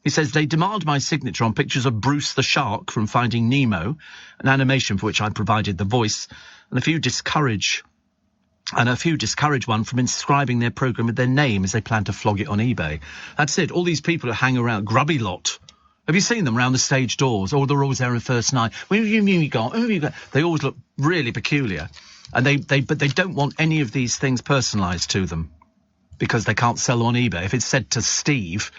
Speaker 1: He says, they demand my signature on pictures of Bruce the Shark from Finding Nemo, an animation for which I provided the voice, and a few discourage one from inscribing their programme with their name as they plan to flog it on eBay. That's it. All these people who hang around, grubby lot. Have you seen them around the stage doors? Or they're always there on first night. Where have you got? They always look really peculiar. And but they don't want any of these things personalised to them because they can't sell them on eBay. If it's said to Steve,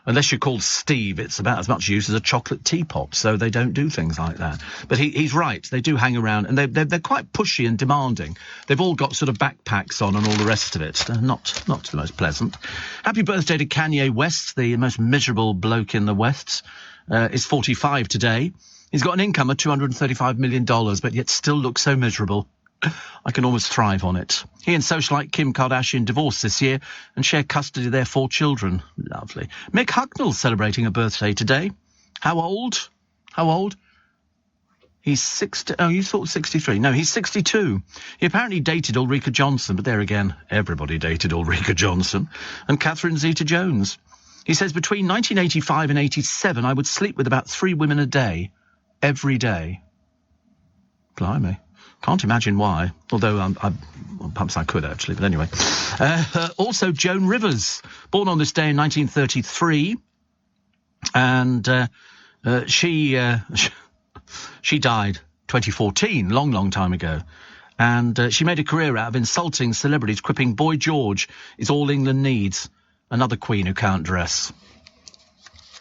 Speaker 1: unless you're called Steve, it's about as much use as a chocolate teapot. So they don't do things like that. But he's right. They do hang around, and they're quite pushy and demanding. They've all got sort of backpacks on and all the rest of it. They're not the most pleasant. Happy birthday to Kanye West, the most miserable bloke in the West. Is 45 today. He's got an income of $235 million, but yet still looks so miserable. I can almost thrive on it. He and socialite Kim Kardashian divorced this year and share custody of their 4 children. Lovely. Mick Hucknall's celebrating a birthday today. How old? He's 60... Oh, you thought 63. No, he's 62. He apparently dated Ulrika Johnson, but there again, everybody dated Ulrika Johnson. And Catherine Zeta-Jones. He says, between 1985 and 87, I would sleep with about 3 women a day. Every day. Blimey. Can't imagine why, although well, perhaps I could, actually, but anyway. Also, Joan Rivers, born on this day in 1933, and she died 2014, long time ago, and she made a career out of insulting celebrities, quipping, Boy George is all England needs, another queen who can't dress.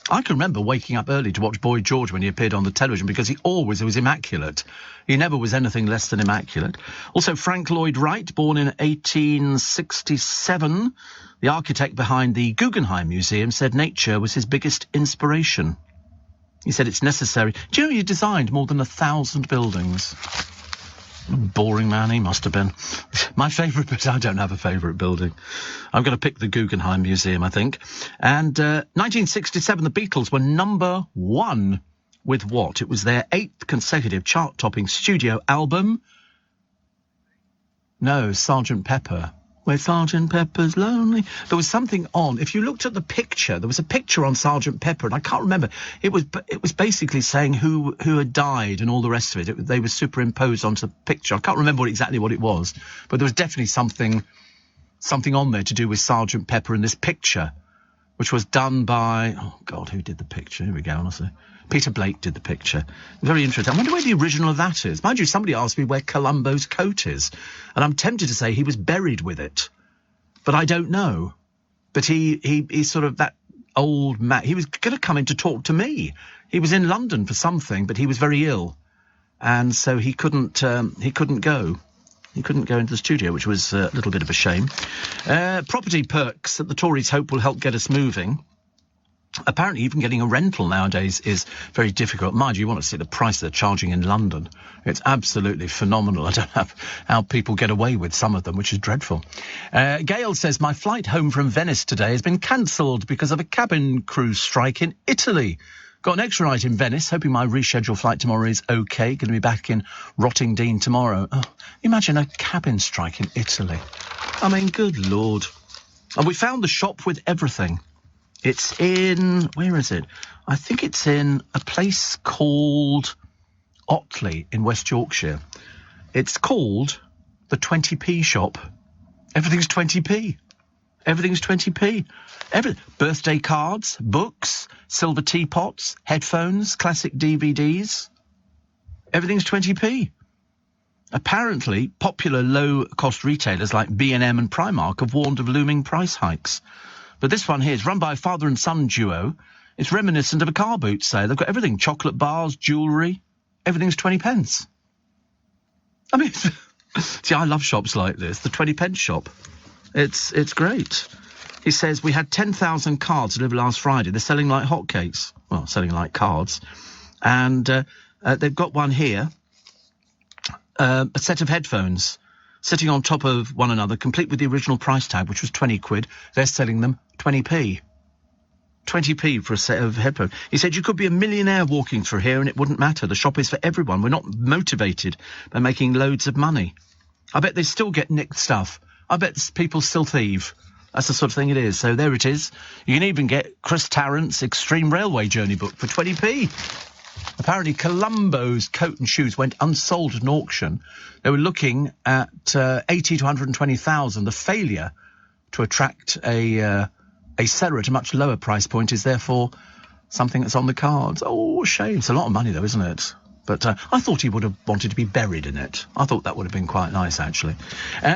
Speaker 1: I can remember waking up early to watch Boy George when he appeared on the television because he always was immaculate. He never was anything less than immaculate. Also, Frank Lloyd Wright, born in 1867, the architect behind the Guggenheim Museum, said nature was his biggest inspiration. He said it's necessary. Do you know he designed more than 1,000 buildings? Boring man he must have been. My favourite, but I don't have a favourite building. I'm going to pick the Guggenheim Museum, I think. And 1967, the Beatles were number 1 with what? It was their 8th consecutive chart-topping studio album. No, Sgt. Pepper. Where Sgt. Pepper's lonely. There was something on. If you looked at the picture, there was a picture on Sgt. Pepper, and I can't remember. It was basically saying who had died and all the rest of it. They were superimposed onto the picture. I can't remember exactly what it was, but there was definitely something on there to do with Sgt. Pepper in this picture, which was done by, oh God, who did the picture? Here we go, honestly. Peter Blake did the picture. Very interesting. I wonder where the original of that is. Mind you, somebody asked me where Columbo's coat is, and I'm tempted to say he was buried with it, but I don't know. But he's sort of that old man. He was going to come in to talk to me. He was in London for something, but he was very ill, and so he couldn't go. He couldn't go into the studio, which was a little bit of a shame. Property perks that the Tories hope will help get us moving. Apparently, even getting a rental nowadays is very difficult. Mind you want to see the price they're charging in London. It's absolutely phenomenal. I don't know how people get away with some of them, which is dreadful. Gail says, my flight home from Venice today has been cancelled because of a cabin crew strike in Italy. Got an extra night in Venice, hoping my rescheduled flight tomorrow is okay. Going to be back in Rottingdean tomorrow. Oh, imagine a cabin strike in Italy. I mean, good Lord. And we found the shop with everything. It's in, where is it? I think it's in a place called Otley in West Yorkshire. It's called the 20p shop. Everything's 20p. Everything's 20p. Birthday cards, books, silver teapots, headphones, classic DVDs. Everything's 20p. Apparently, popular low-cost retailers like B&M and Primark have warned of looming price hikes. But this one here is run by a father and son duo. It's reminiscent of a car boot sale. They've got everything, chocolate bars, jewellery. Everything's 20 pence. I mean, see, I love shops like this, the 20 pence shop. It's great. He says, we had 10,000 cards delivered last Friday. They're selling like hotcakes. Well, selling like cards. And they've got one here, a set of headphones, sitting on top of one another, complete with the original price tag, which was 20 quid. They're selling them 20p. 20p for a set of headphones. He said, you could be a millionaire walking through here and it wouldn't matter. The shop is for everyone. We're not motivated by making loads of money. I bet they still get nicked stuff. I bet people still thieve. That's the sort of thing it is. So there it is. You can even get Chris Tarrant's Extreme Railway Journey book for 20p. Apparently Columbo's coat and shoes went unsold at an auction. They were looking at 80 to 120,000. The failure to attract a seller at a much lower price point is therefore something that's on the cards. Oh, shame. It's a lot of money, though, isn't it? But I thought he would have wanted to be buried in it. I thought that would have been quite nice, actually.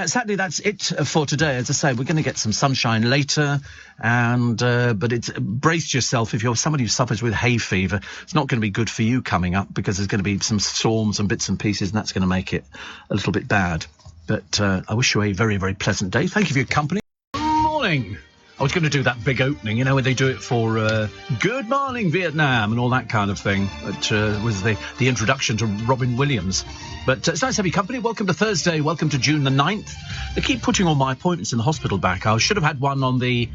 Speaker 1: Sadly, that's it for today. As I say, we're going to get some sunshine later, and but brace yourself if you're somebody who suffers with hay fever. It's not going to be good for you coming up, because there's going to be some storms and bits and pieces, and that's going to make it a little bit bad. But I wish you a very, very pleasant day. Thank you for your company. Morning. I was going to do that big opening, you know, where they do it for Good Morning Vietnam and all that kind of thing. It was the introduction to Robin Williams. But it's nice to have your company. Welcome to Thursday. Welcome to June the 9th. They keep putting all my appointments in the hospital back. I should have had one on the...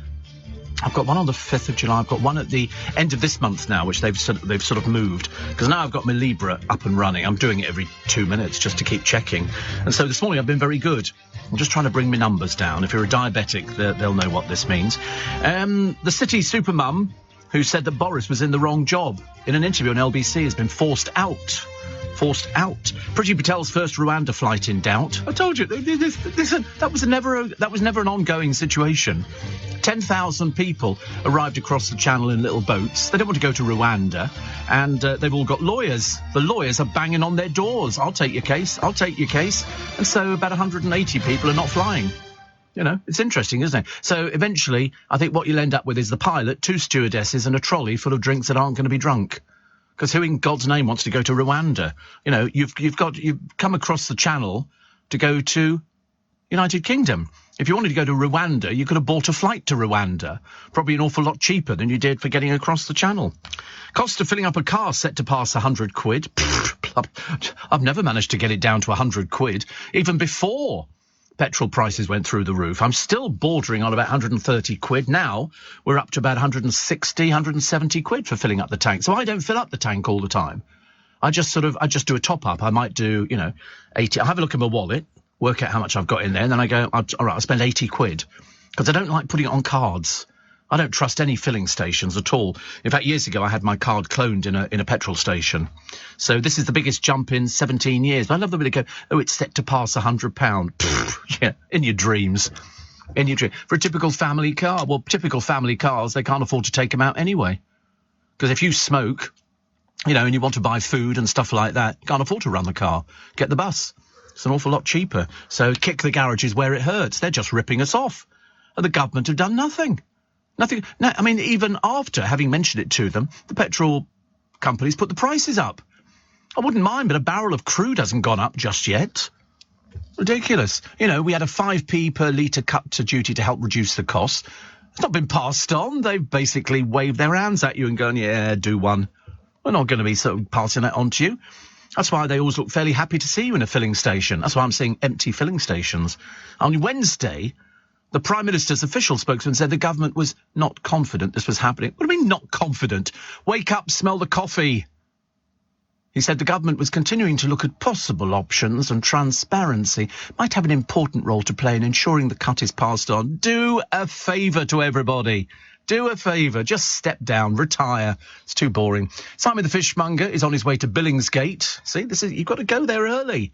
Speaker 1: I've got one on the 5th of July. I've got one at the end of this month now, which they've sort of moved. Because now I've got my Libra up and running. I'm doing it every 2 minutes just to keep checking. And so this morning I've been very good. I'm just trying to bring my numbers down. If you're a diabetic, they'll know what this means. The city supermum, who said that Boris was in the wrong job in an interview on LBC, has been forced out. Priti Patel's first Rwanda flight in doubt. I told you, that was never an ongoing situation. 10,000 people arrived across the channel in little boats. They don't want to go to Rwanda, and they've all got lawyers. The lawyers are banging on their doors. I'll take your case. And so about 180 people are not flying. You know, it's interesting, isn't it? So eventually, I think what you'll end up with is the pilot, 2 stewardesses, and a trolley full of drinks that aren't going to be drunk. Because who in God's name wants to go to Rwanda? You know, you've come across the channel to go to United Kingdom. If you wanted to go to Rwanda, you could have bought a flight to Rwanda. Probably an awful lot cheaper than you did for getting across the channel. Cost of filling up a car set to pass 100 quid. I've never managed to get it down to 100 quid, even before petrol prices went through the roof. I'm still bordering on about 130 quid. Now we're up to about 160, 170 quid for filling up the tank. So I don't fill up the tank all the time. I just do a top up. I might do, 80. I'll have a look at my wallet, work out how much I've got in there, and then I go, all right, I'll spend 80 quid. Because I don't like putting it on cards. I don't trust any filling stations at all. In fact, years ago, I had my card cloned in a petrol station. So this is the biggest jump in 17 years. But I love the way they go, oh, it's set to pass £100. Yeah, in your dreams. For a typical family car. Well, typical family cars, they can't afford to take them out anyway. Because if you smoke, and you want to buy food and stuff like that, you can't afford to run the car. Get the bus. It's an awful lot cheaper. So kick the garages where it hurts. They're just ripping us off. And the government have done nothing. Nothing. No, I mean, even after having mentioned it to them, the petrol companies put the prices up. I wouldn't mind, but a barrel of crude hasn't gone up just yet. Ridiculous. We had a 5p per litre cut to duty to help reduce the costs. It's not been passed on. They've basically waved their hands at you and gone, yeah, do one. We're not going to be sort of passing that on to you. That's why they always look fairly happy to see you in a filling station. That's why I'm seeing empty filling stations. On Wednesday, the Prime Minister's official spokesman said the government was not confident this was happening. What do you mean not confident? Wake up, smell the coffee. He said the government was continuing to look at possible options, and transparency might have an important role to play in ensuring the cut is passed on. Do a favour to everybody. Do a favour. Just step down. Retire. It's too boring. Simon the Fishmonger is on his way to Billingsgate. See, you've got to go there early.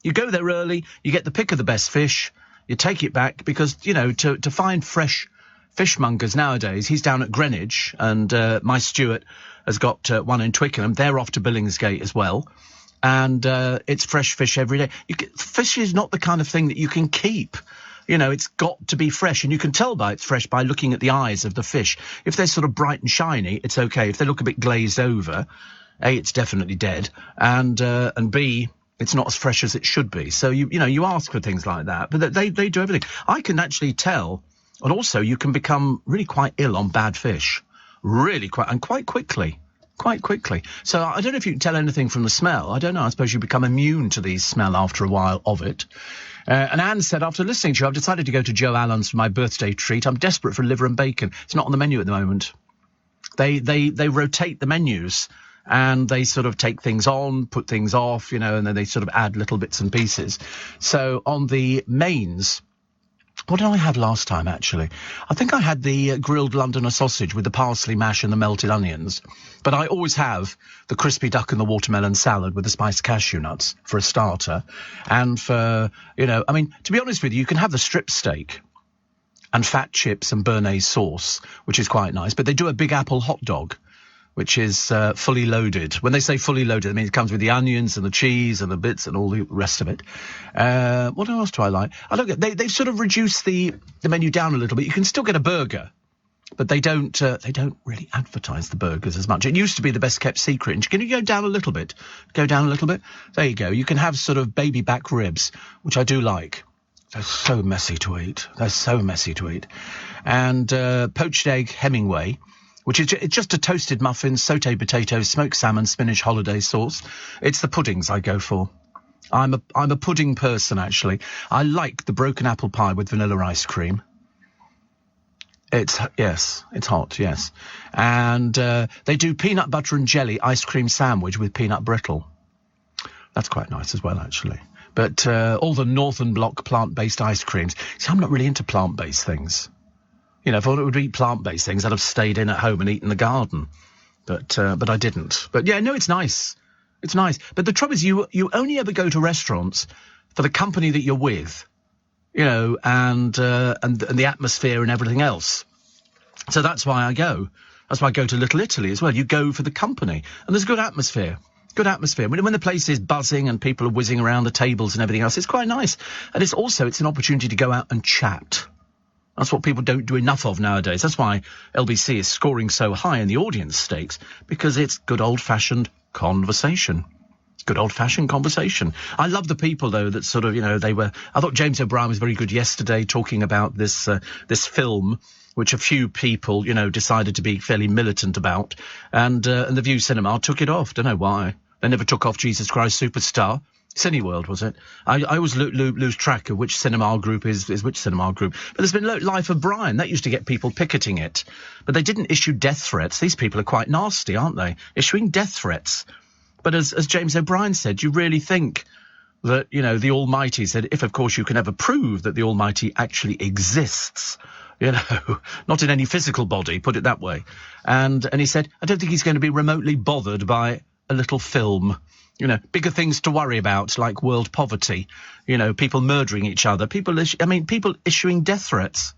Speaker 1: You go there early, you get the pick of the best fish, you take it back, because, to find fresh fishmongers nowadays, he's down at Greenwich, and my Stuart has got one in Twickenham. They're off to Billingsgate as well. And it's fresh fish every day. Fish is not the kind of thing that you can keep. It's got to be fresh, and you can tell by it's fresh by looking at the eyes of the fish. If they're sort of bright and shiny, it's okay. If they look a bit glazed over, A, it's definitely dead, and B, it's not as fresh as it should be. So, you ask for things like that, but they do everything. I can actually tell, and also you can become really quite ill on bad fish. Really quite quickly. Quite quickly. So I don't know if you can tell anything from the smell. I don't know. I suppose you become immune to the smell after a while of it. And Anne said, after listening to you, I've decided to go to Joe Allen's for my birthday treat. I'm desperate for liver and bacon. It's not on the menu at the moment. They rotate the menus. And they sort of take things on, put things off, and then they sort of add little bits and pieces. So on the mains, what did I have last time, actually? I think I had the grilled Londoner sausage with the parsley mash and the melted onions. But I always have the crispy duck and the watermelon salad with the spiced cashew nuts for a starter. And for, to be honest with you, you can have the strip steak and fat chips and béarnaise sauce, which is quite nice. But they do a Big Apple hot dog, which is fully loaded. When they say fully loaded, I mean it comes with the onions and the cheese and the bits and all the rest of it. What else do I like? I don't get. They've sort of reduced the menu down a little bit. You can still get a burger, but they don't really advertise the burgers as much. It used to be the best kept secret. And can you go down a little bit? Go down a little bit. There you go. You can have sort of baby back ribs, which I do like. They're so messy to eat. And poached egg Hemingway, which is it's just a toasted muffin, sautéed potatoes, smoked salmon, spinach, holiday sauce. It's the puddings I go for. I'm a pudding person, actually. I like the broken apple pie with vanilla ice cream. It's hot, yes. And they do peanut butter and jelly ice cream sandwich with peanut brittle. That's quite nice as well, actually. But all the Northern Bloc plant-based ice creams. See, I'm not really into plant-based things. If I would eat plant-based things, I'd have stayed in at home and eaten the garden. But I didn't. But yeah, no, it's nice. It's nice. But the trouble is you only ever go to restaurants for the company that you're with, and the atmosphere and everything else. So that's why I go. That's why I go to Little Italy as well. You go for the company. And there's good atmosphere. Good atmosphere. When the place is buzzing and people are whizzing around the tables and everything else, it's quite nice. And it's an opportunity to go out and chat. That's what people don't do enough of nowadays. That's why LBC is scoring so high in the audience stakes, because it's good old-fashioned conversation. Good old-fashioned conversation. I love the people, though, that sort of, I thought James O'Brien was very good yesterday talking about this film, which a few people, decided to be fairly militant about. And the View Cinema took it off. Don't know why. They never took off Jesus Christ Superstar. Cineworld, was it? I always lose track of which cinema group is which cinema group. But there's been Life of Brian. That used to get people picketing it. But they didn't issue death threats. These people are quite nasty, aren't they? Issuing death threats. But as James O'Brien said, do you really think that, the Almighty said, if, of course, you can ever prove that the Almighty actually exists, not in any physical body, put it that way. And he said, I don't think he's going to be remotely bothered by a little film. Bigger things to worry about, like world poverty, people murdering each other, people issuing death threats,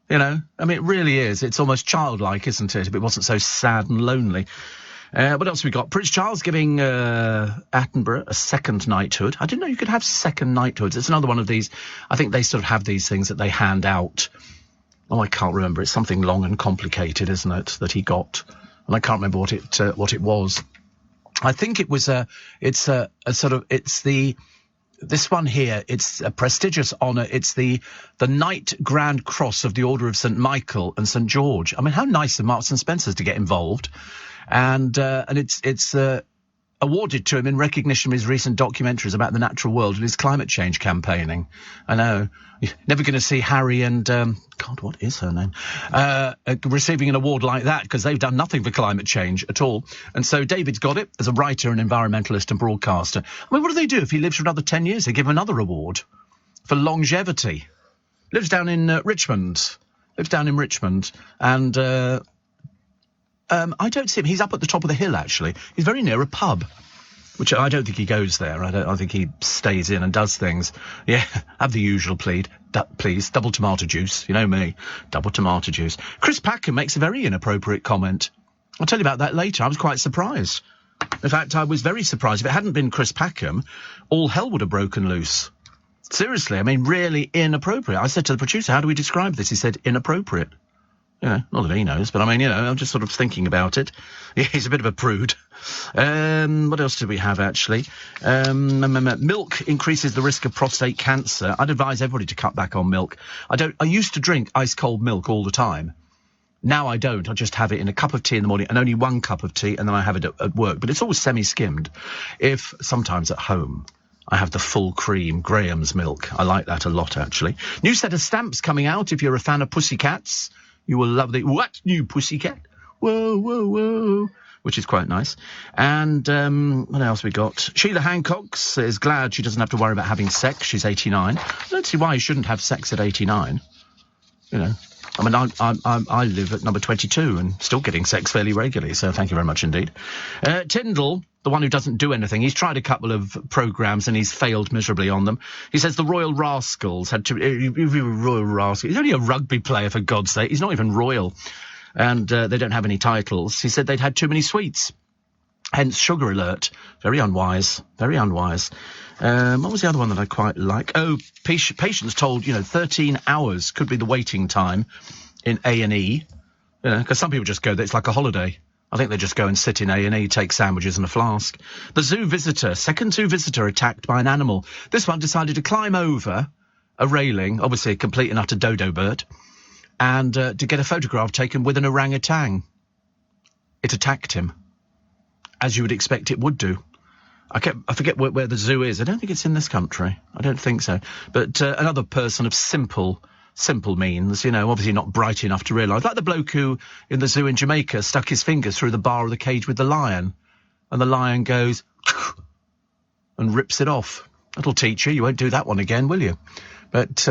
Speaker 1: it really is. It's almost childlike, isn't it, if it wasn't so sad and lonely. What else we got? Prince Charles giving Attenborough a second knighthood. I didn't know you could have second knighthoods. It's another one of these. I think they sort of have these things that they hand out. Oh, I can't remember. It's something long and complicated, isn't it, that he got? And I can't remember what it was. I think it was this one here, it's a prestigious honour. It's the Knight Grand Cross of the Order of St. Michael and St. George. I mean, how nice of Marks and Spencer's to get involved. And it's awarded to him in recognition of his recent documentaries about the natural world and his climate change campaigning. I know. You're never going to see Harry and, God, what is her name? Receiving an award like that, because they've done nothing for climate change at all. And so David's got it as a writer and environmentalist and broadcaster. I mean, what do they do if he lives for another 10 years? They give him another award for longevity. Lives down in Richmond. And I don't see him. He's up at the top of the hill, actually. He's very near a pub, which I don't think he goes there. I think he stays in and does things. Yeah, have the usual please, double tomato juice. You know me, double tomato juice. Chris Packham makes a very inappropriate comment. I'll tell you about that later. I was quite surprised. In fact, I was very surprised. If it hadn't been Chris Packham, all hell would have broken loose. Seriously, I mean, really inappropriate. I said to the producer, how do we describe this? He said, inappropriate. Not that he knows, but I mean, I'm just sort of thinking about it. Yeah, he's a bit of a prude. What else do we have, actually? Milk increases the risk of prostate cancer. I'd advise everybody to cut back on milk. I used to drink ice-cold milk all the time. Now I don't. I just have it in a cup of tea in the morning and only one cup of tea, and then I have it at work. But it's always semi-skimmed. If sometimes at home I have the full cream Graham's milk. I like that a lot, actually. New set of stamps coming out if you're a fan of Pussycats. You will love the... What? New Pussycat? whoa, whoa, whoa, which is quite nice. And what else we got? Sheila Hancock is glad she doesn't have to worry about having sex. She's 89. I don't see why you shouldn't have sex at 89. You know, I mean, I live at number 22 and still getting sex fairly regularly, so thank you very much indeed. Tyndall, the one who doesn't do anything, he's tried a couple of programmes and he's failed miserably on them. He says the Royal Rascals had to... Royal Rascals... He's only a rugby player, for God's sake. He's not even royal. And they don't have any titles. He said they'd had too many sweets. Hence Sugar Alert. Very unwise. Very unwise. What was the other one that I quite like? Oh, Patients told, 13 hours could be the waiting time in A&E. Because some people just go there. It's like a holiday. I think they just go and sit in A&E, take sandwiches and a flask. The second zoo visitor attacked by an animal. This one decided to climb over a railing, obviously a complete and utter dodo bird, and to get a photograph taken with an orangutan. It attacked him, as you would expect it would do. I forget where the zoo is. I don't think it's in this country. I don't think so. But another person of simple means, obviously not bright enough to realise. Like the bloke who, in the zoo in Jamaica, stuck his fingers through the bar of the cage with the lion. And the lion goes... and rips it off. That'll teach you. You won't do that one again, will you? But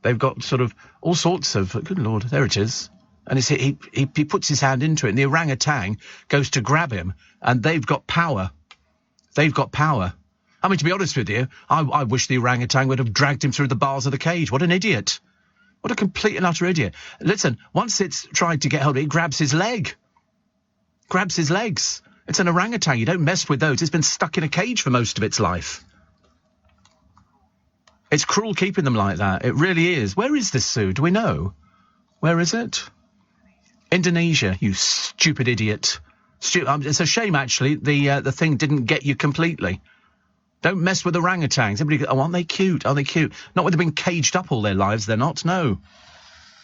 Speaker 1: they've got sort of all sorts of... Good Lord, there it is. And he puts his hand into it, and the orangutan goes to grab him, and they've got power. They've got power. I mean, to be honest with you, I wish the orangutan would have dragged him through the bars of the cage. What an idiot. What a complete and utter idiot. Listen, once it's tried to get hold of it, it grabs his leg. Grabs his legs. It's an orangutan. You don't mess with those. It's been stuck in a cage for most of its life. It's cruel keeping them like that. It really is. Where is this zoo? Do we know? Where is it? Indonesia, you stupid idiot. It's a shame, actually, the thing didn't get you completely. Don't mess with orangutans. Everybody goes, oh, aren't they cute? Are they cute? Not when they've been caged up all their lives, they're not, no.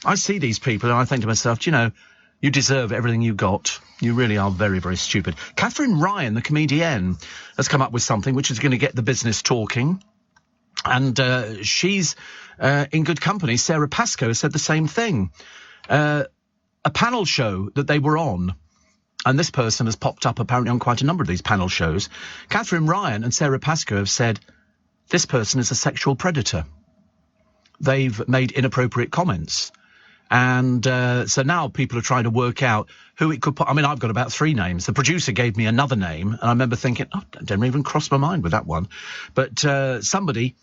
Speaker 1: I see these people and I think to myself, you deserve everything you got. You really are very, very stupid. Catherine Ryan, the comedian, has come up with something which is going to get the business talking. And she's in good company. Sarah Pascoe said the same thing. A panel show that they were on, and this person has popped up apparently on quite a number of these panel shows. Catherine Ryan and Sarah Pascoe have said this person is a sexual predator. They've made inappropriate comments. And so now people are trying to work out who it could... I mean, I've got about 3 names. The producer gave me another name, and I remember thinking, oh, didn't even cross my mind with that one. But somebody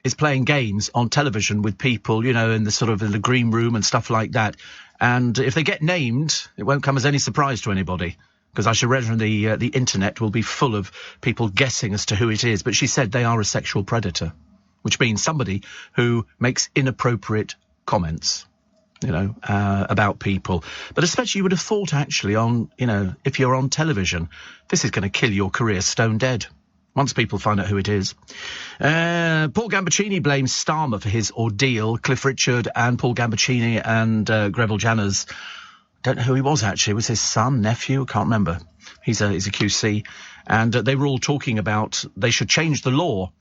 Speaker 1: is playing games on television with people, in the sort of in the green room and stuff like that. And if they get named, it won't come as any surprise to anybody, because I should imagine the internet will be full of people guessing as to who it is. But she said they are a sexual predator, which means somebody who makes inappropriate comments, about people. But especially you would have thought, actually, on, if you're on television, this is going to kill your career stone dead. Once people find out who it is. Paul Gambaccini blames Starmer for his ordeal. Cliff Richard and Paul Gambaccini and Greville Janners, don't know who he was actually. It was his son, nephew, can't remember. He's a QC. And they were all talking about they should change the law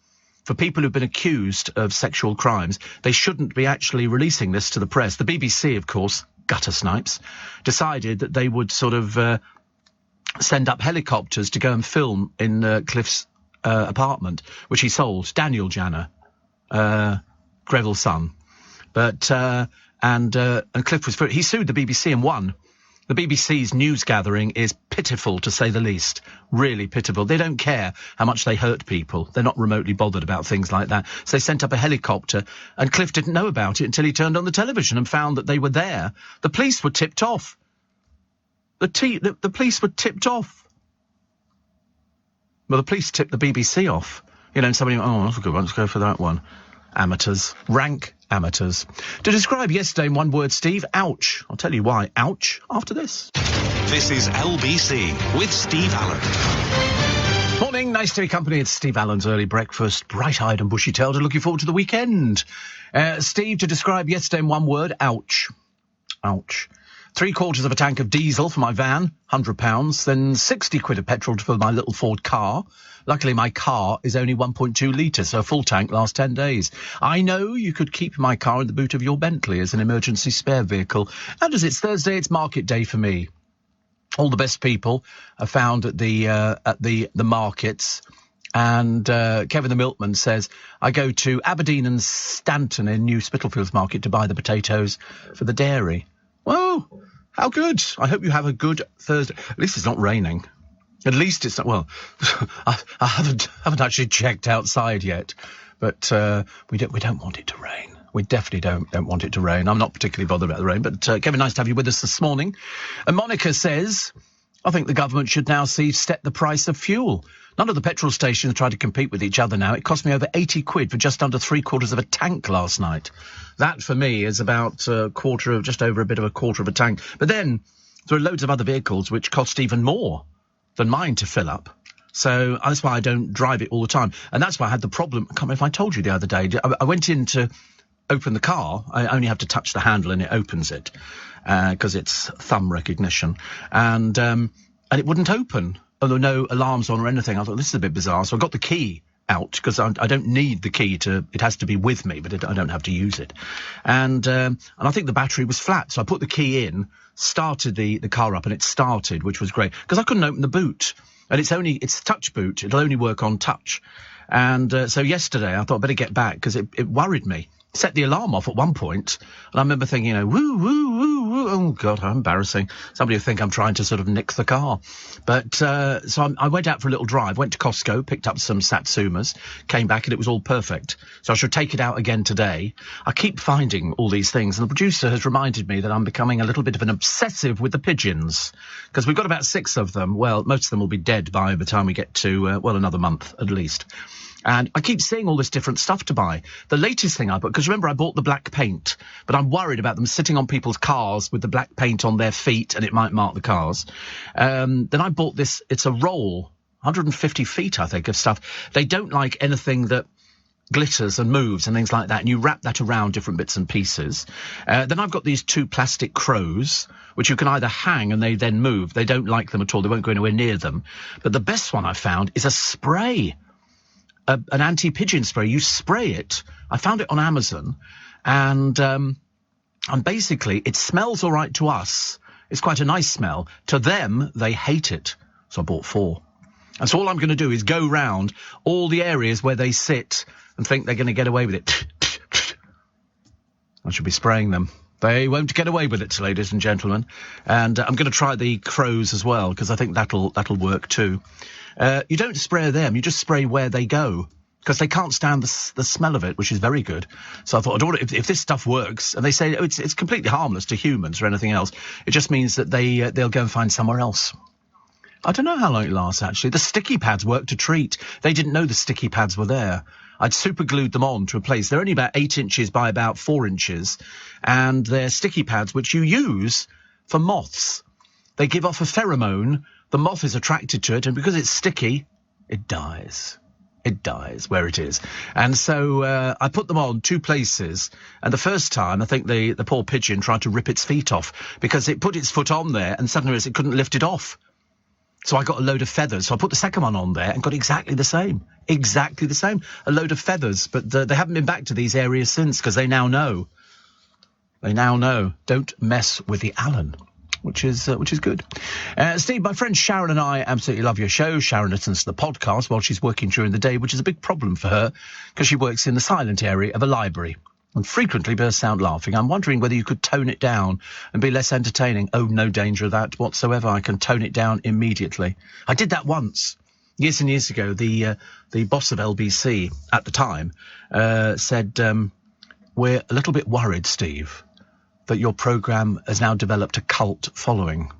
Speaker 1: for people who've been accused of sexual crimes. They shouldn't be actually releasing this to the press. The BBC, of course, gutter snipes, decided that they would sort of send up helicopters to go and film in Cliff's apartment, which he sold. Daniel Janner, Greville's son. But and Cliff was... He sued the BBC and won. The BBC's news gathering is pitiful, to say the least. Really pitiful. They don't care how much they hurt people. They're not remotely bothered about things like that. So they sent up a helicopter, and Cliff didn't know about it until he turned on the television and found that they were there. The police were tipped off. The police were tipped off. Well, the police tipped the BBC off. And somebody went, oh, that's a good one, let's go for that one. Amateurs. Rank amateurs. To describe yesterday in one word, Steve, ouch. I'll tell you why. Ouch. After this.
Speaker 2: This is LBC with Steve Allen.
Speaker 1: Morning, nice to be company. It's Steve Allen's early breakfast. Bright-eyed and bushy-tailed and looking forward to the weekend. Steve, to describe yesterday in one word, ouch. Ouch. 3/4 of a tank of diesel for my van, £100, then 60 quid of petrol for my little Ford car. Luckily, my car is only 1.2 litres, so a full tank lasts 10 days. I know you could keep my car in the boot of your Bentley as an emergency spare vehicle. And as it's Thursday, it's market day for me. all the best people are found at the markets. And Kevin the Milkman says, I go to Aberdeen and Stanton in New Spitalfields Market to buy the potatoes for the dairy. Well, how good. I hope you have a good Thursday. At least it's not raining. At least it's not, well, I haven't actually checked outside yet, but we don't want it to rain. We definitely don't want it to rain. I'm not particularly bothered about the rain, but Kevin, nice to have you with us this morning. And Monica says, I think the government should now step the price of fuel. None of the petrol stations try to compete with each other now. It cost me over 80 quid for just under 3/4 of a tank last night. That, for me, is about just over a bit of a quarter of a tank. But then there are loads of other vehicles which cost even more than mine to fill up. So that's why I don't drive it all the time. And that's why I had the problem. I can't remember if I told you the other day. I went in to open the car. I only have to touch the handle and it opens it because it's thumb recognition. And it wouldn't open. Oh, there were no alarms on or anything. I thought, this is a bit bizarre. So I got the key out because I don't need the key it has to be with me, but I don't have to use it. And I think the battery was flat. So I put the key in, started the car up, and it started, which was great because I couldn't open the boot. And it's touch boot. It'll only work on touch. And so yesterday I thought I'd better get back because it worried me. Set the alarm off at one point, and I remember thinking, woo, woo, woo, woo, oh, God, how embarrassing. Somebody will think I'm trying to sort of nick the car. But so I went out for a little drive, went to Costco, picked up some Satsumas, came back, and it was all perfect. So I should take it out again today. I keep finding all these things, and the producer has reminded me that I'm becoming a little bit of an obsessive with the pigeons, because we've got about 6 of them. Well, most of them will be dead by the time we get to, another month at least. And I keep seeing all this different stuff to buy. The latest thing I bought, because remember I bought the black paint, but I'm worried about them sitting on people's cars with the black paint on their feet and it might mark the cars. Then I bought this, it's a roll, 150 feet, I think, of stuff. They don't like anything that glitters and moves and things like that, and you wrap that around different bits and pieces. Then I've got these 2 plastic crows, which you can either hang and they then move. They don't like them at all. They won't go anywhere near them. But the best one I found is a spray. An anti-pigeon spray. You spray it. I found it on Amazon, and basically it smells all right to us. It's quite a nice smell. To them, they hate it. So I bought 4. And so all I'm going to do is go round all the areas where they sit and think they're going to get away with it. I should be spraying them. They won't get away with it, ladies and gentlemen. And I'm going to try the crows as well, because I think that'll work too. You don't spray them, you just spray where they go, because they can't stand the smell of it, which is very good. So I thought, if this stuff works, and they say it's completely harmless to humans or anything else, it just means that they'll go and find somewhere else. I don't know how long it lasts, actually. The sticky pads worked a treat. They didn't know the sticky pads were there. I'd super glued them on to a place. They're only about 8 inches by about 4 inches, and they're sticky pads which you use for moths. They give off a pheromone. The moth is attracted to it, and because it's sticky, it dies. It dies where it is. And so I put them on 2 places, and the first time I think the poor pigeon tried to rip its feet off because it put its foot on there and suddenly it couldn't lift it off. So I got a load of feathers. So I put the second one on there and got exactly the same. Exactly the same. A load of feathers. But they haven't been back to these areas since, because they now know. They now know. Don't mess with the Allen. Which is good. Steve, my friend Sharon and I absolutely love your show. Sharon listens to the podcast while she's working during the day, which is a big problem for her because she works in the silent area of a library and frequently bursts out laughing. I'm wondering whether you could tone it down and be less entertaining. Oh, no danger of that whatsoever. I can tone it down immediately. I did that once. Years and years ago, the boss of LBC at the time said, we're a little bit worried, Steve, that your programme has now developed a cult following.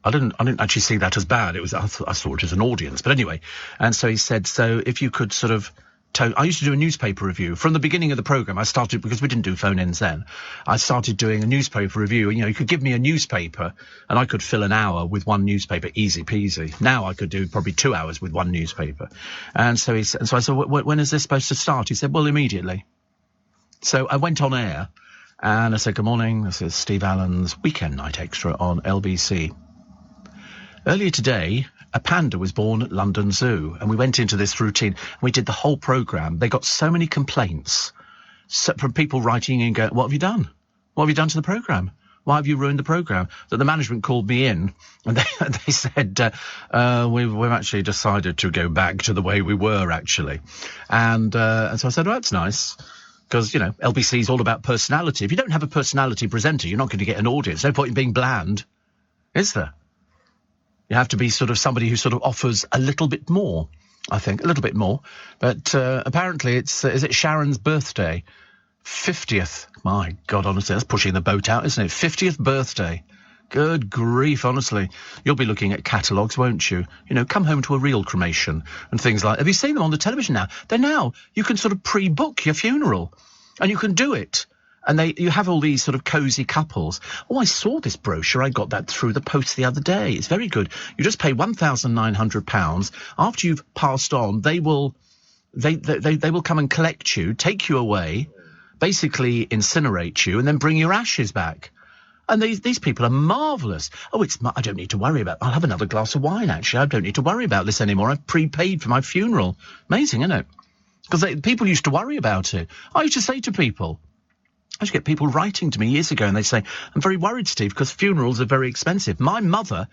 Speaker 1: I didn't actually see that as bad. I saw it as an audience. But anyway, and so he said, so if you could sort of I used to do a newspaper review. From the beginning of the programme, I started, because we didn't do phone-ins then, I started doing a newspaper review. And, you could give me a newspaper and I could fill an hour with one newspaper, easy peasy. Now I could do probably 2 hours with one newspaper. And so I said, when is this supposed to start? He said, well, immediately. So I went on air and I said, good morning, this is Steve Allen's Weekend Night Extra on LBC. Earlier today, a panda was born at London Zoo, and we went into this routine. We did the whole programme. They got so many complaints from people writing in going, what have you done? What have you done to the programme? Why have you ruined the programme? That the management called me in and they said, we've actually decided to go back to the way we were, actually. And so I said, well, that's nice. Because, you know, LBC is all about personality. If you don't have a personality presenter, you're not going to get an audience. No point in being bland, is there? You have to be sort of somebody who sort of offers a little bit more, I think, a little bit more. But apparently it's, is it Sharon's birthday? 50th. My God, honestly, that's pushing the boat out, isn't it? 50th birthday. Good grief, honestly. You'll be looking at catalogues, won't you? You know, come home to a real cremation and things like that. Have you seen them on the television now? You can sort of pre-book your funeral. And you can do it. And you have all these sort of cosy couples. Oh, I saw this brochure. I got that through the post the other day. It's very good. You just pay £1,900. After you've passed on, they will come and collect you, take you away, basically incinerate you, and then bring your ashes back. And these people are marvellous. Oh, I don't need to worry about. I'll have another glass of wine, actually. I don't need to worry about this anymore. I've prepaid for my funeral. Amazing, isn't it? Because people used to worry about it. I used to say to people, I used to get people writing to me years ago, and they say, I'm very worried, Steve, because funerals are very expensive. My mother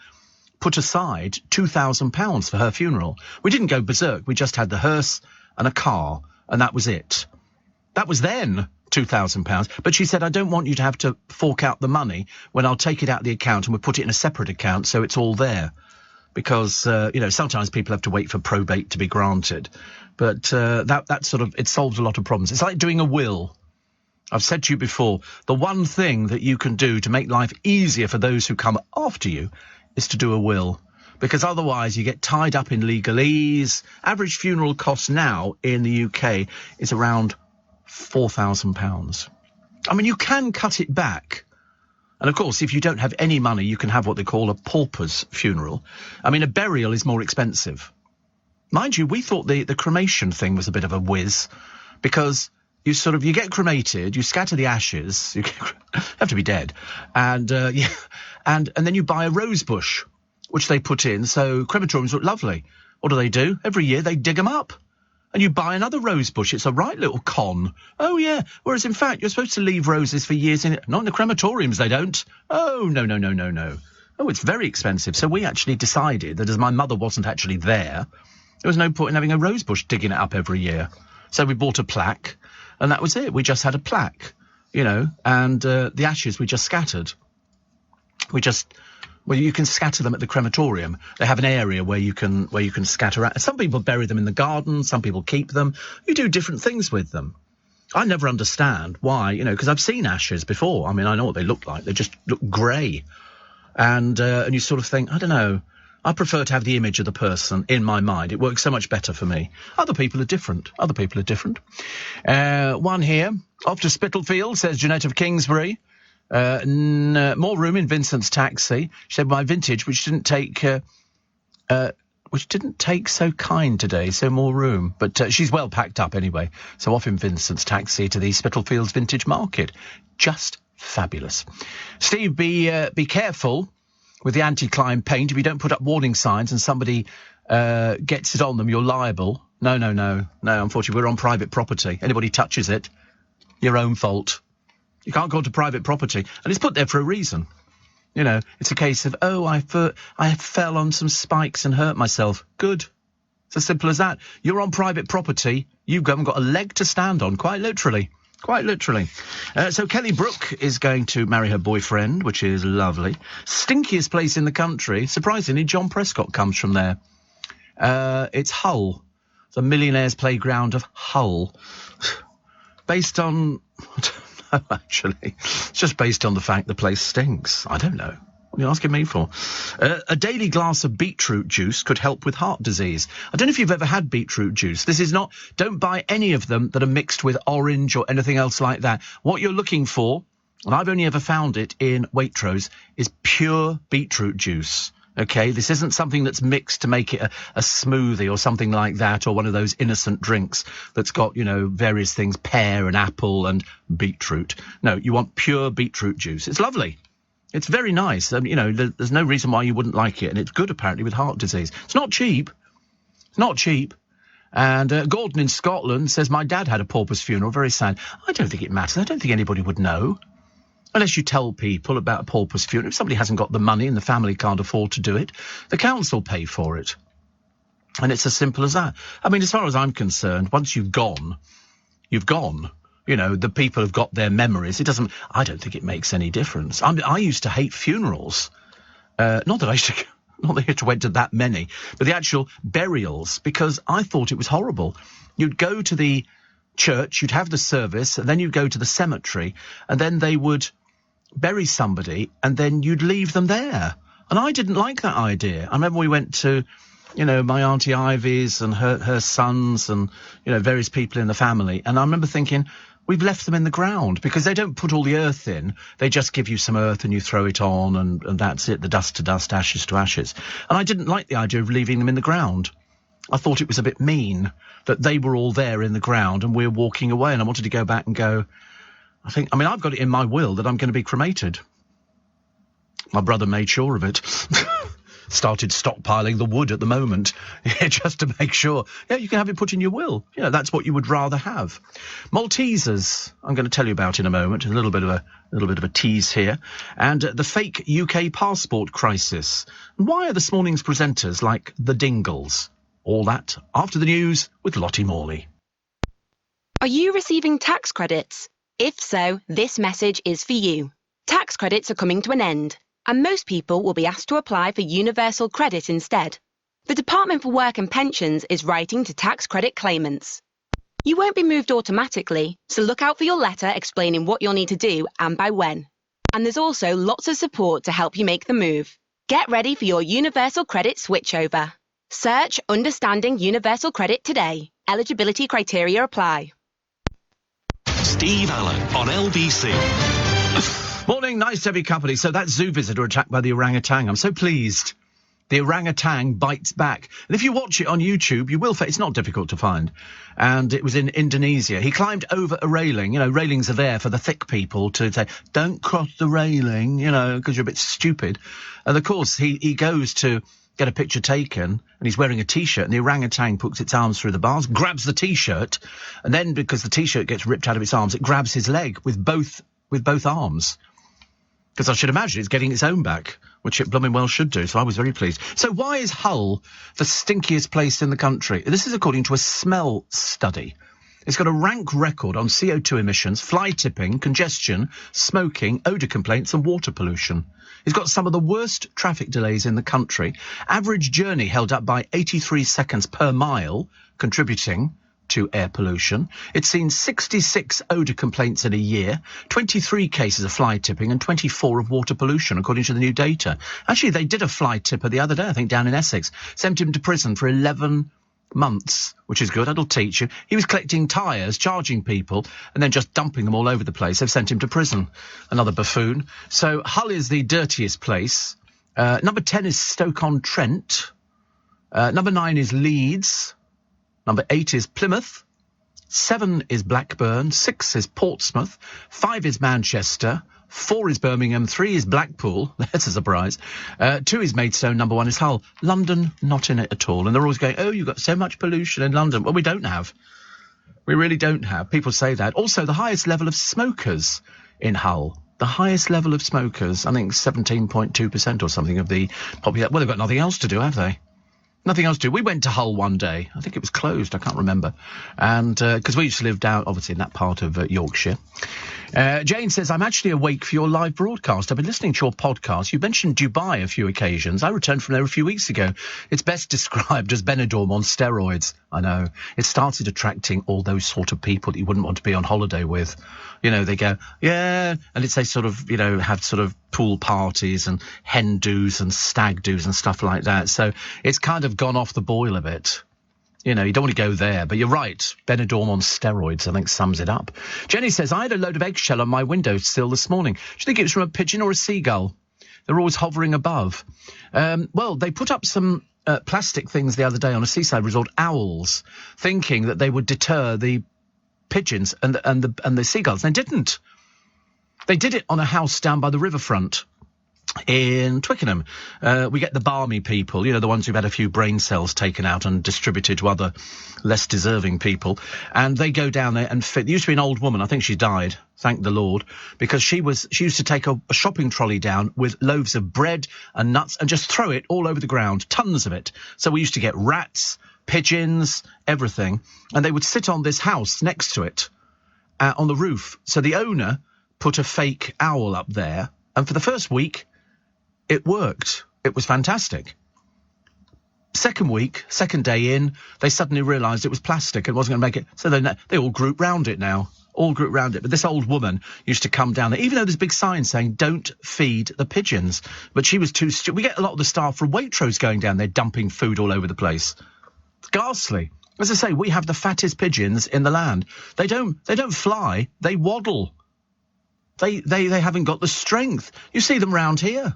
Speaker 1: put aside £2,000 for her funeral. We didn't go berserk. We just had the hearse and a car, and that was it. That was then £2,000. But she said, I don't want you to have to fork out the money when I'll take it out of the account and we'll put it in a separate account so it's all there. Because, you know, sometimes people have to wait for probate to be granted. But that sort of, it solves a lot of problems. It's like doing a will. I've said to you before, the one thing that you can do to make life easier for those who come after you is to do a will. Because otherwise you get tied up in legalese. Average funeral cost now in the UK is around £4,000. I mean, you can cut it back. And, of course, if you don't have any money, you can have what they call a pauper's funeral. I mean, a burial is more expensive. Mind you, we thought the cremation thing was a bit of a whiz, because you get cremated, you scatter the ashes, you have to be dead, and then you buy a rose bush, which they put in, so crematoriums look lovely. What do? Every year they dig them up. And you buy another rose bush. It's a right little con. Oh, yeah. Whereas, in fact, you're supposed to leave roses for years in it. Not in the crematoriums, they don't. Oh, no. Oh, it's very expensive. So we actually decided that as my mother wasn't actually there was no point in having a rose bush digging it up every year. So we bought a plaque, and that was it. We just had a plaque, you know, and the ashes we just scattered. Well, you can scatter them at the crematorium. They have an area where you can scatter out. Some people bury them in the garden. Some people keep them. You do different things with them. I never understand why, you know, because I've seen ashes before. I mean, I know what they look like. They just look grey. And you sort of think, I don't know. I prefer to have the image of the person in my mind. It works so much better for me. Other people are different. One here. Off to Spitalfield, says Jeanette of Kingsbury. More room in Vincent's taxi. She said, my vintage, which didn't take so kind today, so more room. But she's well packed up anyway. So off in Vincent's taxi to the Spitalfields Vintage Market. Just fabulous. Steve, be careful with the anti-climb paint. If you don't put up warning signs and somebody gets it on them, you're liable. No, unfortunately, we're on private property. Anybody touches it, your own fault. You can't go to private property. And it's put there for a reason. You know, it's a case of, I fell on some spikes and hurt myself. Good. It's as simple as that. You're on private property. You haven't got a leg to stand on, quite literally. So Kelly Brook is going to marry her boyfriend, which is lovely. Stinkiest place in the country. Surprisingly, John Prescott comes from there. It's Hull. The millionaire's playground of Hull. Based on... actually. It's just based on the fact the place stinks. I don't know. What are you asking me for? A daily glass of beetroot juice could help with heart disease. I don't know if you've ever had beetroot juice. This is not... Don't buy any of them that are mixed with orange or anything else like that. What you're looking for, and I've only ever found it in Waitrose, is pure beetroot juice. OK, this isn't something that's mixed to make it a smoothie or something like that, or one of those innocent drinks that's got, you know, various things, pear and apple and beetroot. No, you want pure beetroot juice. It's lovely. It's very nice. You know, there's no reason why you wouldn't like it. And it's good, apparently, with heart disease. It's not cheap. And Gordon in Scotland says, my dad had a pauper's funeral. Very sad. I don't think it matters. I don't think anybody would know. Unless you tell people about a pauper's funeral. If somebody hasn't got the money and the family can't afford to do it, the council pay for it. And it's as simple as that. I mean, as far as I'm concerned, once you've gone, you've gone. You know, the people have got their memories. I don't think it makes any difference. I used to hate funerals. Not that I went to that many, but the actual burials, because I thought it was horrible. You'd go to the church, you'd have the service, and then you'd go to the cemetery, and then they would bury somebody, and then you'd leave them there. And I didn't like that idea. I remember we went to, you know, my Auntie Ivy's and her sons and, you know, various people in the family. And I remember thinking, we've left them in the ground, because they don't put all the earth in. They just give you some earth and you throw it on, and that's it, the dust to dust, ashes to ashes. And I didn't like the idea of leaving them in the ground. I thought it was a bit mean that they were all there in the ground and we're walking away. And I wanted to go back and go, I've got it in my will that I'm going to be cremated. My brother made sure of it. Started stockpiling the wood at the moment, just to make sure. Yeah, you can have it put in your will. You know, that's what you would rather have. Maltesers, I'm going to tell you about in a moment. A little bit of a tease here. And the fake UK passport crisis. And why are this morning's presenters like the Dingles? All that after the news with Lottie Morley.
Speaker 3: Are you receiving tax credits? If so, this message is for you. Tax credits are coming to an end, and most people will be asked to apply for universal credit instead. The Department for Work and Pensions is writing to tax credit claimants. You won't be moved automatically, so look out for your letter explaining what you'll need to do and by when. And there's also lots of support to help you make the move. Get ready for your universal credit switchover. Search Understanding Universal Credit today. Eligibility criteria apply.
Speaker 2: Steve Allen on LBC.
Speaker 1: Morning, nice to have your company. So that zoo visitor attacked by the orangutan. I'm so pleased. The orangutan bites back. And if you watch it on YouTube, you will find it's not difficult to find. And it was in Indonesia. He climbed over a railing. You know, railings are there for the thick people to say, don't cross the railing, you know, because you're a bit stupid. And of course, he goes to get a picture taken, and he's wearing a T-shirt, and the orangutan puts its arms through the bars, grabs the T-shirt, and then, because the T-shirt gets ripped out of its arms, it grabs his leg with both arms. Because I should imagine it's getting its own back, which it blooming well should do, so I was very pleased. So why is Hull the stinkiest place in the country? This is according to a smell study. It's got a rank record on CO2 emissions, fly tipping, congestion, smoking, odour complaints and water pollution. It's got some of the worst traffic delays in the country. Average journey held up by 83 seconds per mile, contributing to air pollution. It's seen 66 odour complaints in a year, 23 cases of fly tipping and 24 of water pollution, according to the new data. Actually, they did a fly tipper the other day, I think, down in Essex. Sent him to prison for 11 months, which is good. That'll teach you. He was collecting tyres, charging people, and then just dumping them all over the place. They've sent him to prison. Another buffoon. So Hull is the dirtiest place. Number 10 is Stoke-on-Trent. Number 9 is Leeds. Number 8 is Plymouth. 7 is Blackburn. 6 is Portsmouth. 5 is Manchester. 4 is Birmingham. 3 is Blackpool. That's a surprise. 2 is Maidstone. Number 1 is Hull. London, not in it at all. And they're always going, oh, you've got so much pollution in London. Well, we don't have. We really don't have. People say that. Also, the highest level of smokers in Hull. The highest level of smokers, I think 17.2% or something of the population. Well, they've got nothing else to do, have they? Nothing else to do. We went to Hull one day. I think it was closed. I can't remember. And because we used to live down, obviously, in that part of Yorkshire. Jane says, I'm actually awake for your live broadcast. I've been listening to your podcast. You mentioned Dubai a few occasions. I returned from there a few weeks ago. It's best described as Benidorm on steroids. I know. It started attracting all those sort of people that you wouldn't want to be on holiday with. You know, they go, yeah, and they sort of, you know, have sort of pool parties and hen do's and stag do's and stuff like that. So it's kind of gone off the boil a bit. You know, you don't want to go there, but you're right. Benidorm on steroids, I think, sums it up. Jenny says, I had a load of eggshell on my windowsill this morning. Do you think it was from a pigeon or a seagull? They're always hovering above. Well, they put up some plastic things the other day on a seaside resort, owls, thinking that they would deter the pigeons and the seagulls. They didn't. They did it on a house down by the riverfront. in Twickenham. We get the balmy people, the ones who've had a few brain cells taken out and distributed to other less deserving people. And they go down there and fit. There used to be an old woman, I think she died, thank the Lord, because she used to take a shopping trolley down with loaves of bread and nuts and just throw it all over the ground, tons of it. So we used to get rats, pigeons, everything. And they would sit on this house next to it, on the roof. So the owner put a fake owl up there. And for the first week, it worked. It was fantastic. Second day in, they suddenly realised it was plastic and wasn't going to make it. So they all group round it now. All group round it. But this old woman used to come down there, even though there's a big sign saying, don't feed the pigeons. But she was too stupid. We get a lot of the staff from Waitrose going down there, dumping food all over the place. It's ghastly. As I say, we have the fattest pigeons in the land. They don't fly. They waddle. They haven't got the strength. You see them round here.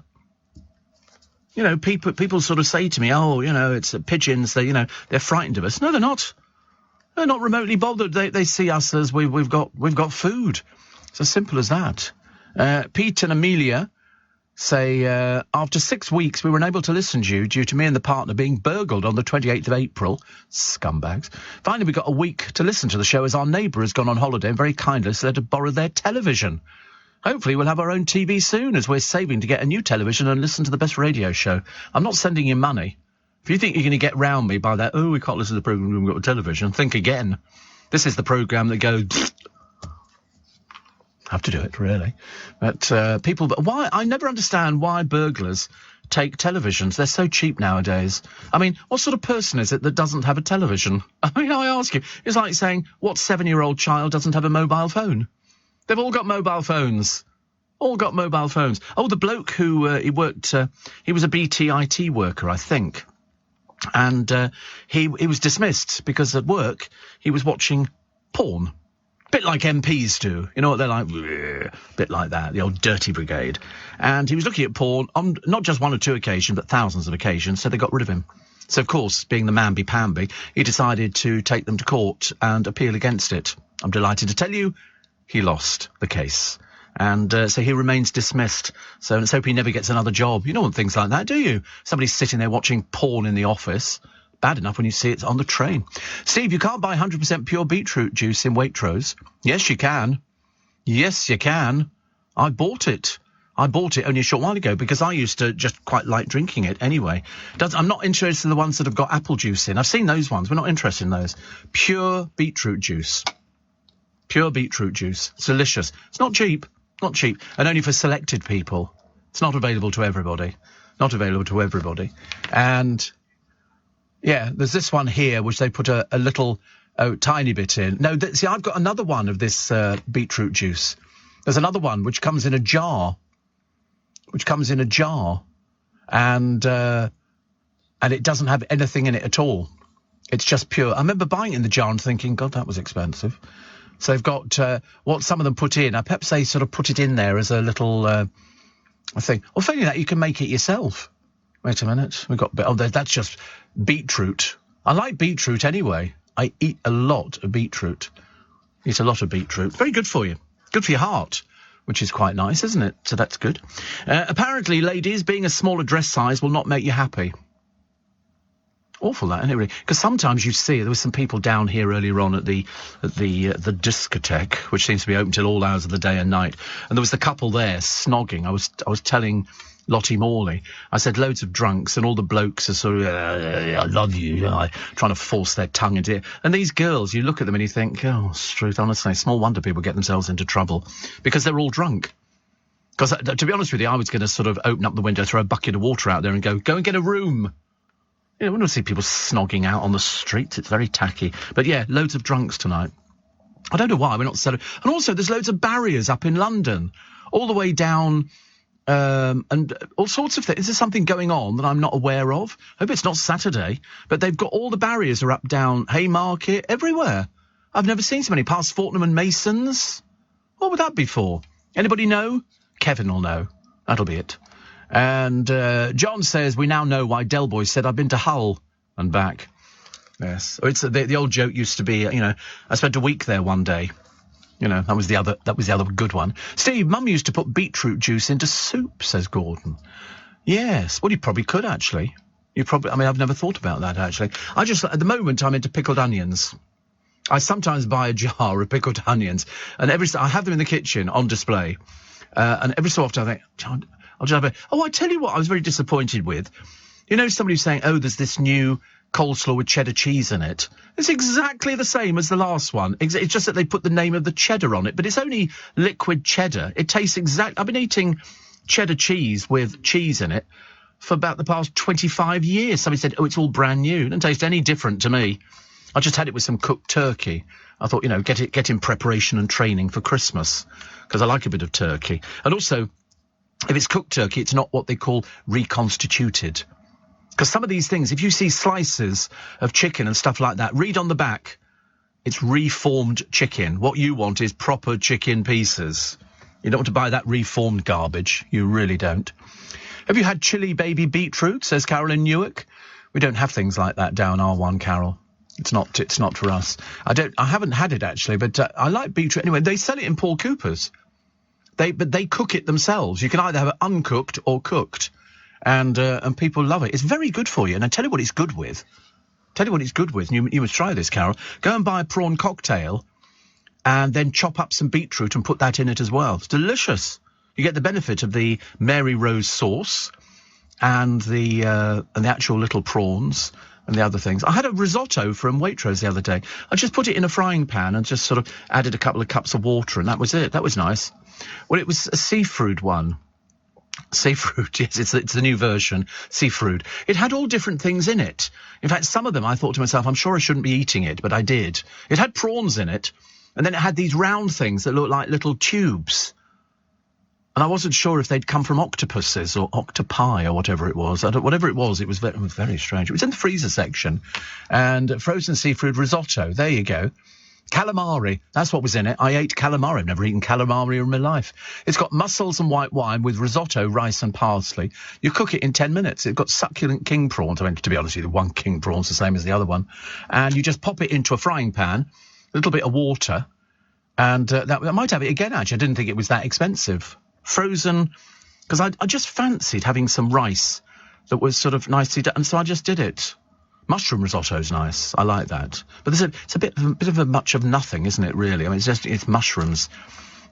Speaker 1: People sort of say to me, it's pigeons, they're frightened of us. No, they're not. They're not remotely bothered. They see us as we've got food. It's as simple as that. Pete and Amelia say, after 6 weeks, we were unable to listen to you due to me and the partner being burgled on the 28th of April. Scumbags. Finally, we got a week to listen to the show as our neighbour has gone on holiday and very kindly let us borrow their television. Hopefully we'll have our own TV soon, as we're saving to get a new television and listen to the best radio show. I'm not sending you money. If you think you're going to get round me by that, we can't listen to the programme, we've got a television, think again. This is the programme that goes... have to do it, really. But why? I never understand why burglars take televisions. They're so cheap nowadays. I mean, what sort of person is it that doesn't have a television? I mean, I ask you, it's like saying, what 7-year-old child doesn't have a mobile phone? They've all got mobile phones. All got mobile phones. Oh, the bloke who he worked, he was a BTIT worker, I think. And he was dismissed because at work he was watching porn. Bit like MPs do. You know what they're like? Bit like that, the old dirty brigade. And he was looking at porn on not just one or two occasions, but thousands of occasions, so they got rid of him. So, of course, being the mamby-pamby, he decided to take them to court and appeal against it. I'm delighted to tell you, he lost the case. And so he remains dismissed. So let's hope he never gets another job. You don't want things like that, do you? Somebody's sitting there watching porn in the office. Bad enough when you see it on the train. Steve, you can't buy 100% pure beetroot juice in Waitrose. Yes, you can. Yes, you can. I bought it. I bought it only a short while ago because I used to just quite like drinking it anyway. I'm not interested in the ones that have got apple juice in. I've seen those ones. We're not interested in those. Pure beetroot juice. Pure beetroot juice. It's delicious. It's not cheap. Not cheap. And only for selected people. It's not available to everybody. Not available to everybody. And, yeah, there's this one here which they put a little tiny bit in. No, see, I've got another one of this beetroot juice. There's another one which comes in a jar. And it doesn't have anything in it at all. It's just pure. I remember buying it in the jar and thinking, God, that was expensive. So they've got what some of them put in. Perhaps they sort of put it in there as a little thing. Or failing that, you can make it yourself. Wait a minute. We've got... Oh, that's just beetroot. I like beetroot anyway. I eat a lot of beetroot. Very good for you. Good for your heart, which is quite nice, isn't it? So that's good. Apparently, ladies, being a smaller dress size will not make you happy. Awful that, isn't it, really? Because sometimes you see, there were some people down here earlier on at the discotheque, which seems to be open till all hours of the day and night, and there was the couple there snogging. I was telling Lottie Morley, I said loads of drunks, and all the blokes are sort of, I love you, trying to force their tongue into it. And these girls, you look at them and you think, oh, Struth, honestly, small wonder people get themselves into trouble, because they're all drunk. Because, to be honest with you, I was going to sort of open up the window, throw a bucket of water out there and go and get a room. You know, we don't see people snogging out on the streets. It's very tacky. But, yeah, loads of drunks tonight. I don't know why we're not selling. And also, there's loads of barriers up in London, all the way down, and all sorts of things. Is there something going on that I'm not aware of? I hope it's not Saturday. But they've got all the barriers are up, down, Haymarket, everywhere. I've never seen so many. Past Fortnum and Masons. What would that be for? Anybody know? Kevin will know. That'll be it. And John says, we now know why Del Boy said, I've been to Hull and back. Yes. It's the old joke used to be, I spent a week there one day. You know, that was the other good one. Steve, Mum used to put beetroot juice into soup, says Gordon. Yes, well, you probably could, actually. I've never thought about that, actually. At the moment, I'm into pickled onions. I sometimes buy a jar of pickled onions, and I have them in the kitchen on display. And every so often I think, I'll just have I tell you what I was very disappointed with. You know, somebody was saying, there's this new coleslaw with cheddar cheese in it. It's exactly the same as the last one. It's just that they put the name of the cheddar on it, but it's only liquid cheddar. It tastes I've been eating cheddar cheese with cheese in it for about the past 25 years. Somebody said, it's all brand new. It doesn't taste any different to me. I just had it with some cooked turkey. I thought, get in preparation and training for Christmas, because I like a bit of turkey. And also, if it's cooked turkey, it's not what they call reconstituted. Because some of these things, if you see slices of chicken and stuff like that, read on the back, it's reformed chicken. What you want is proper chicken pieces. You don't want to buy that reformed garbage. You really don't. Have you had chili baby beetroot, says Carol in Newark? We don't have things like that down R1, Carol. It's not for us. I haven't had it, actually, but I like beetroot. Anyway, they sell it in Paul Cooper's. But they cook it themselves. You can either have it uncooked or cooked. And people love it. It's very good for you. And I tell you what it's good with. You must try this, Carol. Go and buy a prawn cocktail and then chop up some beetroot and put that in it as well. It's delicious. You get the benefit of the Mary Rose sauce and the actual little prawns and the other things. I had a risotto from Waitrose the other day. I just put it in a frying pan and just sort of added a couple of cups of water, and that was it. That was nice. Well, it was a seafood one. Seafood, yes, it's the new version, seafood. It had all different things in it. In fact, some of them I thought to myself, I'm sure I shouldn't be eating it, but I did. It had prawns in it, and then it had these round things that looked like little tubes. And I wasn't sure if they'd come from octopuses or octopi or whatever it was. Whatever it was very strange. It was in the freezer section. And frozen seafood risotto, there you go. Calamari, that's what was in it. I ate calamari. I've never eaten calamari in my life. It's got mussels and white wine with risotto, rice and parsley. You cook it in 10 minutes. It's got succulent king prawns. I mean, to be honest with you, one king prawn's the same as the other one. And you just pop it into a frying pan, a little bit of water, and I might have it again, actually. I didn't think it was that expensive. Frozen, because I just fancied having some rice that was sort of nicely done, and so I just did it. Mushroom risotto's nice. I like that. But it's a bit of a much of nothing, isn't it, really? I mean, it's mushrooms.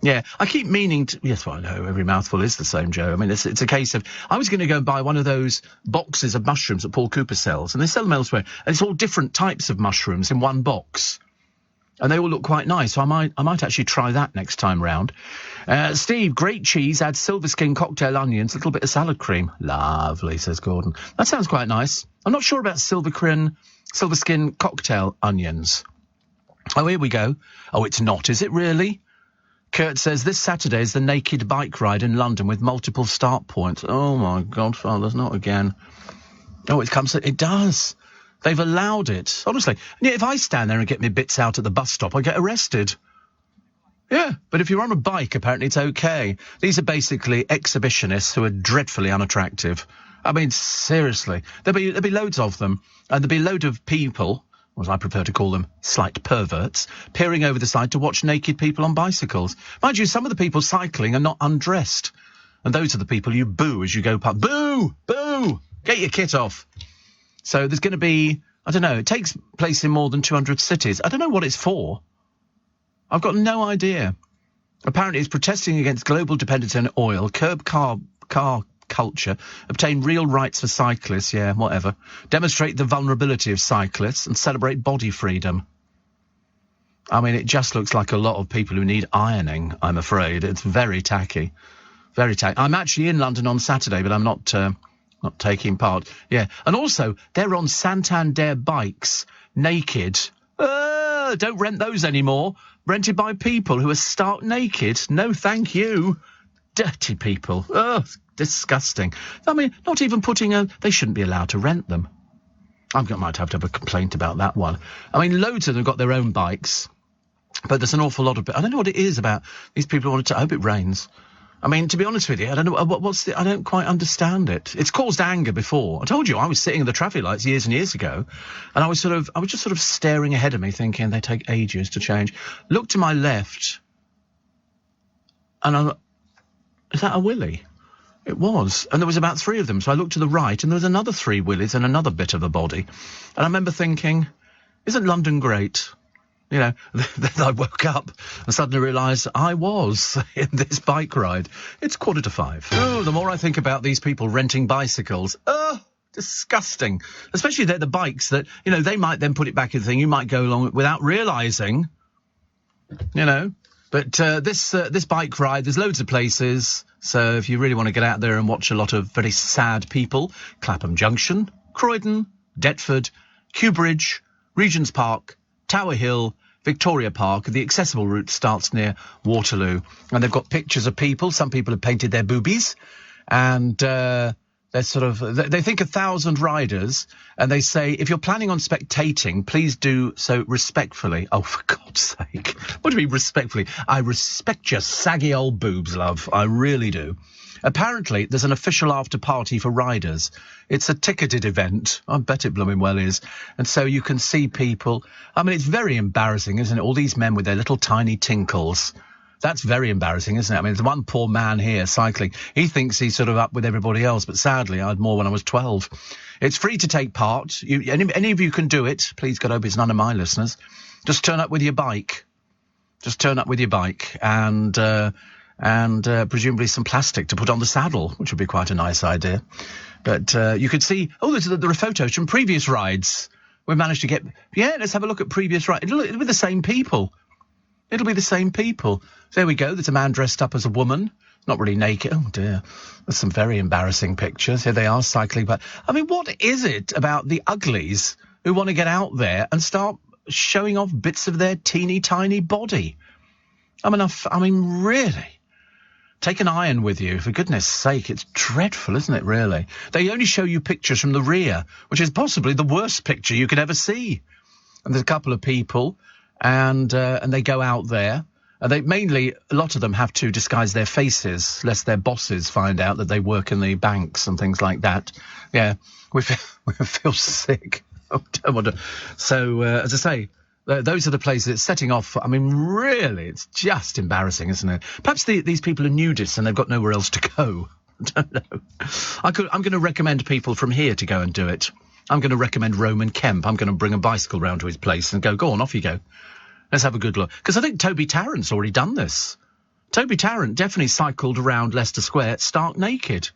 Speaker 1: Yeah, I keep meaning to... Yes, well, I know, every mouthful is the same, Joe. I mean, it's a case of... I was going to go and buy one of those boxes of mushrooms that Paul Cooper sells, and they sell them elsewhere, and it's all different types of mushrooms in one box. And they all look quite nice, so I might actually try that next time round. Steve, great cheese, add silver skin cocktail onions, a little bit of salad cream. Lovely, says Gordon. That sounds quite nice. I'm not sure about silver skin cocktail onions. Oh, here we go. Oh, it's not, is it really? Kurt says, this Saturday is the naked bike ride in London with multiple start points. Oh, my godfathers, not again. Oh, it does. They've allowed it, honestly. And yet if I stand there and get my bits out at the bus stop, I get arrested. Yeah, but if you're on a bike, apparently it's okay. These are basically exhibitionists who are dreadfully unattractive. I mean, seriously. There'll be loads of them, and there'll be a load of people, or as I prefer to call them, slight perverts, peering over the side to watch naked people on bicycles. Mind you, some of the people cycling are not undressed. And those are the people you boo as you go past. Boo! Boo! Get your kit off. So there's going to be, I don't know, it takes place in more than 200 cities. I don't know what it's for. I've got no idea. Apparently it's protesting against global dependence on oil, curb car culture, obtain real rights for cyclists, yeah, whatever, demonstrate the vulnerability of cyclists and celebrate body freedom. I mean, it just looks like a lot of people who need ironing, I'm afraid. It's very tacky. Very tacky. I'm actually in London on Saturday, but I'm not taking part. Yeah. And also, they're on Santander bikes, naked. Don't rent those anymore. Rented by people who are stark naked. No, thank you. Dirty people. Disgusting. I mean, not even they shouldn't be allowed to rent them. I might have to have a complaint about that one. I mean, loads of them have got their own bikes. But there's an awful lot of... I don't know what it is about these people who want to... I hope it rains. I mean, to be honest with you, I don't know I don't quite understand it. It's caused anger before. I told you I was sitting at the traffic lights years and years ago, and I was just sort of staring ahead of me, thinking they take ages to change. Look to my left, And is that a Willie? It was. And there was about 3 of them. So I looked to the right and there was another 3 Willies and another bit of a body. And I remember thinking, isn't London great? You know, then I woke up and suddenly realised I was in this bike ride. It's 5:15. Oh, the more I think about these people renting bicycles, disgusting. Especially they're the bikes that, you know, they might then put it back in the thing. You might go along without realising, you know. But this bike ride, there's loads of places. So if you really want to get out there and watch a lot of very sad people, Clapham Junction, Croydon, Deptford, Kew Bridge, Regent's Park, Tower Hill, Victoria Park. The accessible route starts near Waterloo. And they've got pictures of people. Some people have painted their boobies. And they're sort of... They think 1,000 riders. And they say, if you're planning on spectating, please do so respectfully. Oh, for God's sake. What do you mean respectfully? I respect your saggy old boobs, love. I really do. Apparently, there's an official after-party for riders. It's a ticketed event. I bet it blooming well is. And so you can see people... I mean, it's very embarrassing, isn't it? All these men with their little tiny tinkles. That's very embarrassing, isn't it? I mean, there's one poor man here cycling. He thinks he's sort of up with everybody else, but sadly, I had more when I was 12. It's free to take part. Any of you can do it. Please, God, I hope it's none of my listeners. Just turn up with your bike. Just turn up with your bike and presumably some plastic to put on the saddle, which would be quite a nice idea. But you could see, there are photos from previous rides. We've managed to get, let's have a look at previous rides. It'll be the same people. It'll be the same people. There we go. There's a man dressed up as a woman, not really naked. Oh, dear. There's some very embarrassing pictures. Here they are cycling. But I mean, what is it about the uglies who want to get out there and start showing off bits of their teeny tiny body? I mean, really? Take an iron with you, for goodness sake. It's dreadful, isn't it, really? They only show you pictures from the rear, which is possibly the worst picture you could ever see. And there's a couple of people, and they go out there. And a lot of them have to disguise their faces, lest their bosses find out that they work in the banks and things like that. Yeah, we feel sick. I don't want to. So, as I say, those are the places it's setting off. I mean, really, it's just embarrassing, isn't it? Perhaps these people are nudists and they've got nowhere else to go. I don't know. I'm going to recommend people from here to go and do it. I'm going to recommend Roman Kemp. I'm going to bring a bicycle round to his place and go on, off you go. Let's have a good look. Because I think Toby Tarrant's already done this. Toby Tarrant definitely cycled around Leicester Square stark naked.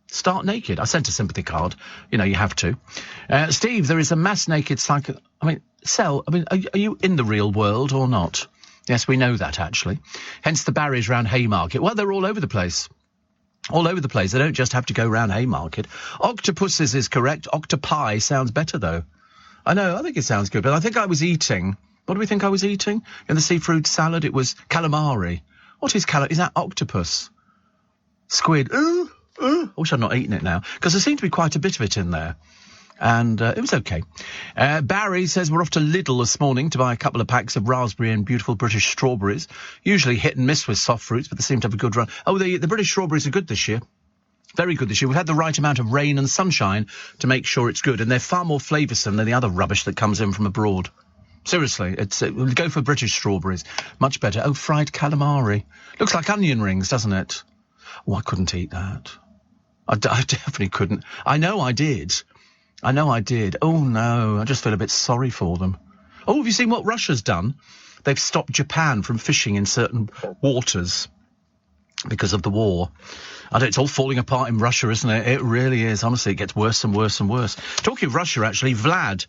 Speaker 1: Stark naked. I sent a sympathy card. You know, you have to. Steve, there is a mass naked cycle... are you in the real world or not? Yes, we know that, actually. Hence the barriers around Haymarket. Well, they're all over the place. All over the place. They don't just have to go round Haymarket. Octopuses is correct. Octopi sounds better, though. I know, I think it sounds good. But I think I was eating... What do we think I was eating? In the seafood salad, it was calamari. What is calamari? Is that octopus? Squid. I wish I'd not eaten it now, because there seemed to be quite a bit of it in there. And it was okay. Barry says we're off to Lidl this morning to buy a couple of packs of raspberry and beautiful British strawberries. Usually hit and miss with soft fruits, but they seem to have a good run. Oh, the British strawberries are good this year. Very good this year. We've had the right amount of rain and sunshine to make sure it's good, and they're far more flavoursome than the other rubbish that comes in from abroad. Seriously, we'll go for British strawberries. Much better. Oh, fried calamari. Looks like onion rings, doesn't it? Oh, I couldn't eat that. I definitely couldn't. I know I did. Oh, no. I just feel a bit sorry for them. Oh, have you seen what Russia's done? They've stopped Japan from fishing in certain waters because of the war. It's all falling apart in Russia, isn't it? It really is. Honestly, it gets worse and worse and worse. Talking of Russia, actually, Vlad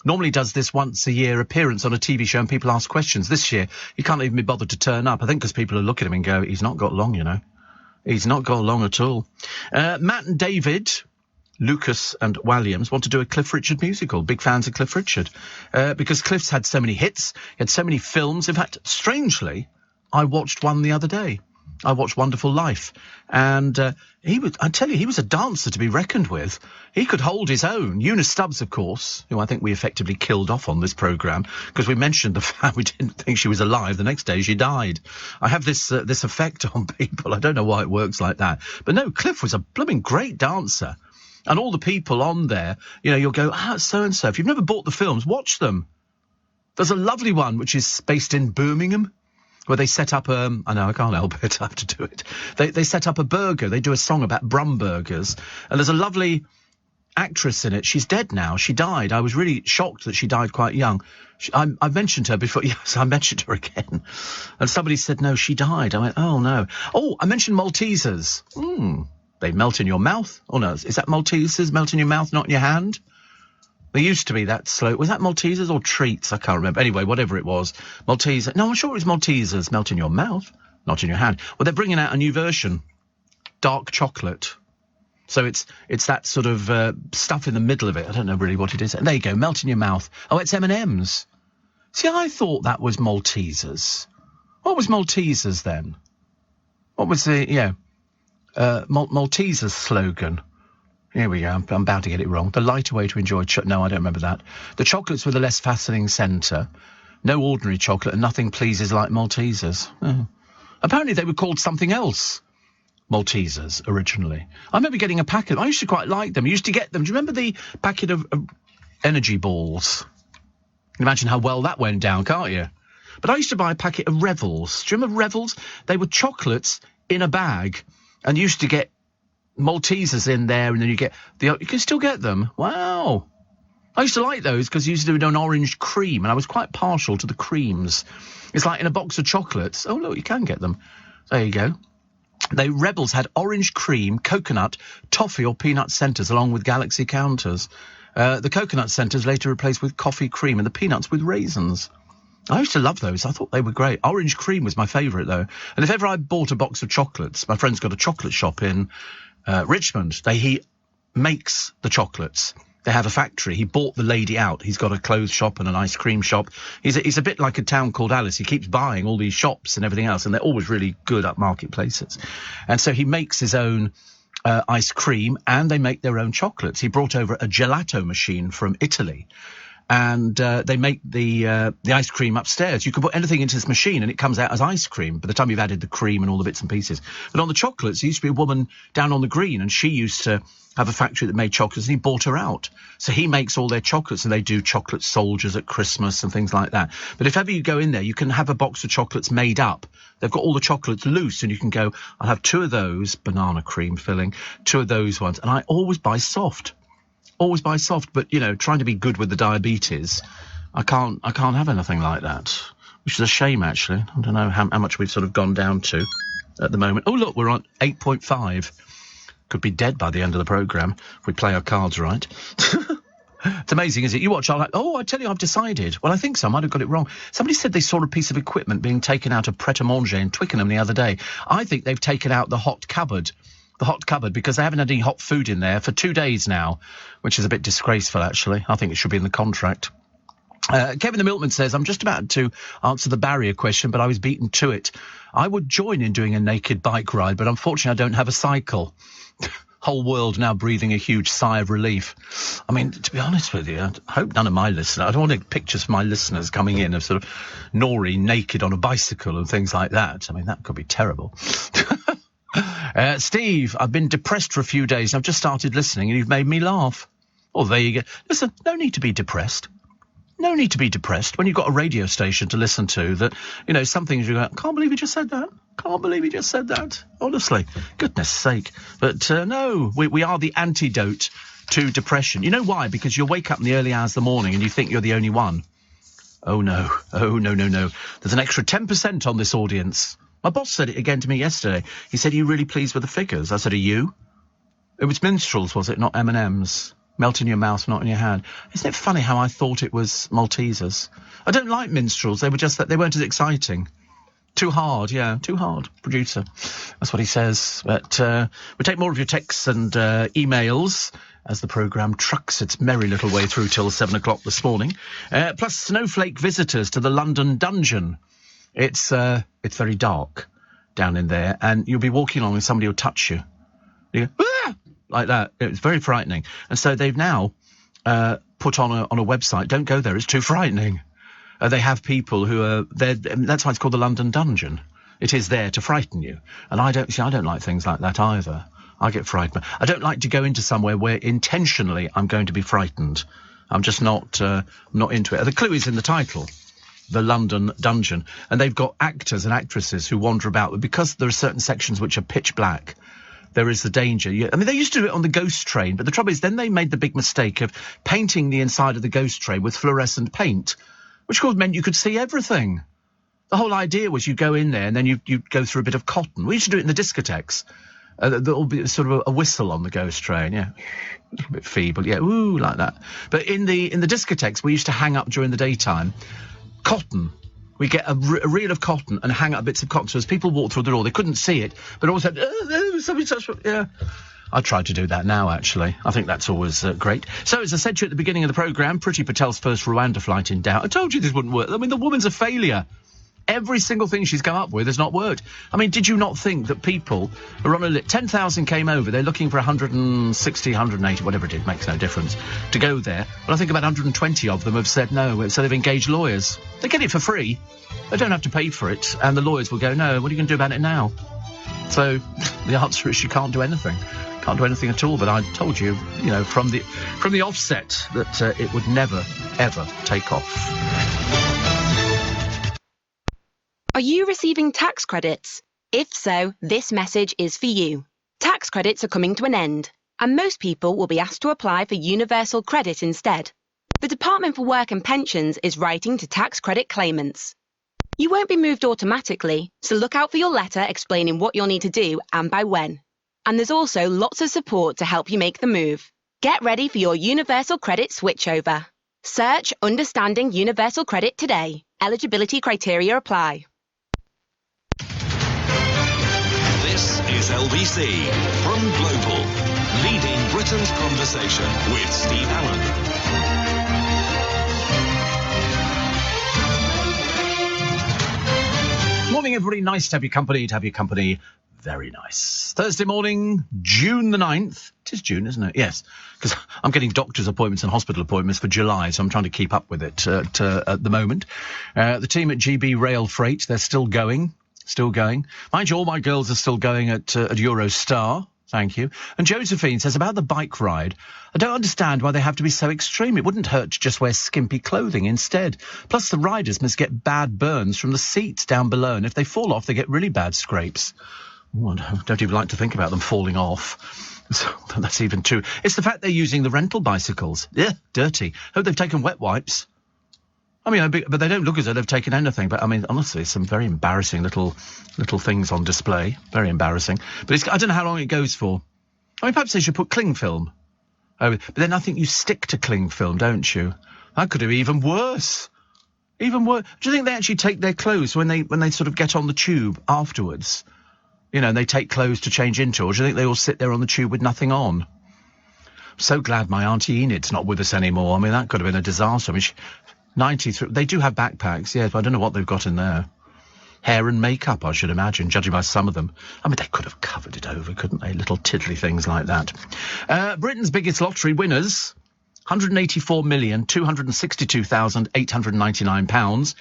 Speaker 1: normally does this once-a-year appearance on a TV show and people ask questions. This year, he can't even be bothered to turn up. I think because people are looking at him and go, he's not got long, you know. He's not got long at all. Matt and David, Lucas and Williams, want to do a Cliff Richard musical. Big fans of Cliff Richard. Because Cliff's had so many hits, he had so many films. In fact, strangely, I watched one the other day. I watched Wonderful Life. And he was a dancer to be reckoned with. He could hold his own. Eunice Stubbs, of course, who I think we effectively killed off on this programme, because we mentioned the fact we didn't think she was alive. The next day she died. I have this effect on people. I don't know why it works like that. But no, Cliff was a blooming great dancer. And all the people on there, you know, you'll go, so-and-so. If you've never bought the films, watch them. There's a lovely one which is based in Birmingham. where they set up I know, I can't help it, I have to do it. They set up a burger, they do a song about Brum burgers, and there's a lovely actress in it. She's dead now, she died. I was really shocked that she died quite young. I mentioned her before, yes, I mentioned her again. And somebody said, no, she died. I went, oh, no. Oh, I mentioned Maltesers. They melt in your mouth. Oh, no, is that Maltesers? Melt in your mouth, not in your hand? There used to be that slow. Was that Maltesers or Treats? I can't remember. Anyway, whatever it was. Malteser. No, I'm sure it was Maltesers. Melt in your mouth, not in your hand. Well, they're bringing out a new version. Dark chocolate. So it's that sort of stuff in the middle of it. I don't know really what it is. And there you go. Melt in your mouth. Oh, it's M&M's. See, I thought that was Maltesers. What was Maltesers then? What was the, Maltesers slogan? Here we go. I'm bound to get it wrong. The lighter way to enjoy no, I don't remember that. The chocolates with a less fascinating centre. No ordinary chocolate and nothing pleases like Maltesers. Oh. Apparently they were called something else. Maltesers, originally. I remember getting a packet. I used to quite like them. I used to get them. Do you remember the packet of energy balls? You can imagine how well that went down, can't you? But I used to buy a packet of Revels. Do you remember Revels? They were chocolates in a bag and you used to get Maltesers in there, and then you can still get them. Wow. I used to like those because you used to do an orange cream, and I was quite partial to the creams. It's like in a box of chocolates. Oh, look, you can get them. There you go. Rebels had orange cream, coconut, toffee or peanut centres along with galaxy counters. The coconut centres later replaced with coffee cream and the peanuts with raisins. I used to love those. I thought they were great. Orange cream was my favourite, though. And if ever I bought a box of chocolates, my friend's got a chocolate shop in Richmond. He makes the chocolates. They have a factory. He bought the lady out. He's got a clothes shop and an ice cream shop. He's a bit like A Town Called Alice. He keeps buying all these shops and everything else, and they're always really good at marketplaces. And so he makes his own ice cream, and they make their own chocolates. He brought over a gelato machine from Italy, and they make the ice cream upstairs. You can put anything into this machine and it comes out as ice cream by the time you've added the cream and all the bits and pieces. But on the chocolates, there used to be a woman down on the green, and she used to have a factory that made chocolates, and he bought her out. So he makes all their chocolates, and they do chocolate soldiers at Christmas and things like that. But if ever you go in there, you can have a box of chocolates made up. They've got all the chocolates loose, and you can go, I'll have 2 of those, banana cream filling, 2 of those ones. And I always buy soft. Always buy soft, but, trying to be good with the diabetes, I can't have anything like that, which is a shame, actually. I don't know how much we've sort of gone down to at the moment. Oh, look, we're on 8.5. Could be dead by the end of the programme if we play our cards right. It's amazing, isn't it? You watch, I tell you, I've decided. Well, I think so. I might have got it wrong. Somebody said they saw a piece of equipment being taken out of Pret-a-Manger in Twickenham the other day. I think they've taken out the hot cupboard. The hot cupboard, because they haven't had any hot food in there for 2 days now, which is a bit disgraceful, actually. I think it should be in the contract. Kevin the Milkman says, I'm just about to answer the barrier question, but I was beaten to it. I would join in doing a naked bike ride, but unfortunately I don't have a cycle. Whole world now breathing a huge sigh of relief. I mean, to be honest with you, I hope none of my listeners, I don't want pictures from my listeners coming in of sort of Nori naked on a bicycle and things like that. I mean, that could be terrible. Steve, I've been depressed for a few days. I've just started listening and you've made me laugh. Oh, there you go. Listen, no need to be depressed. No need to be depressed when you've got a radio station to listen to that, some things you go, can't believe you just said that. Can't believe you just said that. Honestly, goodness sake. But no, we are the antidote to depression. You know why? Because you'll wake up in the early hours of the morning and you think you're the only one. Oh, no. Oh, no. There's an extra 10% on this audience. My boss said it again to me yesterday. He said, are you really pleased with the figures? I said, are you? It was Minstrels, was it? Not M&M's. Melt in your mouth, not in your hand. Isn't it funny how I thought it was Maltesers? I don't like Minstrels. They were just that they weren't as exciting. Too hard, producer. That's what he says. But we'll take more of your texts and emails as the programme trucks its merry little way through till 7 o'clock this morning. Plus snowflake visitors to the London Dungeon. It's very dark down in there, and you'll be walking along and somebody will touch you. You go, ah! Like that. It's very frightening. And so they've now put on a website, don't go there, it's too frightening. They have people who are there. That's why it's called the London Dungeon. It is there to frighten you. And I don't like things like that either. I get frightened. I don't like to go into somewhere where intentionally I'm going to be frightened. I'm just not into it. The clue is in the title. the London dungeon, and they've got actors and actresses who wander about. But because there are certain sections which are pitch black, there is the danger. I mean, they used to do it on the ghost train, but the trouble is then they made the big mistake of painting the inside of the ghost train with fluorescent paint, which of course meant you could see everything. The whole idea was you go in there and then you go through a bit of cotton. We used to do it in the discotheques. There'll be sort of a whistle on the ghost train, yeah. A little bit feeble, yeah, ooh, like that. But in the discotheques, we used to hang up during the daytime cotton. We get a reel of cotton and hang up bits of cotton. So as people walked through the door, they couldn't see it, but always had, something such, yeah. I try to do that now, actually. I think that's always great. So, as I said to you at the beginning of the programme, Priti Patel's first Rwanda flight in doubt. I told you this wouldn't work. I mean, the woman's a failure. Every single thing she's come up with has not worked. I mean, did you not think that people are on a 10,000 came over, they're looking for 160, 180, whatever it is, makes no difference, to go there. But I think about 120 of them have said no, so they've engaged lawyers. They get it for free. They don't have to pay for it, and the lawyers will go, no, what are you going to do about it now? So, the answer is you can't do anything. Can't do anything at all, but I told you, from the offset that it would never, ever take off.
Speaker 3: Are you receiving tax credits? If so, this message is for you. Tax credits are coming to an end, and most people will be asked to apply for universal credit instead. The Department for Work and Pensions is writing to tax credit claimants. You won't be moved automatically, so look out for your letter explaining what you'll need to do and by when. And there's also lots of support to help you make the move. Get ready for your universal credit switchover. Search Understanding Universal Credit today. Eligibility criteria apply.
Speaker 2: This is LBC from Global, leading Britain's conversation with Steve Allen.
Speaker 1: Morning, everybody. Nice to have your company. Very nice. Thursday morning, June the 9th. It is June, isn't it? Yes, because I'm getting doctor's appointments and hospital appointments for July, so I'm trying to keep up with it at the moment. The team at GB Rail Freight, they're still going. Mind you, all my girls are still going at Eurostar. Thank you. And Josephine says about the bike ride, I don't understand why they have to be so extreme. It wouldn't hurt to just wear skimpy clothing instead. Plus, the riders must get bad burns from the seats down below, and if they fall off, they get really bad scrapes. Oh, I don't even like to think about them falling off. So, that's even too... It's the fact they're using the rental bicycles. Yeah, dirty. Hope they've taken wet wipes. I mean, but they don't look as though they've taken anything. But, I mean, honestly, some very embarrassing little things on display. Very embarrassing. But I don't know how long it goes for. I mean, perhaps they should put cling film. But then I think you stick to cling film, don't you? That could be even worse. Even worse. Do you think they actually take their clothes when they sort of get on the tube afterwards? And they take clothes to change into, or do you think they all sit there on the tube with nothing on? I'm so glad my Auntie Enid's not with us anymore. I mean, that could have been a disaster. I mean, 93. They do have backpacks, yes, but I don't know what they've got in there. Hair and makeup, I should imagine, judging by some of them. I mean, they could have covered it over, couldn't they? Little tiddly things like that. Britain's biggest lottery winners, £184,262,899.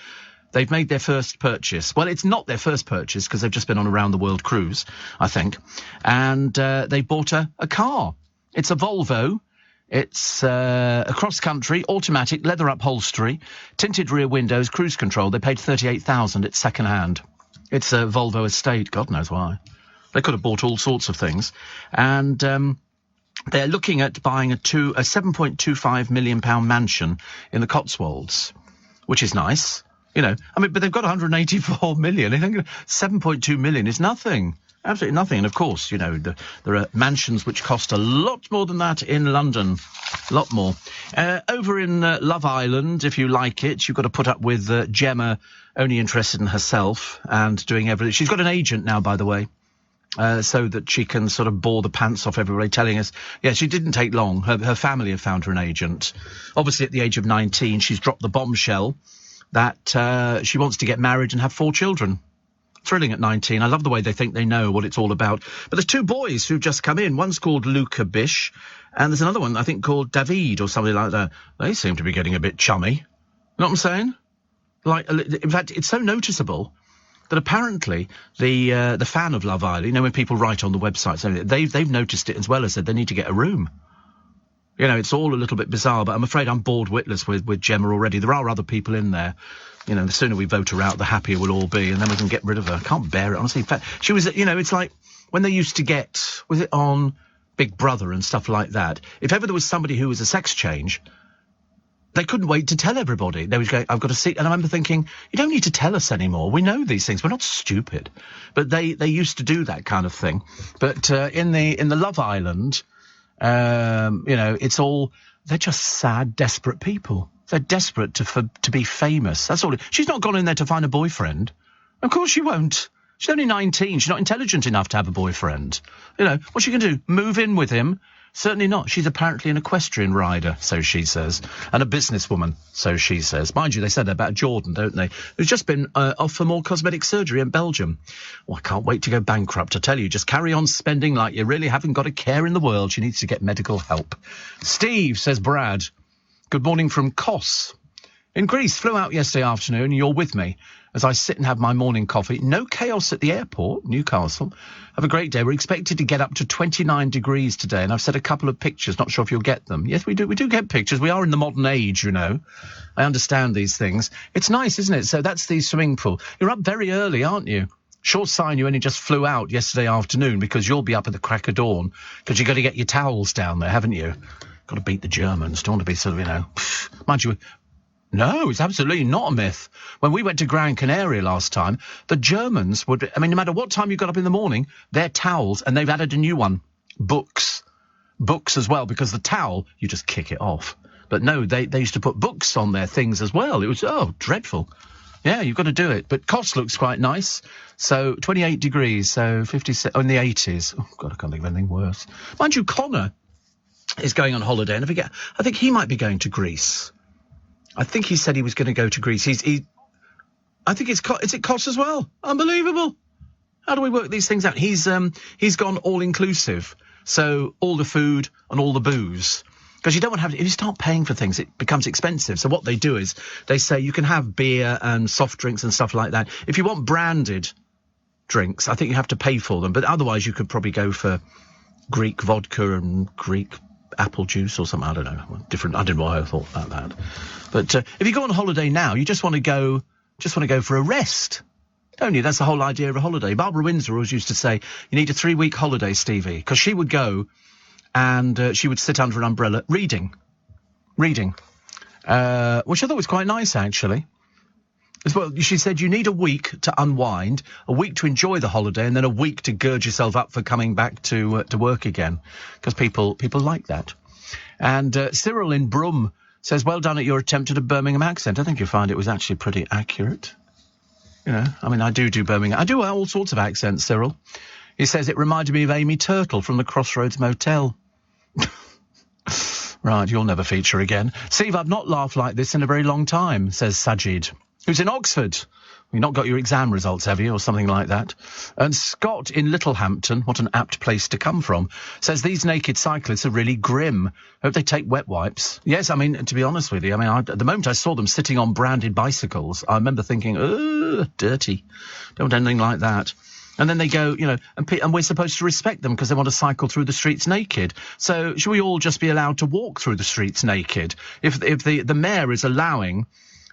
Speaker 1: They've made their first purchase. Well, it's not their first purchase because they've just been on a round-the-world cruise, I think. And they bought a car. It's a Volvo. It's a cross-country, automatic, leather upholstery, tinted rear windows, cruise control. They paid $38,000. It's second-hand. It's a Volvo estate. God knows why. They could have bought all sorts of things. And they're looking at buying a £7.25 million mansion in the Cotswolds, which is nice. I mean, but they've got 184 million. I think 7.2 million is nothing. Absolutely nothing. And, of course, there are mansions which cost a lot more than that in London. A lot more. Over in Love Island, if you like it, you've got to put up with Gemma only interested in herself and doing everything. She's got an agent now, by the way, so that she can sort of bore the pants off everybody, telling us, yeah, she didn't take long. Her family have found her an agent. Obviously, at the age of 19, she's dropped the bombshell that she wants to get married and have 4 children. Thrilling at 19. I love the way they think they know what it's all about. But there's 2 boys who've just come in. One's called Luca Bish, and there's another one, I think, called David or something like that. They seem to be getting a bit chummy. You know what I'm saying? In fact, it's so noticeable that apparently the fan of Love Island, when people write on the websites, they've noticed it as well, as said they need to get a room. It's all a little bit bizarre, but I'm afraid I'm bored witless with Gemma already. There are other people in there. You know, the sooner we vote her out, the happier we'll all be, and then we can get rid of her. I can't bear it, honestly. In fact, she was, you know, it's like when they used to get, was it on Big Brother and stuff like that? If ever there was somebody who was a sex change, they couldn't wait to tell everybody. They would go, I've got to see, and I remember thinking, you don't need to tell us anymore. We know these things. We're not stupid. But they used to do that kind of thing. But in the Love Island, you know, it's all, they're just sad, desperate people. They're desperate to be famous. That's all. She's not gone in there to find a boyfriend. Of course she won't. She's only 19. She's not intelligent enough to have a boyfriend. You know, what's she going to do? Move in with him? Certainly not. She's apparently an equestrian rider, so she says, and a businesswoman, so she says. Mind you, they said that about Jordan, don't they? Who's just been off for more cosmetic surgery in Belgium. Well, I can't wait to go bankrupt. I tell you, just carry on spending like you really haven't got a care in the world. She needs to get medical help. Steve, says Brad. Good morning from Kos. In Greece, flew out yesterday afternoon. You're with me as I sit and have my morning coffee. No chaos at the airport, Newcastle. Have a great day. We're expected to get up to 29 degrees today, and I've set a couple of pictures. Not sure if you'll get them. Yes, we do. We do get pictures. We are in the modern age, you know. I understand these things. It's nice, isn't it? So that's the swimming pool. You're up very early, aren't you? Sure sign you only just flew out yesterday afternoon, because you'll be up at the crack of dawn, because you've got to get your towels down there, haven't you? Got to beat the Germans. Don't want to be sort of, you know, mind you. No, it's absolutely not a myth. When we went to Gran Canaria last time, the Germans would, I mean, no matter what time you got up in the morning, their towels, and they've added a new one, books as well, because the towel, you just kick it off. But no, they used to put books on their things as well. It was, dreadful. Yeah, you've got to do it. But Kos looks quite nice. So 28 degrees, so 56, in the 80s. Oh, God, I can't think of anything worse. Mind you, Connor is going on holiday, and I think he might be going to Greece. I think he said he was going to go to Greece. I think is it Kos as well? Unbelievable. How do we work these things out? He's gone all inclusive. So all the food and all the booze. Because you don't want to have, if you start paying for things, it becomes expensive. So what they do is they say you can have beer and soft drinks and stuff like that. If you want branded drinks, I think you have to pay for them. But otherwise you could probably go for Greek vodka and Greek apple juice or something. I don't know. Different. I don't know why I thought about that. But if you go on holiday now, you just want to go for a rest, don't you? That's the whole idea of a holiday. Barbara Windsor always used to say, you need a 3-week holiday, Stevie, because she would go and she would sit under an umbrella reading, which I thought was quite nice, actually. As well, she said you need a week to unwind, a week to enjoy the holiday, and then a week to gird yourself up for coming back to work again, because people like that. And Cyril in Brum says, well done at your attempt at a Birmingham accent. I think you'll find it was actually pretty accurate. You know, I mean, I do Birmingham. I do all sorts of accents, Cyril. He says it reminded me of Amy Turtle from the Crossroads Motel. Right, you'll never feature again. Steve, I've not laughed like this in a very long time, says Sajid, who's in Oxford. You've not got your exam results, have you, or something like that? And Scott in Littlehampton, what an apt place to come from, says these naked cyclists are really grim. Hope they take wet wipes. Yes, I mean, to be honest with you, I mean, at the moment I saw them sitting on branded bicycles, I remember thinking, ugh, dirty. Don't want anything like that. And then they go, you know, and we're supposed to respect them because they want to cycle through the streets naked. So should we all just be allowed to walk through the streets naked? If the mayor is allowing,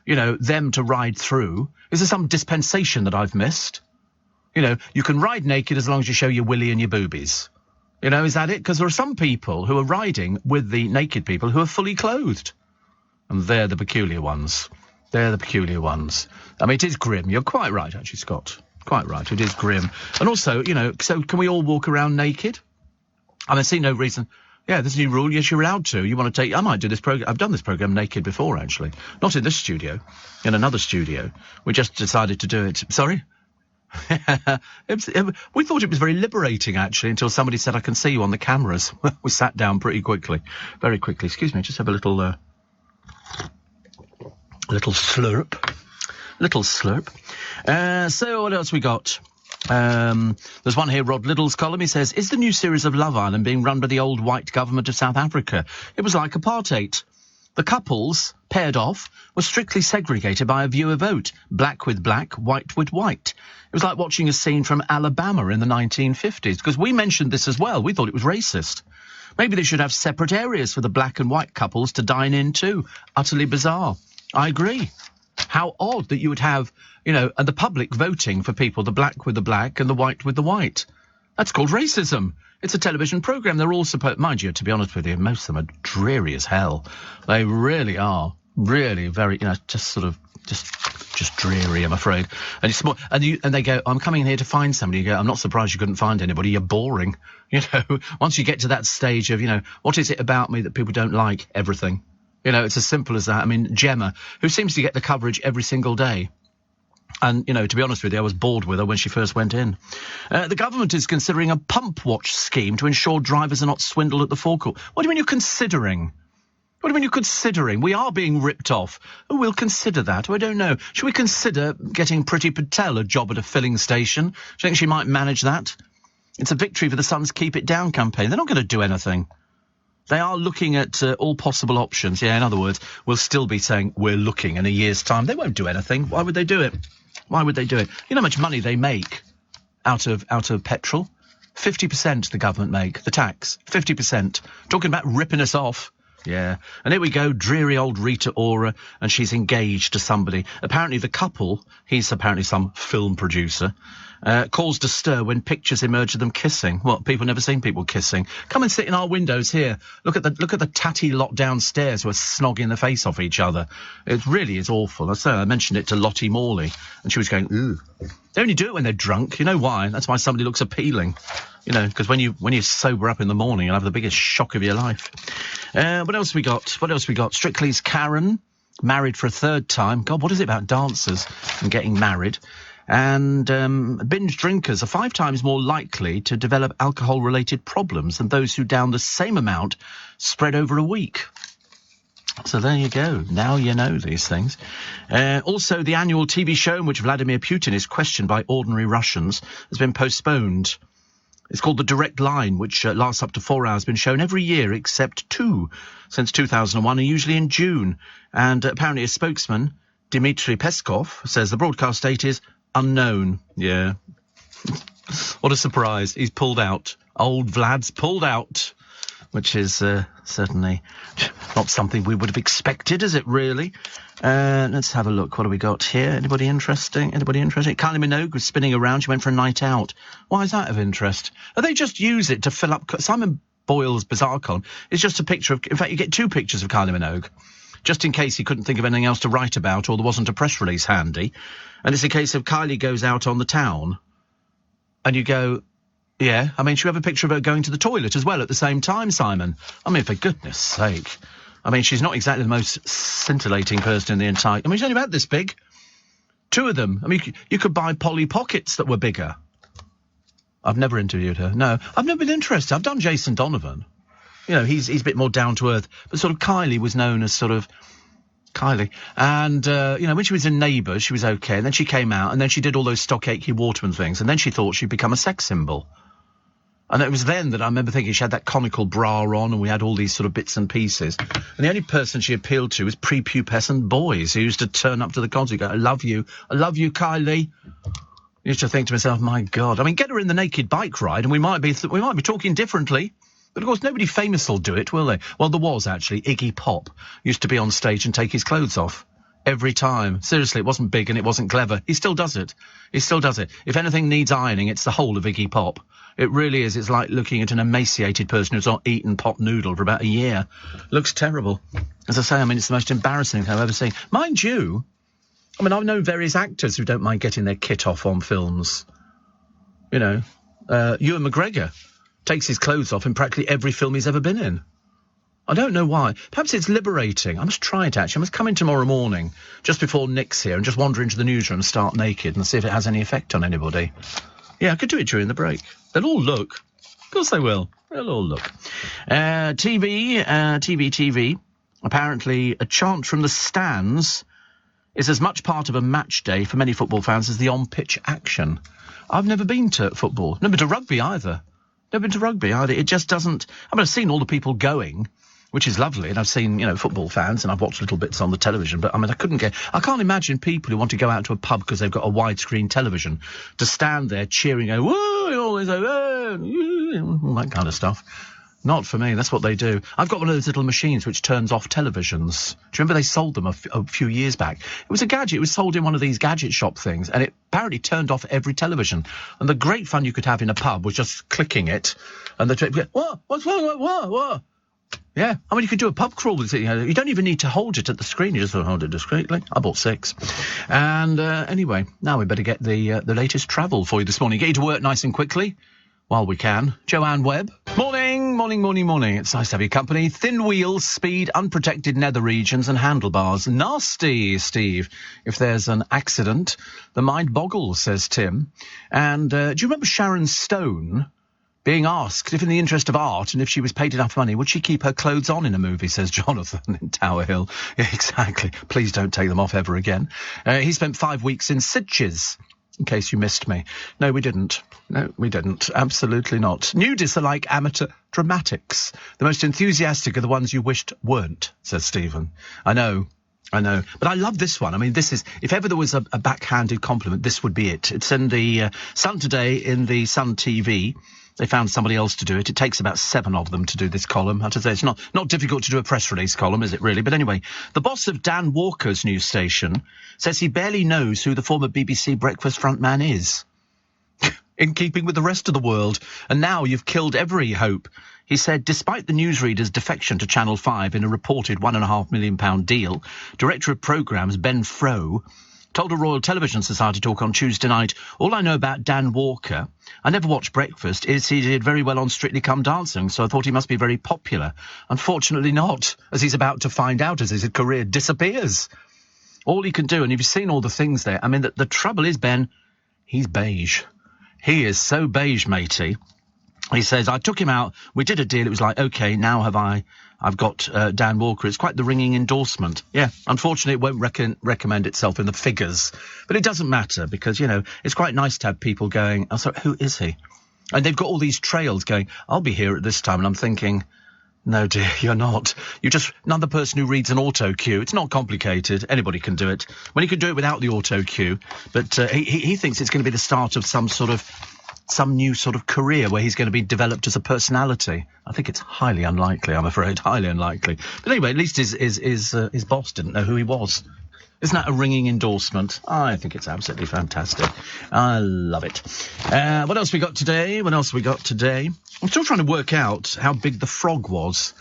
Speaker 1: you know, them to ride through, is there some dispensation that I've missed? You know, you can ride naked as long as you show your willy and your boobies. You know, is that it? Because there are some people who are riding with the naked people who are fully clothed. And they're the peculiar ones. They're the peculiar ones. I mean, it is grim. You're quite right, actually, Scott. Quite right. It is grim. And also, you know, so can we all walk around naked? I see no reason. Yeah, there's a new rule. Yes, you're allowed to. You want to take... I might do this program. I've done this program naked before, actually. Not in this studio. In another studio. We just decided to do it. Sorry? We thought it was very liberating, actually, until somebody said, I can see you on the cameras. We sat down pretty quickly. Very quickly. Excuse me, just have a little slurp. Little slurp. So what else we got? There's one here, Rod Liddell's column. He says, is the new series of Love Island being run by the old white government of South Africa? It was like apartheid. The couples, paired off, were strictly segregated by a viewer vote. Black with black, white with white. It was like watching a scene from Alabama in the 1950s, because we mentioned this as well. We thought it was racist. Maybe they should have separate areas for the black and white couples to dine in too. Utterly bizarre. I agree. How odd that you would have, and the public voting for people, the black with the black and the white with the white. That's called racism. It's a television programme. They're all supposed... Mind you, to be honest with you, most of them are dreary as hell. They really are. Really very, just dreary, I'm afraid. And it's more, and they go, I'm coming here to find somebody. You go, I'm not surprised you couldn't find anybody. You're boring. Once you get to that stage of, what is it about me that people don't like? Everything. It's as simple as that. I mean, Gemma, who seems to get the coverage every single day. And, to be honest with you, I was bored with her when she first went in. The government is considering a pump watch scheme to ensure drivers are not swindled at the forecourt. What do you mean you're considering? What do you mean you're considering? We are being ripped off. Oh, we'll consider that. Oh, I don't know. Should we consider getting Priti Patel a job at a filling station? Do you think she might manage that? It's a victory for the Sun's Keep It Down campaign. They're not going to do anything. They are looking at all possible options. Yeah, in other words, we'll still be saying we're looking in a year's time. They won't do anything. Why would they do it? Why would they do it? You know how much money they make out of petrol? 50% the government make, the tax. 50%. Talking about ripping us off. Yeah. And here we go, dreary old Rita Ora, and she's engaged to somebody. Apparently the couple, he's apparently some film producer, caused a stir when pictures emerged of them kissing. What, people never seen people kissing? Come and sit in our windows here. Look at the tatty lot downstairs who are snogging the face off each other. It really is awful. I mentioned it to Lottie Morley, and she was going, ooh. They only do it when they're drunk. You know why? That's why somebody looks appealing. Because when you sober up in the morning, you'll have the biggest shock of your life. What else we got? Strictly's Karen, married for a third time. God, what is it about dancers and getting married? And binge drinkers are 5 times more likely to develop alcohol-related problems than those who down the same amount spread over a week. So there you go. Now you know these things. Also, the annual TV show in which Vladimir Putin is questioned by ordinary Russians has been postponed. It's called The Direct Line, which lasts up to 4 hours, been shown every year except 2 since 2001, and usually in June. And apparently a spokesman, Dmitry Peskov, says the broadcast date is unknown. Yeah. What a surprise. He's pulled out. Old Vlad's pulled out, which is certainly not something we would have expected, is it really? Let's have a look. What have we got here? Anybody interesting? Kylie Minogue was spinning around. She went for a night out. Why is that of interest? They just use it to fill up... Simon Boyle's Bizarre Column is just a picture of... In fact, you get 2 pictures of Kylie Minogue, just in case he couldn't think of anything else to write about or there wasn't a press release handy. And it's a case of Kylie goes out on the town and you go... Yeah, I mean, should we have a picture of her going to the toilet as well at the same time, Simon? I mean, for goodness sake. I mean, she's not exactly the most scintillating person in the entire... I mean, she's only about this big. 2 of them. I mean, you could buy Polly Pockets that were bigger. I've never interviewed her. No, I've never been interested. I've done Jason Donovan. He's a bit more down to earth. But sort of Kylie was known as sort of... Kylie. And, when she was in Neighbours, she was okay. And then she came out, and then she did all those Stock Aitken Waterman things. And then she thought she'd become a sex symbol. And it was then that I remember thinking she had that conical bra on and we had all these sort of bits and pieces. And the only person she appealed to was prepubescent boys who used to turn up to the concert and go, I love you, Kylie. I used to think to myself, my God. I mean, get her in the naked bike ride and we might be talking differently. But, of course, nobody famous will do it, will they? Well, there was, actually. Iggy Pop used to be on stage and take his clothes off. Every time. Seriously, it wasn't big and it wasn't clever. He still does it. If anything needs ironing, it's the whole of Iggy Pop. It really is. It's like looking at an emaciated person who's not eaten pot noodle for about a year. Looks terrible. As I say, I mean, it's the most embarrassing thing I've ever seen. Mind you, I mean, I've known various actors who don't mind getting their kit off on films. Ewan McGregor takes his clothes off in practically every film he's ever been in. I don't know why. Perhaps it's liberating. I must try it, actually. I must come in tomorrow morning, just before Nick's here, and just wander into the newsroom and start naked and see if it has any effect on anybody. Yeah, I could do it during the break. They'll all look. Of course they will. They'll all look. TV. Apparently, a chant from the stands is as much part of a match day for many football fans as the on-pitch action. I've never been to football. Never been to rugby either. It just doesn't... I mean, I've seen all the people going, which is lovely, and I've seen, football fans, and I've watched little bits on the television, but, I mean, I can't imagine people who want to go out to a pub because they've got a widescreen television to stand there cheering, whoa, all that kind of stuff. Not for me. That's what they do. I've got one of those little machines which turns off televisions. Do you remember they sold them a few years back? It was a gadget. It was sold in one of these gadget shop things, and it apparently turned off every television. And the great fun you could have in a pub was just clicking it, and what? What's wrong? What? Yeah, I mean, you could do a pub crawl with it. You don't even need to hold it at the screen. You just hold it discreetly. I bought 6. And anyway, now we better get the latest travel for you this morning. Get you to work nice and quickly while we can. Joanne Webb. Morning. It's nice to have your company. Thin wheels, speed, unprotected nether regions and handlebars. Nasty, Steve. If there's an accident, the mind boggles, says Tim. And do you remember Sharon Stone being asked if in the interest of art and if she was paid enough money, would she keep her clothes on in a movie, says Jonathan in Tower Hill. Yeah, exactly. Please don't take them off ever again. He spent 5 weeks in Sitges, in case you missed me. No, we didn't. Absolutely not. Nudists are like amateur dramatics. The most enthusiastic are the ones you wished weren't, says Stephen. I know. But I love this one. I mean, this is, if ever there was a backhanded compliment, this would be it. It's in the Sun today, in the Sun TV. They found somebody else to do it. It takes about 7 of them to do this column. I have to say, it's not difficult to do a press release column, is it really? But anyway, the boss of Dan Walker's news station says he barely knows who the former BBC Breakfast frontman is. In keeping with the rest of the world. And now you've killed every hope. He said, despite the newsreader's defection to Channel 5 in a reported £1.5 million deal, Director of Programmes Ben Froh told a Royal Television Society talk on Tuesday night, all I know about Dan Walker, I never watched Breakfast, is he did very well on Strictly Come Dancing, so I thought he must be very popular. Unfortunately not, as he's about to find out as his career disappears. All he can do, and you've seen all the things there, I mean, the trouble is, Ben, he's beige. He is so beige, matey. He says, I took him out, we did a deal, it was like, OK, now I've got Dan Walker. It's quite the ringing endorsement. Yeah, unfortunately, it won't recommend itself in the figures. But it doesn't matter because, it's quite nice to have people going, oh, sorry, who is he? And they've got all these trails going, I'll be here at this time. And I'm thinking, no, dear, you're not. You're just another person who reads an auto cue. It's not complicated. Anybody can do it. Well, he could do it without the auto cue. But he thinks it's going to be the start of some new sort of career where he's going to be developed as a personality. I think it's highly unlikely, I'm afraid. Highly unlikely. But anyway, at least his boss didn't know who he was. Isn't that a ringing endorsement? I think it's absolutely fantastic. I love it. What else we got today? I'm still trying to work out how big the frog was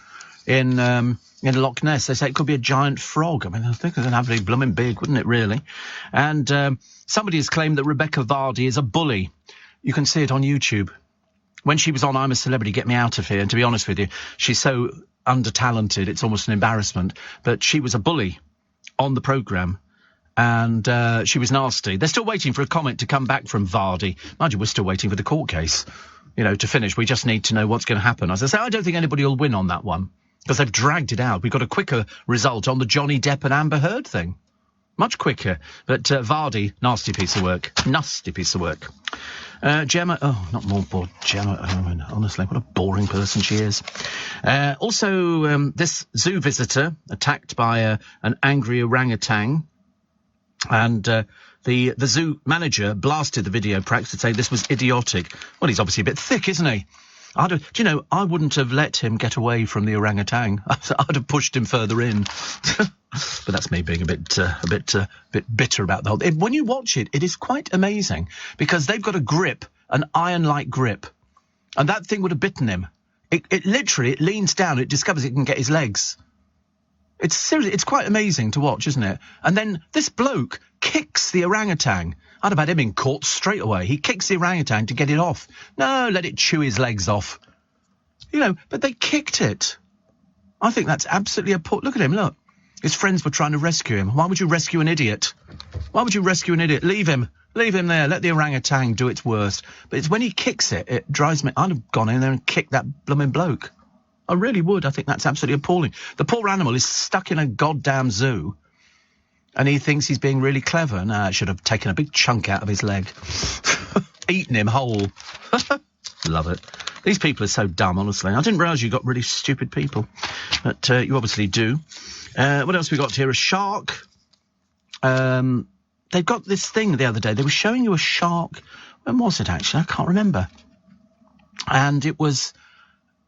Speaker 1: in Loch Ness. They say it could be a giant frog. I mean, I think it'd have to be blooming big, wouldn't it, really? And somebody has claimed that Rebecca Vardy is a bully. You can see it on YouTube. When she was on I'm a Celebrity, Get Me Out of Here, and to be honest with you, she's so under-talented, it's almost an embarrassment. But she was a bully on the programme, and she was nasty. They're still waiting for a comment to come back from Vardy. Mind you, we're still waiting for the court case, to finish. We just need to know what's going to happen. As I say, I don't think anybody will win on that one, because they've dragged it out. We've got a quicker result on the Johnny Depp and Amber Heard thing. Much quicker. But Vardy, nasty piece of work. Gemma, not more bored. Gemma, honestly, what a boring person she is. Also, this zoo visitor attacked by an angry orangutan, and the zoo manager blasted the video practice to say this was idiotic. Well, he's obviously a bit thick, isn't he? I wouldn't have let him get away from the orangutan. I'd have pushed him further in. But that's me being a bit bitter about the whole thing. When you watch it, it is quite amazing because they've got a grip, an iron-like grip, and that thing would have bitten him. It literally leans down, it discovers it can get his legs. It's seriously, it's quite amazing to watch, isn't it? And then this bloke kicks the orangutan. I'd have had him in court straight away. He kicks the orangutan to get it off. No, let it chew his legs off. But they kicked it. I think that's absolutely appalling. Look at him, look. His friends were trying to rescue him. Why would you rescue an idiot? Leave him there. Let the orangutan do its worst. But it's when he kicks it, it drives me. I'd have gone in there and kicked that blooming bloke. I really would. I think that's absolutely appalling. The poor animal is stuck in a goddamn zoo, and he thinks he's being really clever. No, I should have taken a big chunk out of his leg. Eaten him whole. Love it. These people are so dumb, honestly. I didn't realise you got really stupid people. But you obviously do. What else we got here? A shark. They've got this thing the other day. They were showing you a shark. When was it, actually? I can't remember. And it was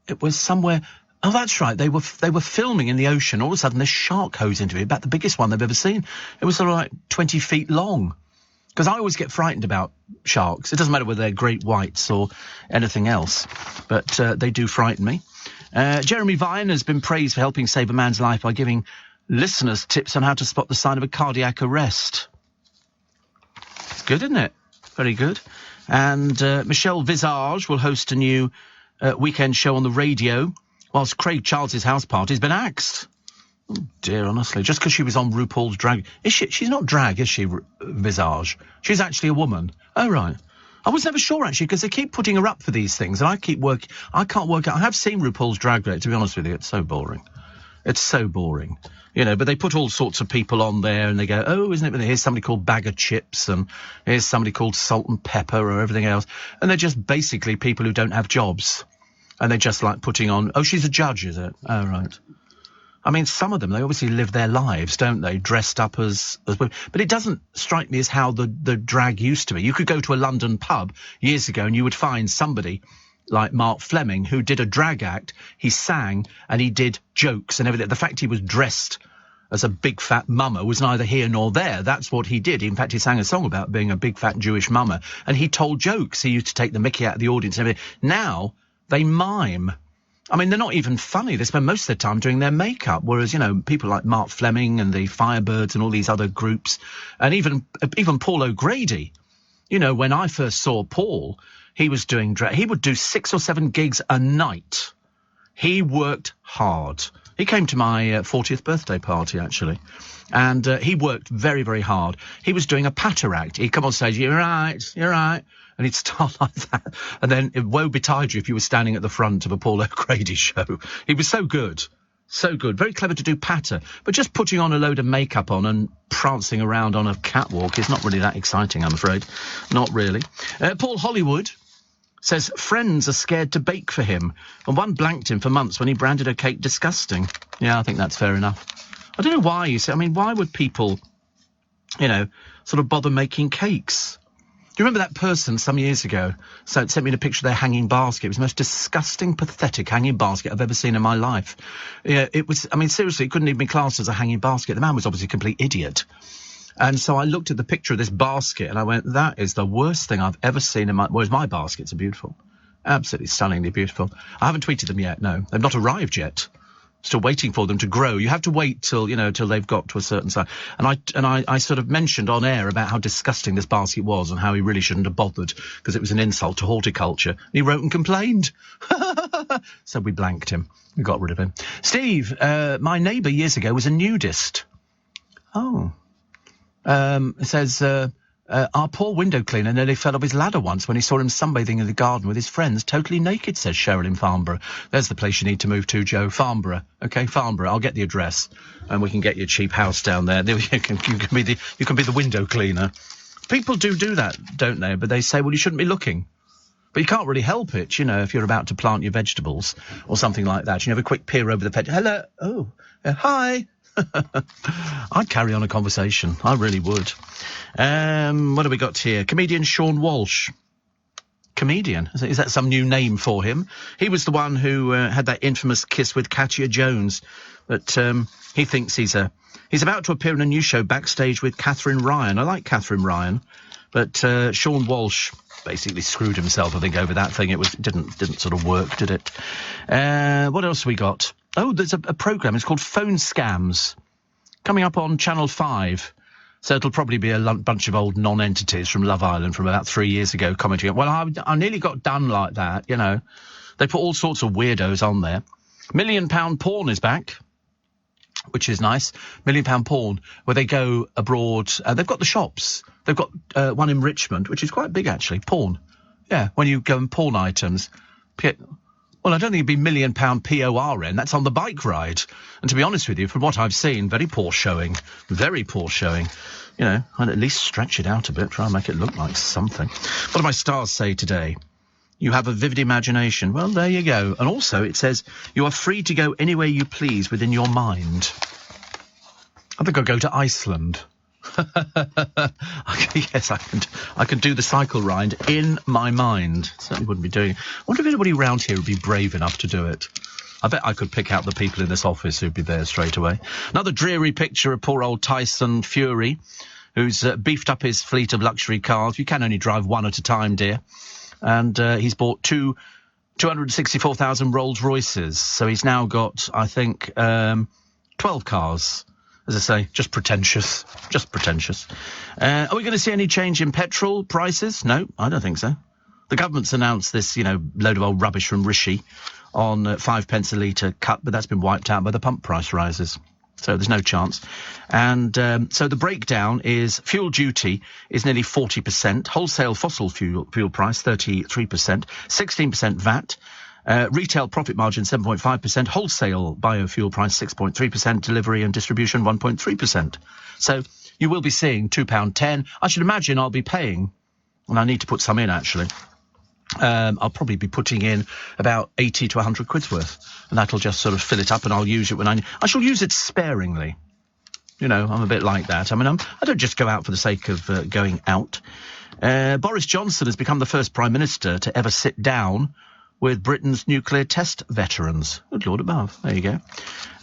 Speaker 1: it was somewhere. Oh, that's right. They were filming in the ocean. All of a sudden, this shark hove into it, about the biggest one they've ever seen. It was sort of like 20 feet long. Because I always get frightened about sharks. It doesn't matter whether they're great whites or anything else, but they do frighten me. Jeremy Vine has been praised for helping save a man's life by giving listeners tips on how to spot the sign of a cardiac arrest. It's good, isn't it? Very good. And Michelle Visage will host a new weekend show on the radio, whilst Craig Charles's house party has been axed. Oh dear, honestly, just because she was on RuPaul's Drag. Is she? She's not drag, is she, Visage? She's actually a woman. Oh, right. I was never sure, actually, because they keep putting her up for these things, and I can't work out. I have seen RuPaul's Drag Race, to be honest with you. It's so boring. It's so boring. You know, but they put all sorts of people on there, and they go, oh, isn't it? Here's somebody called Bag of Chips, and here's somebody called Salt and Pepper, or everything else. And they're just basically people who don't have jobs. And they're just like putting on, oh, she's a judge, is it? Oh, right. I mean, some of them, they obviously live their lives, don't they? Dressed up as women. But it doesn't strike me as how the drag used to be. You could go to a London pub years ago and you would find somebody like Mark Fleming who did a drag act. He sang and he did jokes and everything. The fact he was dressed as a big fat mummer was neither here nor there. That's what he did. In fact, he sang a song about being a big fat Jewish mummer. And he told jokes. He used to take the mickey out of the audience and everything. Now, they mime. I mean, they're not even funny. They spend most of their time doing their makeup, whereas, you know, people like Mark Fleming and the Firebirds and all these other groups, and even Paul O'Grady. You know, when I first saw Paul, he was doing drag. He would do 6 or 7 gigs a night. He worked hard. He came to my 40th birthday party, actually, and he worked very, very hard. He was doing a patter act. He'd come on stage, you're right, and he'd start like that. And then woe betide you if you were standing at the front of a Paul O'Grady show. He was so good. So good. Very clever to do patter. But just putting on a load of makeup on and prancing around on a catwalk is not really that exciting, I'm afraid. Not really. Paul Hollywood says friends are scared to bake for him. And one blanked him for months when he branded her cake disgusting. Yeah, I think that's fair enough. I don't know why you say... I mean, why would people, you know, sort of bother making cakes? Do you remember that person some years ago sent me a picture of their hanging basket? It was the most disgusting, pathetic hanging basket I've ever seen in my life. Yeah, it was, I mean, seriously, it couldn't even be classed as a hanging basket. The man was obviously a complete idiot. And so I looked at the picture of this basket and I went, that is the worst thing I've ever seen in my... Whereas my baskets are beautiful. Absolutely stunningly beautiful. I haven't tweeted them yet, no. They've not arrived yet. Still waiting for them to grow. You have to wait till, you know, till they've got to a certain size. And I sort of mentioned on air about how disgusting this basket was and how he really shouldn't have bothered because it was an insult to horticulture. And he wrote and complained. So we blanked him. We got rid of him. Steve, my neighbour years ago was a nudist. Oh. It says, our poor window cleaner nearly fell off his ladder once when he saw him sunbathing in the garden with his friends, totally naked, says Cheryl in Farnborough. There's the place you need to move to, Joe. Farnborough. Okay, Farnborough. I'll get the address and we can get you a cheap house down there. You can be the window cleaner. People do that, don't they? But they say, well, you shouldn't be looking. But you can't really help it, you know, if you're about to plant your vegetables or something like that. You have a quick peer over the fence. Hello. Oh, hi. I'd carry on a conversation. I really would. What have we got here? Comedian Sean Walsh. Comedian? Is that some new name for him? He was the one who had that infamous kiss with Katya Jones. But he thinks he's about to appear in a new show backstage with Catherine Ryan. I like Catherine Ryan. But Sean Walsh basically screwed himself, I think, over that thing. It didn't sort of work, did it? What else have we got? Oh, there's a programme. It's called Phone Scams, coming up on Channel 5. So it'll probably be a bunch of old non-entities from Love Island from about 3 years ago commenting. Well, I nearly got done like that, you know. They put all sorts of weirdos on there. £1 Million Porn is back, which is nice. £1 Million Porn, where they go abroad. They've got the shops. They've got one in Richmond, which is quite big, actually. Porn. Yeah, when you go and pawn items. Well, I don't think it'd be £1 Million PORN. That's on the bike ride. And to be honest with you, from what I've seen, very poor showing. Very poor showing. You know, I'd at least stretch it out a bit, try and make it look like something. What do my stars say today? You have a vivid imagination. Well, there you go. And also, it says, you are free to go anywhere you please within your mind. I think I'll go to Iceland. Yes, I can do the cycle ride in my mind. Certainly wouldn't be doing it. I wonder if anybody around here would be brave enough to do it. I bet I could pick out the people in this office who'd be there straight away. Another dreary picture of poor old Tyson Fury, who's beefed up his fleet of luxury cars. You can only drive one at a time, dear. And he's bought 264,000 Rolls Royces. So he's now got, I think, 12 cars. As I say, just pretentious. Just pretentious. Are we going to see any change in petrol prices? No, I don't think so. The government's announced this, load of old rubbish from Rishi on 5 pence a litre cut, but that's been wiped out by the pump price rises. So there's no chance. And so the breakdown is fuel duty is nearly 40%, wholesale fossil fuel price 33%, 16% VAT, retail profit margin 7.5%, wholesale biofuel price 6.3%, delivery and distribution 1.3%. So you will be seeing £2.10. I should imagine I'll be paying, and I need to put some in actually. I'll probably be putting in about 80 to 100 quid's worth, and that'll just sort of fill it up, and I'll use it when I shall use it sparingly. I'm a bit like that. I mean, I don't just go out for the sake of going out. Boris Johnson has become the first Prime Minister to ever sit down with Britain's nuclear test veterans. Good Lord above. There you go.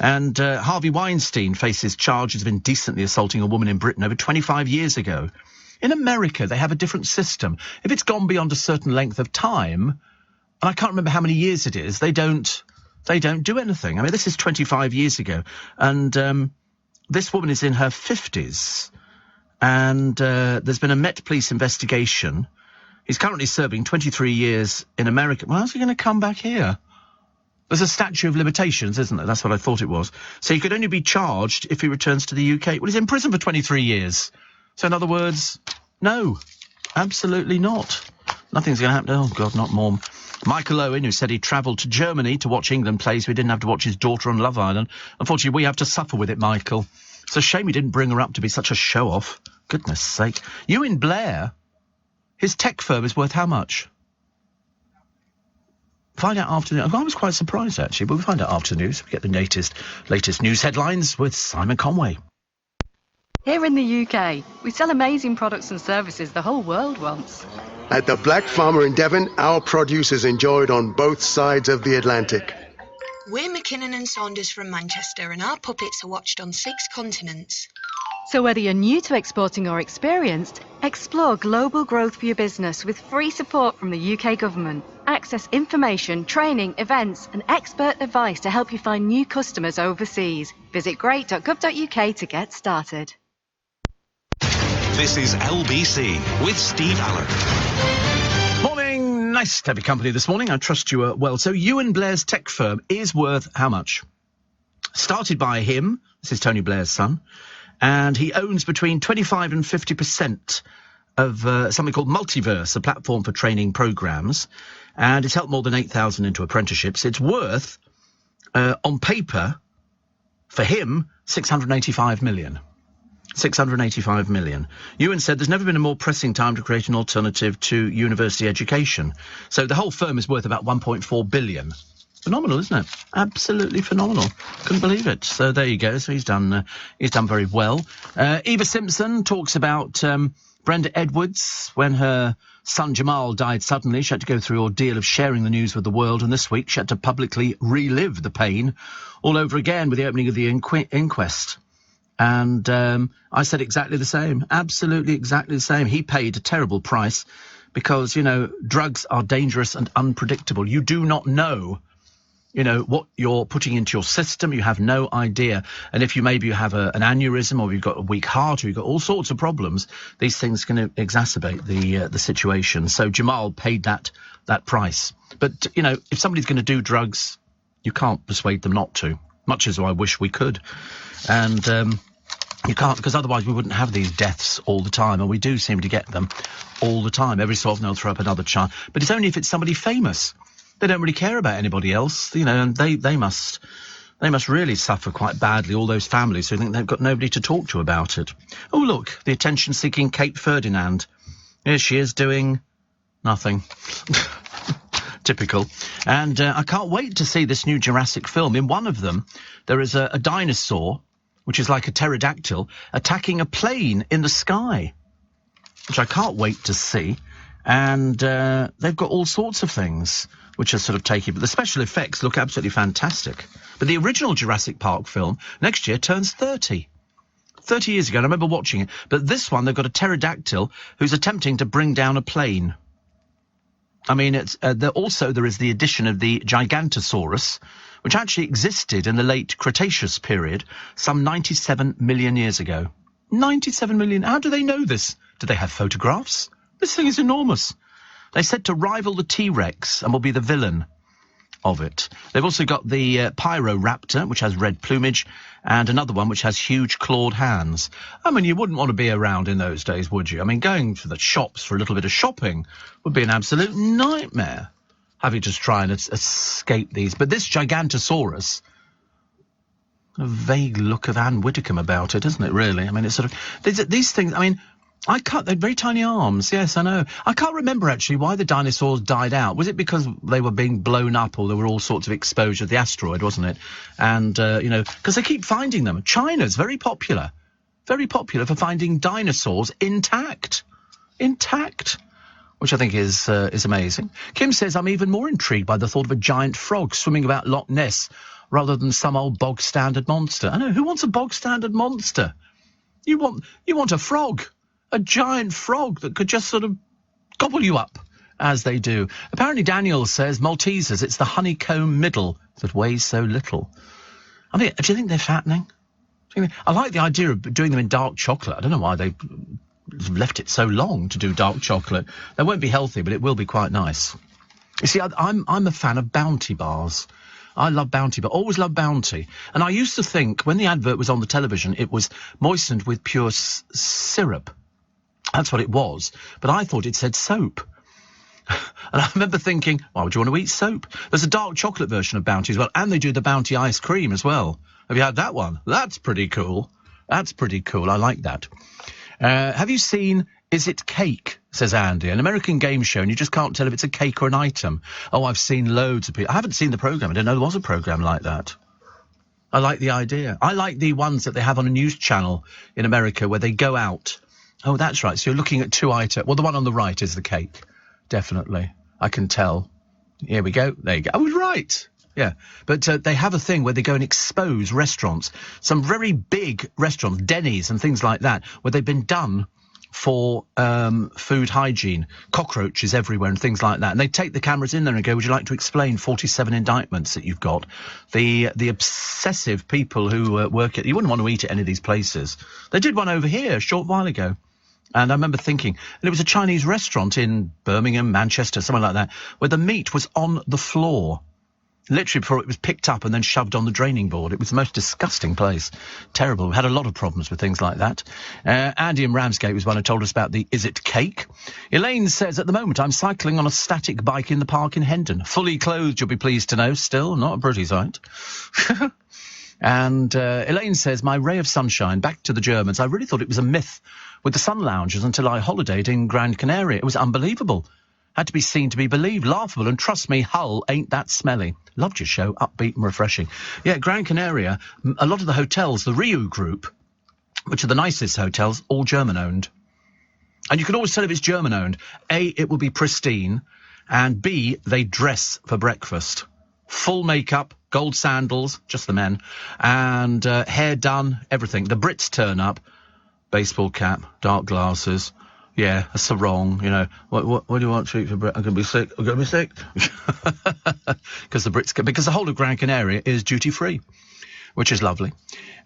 Speaker 1: And Harvey Weinstein faces charges of indecently assaulting a woman in Britain over 25 years ago. In America, they have a different system. If it's gone beyond a certain length of time, and I can't remember how many years it is, they don't do anything. I mean, this is 25 years ago, and this woman is in her 50s, and there's been a Met Police investigation. He's currently serving 23 years in America. Well, how's he going to come back here? There's a statute of limitations, isn't there? That's what I thought it was. So he could only be charged if he returns to the UK. Well, he's in prison for 23 years. So in other words, no, absolutely not. Nothing's going to happen. Oh, God, not more. Michael Owen, who said he travelled to Germany to watch England play so he didn't have to watch his daughter on Love Island. Unfortunately, we have to suffer with it, Michael. It's a shame he didn't bring her up to be such a show-off. Goodness sake. Ewan Blair, his tech firm is worth how much? Find out after the news. I was quite surprised, actually, but we'll find out after the news. We get the latest news headlines with Simon Conway.
Speaker 8: Here in the UK, we sell amazing products and services the whole world wants.
Speaker 9: At the Black Farmer in Devon, our produce is enjoyed on both sides of the Atlantic.
Speaker 10: We're McKinnon and Saunders from Manchester, and our puppets are watched on 6 continents.
Speaker 8: So whether you're new to exporting or experienced, explore global growth for your business with free support from the UK government. Access information, training, events and expert advice to help you find new customers overseas. Visit great.gov.uk to get started.
Speaker 2: This is LBC with Steve Allen.
Speaker 1: Morning. Nice to have your company this morning. I trust you are well. So Ewan Blair's tech firm is worth how much? Started by him. This is Tony Blair's son. And he owns between 25 and 50% of something called Multiverse, a platform for training programs. And it's helped more than 8,000 into apprenticeships. It's worth, on paper, for him, 685 million. 685 million. Ewan said there's never been a more pressing time to create an alternative to university education. So the whole firm is worth about 1.4 billion. Phenomenal, isn't it? Absolutely phenomenal. Couldn't believe it. So there you go. So he's done very well. Eva Simpson talks about Brenda Edwards. When her son Jamal died suddenly, she had to go through the ordeal of sharing the news with the world, and this week she had to publicly relive the pain all over again with the opening of the inquest. And I said exactly the same. Absolutely exactly the same. He paid a terrible price because, drugs are dangerous and unpredictable. You do not know what you're putting into your system. You have no idea. And if maybe you have an aneurysm, or you've got a weak heart, or you've got all sorts of problems, these things can exacerbate the situation. So Jamal paid that price. But, if somebody's going to do drugs, you can't persuade them not to, much as I wish we could. And you can't, because otherwise we wouldn't have these deaths all the time, and we do seem to get them all the time. Every so often they'll throw up another child. But it's only if it's somebody famous. They don't really care about anybody else, and they must really suffer quite badly, all those families who think they've got nobody to talk to about it. Oh, look, the attention-seeking Kate Ferdinand. Here she is doing nothing. Typical. And I can't wait to see this new Jurassic film. In one of them, there is a dinosaur which is like a pterodactyl, attacking a plane in the sky, which I can't wait to see. And they've got all sorts of things which are sort of taking... But the special effects look absolutely fantastic. But the original Jurassic Park film next year turns 30. 30 years ago, and I remember watching it. But this one, they've got a pterodactyl who's attempting to bring down a plane. I mean, it's there is the addition of the Gigantosaurus, which actually existed in the late Cretaceous period, some 97 million years ago. 97 million. How do they know this? Do they have photographs? This thing is enormous. They said to rival the T-Rex and will be the villain of it. They've also got the Pyroraptor, which has red plumage, and another one which has huge clawed hands. I mean, you wouldn't want to be around in those days, would you? I mean, going to the shops for a little bit of shopping would be an absolute nightmare, having to try and escape these. But this Gigantosaurus, a vague look of Anne Widdecombe about it, isn't it, really? I mean, it's sort of... These things, I mean... they're very tiny arms, yes, I know. I can't remember, actually, why the dinosaurs died out. Was it because they were being blown up or there were all sorts of exposure to the asteroid, wasn't it? And, because they keep finding them. China's very popular for finding dinosaurs intact, which I think is amazing. Kim says, I'm even more intrigued by the thought of a giant frog swimming about Loch Ness rather than some old bog-standard monster. I know, who wants a bog-standard monster? You want a frog. A giant frog that could just sort of gobble you up, as they do. Apparently Daniel says, Maltesers, it's the honeycomb middle that weighs so little. I mean, do you think they're fattening? I like the idea of doing them in dark chocolate. I don't know why they left it so long to do dark chocolate. They won't be healthy, but it will be quite nice. You see, I'm a fan of Bounty bars. I love Bounty, but always loved Bounty. And I used to think, when the advert was on the television, it was moistened with pure syrup. That's what it was. But I thought it said soap. And I remember thinking, why would you want to eat soap? There's a dark chocolate version of Bounty as well, and they do the Bounty ice cream as well. Have you had that one? That's pretty cool. That's pretty cool. I like that. Have you seen Is It Cake? Says Andy. An American game show, and you just can't tell if it's a cake or an item. Oh, I've seen loads of people. I haven't seen the programme. I didn't know there was a programme like that. I like the idea. I like the ones that they have on a news channel in America where they go out. Oh, that's right. So you're looking at two items. Well, the one on the right is the cake. Definitely. I can tell. Here we go. There you go. I was right. Yeah. But they have a thing where they go and expose restaurants. Some very big restaurants, Denny's and things like that, where they've been done for food hygiene. Cockroaches everywhere and things like that. And they take the cameras in there and go, would you like to explain 47 indictments that you've got? The obsessive people who work at... You wouldn't want to eat at any of these places. They did one over here a short while ago. And I remember thinking, and it was a Chinese restaurant in Birmingham, Manchester, something like that, where the meat was on the floor, literally before it was picked up and then shoved on the draining board. It was the most disgusting place. Terrible. We had a lot of problems with things like that. Andy in Ramsgate was one who told us about the Is It Cake. Elaine says, at the moment, I'm cycling on a static bike in the park in Hendon. Fully clothed, you'll be pleased to know. Still, not a pretty sight. And Elaine says, my ray of sunshine, back to the Germans. I really thought it was a myth with the sun loungers until I holidayed in Gran Canaria. It was unbelievable. Had to be seen to be believed. Laughable. And trust me, Hull ain't that smelly. Loved your show. Upbeat and refreshing. Yeah, Gran Canaria, a lot of the hotels, the Riu Group, which are the nicest hotels, all German-owned. And you can always tell if it's German-owned. A, it will be pristine. And B, they dress for breakfast. Full makeup, gold sandals, just the men, and hair done, everything. The Brits turn up, baseball cap, dark glasses. Yeah, a sarong, you know. What do you want to eat for breakfast? I'm going to be sick. I'm going to be sick. Because the whole of Gran Canaria is duty-free, which is lovely.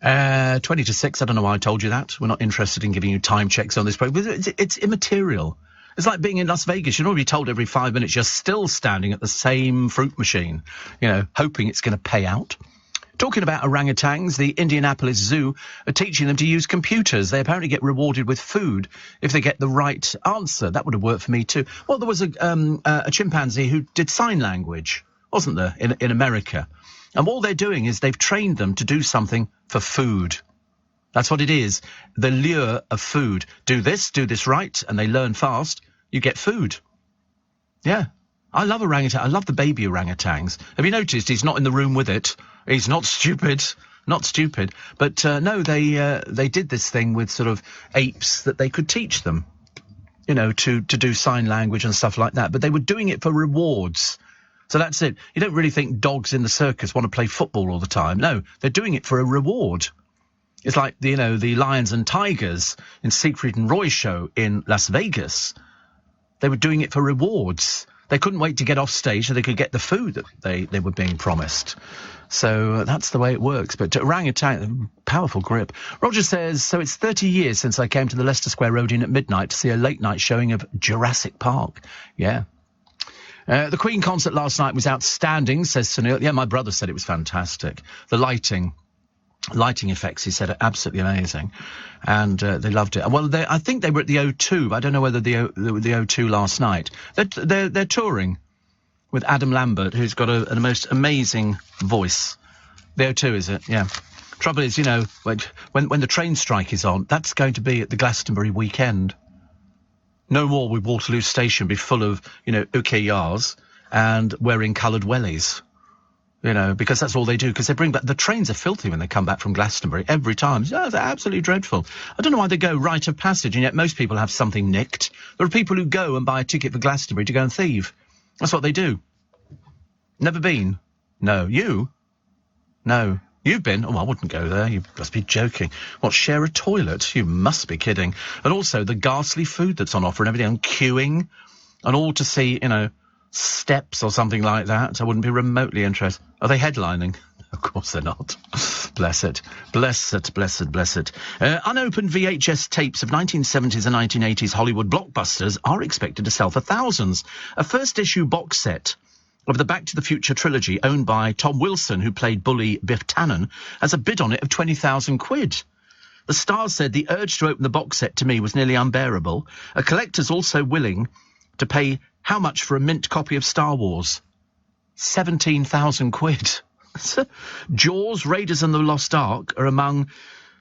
Speaker 1: 20 to 6, I don't know why I told you that. We're not interested in giving you time checks on this program. It's immaterial. It's like being in Las Vegas. You're normally told every 5 minutes you're still standing at the same fruit machine, you know, hoping it's going to pay out. Talking about orangutans, the Indianapolis Zoo are teaching them to use computers. They apparently get rewarded with food if they get the right answer. That would have worked for me too. Well, there was a chimpanzee who did sign language, wasn't there, in America? And all they're doing is they've trained them to do something for food. That's what it is. The lure of food. Do this right, and they learn fast. You get food. Yeah. I love orangutan. I love the baby orangutans. Have you noticed he's not in the room with it? He's not stupid. not stupid. But no, they did this thing with sort of apes that they could teach them, you know, to do sign language and stuff like that. But they were doing it for rewards. So that's it. You don't really think dogs in the circus want to play football all the time. No, they're doing it for a reward. It's like, the lions and tigers in Siegfried and Roy show in Las Vegas. They were doing it for rewards. They couldn't wait to get off stage so they could get the food that they were being promised. So that's the way it works. But orangutan, powerful grip. Roger says, so it's 30 years since I came to the Leicester Square Road Inn at midnight to see a late-night showing of Jurassic Park. Yeah. The Queen concert last night was outstanding, says Sunil. Yeah, my brother said it was fantastic. The lighting effects, he said, are absolutely amazing. And they loved it. Well, I think they were at the O2, but I don't know whether they were the O2 last night. They're touring with Adam Lambert, who's got a most amazing voice. The O2, is it? Yeah. Trouble is, when the train strike is on, that's going to be at the Glastonbury weekend. No more will Waterloo Station be full of, ukeyars and wearing coloured wellies. Because that's all they do. Because they bring back... The trains are filthy when they come back from Glastonbury. Every time. Yeah, they're absolutely dreadful. I don't know why they go rite of passage, and yet most people have something nicked. There are people who go and buy a ticket for Glastonbury to go and thieve. That's what they do. Never been? No. You? No. You've been? Oh, I wouldn't go there. You must be joking. What, share a toilet? You must be kidding. And also the ghastly food that's on offer and everything, and queuing, and all to see, Steps or something like that. I wouldn't be remotely interested. Are they headlining? Of course they're not. Bless it. Blessed. Unopened VHS tapes of 1970s and 1980s Hollywood blockbusters are expected to sell for thousands. A first-issue box set of the Back to the Future trilogy, owned by Tom Wilson, who played bully Biff Tannen, has a bid on it of 20,000 quid. The Stars said the urge to open the box set to me was nearly unbearable. A collector's also willing to pay how much for a mint copy of Star Wars? 17,000 quid. Jaws, Raiders and the Lost Ark are among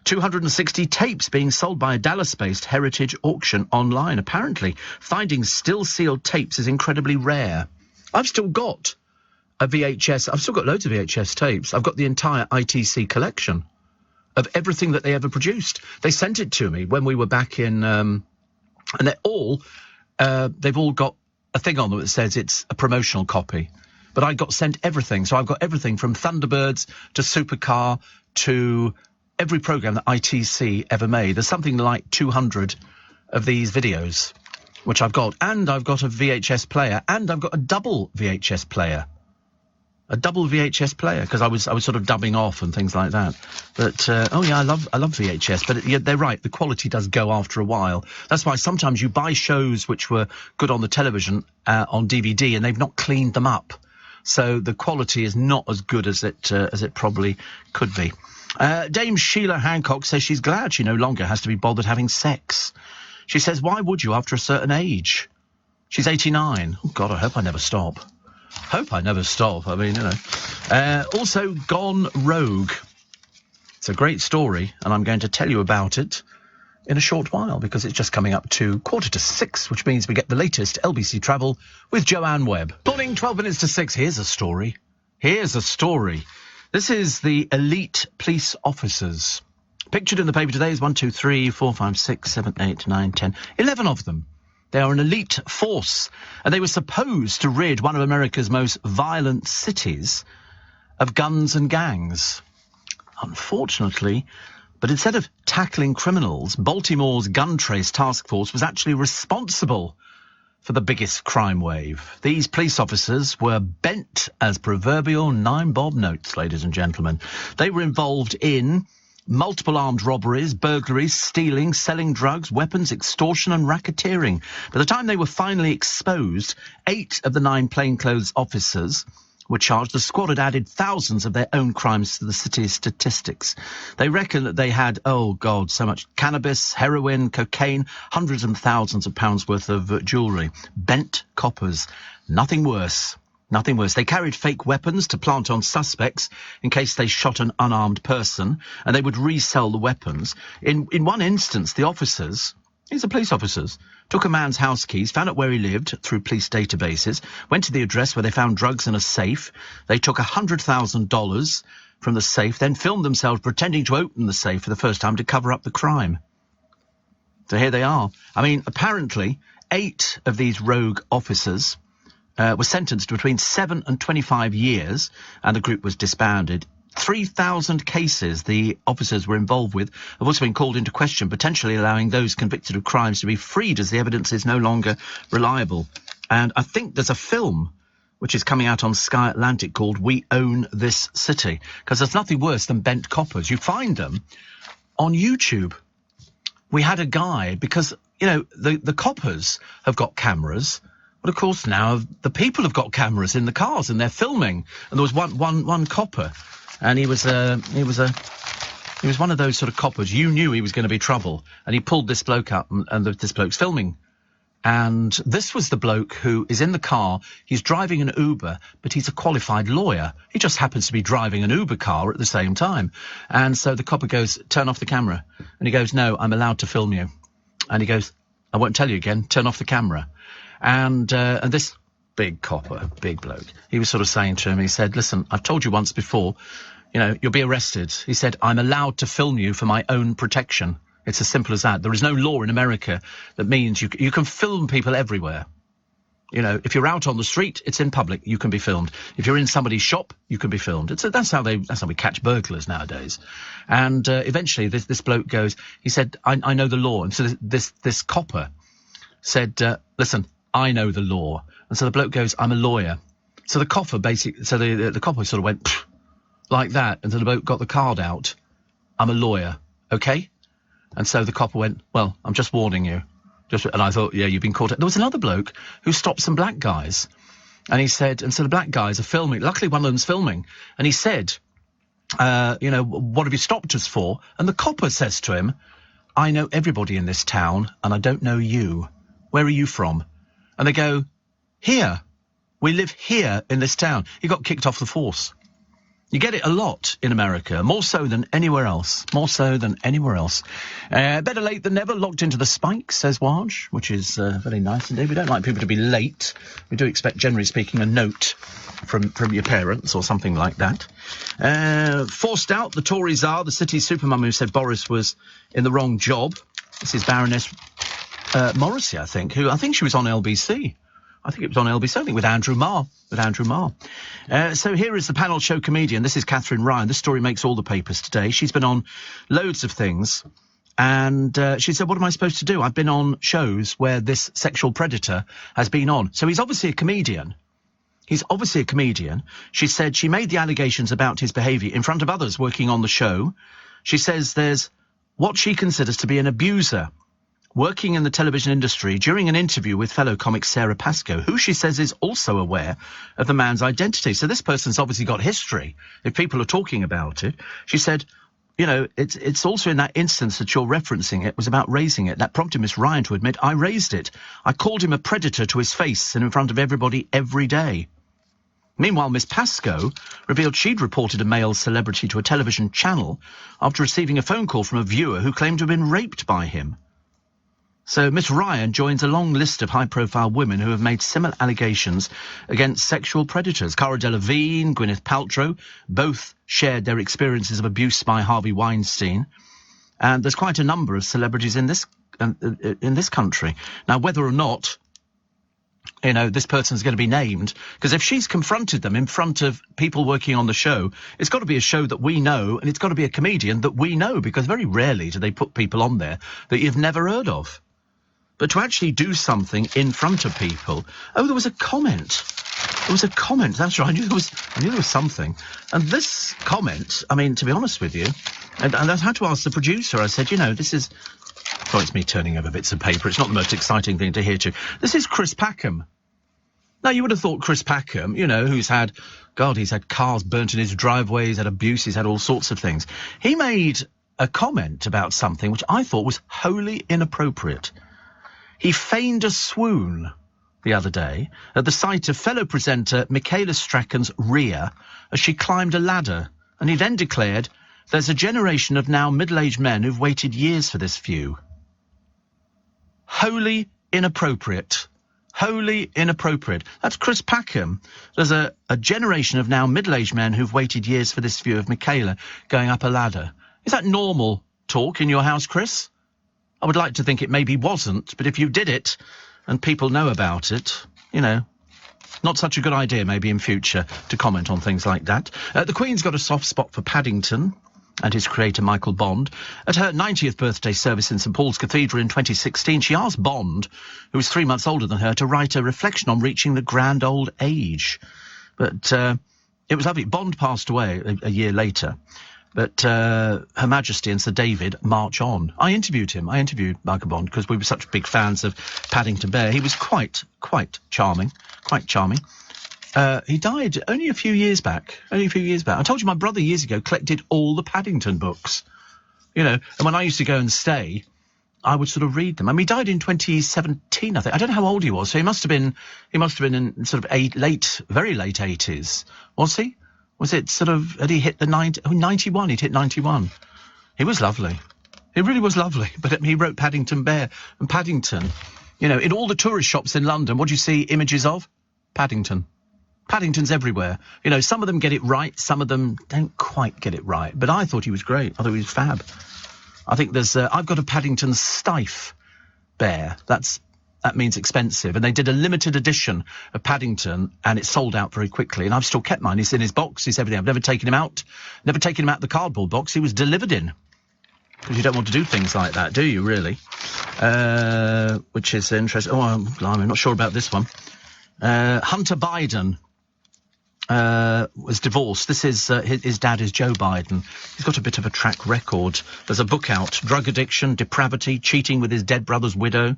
Speaker 1: 260 tapes being sold by a Dallas-based heritage auction online. Apparently, finding still-sealed tapes is incredibly rare. I've still got a VHS. I've still got loads of VHS tapes. I've got the entire ITC collection of everything that they ever produced. They sent it to me when we were back in... and they're all... they've all got a thing on them that says it's a promotional copy. But I got sent everything. So I've got everything from Thunderbirds to Supercar to every programme that ITC ever made. There's something like 200 of these videos, which I've got. And I've got a VHS player. And I've got a double VHS player. A double VHS player, because I was sort of dubbing off and things like that. But, oh yeah, I love VHS. But yeah, they're right, the quality does go after a while. That's why sometimes you buy shows which were good on the television on DVD and they've not cleaned them up. So the quality is not as good as it probably could be. Dame Sheila Hancock says she's glad she no longer has to be bothered having sex. She says, why would you after a certain age? She's 89. Oh, God, I hope I never stop. I mean, also Gone Rogue. It's a great story, and I'm going to tell you about it in a short while, because it's just coming up to 6:15, which means we get the latest LBC Travel with Joanne Webb. Morning, 12 minutes to 6. Here's a story. This is the elite police officers. Pictured in the paper today is 1, 2, 3, 4, 5, 6, 7, 8, 9, 10, 11 of them. They are an elite force, and they were supposed to rid one of America's most violent cities of guns and gangs. Unfortunately, but instead of tackling criminals, Baltimore's gun trace task force was actually responsible for the biggest crime wave. These police officers were bent as proverbial 9-bob notes, ladies and gentlemen. They were involved in multiple armed robberies, burglaries, stealing, selling drugs, weapons, extortion and racketeering. By the time they were finally exposed, 8 of the 9 plainclothes officers were charged. The squad had added thousands of their own crimes to the city's statistics. They reckon that they had, oh God, so much cannabis, heroin, cocaine, hundreds and thousands of pounds worth of jewellery. Bent coppers. Nothing worse. They carried fake weapons to plant on suspects in case they shot an unarmed person, and they would resell the weapons. In one instance, the officers, these are police officers, took a man's house keys, found out where he lived through police databases, went to the address where they found drugs in a safe. They took $100,000, from the safe, then filmed themselves pretending to open the safe for the first time to cover up the crime. So here they are. I mean, apparently 8 of these rogue officers were sentenced to between 7 and 25 years, and the group was disbanded. 3,000 cases the officers were involved with have also been called into question, potentially allowing those convicted of crimes to be freed as the evidence is no longer reliable. And I think there's a film which is coming out on Sky Atlantic called We Own This City, because there's nothing worse than bent coppers. You find them on YouTube. We had a guy, because, you know, the coppers have got cameras, but of course now the people have got cameras in the cars and they're filming. And there was one copper, and he was one of those sort of coppers. You knew he was going to be trouble, and he pulled this bloke up, and this bloke's filming. And this was the bloke who is in the car. He's driving an Uber, but he's a qualified lawyer. He just happens to be driving an Uber car at the same time. And so the copper goes, turn off the camera. And he goes, no, I'm allowed to film you. And he goes, I won't tell you again, turn off the camera. And this big copper, big bloke, he was sort of saying to him, he said, listen, I've told you once before, you know, you'll be arrested. He said, I'm allowed to film you for my own protection. It's as simple as that. There is no law in America that means you can film people everywhere. You know, if you're out on the street, it's in public, you can be filmed. If you're in somebody's shop, you can be filmed. That's how we catch burglars nowadays. And eventually this bloke goes, he said, I know the law. And so this copper said, listen, I know the law. And so the bloke goes, I'm a lawyer. So the copper the copper sort of went like that. And so the bloke got the card out. I'm a lawyer, okay? And so the copper went, well, I'm just warning you. And I thought, yeah, you've been caught. There was another bloke who stopped some black guys. And he said, and so the black guys are filming. Luckily, one of them's filming. And he said, you know, what have you stopped us for? And the copper says to him, I know everybody in this town, and I don't know you. Where are you from? And they go, here. We live here in this town. He got kicked off the force. You get it a lot in America, more so than anywhere else. More so than anywhere else. Better late than never, locked into the spike, says Waj, which is very nice indeed. We don't like people to be late. We do expect, generally speaking, a note from your parents or something like that. Forced out, the Tories are. The city's supermum who said Boris was in the wrong job. This is Baroness Morrissey, I think, who I think she was on LBC. I think it was on LBC, I think with Andrew Marr. So here is the panel show comedian. This is Catherine Ryan. This story makes all the papers today. She's been on loads of things. And she said, what am I supposed to do? I've been on shows where this sexual predator has been on. So he's obviously a comedian. She said she made the allegations about his behaviour in front of others working on the show. She says there's what she considers to be an abuser working in the television industry during an interview with fellow comic Sarah Pascoe, who she says is also aware of the man's identity. So this person's obviously got history, if people are talking about it. She said, you know, it's also in that instance that you're referencing it was about raising it. That prompted Miss Ryan to admit, I raised it. I called him a predator to his face and in front of everybody every day. Meanwhile, Miss Pascoe revealed she'd reported a male celebrity to a television channel after receiving a phone call from a viewer who claimed to have been raped by him. So Miss Ryan joins a long list of high-profile women who have made similar allegations against sexual predators. Cara Delevingne, Gwyneth Paltrow, both shared their experiences of abuse by Harvey Weinstein. And there's quite a number of celebrities in this country. Now, whether or not, you know, this person's going to be named, because if she's confronted them in front of people working on the show, it's got to be a show that we know, and it's got to be a comedian that we know, because very rarely do they put people on there that you've never heard of. But to actually do something in front of people... Oh, there was a comment. That's right. I knew there was something. And this comment, I mean, to be honest with you, and I had to ask the producer, I said, you know, this is... Oh, it's me turning over bits of paper. It's not the most exciting thing to hear to. This is Chris Packham. Now, you would have thought Chris Packham, you know, he's had cars burnt in his driveway, he's had abuse, he's had all sorts of things. He made a comment about something which I thought was wholly inappropriate. He feigned a swoon the other day at the sight of fellow presenter Michaela Strachan's rear as she climbed a ladder, and he then declared, there's a generation of now middle-aged men who've waited years for this view. Wholly inappropriate. Wholly inappropriate. That's Chris Packham. There's a generation of now middle-aged men who've waited years for this view of Michaela going up a ladder. Is that normal talk in your house, Chris? I would like to think it maybe wasn't, but if you did it and people know about it, you know, not such a good idea maybe in future to comment on things like that. The Queen's got a soft spot for Paddington and his creator Michael Bond. At her 90th birthday service in St Paul's Cathedral in 2016, she asked Bond, who was 3 months older than her, to write a reflection on reaching the grand old age. But it was lovely. Bond passed away a year later, but Her Majesty and Sir David march on. I interviewed Michael Bond, because we were such big fans of Paddington Bear. He was quite charming, He died only a few years back. I told you my brother years ago collected all the Paddington books. You know, and when I used to go and stay, I would sort of read them. I mean, he died in 2017, I think. I don't know how old he was, so he must have been in sort of very late 80s. Was he? Was it sort of, had he hit the 91? He'd hit 91. He was lovely. He really was lovely. But he wrote Paddington Bear. And Paddington, you know, in all the tourist shops in London, what do you see images of? Paddington. Paddington's everywhere. You know, some of them get it right, some of them don't quite get it right. But I thought he was great. I thought he was fab. I think there's... I've got a Paddington Stife bear. That means expensive. And they did a limited edition of Paddington, and it sold out very quickly. And I've still kept mine. He's in his box. He's everything. I've never taken him out. Never taken him out the cardboard box. He was delivered in. Because you don't want to do things like that, do you, really? Which is interesting. Oh, I'm not sure about this one. Hunter Biden was divorced. This is his dad is Joe Biden. He's got a bit of a track record. There's a book out: drug addiction, depravity, cheating with his dead brother's widow,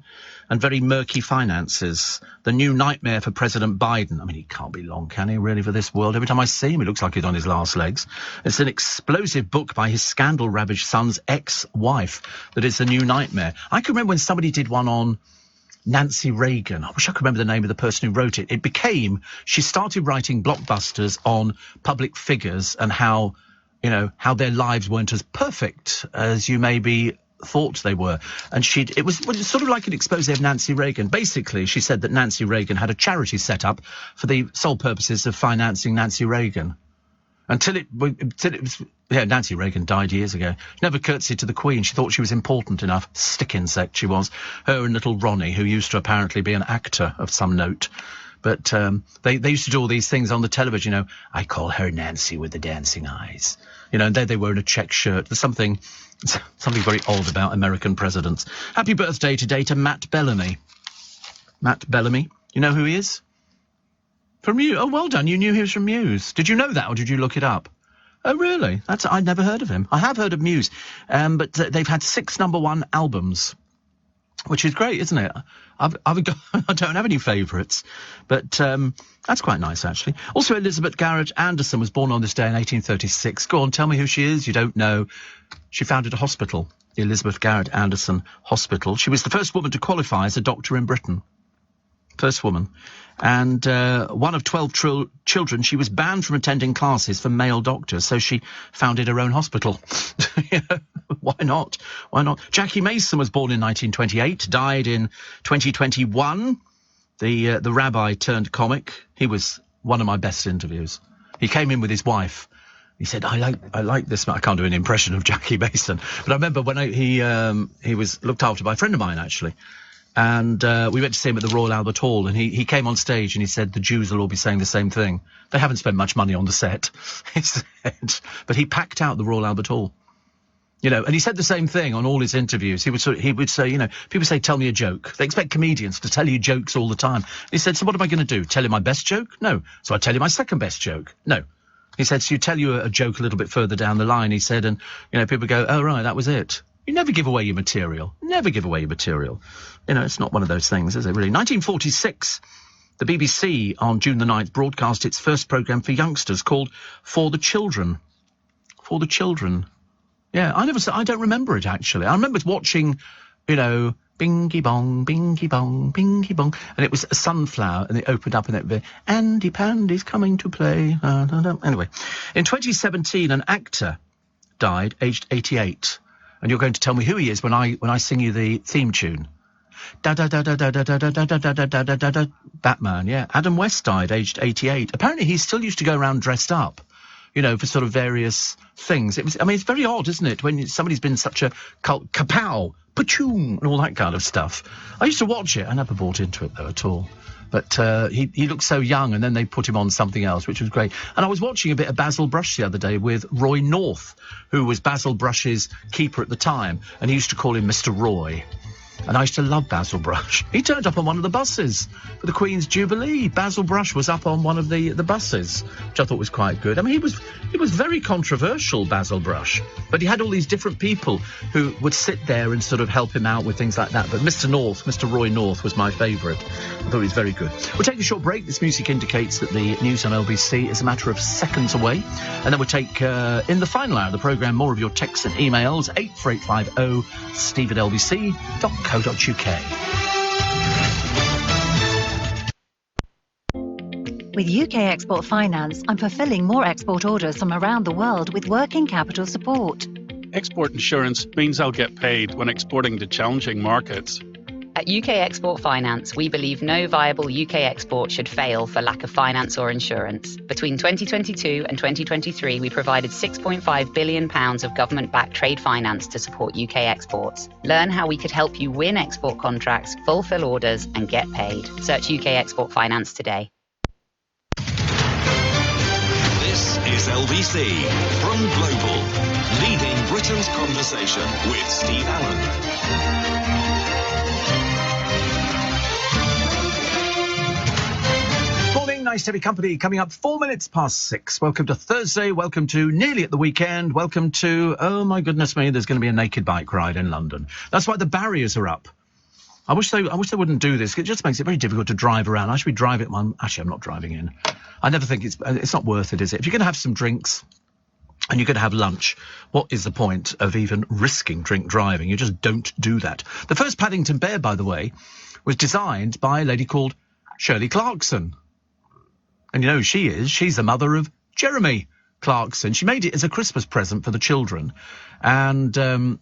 Speaker 1: and very murky finances. The new nightmare for President Biden. I mean, he can't be long, can he, really, for this world? Every time I see him, he looks like he's on his last legs. It's an explosive book by his scandal-ravaged son's ex-wife that is the new nightmare. I can remember when somebody did one on Nancy Reagan. I wish I could remember the name of the person who wrote it. She started writing blockbusters on public figures and how their lives weren't as perfect as you maybe thought they were. And it was sort of like an expose of Nancy Reagan. Basically, she said that Nancy Reagan had a charity set up for the sole purposes of financing Nancy Reagan. Until it was... Yeah, Nancy Reagan died years ago. She never curtsied to the Queen. She thought she was important enough. Stick insect she was. Her and little Ronnie, who used to apparently be an actor of some note. But they used to do all these things on the television, you know. I call her Nancy with the dancing eyes. You know, and there they were in a check shirt. There's something very odd about American presidents. Happy birthday today to Matt Bellamy. Matt Bellamy. You know who he is? From Muse. Oh, well done. You knew he was from Muse. Did you know that, or did you look it up? Oh, really? I'd never heard of him. I have heard of Muse, but they've had 6 #1 albums, which is great, isn't it? I don't have any favourites, but that's quite nice, actually. Also, Elizabeth Garrett Anderson was born on this day in 1836. Go on, tell me who she is. You don't know. She founded a hospital, the Elizabeth Garrett Anderson Hospital. She was the first woman to qualify as a doctor in Britain. First woman. And one of 12 children, she was banned from attending classes for male doctors, so she founded her own hospital. Why not? Jackie Mason was born in 1928, died in 2021. The rabbi turned comic. He was one of my best interviews. He came in with his wife. He said, I like this. I can't do an impression of Jackie Mason, but I remember when he was looked after by a friend of mine, actually. And we went to see him at the Royal Albert Hall, and he came on stage and he said, the Jews will all be saying the same thing. They haven't spent much money on the set, he said. But he packed out the Royal Albert Hall. You know, and he said the same thing on all his interviews. He would say, you know, people say, tell me a joke. They expect comedians to tell you jokes all the time. He said, so what am I going to do? Tell you my best joke? No. So I tell you my second best joke? No. He said, so you tell you a joke a little bit further down the line, he said, and, you know, people go, oh, right, that was it. You never give away your material. Never give away your material. You know, it's not one of those things, is it, really? 1946, the BBC on June the 9th broadcast its first programme for youngsters called For the Children. For the Children. Yeah, I don't remember it, actually. I remember watching, you know, bingy bong, bingy bong, bingy bong, and it was a sunflower, and it opened up and it was, Andy Pandy's coming to play. Anyway, in 2017, an actor died, aged 88. And you're going to tell me who he is when I sing you the theme tune. Batman, yeah. Adam West died, aged 88. Apparently he still used to go around dressed up, you know, for sort of various things. It's very odd, isn't it, when somebody's been such a cult, kapow, pachoom, and all that kind of stuff. I used to watch it. I never bought into it, though, at all. But he looked so young, and then they put him on something else, which was great. And I was watching a bit of Basil Brush the other day with Roy North, who was Basil Brush's keeper at the time, and he used to call him Mr. Roy. And I used to love Basil Brush. He turned up on one of the buses for the Queen's Jubilee. Basil Brush was up on one of the buses, which I thought was quite good. I mean, he was very controversial, Basil Brush, but he had all these different people who would sit there and sort of help him out with things like that. But Mr. Roy North was my favourite. I thought he was very good. We'll take a short break. This music indicates that the news on LBC is a matter of seconds away. And then we'll take, in the final hour of the programme, more of your texts and emails, 84850 steve@lbc.co.uk.
Speaker 12: With UK Export Finance, I'm fulfilling more export orders from around the world with working capital support.
Speaker 13: Export insurance means I'll get paid when exporting to challenging markets.
Speaker 14: At UK Export Finance, we believe no viable UK export should fail for lack of finance or insurance. Between 2022 and 2023, we provided £6.5 billion of government-backed trade finance to support UK exports. Learn how we could help you win export contracts, fulfill orders, and get paid. Search UK Export Finance today.
Speaker 2: This is LBC from Global, leading Britain's conversation with Steve Allen.
Speaker 1: Nice to be company. Coming up 4 minutes past 6. Welcome to Thursday. Welcome to nearly at the weekend. Welcome to, oh my goodness me, there's going to be a naked bike ride in London. That's why the barriers are up. I wish they wouldn't do this. It just makes it very difficult to drive around. I should be driving. Actually, I'm not driving in. I never think it's not worth it, is it? If you're going to have some drinks and you're going to have lunch, what is the point of even risking drink driving? You just don't do that. The first Paddington Bear, by the way, was designed by a lady called Shirley Clarkson. And you know who she is? She's the mother of Jeremy Clarkson. She made it as a Christmas present for the children. And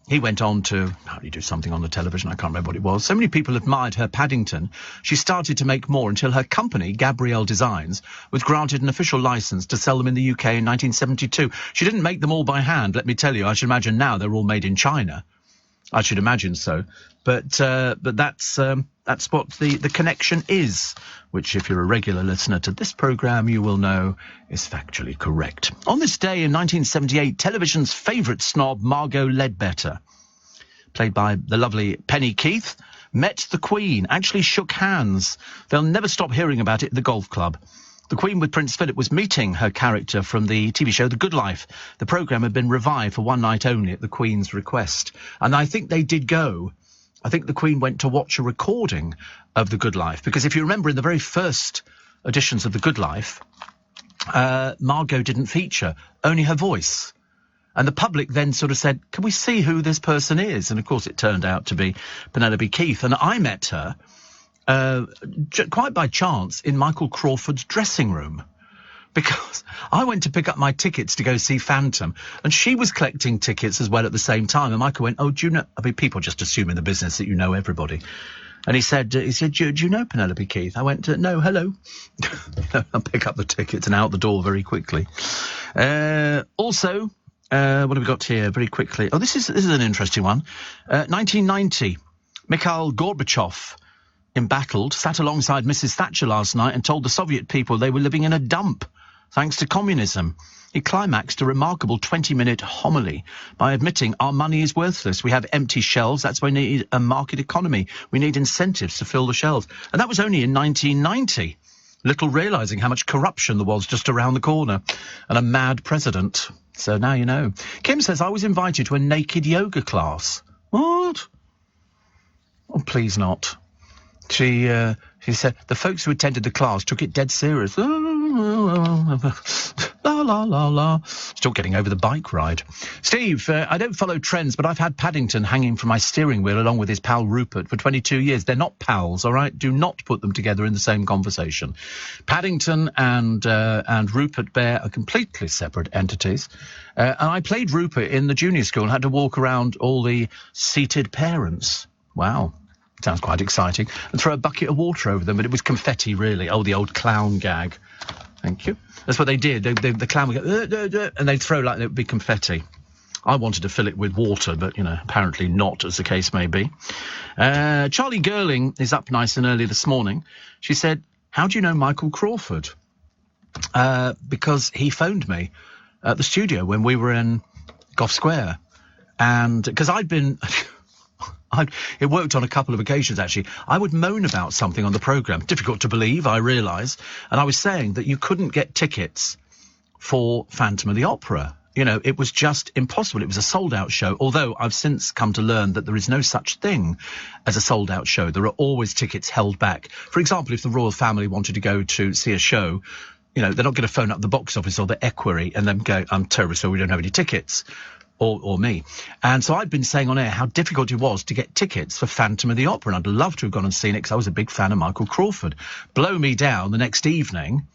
Speaker 1: he went on to do something on the television. I can't remember what it was. So many people admired her Paddington. She started to make more until her company, Gabrielle Designs, was granted an official licence to sell them in the UK in 1972. She didn't make them all by hand, let me tell you. I should imagine now they're all made in China. I should imagine so. But that's what the connection is, which if you're a regular listener to this programme, you will know is factually correct. On this day in 1978, television's favourite snob, Margot Ledbetter, played by the lovely Penny Keith, met the Queen, actually shook hands. They'll never stop hearing about it at the golf club. The Queen with Prince Philip was meeting her character from the TV show The Good Life. The programme had been revived for one night only at the Queen's request. And I think they did go. I think the Queen went to watch a recording of The Good Life. Because if you remember in the very first editions of The Good Life, Margot didn't feature, only her voice. And the public then sort of said, can we see who this person is? And of course it turned out to be Penelope Keith. And I met her quite by chance in Michael Crawford's dressing room, because I went to pick up my tickets to go see Phantom, and she was collecting tickets as well at the same time. And Michael went, oh, do you know, I mean, people just assume in the business that you know everybody. And he said, do you know Penelope Keith? I went, no, hello. I'll pick up the tickets and out the door very quickly. Also, what have we got here very quickly? Oh, this is an interesting one. 1990, Mikhail Gorbachev, embattled, sat alongside Mrs. Thatcher last night and told the Soviet people they were living in a dump thanks to communism. He climaxed a remarkable 20-minute homily by admitting our money is worthless. We have empty shelves. That's why we need a market economy. We need incentives to fill the shelves. And that was only in 1990, little realising how much corruption there was just around the corner and a mad president. So now you know. Kim says, I was invited to a naked yoga class. What? Oh, please not. She said the folks who attended the class took it dead serious. La, la, la, la. Still getting over the bike ride. Steve, I don't follow trends, but I've had Paddington hanging from my steering wheel along with his pal Rupert for 22 years. They're not pals, all right? Do not put them together in the same conversation. Paddington and Rupert Bear are completely separate entities. And I played Rupert in the junior school and had to walk around all the seated parents. Wow. Sounds quite exciting. And throw a bucket of water over them, but it was confetti, really. Oh, the old clown gag. Thank you. That's what they did. The clown would go, and they'd throw like it would be confetti. I wanted to fill it with water, but, apparently not, as the case may be. Charlie Girling is up nice and early this morning. She said, how do you know Michael Crawford? Because he phoned me at the studio when we were in Gough Square. And because I'd been... it worked on a couple of occasions, actually. I would moan about something on the programme. Difficult to believe, I realise. And I was saying that you couldn't get tickets for Phantom of the Opera. It was just impossible. It was a sold-out show, although I've since come to learn that there is no such thing as a sold-out show. There are always tickets held back. For example, if the royal family wanted to go to see a show, they're not going to phone up the box office or the Equerry and then go, I'm terribly sorry, we don't have any tickets. Or me. And so I'd been saying on air how difficult it was to get tickets for Phantom of the Opera, and I'd love to have gone and seen it because I was a big fan of Michael Crawford. Blow me down, the next evening,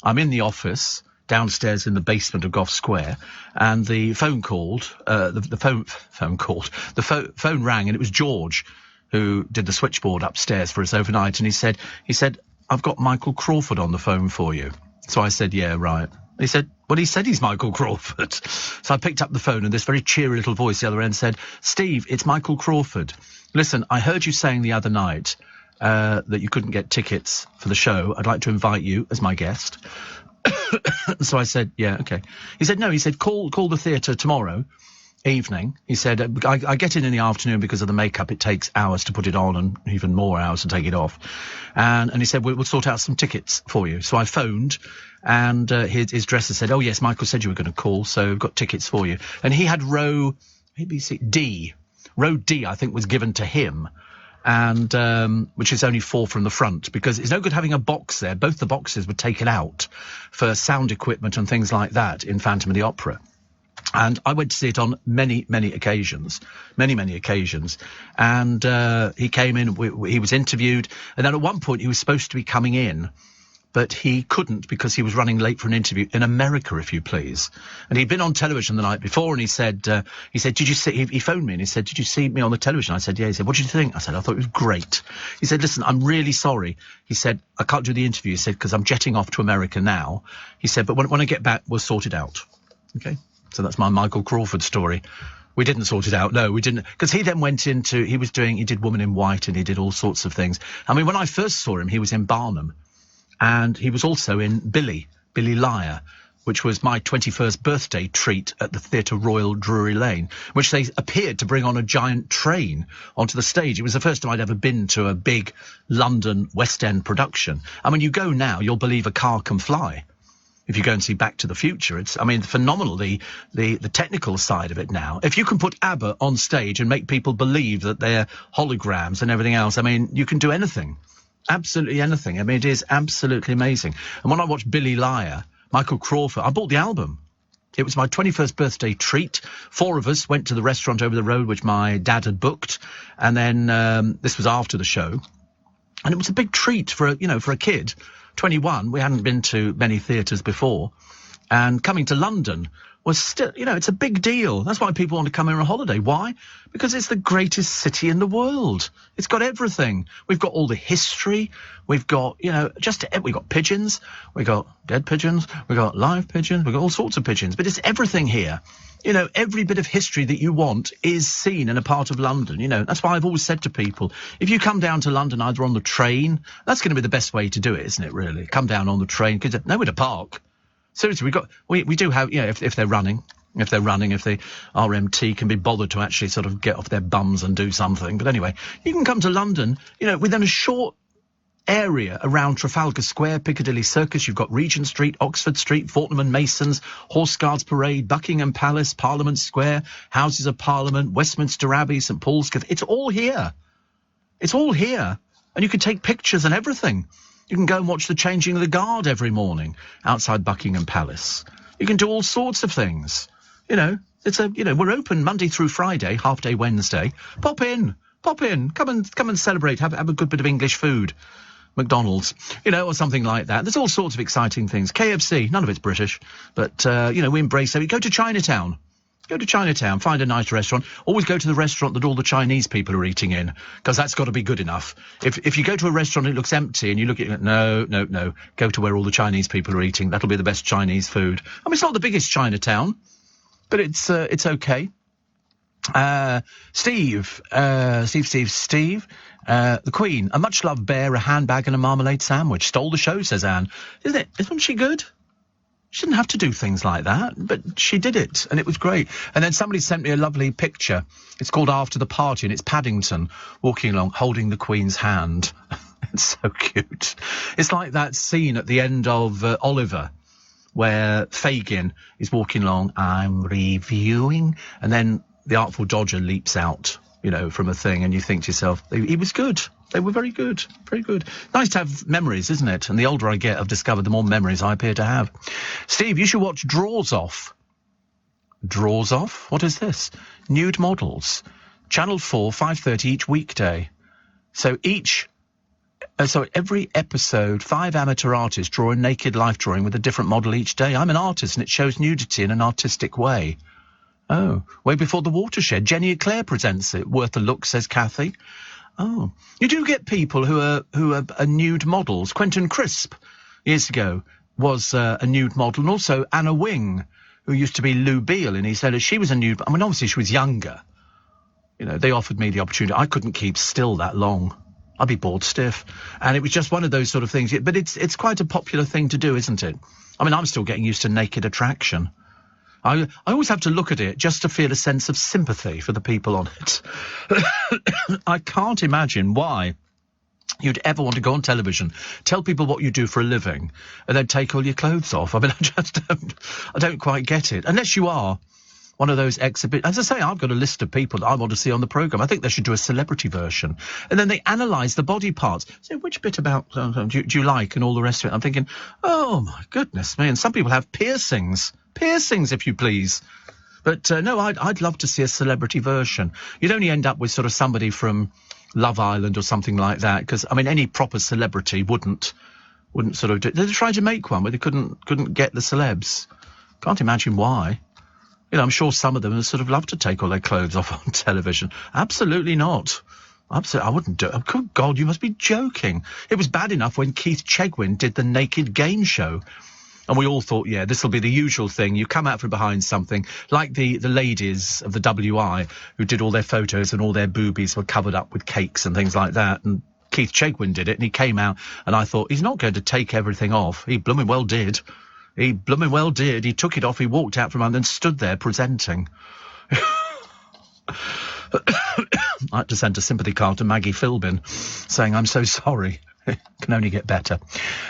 Speaker 1: I'm in the office downstairs in the basement of Gough Square, and the phone called, the phone rang, and it was George who did the switchboard upstairs for us overnight, and he said, I've got Michael Crawford on the phone for you. So I said, yeah, right. He said, well, he said he's Michael Crawford. So I picked up the phone, and this very cheery little voice the other end said, Steve, it's Michael Crawford. Listen, I heard you saying the other night that you couldn't get tickets for the show. I'd like to invite you as my guest. So I said, yeah, okay. He said, no, he said, call the theatre tomorrow evening. He said, I get in the afternoon because of the makeup. It takes hours to put it on and even more hours to take it off. And he said, we'll sort out some tickets for you. So I phoned, and his dresser said, oh, yes, Michael said you were going to call, so we've got tickets for you. And he had row D. Row D, I think, was given to him, and which is only 4 from the front, because it's no good having a box there. Both the boxes were taken out for sound equipment and things like that in Phantom of the Opera. And I went to see it on many, many occasions. And he came in, he was interviewed, and then at one point he was supposed to be coming in, but he couldn't because he was running late for an interview in America, if you please. And he'd been on television the night before, and he said, did you see, he phoned me and he said, did you see me on the television? I said, yeah. He said, what did you think? I said, I thought it was great. He said, listen, I'm really sorry. He said, I can't do the interview. He said, because I'm jetting off to America now. He said, but when I get back, we'll sort it out. Okay? So that's my Michael Crawford story. We didn't sort it out. No, we didn't. Because he then went into, he did Woman in White, and he did all sorts of things. I mean, when I first saw him, he was in Barnum. And he was also in Billy Liar, which was my 21st birthday treat at the Theatre Royal Drury Lane, which they appeared to bring on a giant train onto the stage. It was the first time I'd ever been to a big London West End production. I mean, you go now, you'll believe a car can fly. If you go and see Back to the Future, it's, I mean, phenomenal, the technical side of it now. If you can put ABBA on stage and make people believe that they're holograms and everything else, I mean, you can do anything. Absolutely anything. I mean, it is absolutely amazing. And when I watched Billy Liar, Michael Crawford, I bought the album. It was my 21st birthday treat. 4 of us went to the restaurant over the road, which my dad had booked. And then this was after the show. And it was a big treat for a kid. 21, we hadn't been to many theatres before. And coming to London was still, it's a big deal. That's why people want to come here on a holiday. Why? Because it's the greatest city in the world. It's got everything. We've got all the history. We've got, we've got pigeons. We've got dead pigeons. We've got live pigeons. We've got all sorts of pigeons. But it's everything here. Every bit of history that you want is seen in a part of London. That's why I've always said to people, if you come down to London either on the train, that's going to be the best way to do it, isn't it, really? Come down on the train, because there's nowhere to park. Seriously, we do have, if they're running, if the RMT can be bothered to actually sort of get off their bums and do something. But anyway, you can come to London, within a short area around Trafalgar Square, Piccadilly Circus. You've got Regent Street, Oxford Street, Fortnum and Masons, Horse Guards Parade, Buckingham Palace, Parliament Square, Houses of Parliament, Westminster Abbey, St Paul's Cathedral. It's all here. It's all here. And you can take pictures and everything. You can go and watch the changing of the guard every morning outside Buckingham Palace. You can do all sorts of things. We're open Monday through Friday, half day Wednesday. Pop in, come and celebrate, have a good bit of English food. McDonald's, or something like that. There's all sorts of exciting things. KFC, none of it's British, but, we embrace it. We go to Chinatown. Go to Chinatown, find a nice restaurant. Always go to the restaurant that all the Chinese people are eating in, because that's got to be good enough. If you go to a restaurant and it looks empty and you look at it, no. Go to where all the Chinese people are eating. That'll be the best Chinese food. I mean, it's not the biggest Chinatown, but it's okay. Steve, the Queen, a much-loved bear, a handbag and a marmalade sandwich. Stole the show, says Anne. Isn't she good? She didn't have to do things like that, but she did it, and it was great. And then somebody sent me a lovely picture. It's called After the Party, and it's Paddington walking along, holding the Queen's hand. It's so cute. It's like that scene at the end of Oliver, where Fagin is walking along, I'm reviewing, and then the Artful Dodger leaps out, from a thing, and you think to yourself, he was good. They were very good, very good. Nice to have memories, isn't it? And the older I get, I've discovered the more memories I appear to have. Steve, you should watch Draws Off. Draws Off? What is this? Nude models. Channel 4, 5:30 each weekday. So every episode, 5 amateur artists draw a naked life drawing with a different model each day. I'm an artist, and it shows nudity in an artistic way. Oh, way before The Watershed. Jenny Eclair presents it. Worth a look, says Kathy. Oh, you do get people who are nude models. Quentin Crisp, years ago, was a nude model, and also Anna Wing, who used to be Lou Beale, and he said she was a nude. I mean, obviously she was younger. They offered me the opportunity. I couldn't keep still that long. I'd be bored stiff, and it was just one of those sort of things. But it's quite a popular thing to do, isn't it? I mean, I'm still getting used to naked attraction. I always have to look at it just to feel a sense of sympathy for the people on it. I can't imagine why you'd ever want to go on television, tell people what you do for a living, and then take all your clothes off. I mean, I don't quite get it. Unless you are one of those exhibit. As I say, I've got a list of people that I want to see on the programme. I think they should do a celebrity version. And then they analyse the body parts. So which bit about do you like and all the rest of it? I'm thinking, oh, my goodness me. And some people have piercings. Piercings, if you please. But no, I'd love to see a celebrity version. You'd only end up with sort of somebody from Love Island or something like that, because, I mean, any proper celebrity wouldn't sort of do it. They tried to make one, but they couldn't get the celebs. Can't imagine why. I'm sure some of them would sort of love to take all their clothes off on television. Absolutely not. Absolutely, I wouldn't do it. Good God, you must be joking. It was bad enough when Keith Chegwin did the Naked Game Show. And we all thought, yeah, this will be the usual thing. You come out from behind something, like the ladies of the WI who did all their photos and all their boobies were covered up with cakes and things like that. And Keith Chegwin did it, and he came out, and I thought, he's not going to take everything off. He blooming well did. He blooming well did. He took it off, he walked out from under and stood there presenting. I had to send a sympathy card to Maggie Philbin saying, I'm so sorry. It can only get better.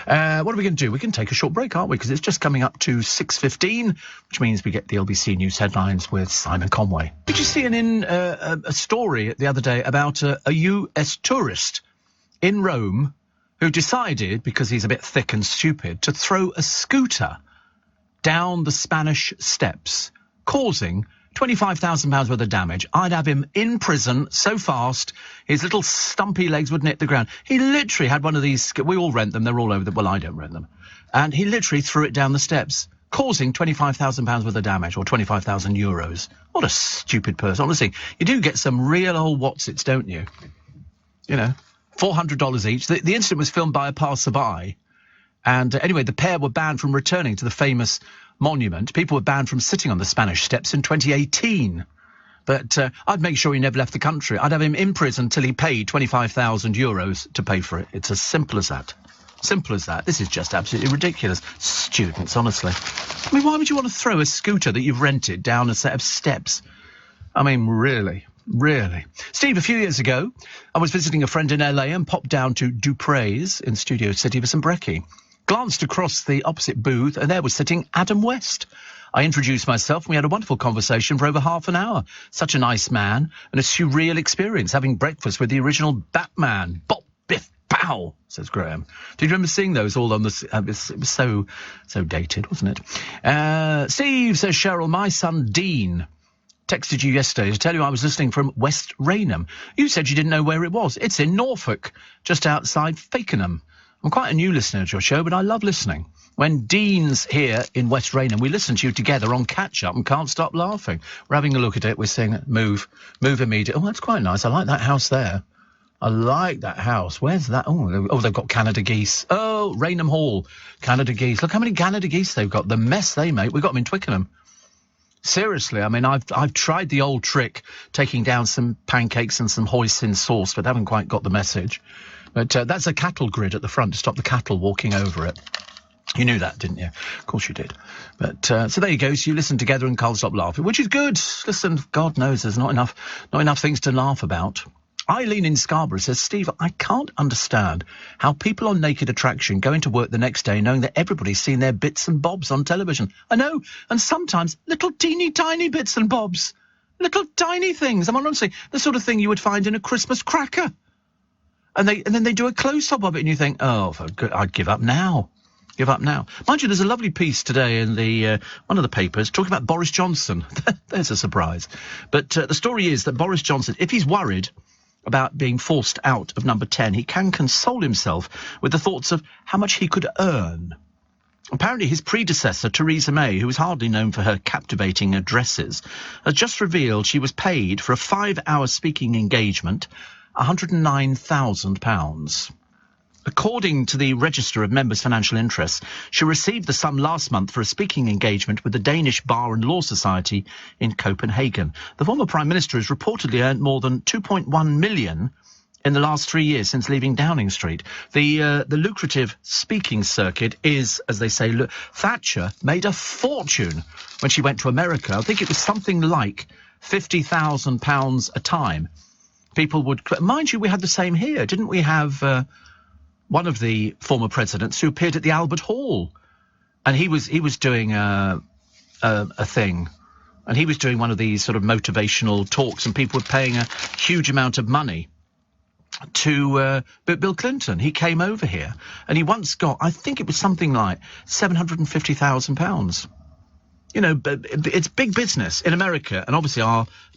Speaker 1: What are we going to do? We can take a short break, aren't we? Because it's just coming up to 6:15, which means we get the LBC News headlines with Simon Conway. Did you see a story the other day about a US tourist in Rome who decided, because he's a bit thick and stupid, to throw a scooter down the Spanish Steps, causing £25,000 worth of damage? I'd have him in prison so fast, his little stumpy legs wouldn't hit the ground. He literally had one of these, we all rent them, they're all over the, well, I don't rent them. And he literally threw it down the steps, causing £25,000 worth of damage, or 25,000 euros. What a stupid person. Honestly, you do get some real old whatsits, don't you? $400 each. The incident was filmed by a passerby. And anyway, the pair were banned from returning to the famous monument. People were banned from sitting on the Spanish Steps in 2018. But I'd make sure he never left the country. I'd have him in prison till he paid 25,000 euros to pay for it. It's as simple as that. Simple as that. This is just absolutely ridiculous. Students, honestly. I mean, why would you want to throw a scooter that you've rented down a set of steps? I mean, really? Really? Steve, a few years ago, I was visiting a friend in LA and popped down to Dupre's in Studio City for some brekkie. Glanced across the opposite booth, and there was sitting Adam West. I introduced myself, and we had a wonderful conversation for over half an hour. Such a nice man, and a surreal experience, having breakfast with the original Batman. Bop, biff, pow, says Graham. Do you remember seeing those all on the... it was so dated, wasn't it? Steve, says Cheryl, my son Dean texted you yesterday to tell you I was listening from West Raynham. You said you didn't know where it was. It's in Norfolk, just outside Fakenham. I'm quite a new listener to your show, but I love listening. When Dean's here in West Raynham, we listen to you together on catch-up and can't stop laughing. We're having a look at it. We're saying, move immediately. Oh, that's quite nice. I like that house there. I like that house. Where's that? Oh, they've got Canada geese. Oh, Raynham Hall, Canada geese. Look how many Canada geese they've got. The mess they make. We got them in Twickenham. Seriously, I mean, I've tried the old trick, taking down some pancakes and some hoisin sauce, but haven't quite got the message. But that's a cattle grid at the front to stop the cattle walking over it. You knew that, didn't you? Of course you did. But so there you go. So you listen together and can't stop laughing, which is good. Listen, God knows there's not enough things to laugh about. Eileen in Scarborough says, Steve, I can't understand how people on Naked Attraction go into work the next day knowing that everybody's seen their bits and bobs on television. I know, and sometimes little teeny tiny bits and bobs. Little tiny things. I mean, honestly, the sort of thing you would find in a Christmas cracker. And then they do a close-up of it and you think, oh, I'd give up now. Give up now. Mind you, there's a lovely piece today in the one of the papers talking about Boris Johnson. There's a surprise. But the story is that Boris Johnson, if he's worried about being forced out of number 10, he can console himself with the thoughts of how much he could earn. Apparently his predecessor, Theresa May, who is hardly known for her captivating addresses, has just revealed she was paid for a 5-hour speaking engagement £109,000. According to the Register of Members' Financial Interests, she received the sum last month for a speaking engagement with the Danish Bar and Law Society in Copenhagen. The former Prime Minister has reportedly earned more than £2.1 million in the last 3 years since leaving Downing Street. The lucrative speaking circuit is, as they say, Thatcher made a fortune when she went to America. I think it was something like £50,000 a time. People would... Mind you, we had the same here. Didn't we have... one of the former presidents who appeared at the Albert Hall, and he was doing a thing, and he was doing one of these sort of motivational talks, and people were paying a huge amount of money to Bill Clinton. He came over here, and he once got, I think it was something like £750,000. You know, it's big business in America, and obviously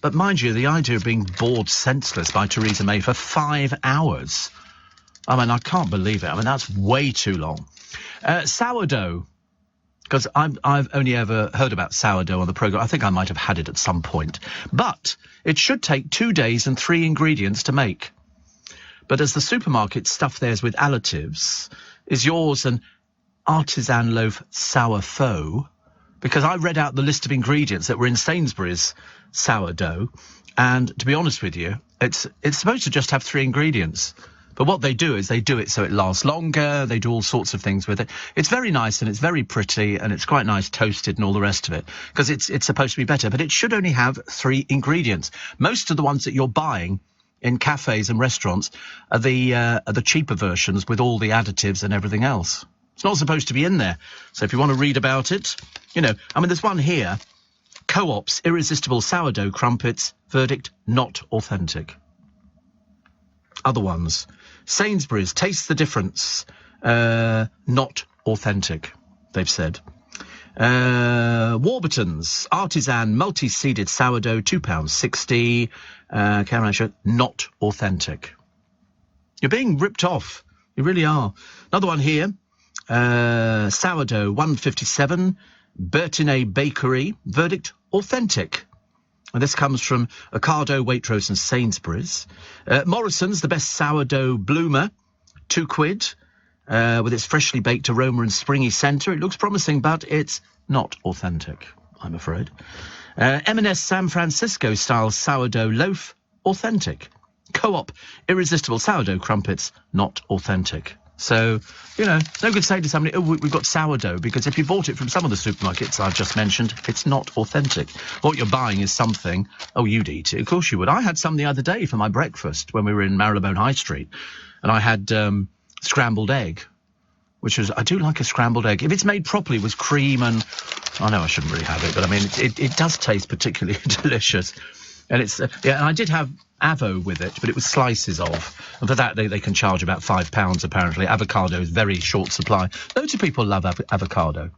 Speaker 1: but mind you, the idea of being bored senseless by Theresa May for 5 hours. I mean, I can't believe it. I mean, that's way too long. Sourdough, because I've only ever heard about sourdough on the programme. I think I might have had it at some point. But it should take 2 days and 3 ingredients to make. But as the supermarkets stuff theirs with additives, is yours an artisan loaf sour faux? Because I read out the list of ingredients that were in Sainsbury's sourdough, and to be honest with you, it's supposed to just have 3 ingredients. But what they do is they do it so it lasts longer. They do all sorts of things with it. It's very nice and it's very pretty and it's quite nice toasted and all the rest of it, because it's supposed to be better. But it should only have 3 ingredients. Most of the ones that you're buying in cafes and restaurants are the cheaper versions with all the additives and everything else. It's not supposed to be in there. So if you want to read about it, you know, I mean, there's one here. Co-op's irresistible sourdough crumpets. Verdict, not authentic. Other ones. Sainsbury's, taste the difference. Not authentic, they've said. Warburton's, artisan multi-seeded sourdough, £2.60. Cameron, not authentic. You're being ripped off. You really are. Another one here. Sourdough, £1.57. Bertinet Bakery, verdict, authentic. And this comes from Ocado, Waitrose and Sainsbury's. Morrison's, the best sourdough bloomer, £2, with its freshly baked aroma and springy centre. It looks promising, but it's not authentic, I'm afraid. M&S San Francisco style sourdough loaf, authentic. Co-op, irresistible sourdough crumpets, not authentic. So, you know, no good saying to somebody, oh, we've got sourdough, because if you bought it from some of the supermarkets I've just mentioned, it's not authentic. What you're buying is something, oh, you'd eat it. Of course you would. I had some the other day for my breakfast when we were in Marylebone High Street, and I had scrambled egg, which was, I do like a scrambled egg. If it's made properly with cream and, I know I shouldn't really have it, but I mean, it does taste particularly delicious. And it's, yeah, and I did have avo with it, but it was slices of. And for that, they can charge about £5, apparently. Avocado is very short supply. Loads of people love avocado.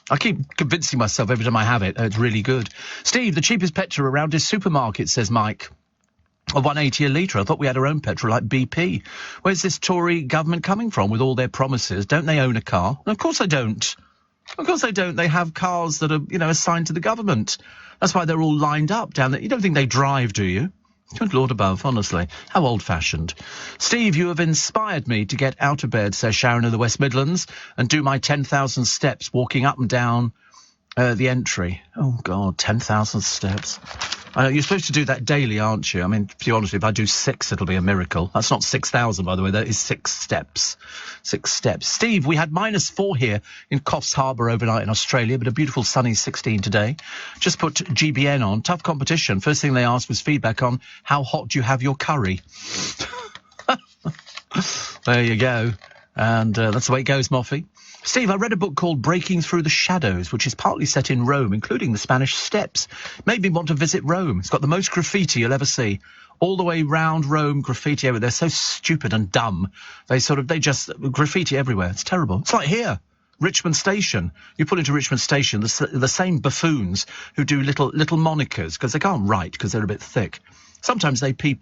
Speaker 1: I keep convincing myself every time I have it, it's really good. Steve, the cheapest petrol around is supermarket, says Mike. Of 180 a litre. I thought we had our own petrol like BP. Where's this Tory government coming from with all their promises? Don't they own a car? No, of course they don't. Of course they don't. They have cars that are, assigned to the government. That's why they're all lined up down there. You don't think they drive, do you? Good Lord above, honestly. How old-fashioned. Steve, you have inspired me to get out of bed, says Sharon of the West Midlands, and do my 10,000 steps walking up and down the entry. Oh, God, 10,000 steps. You're supposed to do that daily, aren't you? I mean, to be honest, if I do 6, it'll be a miracle. That's not 6,000, by the way. That is 6 steps. 6 steps. Steve, we had -4 here in Coffs Harbour overnight in Australia, but a beautiful sunny 16 today. Just put GBN on. Tough competition. First thing they asked was feedback on how hot do you have your curry. There you go. And that's the way it goes, Moffy. Steve, I read a book called Breaking Through the Shadows, which is partly set in Rome, including the Spanish Steps. Made me want to visit Rome. It's got the most graffiti you'll ever see. All the way round Rome, graffiti everywhere. They're so stupid and dumb. They just graffiti everywhere. It's terrible. It's like here, Richmond Station. You pull into Richmond Station, the same buffoons who do little monikers, because they can't write because they're a bit thick. Sometimes they pay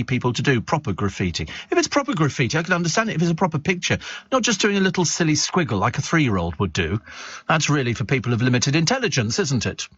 Speaker 1: people to do proper graffiti. If it's proper graffiti, I can understand it if it's a proper picture. Not just doing a little silly squiggle like a 3-year-old would do. That's really for people of limited intelligence, isn't it?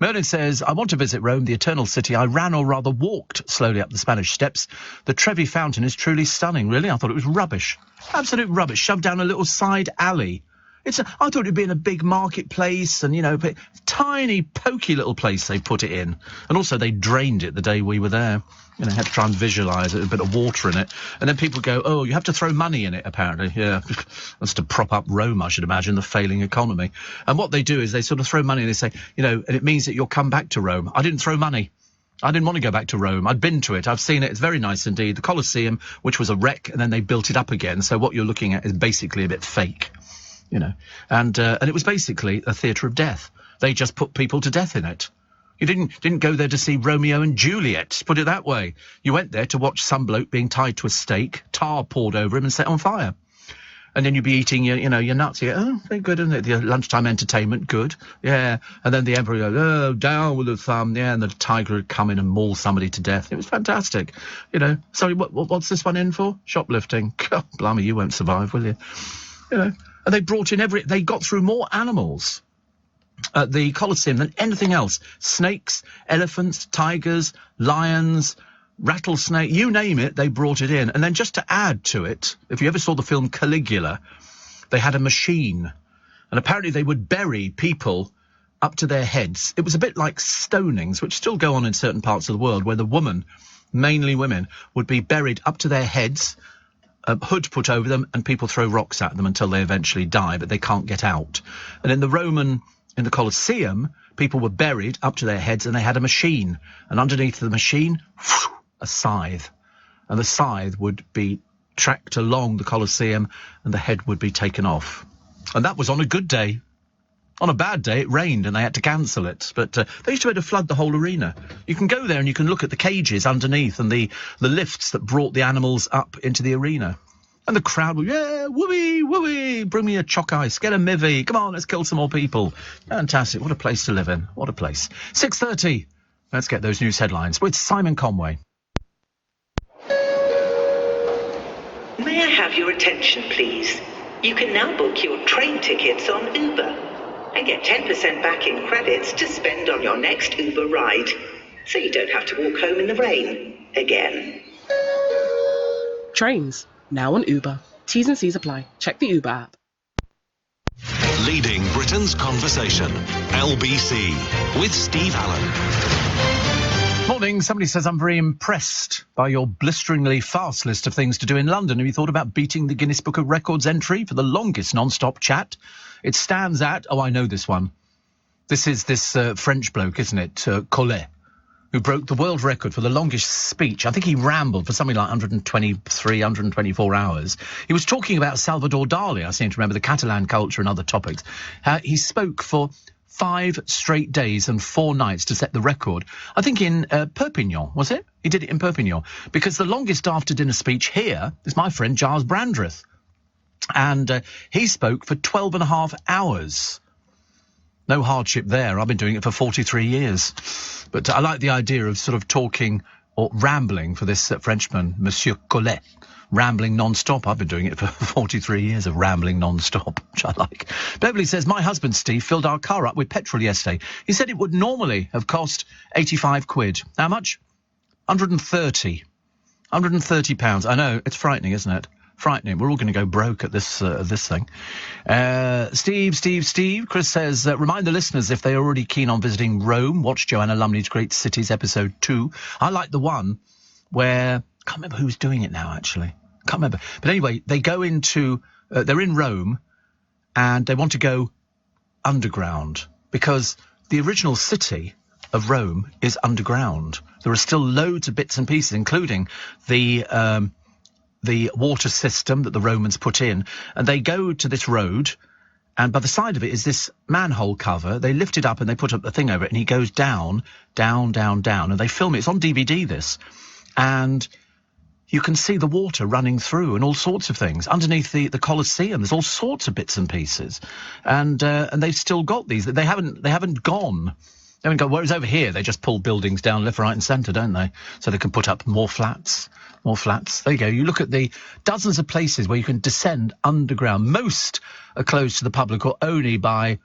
Speaker 1: Merlin says, I want to visit Rome, the eternal city. I ran or rather walked slowly up the Spanish Steps. The Trevi Fountain is truly stunning. Really? I thought it was rubbish. Absolute rubbish. Shoved down a little side alley. I thought it'd be in a big marketplace and, but tiny, pokey little place they put it in. And also they drained it the day we were there. Had to try and visualise it, a bit of water in it. And then people go, oh, you have to throw money in it, apparently. Yeah, that's to prop up Rome, I should imagine, the failing economy. And what they do is they sort of throw money and they say, and it means that you'll come back to Rome. I didn't throw money. I didn't want to go back to Rome. I'd been to it. I've seen it. It's very nice indeed. The Colosseum, which was a wreck, and then they built it up again. So what you're looking at is basically a bit fake. And it was basically a theatre of death. They just put people to death in it. You didn't go there to see Romeo and Juliet, put it that way. You went there to watch some bloke being tied to a stake, tar poured over him and set on fire. And then you'd be eating your nuts. You go, oh, very good, isn't it? The lunchtime entertainment, good. Yeah. And then the emperor goes, oh, down with the thumb. Yeah, and the tiger would come in and maul somebody to death. It was fantastic. Sorry, what's this one in for? Shoplifting. God, blimey, you won't survive, will you? And they brought in they got through more animals at the Colosseum than anything else. Snakes, elephants, tigers, lions, rattlesnake, you name it, they brought it in. And then just to add to it, if you ever saw the film Caligula, they had a machine. And apparently they would bury people up to their heads. It was a bit like stonings, which still go on in certain parts of the world, where the woman, mainly women, would be buried up to their heads, a hood put over them, and people throw rocks at them until they eventually die, but they can't get out. And in the Colosseum, people were buried up to their heads, and they had a machine. And underneath the machine, a scythe. And the scythe would be tracked along the Colosseum, and the head would be taken off. And that was on a good day. On a bad day, it rained and they had to cancel it. But they used to be able to flood the whole arena. You can go there and you can look at the cages underneath and the lifts that brought the animals up into the arena. And the crowd would, yeah, whoopee, whoopee, bring me a choc ice, get a mivvy, come on, let's kill some more people. Fantastic, what a place to live in, what a place. 6:30, let's get those news headlines with Simon Conway.
Speaker 15: May I have your attention, please? You can now book your train tickets on Uber and get 10% back in credits to spend on your next Uber ride, so you don't have to walk home in the rain again.
Speaker 16: Trains, now on Uber. T's and C's apply. Check the Uber app.
Speaker 2: Leading Britain's conversation, LBC, with Steve Allen.
Speaker 1: Morning. Somebody says, I'm very impressed by your blisteringly fast list of things to do in London. Have you thought about beating the Guinness Book of Records entry for the longest non-stop chat? It stands at, I know this one. This is this French bloke, isn't it? Collet, who broke the world record for the longest speech. I think he rambled for something like 123, 124 hours. He was talking about Salvador Dali, I seem to remember, the Catalan culture and other topics. He spoke for 5 straight days and 4 nights to set the record. I think in Perpignan, was it? He did it in Perpignan. Because the longest after-dinner speech here is my friend Giles Brandreth. And he spoke for 12.5 hours. No hardship there. I've been doing it for 43 years. But I like the idea of sort of talking or rambling for this Frenchman, Monsieur Collet. Rambling non-stop. I've been doing it for 43 years of rambling non-stop, which I like. Beverly says, my husband, Steve, filled our car up with petrol yesterday. He said it would normally have cost 85 quid. How much? 130. 130 pounds. I know, it's frightening, isn't it? Frightening. We're all going to go broke at this thing. Steve. Chris says, remind the listeners if they're already keen on visiting Rome, watch Joanna Lumley's Great Cities episode 2. I like the one where, I can't remember who's doing it now, actually. Can't remember. But anyway, they go into, they're in Rome, and they want to go underground, because the original city of Rome is underground. There are still loads of bits and pieces, including the water system that the Romans put in. And they go to this road, and by the side of it is this manhole cover. They lift it up and they put up the thing over it, and he goes down, down, down, down. And they film it. It's on DVD, this. And you can see the water running through and all sorts of things. Underneath the Colosseum, there's all sorts of bits and pieces. And they've still got these. They haven't gone. They haven't gone. Whereas over here, they just pull buildings down left, right and centre, don't they? So they can put up more flats. More flats. There you go. You look at the dozens of places where you can descend underground. Most are closed to the public or only by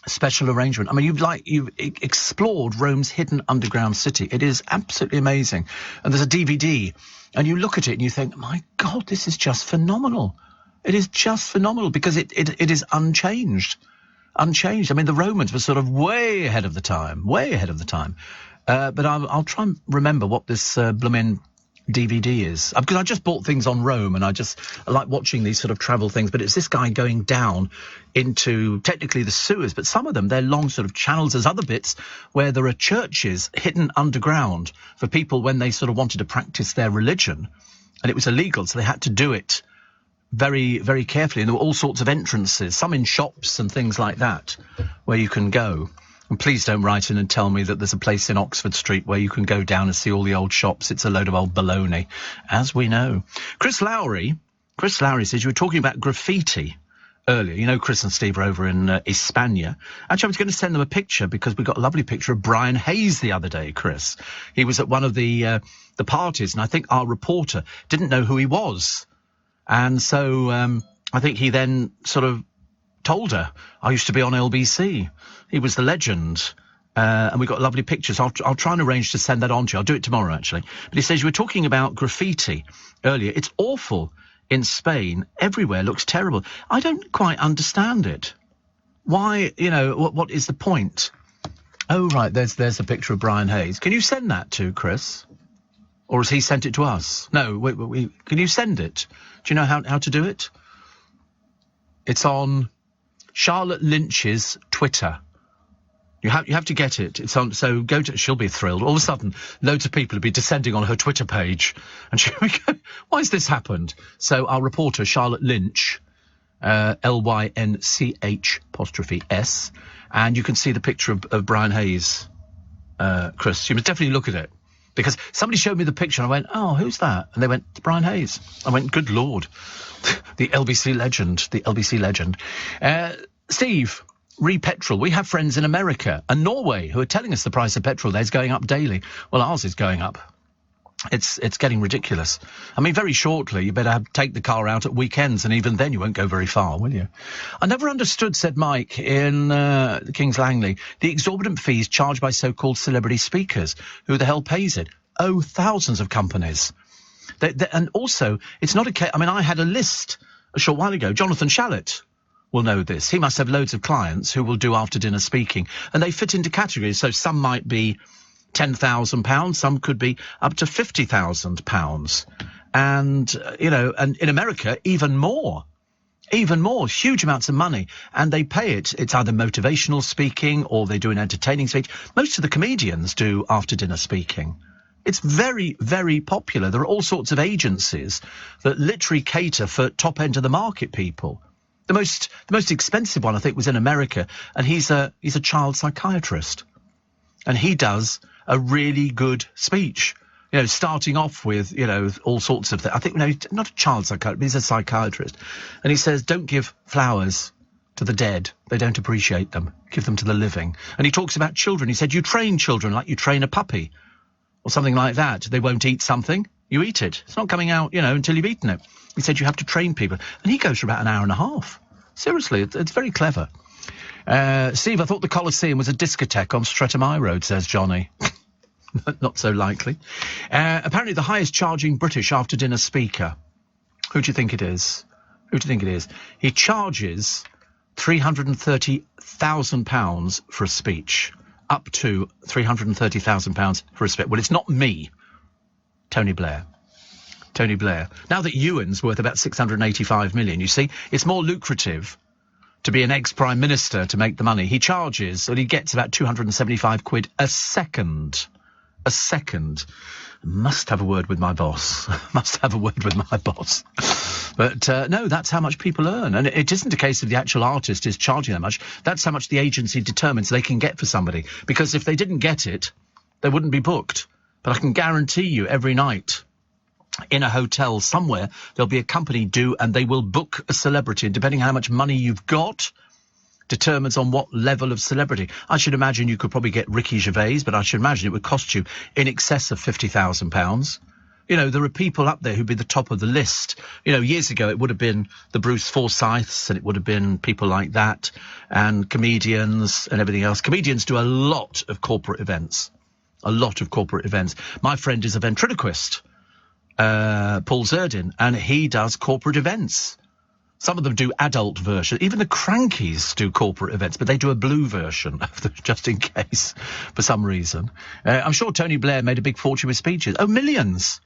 Speaker 1: special arrangement. I mean, you've explored Rome's hidden underground city. It is absolutely amazing. And there's a DVD, and you look at it and you think, my God, this is just phenomenal. It is just phenomenal because it is unchanged. Unchanged. I mean, the Romans were sort of way ahead of the time. But I'll try and remember what this blooming DVD is, because I just bought things on Rome, and I like watching these sort of travel things. But it's this guy going down into technically the sewers, but some of them, they're long sort of channels. There's other bits where there are churches hidden underground for people when they sort of wanted to practice their religion, and it was illegal, so they had to do it very, very carefully. And there were all sorts of entrances, some in shops and things like that, where you can go. And please don't write in and tell me that there's a place in Oxford Street where you can go down and see all the old shops. It's a load of old baloney, as we know. Chris Lowry says you were talking about graffiti earlier. You know, Chris and Steve are over in Hispania. Actually, I was going to send them a picture because we got a lovely picture of Brian Hayes the other day, Chris. He was at one of the parties, and I think our reporter didn't know who he was. And so I think he then sort of told her, I used to be on LBC. He was the legend. And we got lovely pictures. I'll try and arrange to send that on to you. I'll do it tomorrow, actually. But he says you were talking about graffiti earlier. It's awful in Spain. Everywhere looks terrible. I don't quite understand it. Why, what is the point? Oh, right, there's a picture of Brian Hayes. Can you send that to Chris? Or has he sent it to us? No, can you send it? Do you know how to do it? It's on Charlotte Lynch's Twitter. You have to get it. It's on. So go to. She'll be thrilled. All of a sudden, loads of people will be descending on her Twitter page, and she'll be going, "Why has this happened?" So our reporter Charlotte Lynch, Lynch', and you can see the picture of Brian Hayes. Chris, you must definitely look at it, because somebody showed me the picture and I went, "Oh, who's that?" And they went, "It's Brian Hayes." I went, "Good Lord." The LBC legend. Steve, re-petrol. We have friends in America and Norway who are telling us the price of petrol there is going up daily. Well, ours is going up. It's getting ridiculous. I mean, very shortly, you better take the car out at weekends, and even then you won't go very far, will you? I never understood, said Mike in Kings Langley, the exorbitant fees charged by so-called celebrity speakers. Who the hell pays it? Oh, thousands of companies. And also, it's not a case. I mean, I had a list a short while ago. Jonathan Shallett will know this. He must have loads of clients who will do after-dinner speaking, and they fit into categories. So some might be £10,000, some could be up to £50,000. And, and in America, even more, huge amounts of money. And they pay it. It's either motivational speaking or they do an entertaining speech. Most of the comedians do after-dinner speaking. It's very, very popular. There are all sorts of agencies that literally cater for top end of the market people. The most expensive one, I think, was in America, and he's a child psychiatrist, and he does a really good speech. Starting off with all sorts of things. I think not a child psychiatrist, he's a psychiatrist, and he says, "Don't give flowers to the dead; they don't appreciate them. Give them to the living." And he talks about children. He said, "You train children like you train a puppy." or something like that. They won't eat something, you eat it. It's not coming out, until you've eaten it. He said you have to train people. And he goes for about an hour and a half. Seriously, it's very clever. Steve, I thought the Colosseum was a discotheque on Streatham High Road, says Johnny. Not so likely. Apparently the highest charging British after dinner speaker. Who do you think it is? He charges £330,000 for a speech. Up to £330,000 for a speech. Well, it's not me. Tony Blair. Now that Ewan's worth about 685 million, you see, it's more lucrative to be an ex-prime minister to make the money. He charges, and he gets about 275 quid a second. Must have a word with my boss. But no, that's how much people earn. And it isn't a case of the actual artist is charging that much. That's how much the agency determines they can get for somebody. Because if they didn't get it, they wouldn't be booked. But I can guarantee you every night in a hotel somewhere, there'll be a company due and they will book a celebrity. And depending how much money you've got, determines on what level of celebrity. I should imagine you could probably get Ricky Gervais, but I should imagine it would cost you in excess of £50,000. There are people up there who'd be the top of the list. Years ago it would have been the Bruce Forsyths, and it would have been people like that, and comedians and everything else. Comedians do a lot of corporate events. My friend is a ventriloquist, Paul Zerdin, and he does corporate events. Some of them do adult version. Even the Crankies do corporate events, but they do a blue version of them, just in case, for some reason. I'm sure Tony Blair made a big fortune with speeches. Oh, millions.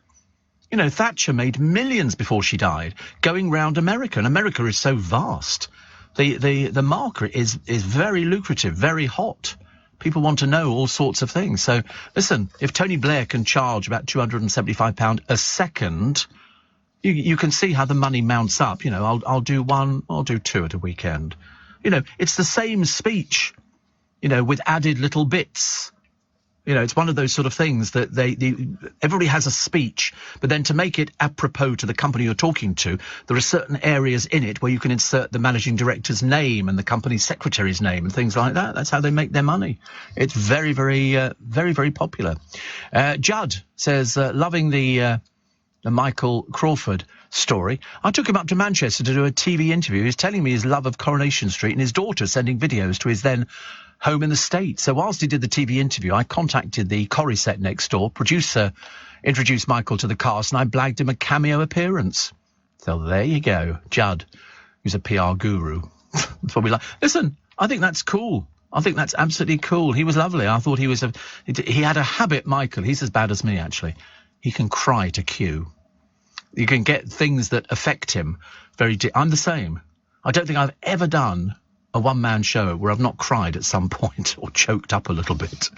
Speaker 1: Thatcher made millions before she died, going round America. And America is so vast. The market is very lucrative, very hot. People want to know all sorts of things. So, listen, if Tony Blair can charge about £275 a second, you can see how the money mounts up. I'll do one, I'll do two at a weekend. It's the same speech, with added little bits. It's one of those sort of things that everybody has a speech, but then to make it apropos to the company you're talking to, there are certain areas in it where you can insert the managing director's name and the company secretary's name and things like that. That's how they make their money. It's very, very, very, very popular. Judd says, loving the Michael Crawford story. I took him up to Manchester to do a TV interview. He was telling me his love of Coronation Street and his daughter sending videos to his then home in the States. So whilst he did the TV interview, I contacted the Corrie set next door. Producer introduced Michael to the cast and I blagged him a cameo appearance. So there you go. Judd, who's a PR guru. That's what we like. Listen, I think that's cool. I think that's absolutely cool. He was lovely. I thought he had a habit, Michael. He's as bad as me, actually. He can cry to Q. You can get things that affect him very deep. I'm the same. I don't think I've ever done a one-man show where I've not cried at some point or choked up a little bit.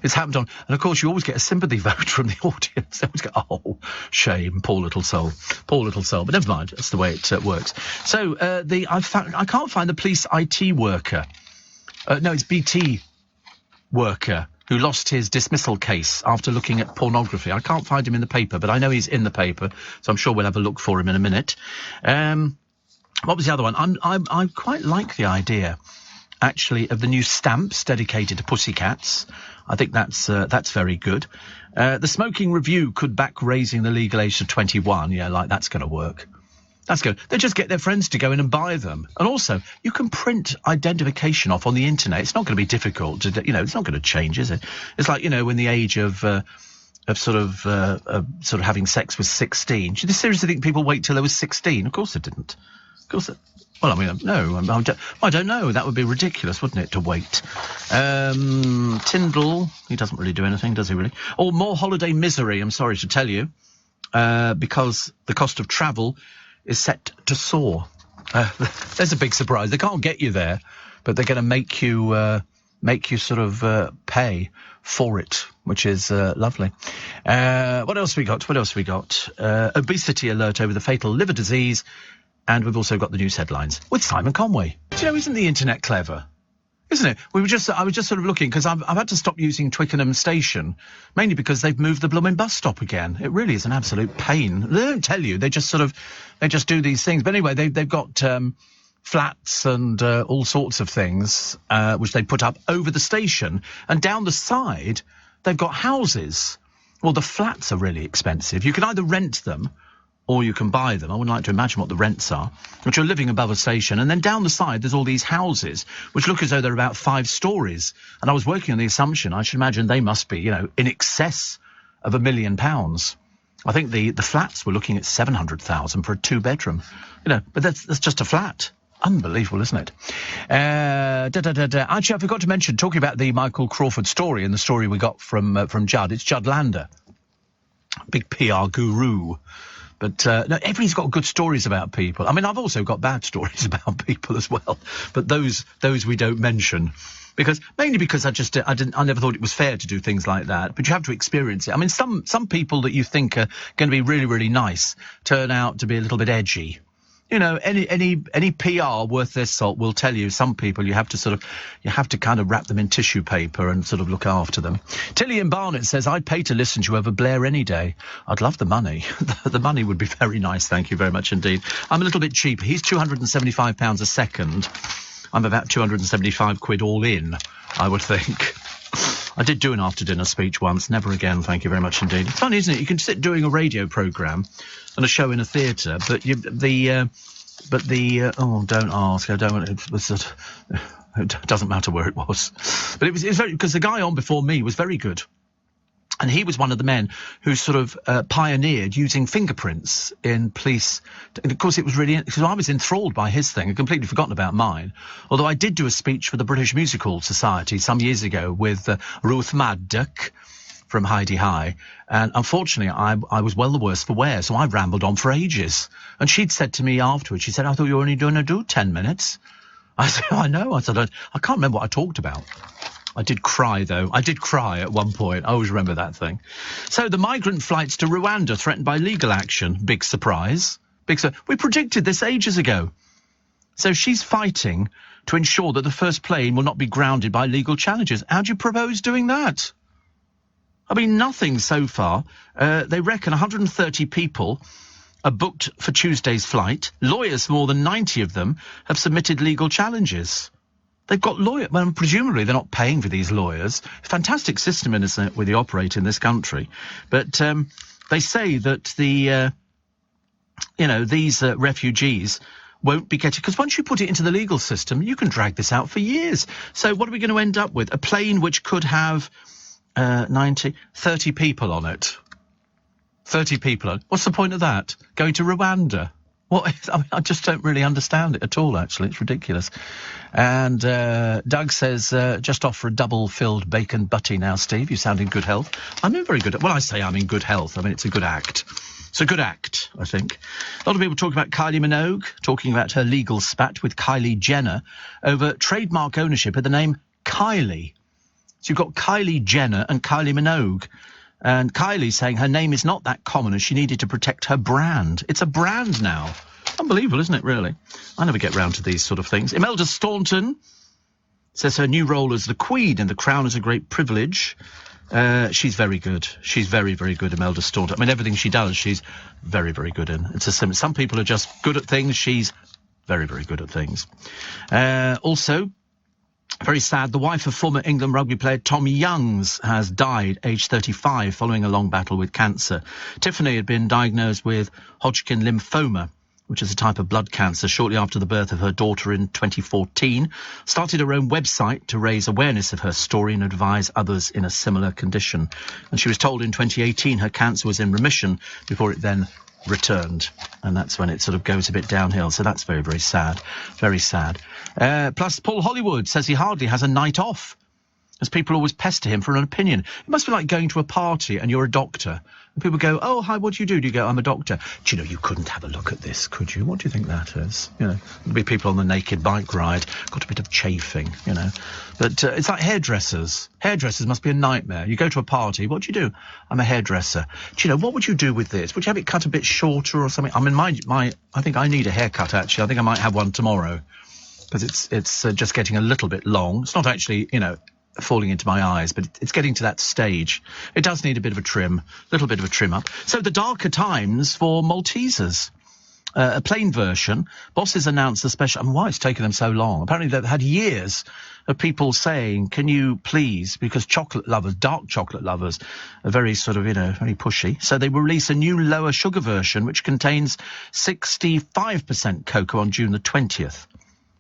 Speaker 1: It's happened on... And, of course, you always get a sympathy vote from the audience. They always go, oh, shame, poor little soul. Poor little soul. But never mind. That's the way it works. So, I can't find the police IT worker. No, it's BT worker who lost his dismissal case after looking at pornography. I can't find him in the paper, but I know he's in the paper, so I'm sure we'll have a look for him in a minute. What was the other one? I quite like the idea, actually, of the new stamps dedicated to pussycats. I think that's very good. The smoking review could back raising the legal age to 21. Yeah, that's going to work. That's good. They just get their friends to go in and buy them. And also, you can print identification off on the internet. It's not going to be difficult to, it's not going to change, is it? It's like, in the age of sort of having sex with 16. Do you seriously think people wait till they were 16? Of course they didn't. Of course, well, I mean, no, I don't know. That would be ridiculous, wouldn't it, to wait? Tyndall, he doesn't really do anything, does he really? Or more holiday misery, I'm sorry to tell you, because the cost of travel is set to soar. There's a big surprise. They can't get you there, but they're going to make you sort of pay for it, which is lovely. What else we got? Obesity alert over the fatal liver disease. And we've also got the news headlines with Simon Conway. Do you know, isn't the internet clever? Isn't it? I was just sort of looking, because I've had to stop using Twickenham Station, mainly because they've moved the blooming bus stop again. It really is an absolute pain. They don't tell you. They just do these things. But anyway, they've got flats and all sorts of things, which they put up over the station. And down the side, they've got houses. Well, the flats are really expensive. You can either rent them or you can buy them. I wouldn't like to imagine what the rents are, which are living above a station. And then down the side, there's all these houses, which look as though they're about 5 stories. And I was working on the assumption, I should imagine they must be, in excess of £1 million. I think the flats were looking at 700,000 for a 2-bedroom. But that's just a flat. Unbelievable, isn't it? Actually, I forgot to mention, talking about the Michael Crawford story and the story we got from Judd, it's Judd Lander, big PR guru. But no, everybody's got good stories about people. I mean, I've also got bad stories about people as well. But those we don't mention. Mainly because I never thought it was fair to do things like that. But you have to experience it. I mean, some people that you think are going to be really, really nice turn out to be a little bit edgy. Any PR worth their salt will tell you some people you have to kind of wrap them in tissue paper and sort of look after them. Tilly in Barnet says, I'd pay to listen to you over Blair any day. I'd love the money. The money would be very nice, thank you very much indeed. I'm a little bit cheap. He's £275 a second. I'm about 275 quid all in, I would think. I did do an after-dinner speech once. Never again, thank you very much indeed. It's funny, isn't it? You can sit doing a radio programme and a show in a theatre, but don't ask. I don't want it doesn't matter where it was. But it was very, because the guy on before me was very good. And he was one of the men who sort of pioneered using fingerprints in police. And of course, it was really, because I was enthralled by his thing. I'd completely forgotten about mine. Although I did do a speech for the British Musical Society some years ago with Ruth Maddock from Heidi High. And unfortunately, I was well the worse for wear. So I rambled on for ages. And she'd said to me afterwards, she said, I thought you were only going to do 10 minutes. I said, I know. I said, I can't remember what I talked about. I did cry, though. I did cry at one point. I always remember that thing. So the migrant flights to Rwanda threatened by legal action. Big surprise. We predicted this ages ago. So she's fighting to ensure that the first plane will not be grounded by legal challenges. How do you propose doing that? I mean, nothing so far. They reckon 130 people are booked for Tuesday's flight. Lawyers, more than 90 of them, have submitted legal challenges. They've got lawyers. Well, presumably they're not paying for these lawyers. Fantastic system, isn't it, where they operate in this country. But they say that these refugees won't be getting... Because once you put it into the legal system, you can drag this out for years. So what are we going to end up with? A plane which could have 30 people on it. 30 people on it. What's the point of that? Going to Rwanda? I just don't really understand it at all, actually. It's ridiculous. And Doug says, just off for a double-filled bacon butty now, Steve. You sound in good health. I'm in very good... Well, I say I'm in good health. I mean, it's a good act. It's a good act, I think. A lot of people talk about Kylie Minogue, talking about her legal spat with Kylie Jenner over trademark ownership of the name Kylie. So you've got Kylie Jenner and Kylie Minogue. And Kylie saying her name is not that common and she needed to protect her brand. It's a brand now. Unbelievable, isn't it, really? I never get round to these sort of things. Imelda Staunton says her new role as the Queen in The Crown is a great privilege. She's very good. She's very, very good, Imelda Staunton. I mean, everything she does, she's very, very good in. It's some people are just good at things. She's very, very good at things. Also... very sad, the wife of former England rugby player Tom Youngs has died, aged 35, following a long battle with cancer. Tiffany had been diagnosed with Hodgkin lymphoma, which is a type of blood cancer, shortly after the birth of her daughter in 2014. Started her own website to raise awareness of her story and advise others in a similar condition. And she was told in 2018 her cancer was in remission before it then returned, and that's when it sort of goes a bit downhill. So that's very, very sad. Very sad. Plus, Paul Hollywood says he hardly has a night off, as people always pester him for an opinion. It must be like going to a party and you're a doctor, and people go, oh, hi, what do you do? Do you go, I'm a doctor? Do you know, you couldn't have a look at this, could you? What do you think that is? There'll be people on the naked bike ride, got a bit of chafing, But it's like hairdressers. Hairdressers must be a nightmare. You go to a party, what do you do? I'm a hairdresser. Do you know, what would you do with this? Would you have it cut a bit shorter or something? I mean, I think I need a haircut, actually. I think I might have one tomorrow, because it's just getting a little bit long. It's not actually, falling into my eyes, but it's getting to that stage. It does need a bit of a trim, little bit of a trim up. So the darker times for Maltesers. a plain version. Bosses announced a special... why it's taken them so long? Apparently they've had years of people saying, can you please, because chocolate lovers, dark chocolate lovers, are very sort of, very pushy. So they will release a new lower sugar version, which contains 65% cocoa on June the 20th.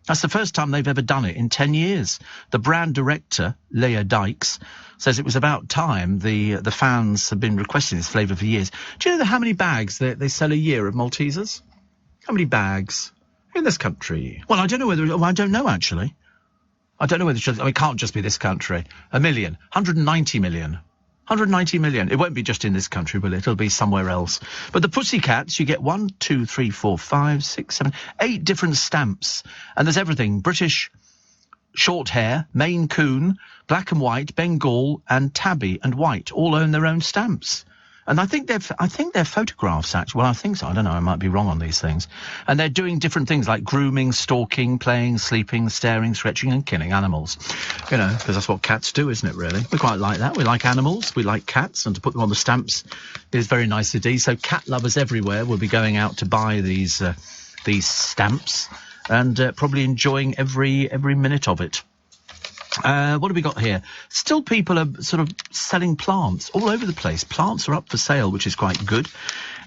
Speaker 1: That's the first time they've ever done it in 10 years. The brand director, Leah Dykes, says it was about time. The fans have been requesting this flavour for years. Do you know how many bags they sell a year of Maltesers? How many bags in this country? Well, I don't know whether... I don't know, actually. I don't know whether... it can't just be this country. 1 million. 190 million. 190 million. It won't be just in this country, will it? It'll be somewhere else. But the Pussycats, you get 1, 2, 3, 4, 5, 6, 7, 8 different stamps. And there's everything. British short hair, Maine Coon, black and white, Bengal, and tabby and white all own their own stamps. And I think they're photographs, actually. Well, I think so. I don't know. I might be wrong on these things. And they're doing different things like grooming, stalking, playing, sleeping, staring, stretching, and killing animals. Because that's what cats do, isn't it, really? We quite like that. We like animals. We like cats. And to put them on the stamps is very nice indeed. So cat lovers everywhere will be going out to buy these stamps and probably enjoying every minute of it. What have we got here? Still people are sort of selling plants all over the place. Plants are up for sale, which is quite good.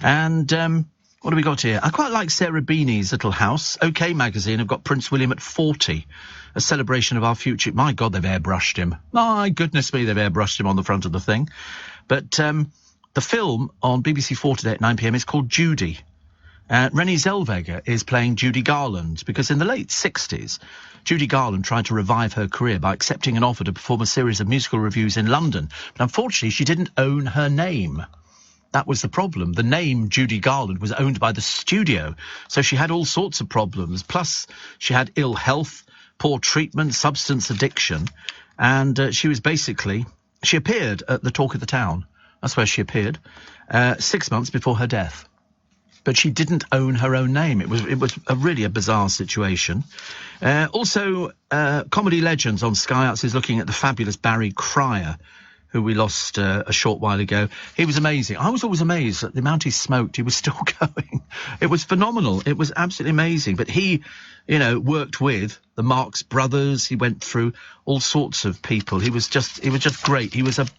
Speaker 1: And what have we got here? I quite like Sarah Beanie's little house. OK Magazine have got Prince William at 40. A celebration of our future. My God, they've airbrushed him. My goodness me, they've airbrushed him on the front of the thing. But the film on BBC 4 today at 9 p.m. is called Judy. Renée Zellweger is playing Judy Garland, because in the late 60s, Judy Garland tried to revive her career by accepting an offer to perform a series of musical reviews in London. But unfortunately, she didn't own her name. That was the problem. The name Judy Garland was owned by the studio, so she had all sorts of problems. Plus, she had ill health, poor treatment, substance addiction, and she appeared at the Talk of the Town. That's where she appeared, 6 months before her death. But she didn't own her own name. It was really a bizarre situation. Also, Comedy Legends on Sky Arts is looking at the fabulous Barry Cryer, who we lost a short while ago. He was amazing. I was always amazed at the amount he smoked. He was still going. It was phenomenal. It was absolutely amazing. But he, worked with the Marx Brothers. He went through all sorts of people. He was just great. He was as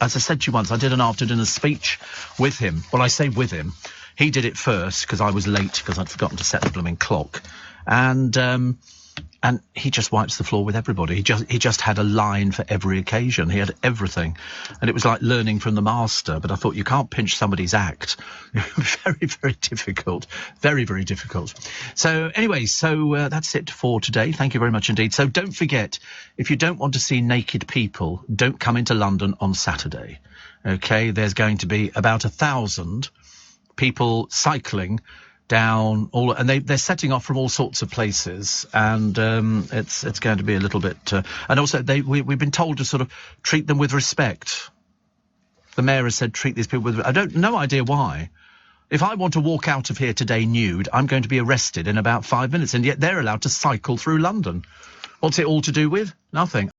Speaker 1: I said to you once, I did an after-dinner speech with him. Well, I say with him. He did it first because I was late because I'd forgotten to set the blooming clock. And he just wipes the floor with everybody. He just had a line for every occasion. He had everything. And it was like learning from the master. But I thought, you can't pinch somebody's act. Very, very difficult. Very, very difficult. So anyway, that's it for today. Thank you very much indeed. So don't forget, if you don't want to see naked people, don't come into London on Saturday. OK, there's going to be about 1,000 people cycling down and they're setting off from all sorts of places, and it's going to be a little bit and also we've been told to sort of treat them with respect. The mayor has said treat these people with... no idea why. If I want to walk out of here today nude, I'm going to be arrested in about 5 minutes, and yet they're allowed to cycle through London. What's it all to do with? Nothing.